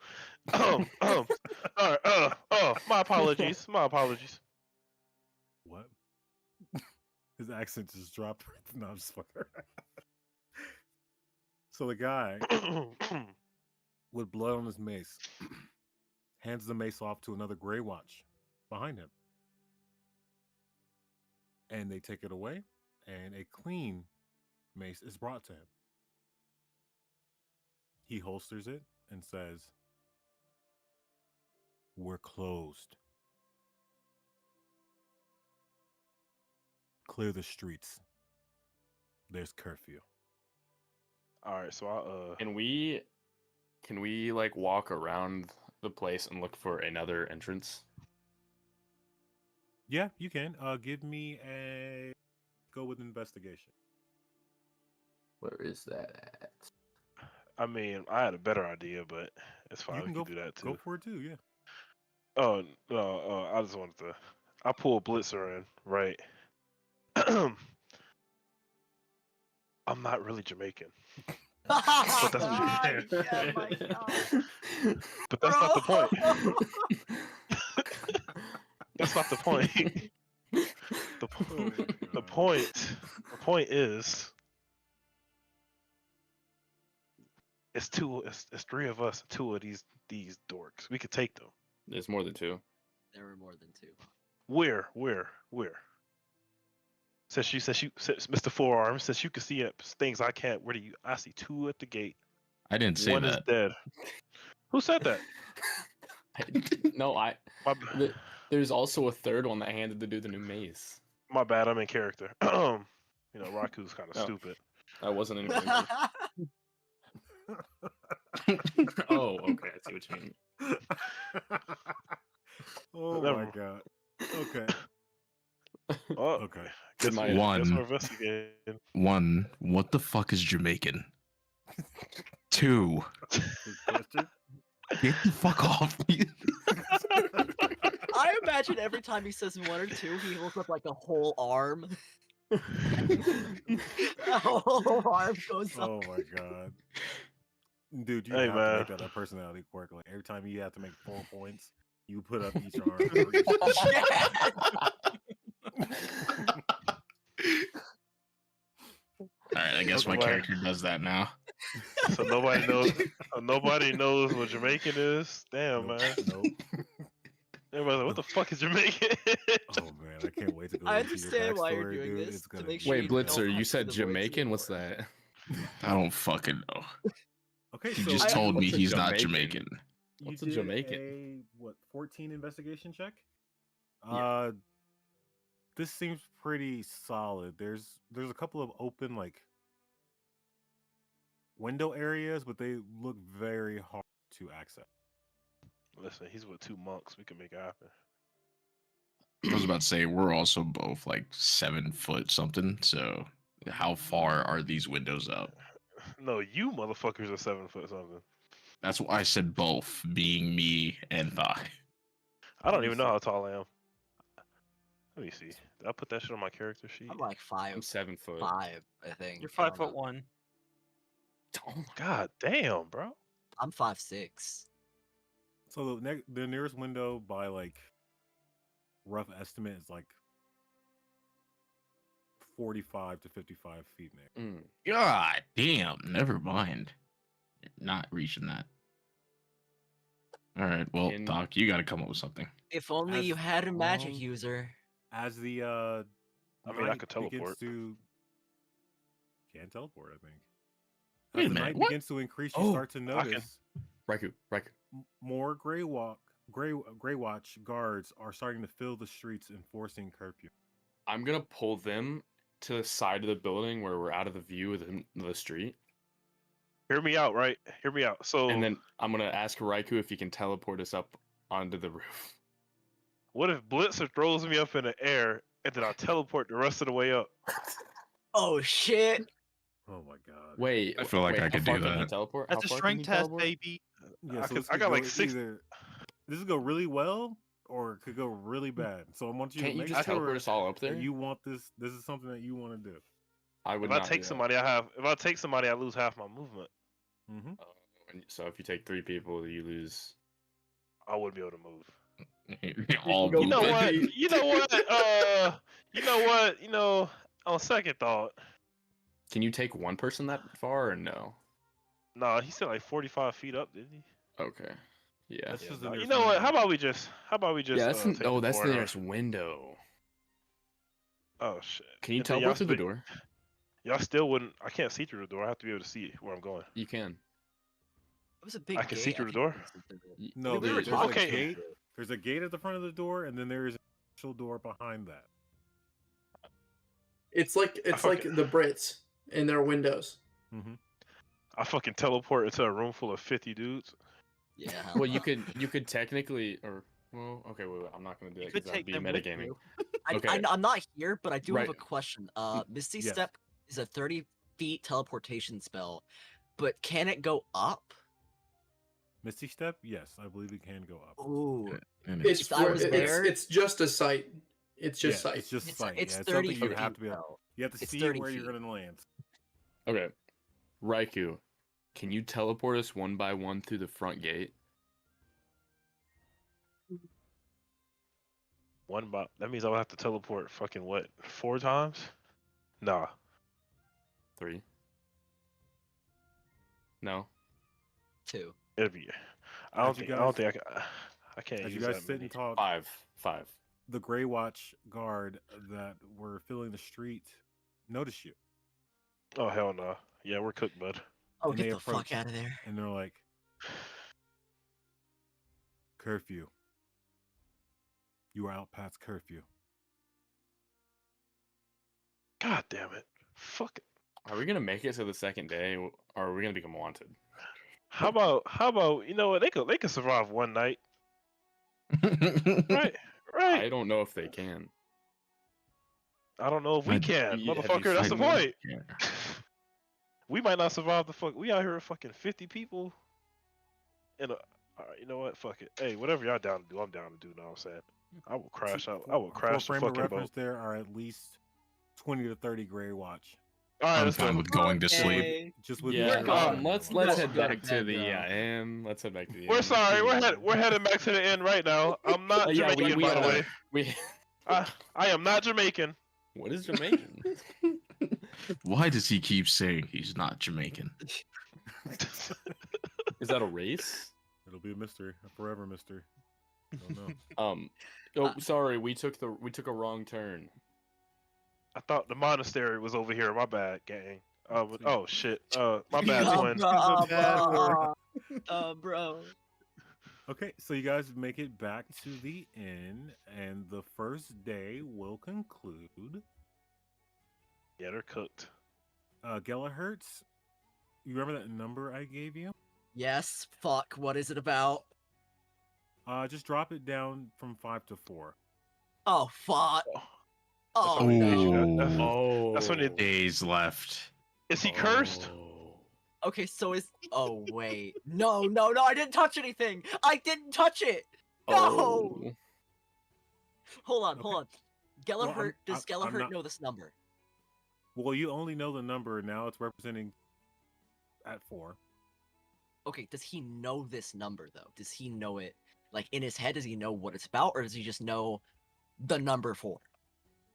All right. My apologies. My apologies. What? His accent just dropped. No, I'm just fucking. So the guy with blood on his mace hands the mace off to another Grey Watch behind him, and they take it away, and a clean mace is brought to him. He holsters it and says, "We're closed. Clear the streets. There's curfew." All right, so I Can we like walk around the place and look for another entrance? Yeah, you can. Give me a go with investigation. Where is that at? I mean, I had a better idea, but it's fine. You We can can go do that too. Go for it too. Yeah. Oh no, I just wanted to. I pull Blitzer in, right? I'm not really Jamaican. But that's what you're saying. But that's not the point. That's not the point. The point is It's two. It's three of us. Two of these dorks. We could take them. There's more than two. There were more than two. Where? Says Mr. Forearm, since you can see things I can't. Where do you? I see two at the gate. I didn't say One that. is dead. Who said that? No, there's also a third one that handed the dude the new maze. My bad. I'm in character. Raku's kind of stupid. I wasn't in character. Oh, okay. I see what you mean. Oh Never my mind. god. Okay. Oh, Okay. Guess we're investigating. One, what the fuck is Jamaican? Two, get the fuck off me. I imagine every time he says one or two, he holds up like a whole arm. A whole arm goes up. Oh my god. Dude, you Hey, have man. to make that a personality quirk. Like every time you have to make 4 points, you put up each arm. for each Alright, I guess my character does that now. So nobody knows. Nobody knows what Jamaican is. Damn, man. Nope. Everybody's like, "What the fuck is Jamaican?" Oh man, I can't wait to go I into your understand why you're backstory, doing dude. this, It's to gonna make be- sure Wait, you don't Blitzer, you have said to avoid Jamaican? What's that? I don't fucking know. Okay, He so just told me What's a he's not Jamaican? Jamaican. you What's a did Jamaican? a 14 investigation check? Yeah. This seems pretty solid. There's a couple of open like window areas, but they look very hard to access. Listen, he's with 2 monks. We can make it happen. I was about to say we're also both like 7 foot something. So how far are these windows up? No, you motherfuckers are 7 foot something. That's why I said both, being me and Thigh. I don't even know how tall I am. Let me see. Did I put that shit on my character sheet? I'm like 5'5", I'm 7 foot. I think. You're I don't 5'1". know. Oh, God damn, bro. I'm 5'6". So the nearest window by like rough estimate is like 45 to 55 feet, maybe. God damn, never mind. Not reaching that. Alright, well, Doc, you gotta come up with something. If only As- you had a magic well, user. As the I mean, I night could begins teleport. to can teleport, I think. Wait a As the minute, night what? begins to increase, you Oh, start to I can- notice Riku. more Grey Watch guards are starting to fill the streets, enforcing curfew. I'm gonna pull them to the side of the building where we're out of the view of the street, Hear me out, right? Hear me out. So, and then I'm gonna ask Riku if he can teleport us up onto the roof. what if Blitzer throws me up in the air and then I teleport the rest of the way up? Oh shit! Oh my god. Wait, I feel like wait, I how could far do can he that. teleport? That's How a far can strength he test, teleport? baby. Yeah, I so could- this I could got go like 6 This could go really well, or it could go really bad. So I want you Can't to you make just sure teleport us all up there? that you want this. This is something that you want to do. I would If I not take do somebody, If I take somebody, I lose half my movement. Mm-hmm. that. So if you take 3 people, you lose. I wouldn't be able to move. All You know movement. what? You know what? You know what? You know, on second thought, Can you take one person that far or no? no, he said like 45 feet up, didn't he? Okay. Yeah. That's just the You nearest know what? window. How about we just? Yeah, that's take the that's the door? nearest window. Oh shit! Can you And then teleport through the still- door? Y'all still wouldn't. I can't see through the door. I have to be able to see where I'm going. You can. It was a big I can see gate, through the think door? we can see through it. No, we were there's a talking okay. gate. There's a gate at the front of the door, and then there is an actual door behind that. It's like the Brits in their windows. Mm-hmm. I fucking teleport into a room full of 50 dudes. Yeah. Well, you could technically, or well, okay, wait, I'm not gonna do it could because that'd take be them with metagaming. you. Okay. I'm not here, but I do have Right. a question. Misty Yes. Step is a 30 feet teleportation spell, but can it go up? Misty Step, yes, I believe it can go up. Ooh. And It's If I was there- it's just a sight. It's just Yeah, sight. it's just It's- sight. it's yeah, it's 30 something you feet, have to be able. though. You have to It's see 30 where you're feet. going to land. Okay, Raikou, can you teleport us one by one through the front gate? That means I would have to teleport fucking what? 4 times? Nah. 3. No. 2. It'll be. I don't think I can. I can't As use you guys that sit many. and talk, Five. the Grey Watch guard that were filling the street notice you. Oh hell no! Yeah, we're cooked, bud. Oh, And get they the fuck approach, out of there. And they're like, curfew. You are out past curfew. God damn it! Fuck it. Are we gonna make it to the second day, or are we gonna become wanted? How about you know what? They could survive one night. Right. I don't know if they can. I don't know if we can, have you motherfucker. That's the seen them? point. We might not survive the fuck. We out here with fucking 50 people. And alright, you know what? Fuck it. Hey, whatever y'all down to do, I'm down to do. Know what I'm saying? I will crash out. I will crash the For frame of fucking reference, boat. there are at least 20 to 30 Grey Watch. All right, I'm let's fine go. with going to sleep. Just with Yeah, let's head go to back to bed, the bro. inn. Let's head back to the inn. We're sorry. We're heading back to the end right now. I'm not Yeah, Jamaican, by the way. We. I am not Jamaican. What is Jamaican? Why does he keep saying he's not Jamaican? Is that a race? It'll be a mystery, a forever mystery. Don't know. Oh, sorry. We took a wrong turn. I thought the monastery was over here. My bad, gang. Oh shit. My bad, twin. Bro. Okay, so you guys make it back to the inn, and the first day will conclude. Yeah, they're cooked. Gellerhertz, you remember that number I gave you? Yes, fuck, what is it about? Just drop it down from 5 to 4. Oh, fuck. Oh, Oh, no. That's when it days left. Is he cursed? Okay, so is... Oh, wait. No, I didn't touch anything! I didn't touch it! No! Hold on. Gellerhert, does Gellerhert know this number? Well, you only know the number, now it's representing at 4. Okay, does he know this number, though? Does he know it, like, in his head? Does he know what it's about, or does he just know the number 4?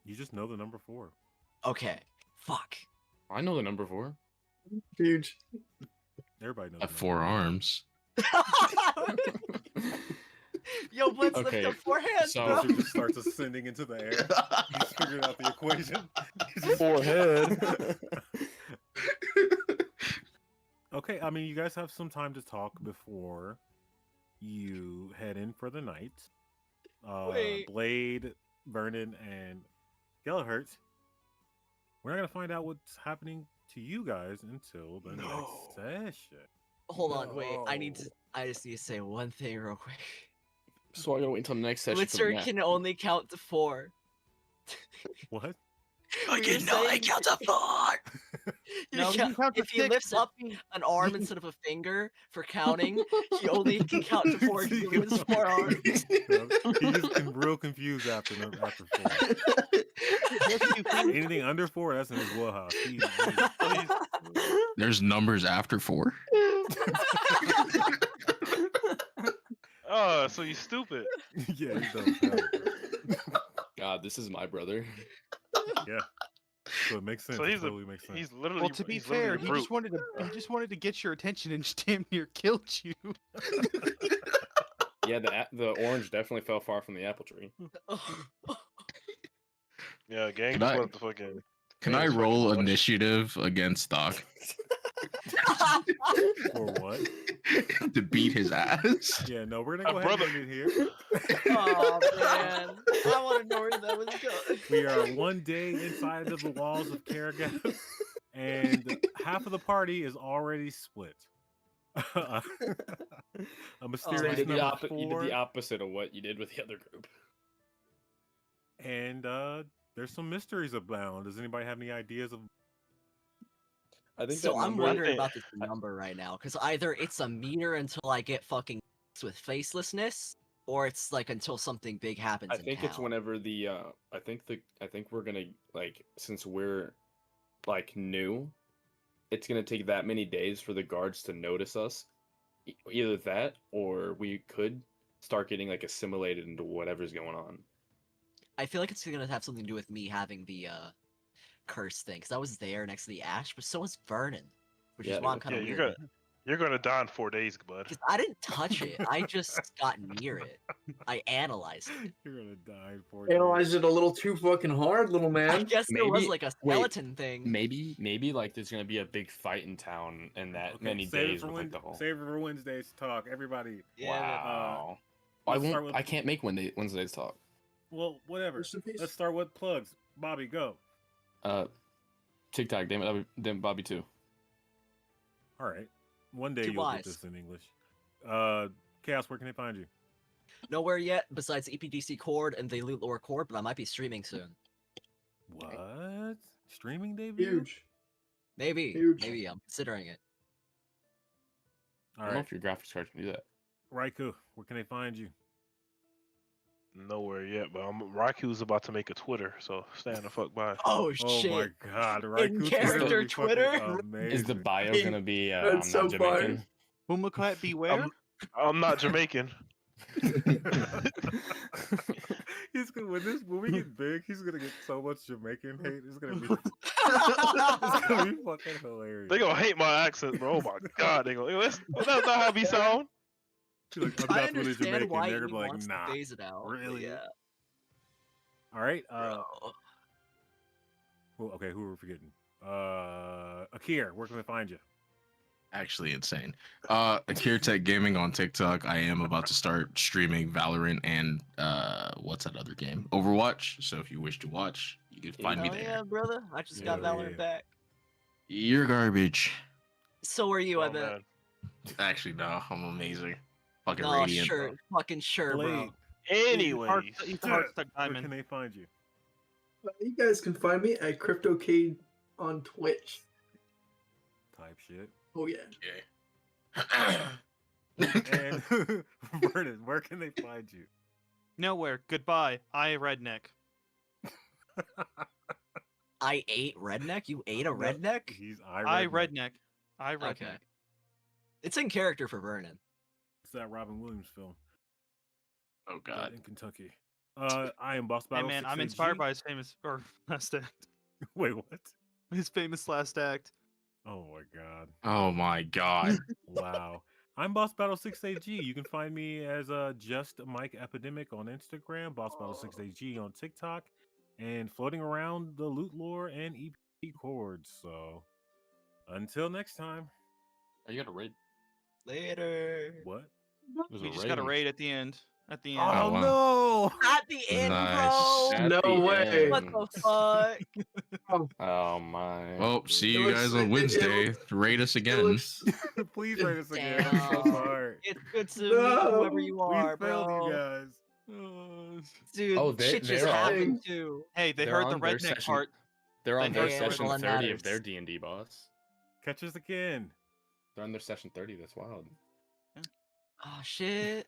You just know the number 4. Okay, fuck. I know the number 4. Huge. Everybody knows. At 4 arms. Yo, Blitz, Okay, lift up 4 hands, so- bro! He just starts ascending into the air. He's figured out the equation. Forehead. Okay, I mean, you guys have some time to talk before you head in for the night. Wait. Blade, Vernon, and Gellerhertz. We're not gonna find out what's happening to you guys until the next session. Hold on, wait, I just need to say one thing real quick. So I gotta wait until the next session. for the Blitzer nap. can only count to 4. What? I can only count to 4! No, he can count to If he 6, lifts up an arm instead of a finger for counting, he only can count to 4 because he his 4 arms. He just been real confused after 4. Anything under 4, that's in his wheelhouse. There's numbers after 4. Oh, so you stupid. Yeah, he does. God, this is my brother. Yeah. So it makes sense. So It he's totally makes sense. He's literally. Well, to be he's fair, literally he brute. just wanted to get your attention and just damn near killed you. Yeah, the orange definitely fell far from the apple tree. Yeah, gang Can just I- wanted to fucking. Can gang I just roll fucking- initiative against Doc For what? to beat his ass? Yeah, no, we're gonna go My ahead brother- and end it here. Oh man, I want to know where that was going. We are one day inside of the walls of Karagaz, and half of the party is already split. A mysterious you did number you 4, did the opposite of what you did with the other group. and there's some mysteries abound. Does anybody have any ideas of? I think So that I'm number- wondering about this number right now, because either it's a meter until I get fucking with facelessness, or it's like until something big happens. I in think it's town. whenever the I think we're gonna, like, since we're like new, it's gonna take that many days for the guards to notice us. Either that, or we could start getting like assimilated into whatever's going on. I feel like it's gonna have something to do with me having the curse thing, because I was there next to the ash, but so was Vernon, which Yeah, is why I'm kind Yeah, of you're weird. gonna. You're gonna die in 4 days, bud. 'Cause I didn't touch it. I just got near it. I analyzed it. You're gonna die in 4 days. Analyze it a little too fucking hard, little man. I guess there was like a wait, skeleton thing. Maybe like there's gonna be a big fight in town in that many days with like the whole. Save it for Wednesday's talk, everybody. Wow. let's start with- I can't make Wednesday's talk. Well, whatever. Let's start with plugs. Bobby, go. TikTok, damn Bobby too. All right. One day Two you'll Ys. get this in English. Chaos, where can they find you? Nowhere yet besides EPDC Cord and the Loot Lore Cord, but I might be streaming soon. What? Streaming debut? Huge. Maybe. Huge. Maybe I'm considering it. I don't know if your graphics card can do that. Raikou, where can they find you? Nowhere yet, but Raiku's about to make a Twitter, so stand the fuck by. Oh Oh shit! my god, In Raiku's character Twitter. Is the bio gonna be That's I'm so not Jamaican? Humakat beware. I'm not Jamaican. He's gonna when we get big, he's gonna get so much Jamaican hate. It's gonna be fucking hilarious. They gonna hate my accent, bro. Oh my god, they gonna. That's not how we sound. She's like, I'm I not really understand Jamaican. why They're he gonna be like, wants nah. to phase it out. but Really? Yeah. All right. Bro. Okay, who are we forgetting? Akir, where can we find you? Actually insane. Akir Tech Gaming on TikTok. I am about to start streaming Valorant and what's that other game? Overwatch. So if you wish to watch, you can find me Oh there. yeah, brother. I just got Valorant back. You're garbage. So are you, I Oh, bet. man. Actually, no, I'm amazing. Fucking No, radiant. sure. Fucking sure, bro. Blade, Anyways, Heart stuck where diamond. can they find you? You guys can find me at CryptoCade on Twitch. Type shit. Oh yeah. And Vernon, where can they find you? Nowhere. Goodbye. I redneck. I ate redneck. You ate a redneck. He's I redneck. I redneck. Okay. It's in character for Vernon. It's that Robin Williams film. Oh god. In Kentucky. I am Boss Hey Battle. man, I'm 6AG. inspired by his famous or last act. Wait, what? His famous last act. Oh my god. Oh my god. Wow. I'm Boss Battle 6AG. You can find me as Just Mike Epidemic on Instagram, Boss Battle 6AG on TikTok, and floating around the Loot Lore and EP Chords. So until next time. Oh, you got a raid. Later. What? There's We a just got a raid. raid at the end. At the end. Oh, wow. no! At the end, Nice. bro. At No the way. end. What the fuck? Oh my. Well, see you looks- guys on it Wednesday. looks- Rate us It again. looks- Please rate us again. I'm so Damn. sorry. It's good to No. meet whoever you We are, failed bro. you guys. Dude, Oh, shit just they're on- happened too. Hey, they They're heard the on their redneck session. part. They're on They their heard session all that 30 matters. of their D&D boss. Catch us again. They're on their session 30. That's wild. Oh shit.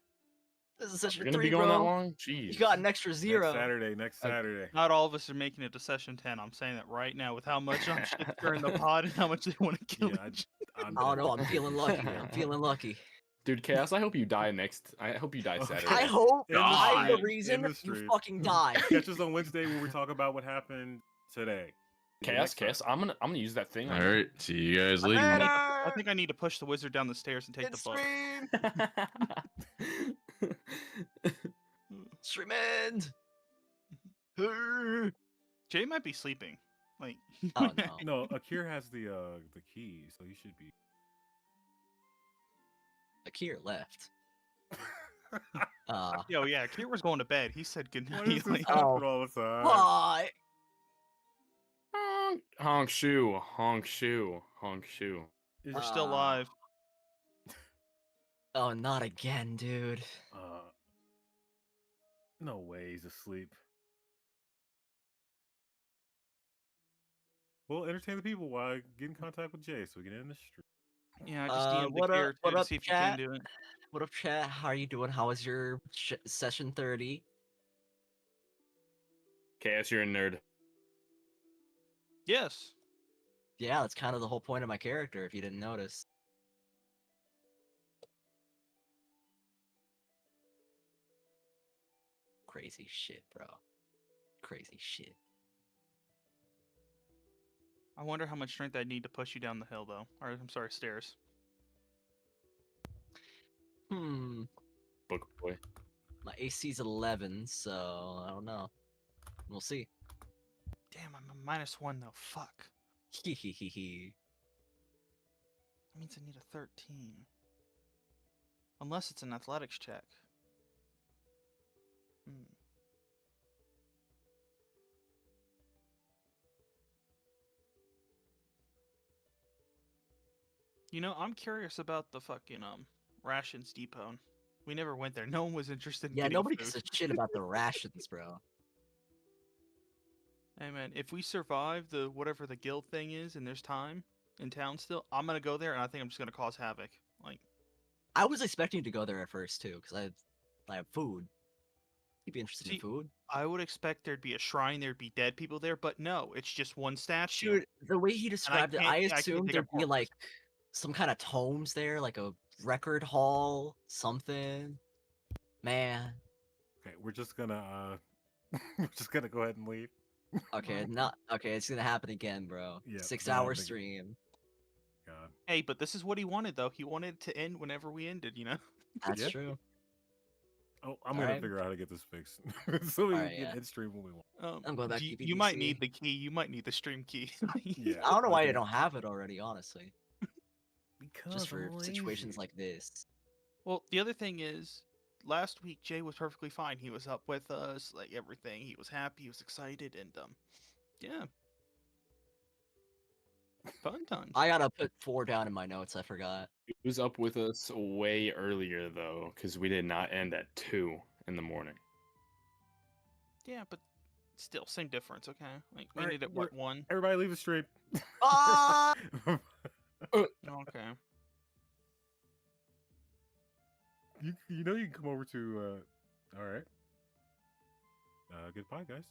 This is session You're gonna 3, be going bro. that long? Jeez. You got an extra zero. Next Saturday. Not all of us are making it to session 10. I'm saying that right now with how much I'm shit during the pod and how much they want to kill Yeah, each I'm I don't dead. know. I'm feeling lucky. I'm feeling lucky. Dude, Chaos, I hope you die next. I hope you die Saturday. I hope In the I'm the street, reason in the you street. fucking die. Catch us on Wednesday where we talk about what happened today. Chaos, I'm gonna use that thing. All right. See you guys later. I think I need to push the wizard down the stairs and take the book. Stream end. Jay might be sleeping. Like, Oh no. No, Akir has the key, so he should be. Akir left. Yo, yeah, Kira was going to bed. He said good Why night. does this Like, happen all the time? Why? Honk shoe, honk shoe, honk shoe. we're still live. Oh, not again, dude. No way he's asleep. Well, entertain the people while I get in contact with Jay so we can end the stream. Yeah, I just DM'd the what up? Kira What too to up, see if you chat? can do it. What up, chat? How are you doing? How was your session 30? Chaos, you're a nerd. Yes. Yeah, that's kind of the whole point of my character. If you didn't notice. Crazy shit, bro. Crazy shit. I wonder how much strength I need to push you down the hill, though. Or, I'm sorry, stairs. book boy. My AC's 11, so I don't know. We'll see. Damn, I'm a -1 though. Fuck. Hehehehe. That means I need a 13. Unless it's an athletics check. Hmm. You know, I'm curious about the fucking rations depot. We never went there. No one was interested in Yeah, getting nobody food. gives a shit about the rations, bro. Hey man, if we survive the whatever the guild thing is and there's time in town still, I'm gonna go there and I think I'm just gonna cause havoc. Like, I was expecting to go there at first too, because I have food. You'd be interested in see, food. I would expect there'd be a shrine, there'd be dead people there, but no, it's just one statue. Dude, the way he described it, I can't assumed take a there'd be corpse. like some kind of tomes there, like a record hall, something. Man. Okay, we're just gonna go ahead and leave. Okay, it's gonna happen again, bro. Yeah, 6-hour that- stream. God. Hey, but this is what he wanted though. He wanted it to end whenever we ended, you know? That's Yeah. true. Oh, I'm gonna Alright. figure out how to get this fixed so we Alright, can yeah. end stream when we want. I'm going back to You might PPC. need the key. You might need the stream key. Yeah. I don't know why okay. I don't have it already, honestly. Because Just for I'm situations lazy. like this. Well, the other thing is, last week Jay was perfectly fine. He was up with us, like everything. He was happy. He was excited, and yeah, fun times. I gotta put 4 down in my notes. I forgot. He was up with us way earlier though, because we did not end at 2 in the morning. Yeah, but still, same difference. Okay, like we Alright, ended at what 1? Everybody leave the stream. Ah! Okay. You know you can come over to all right. Goodbye, guys.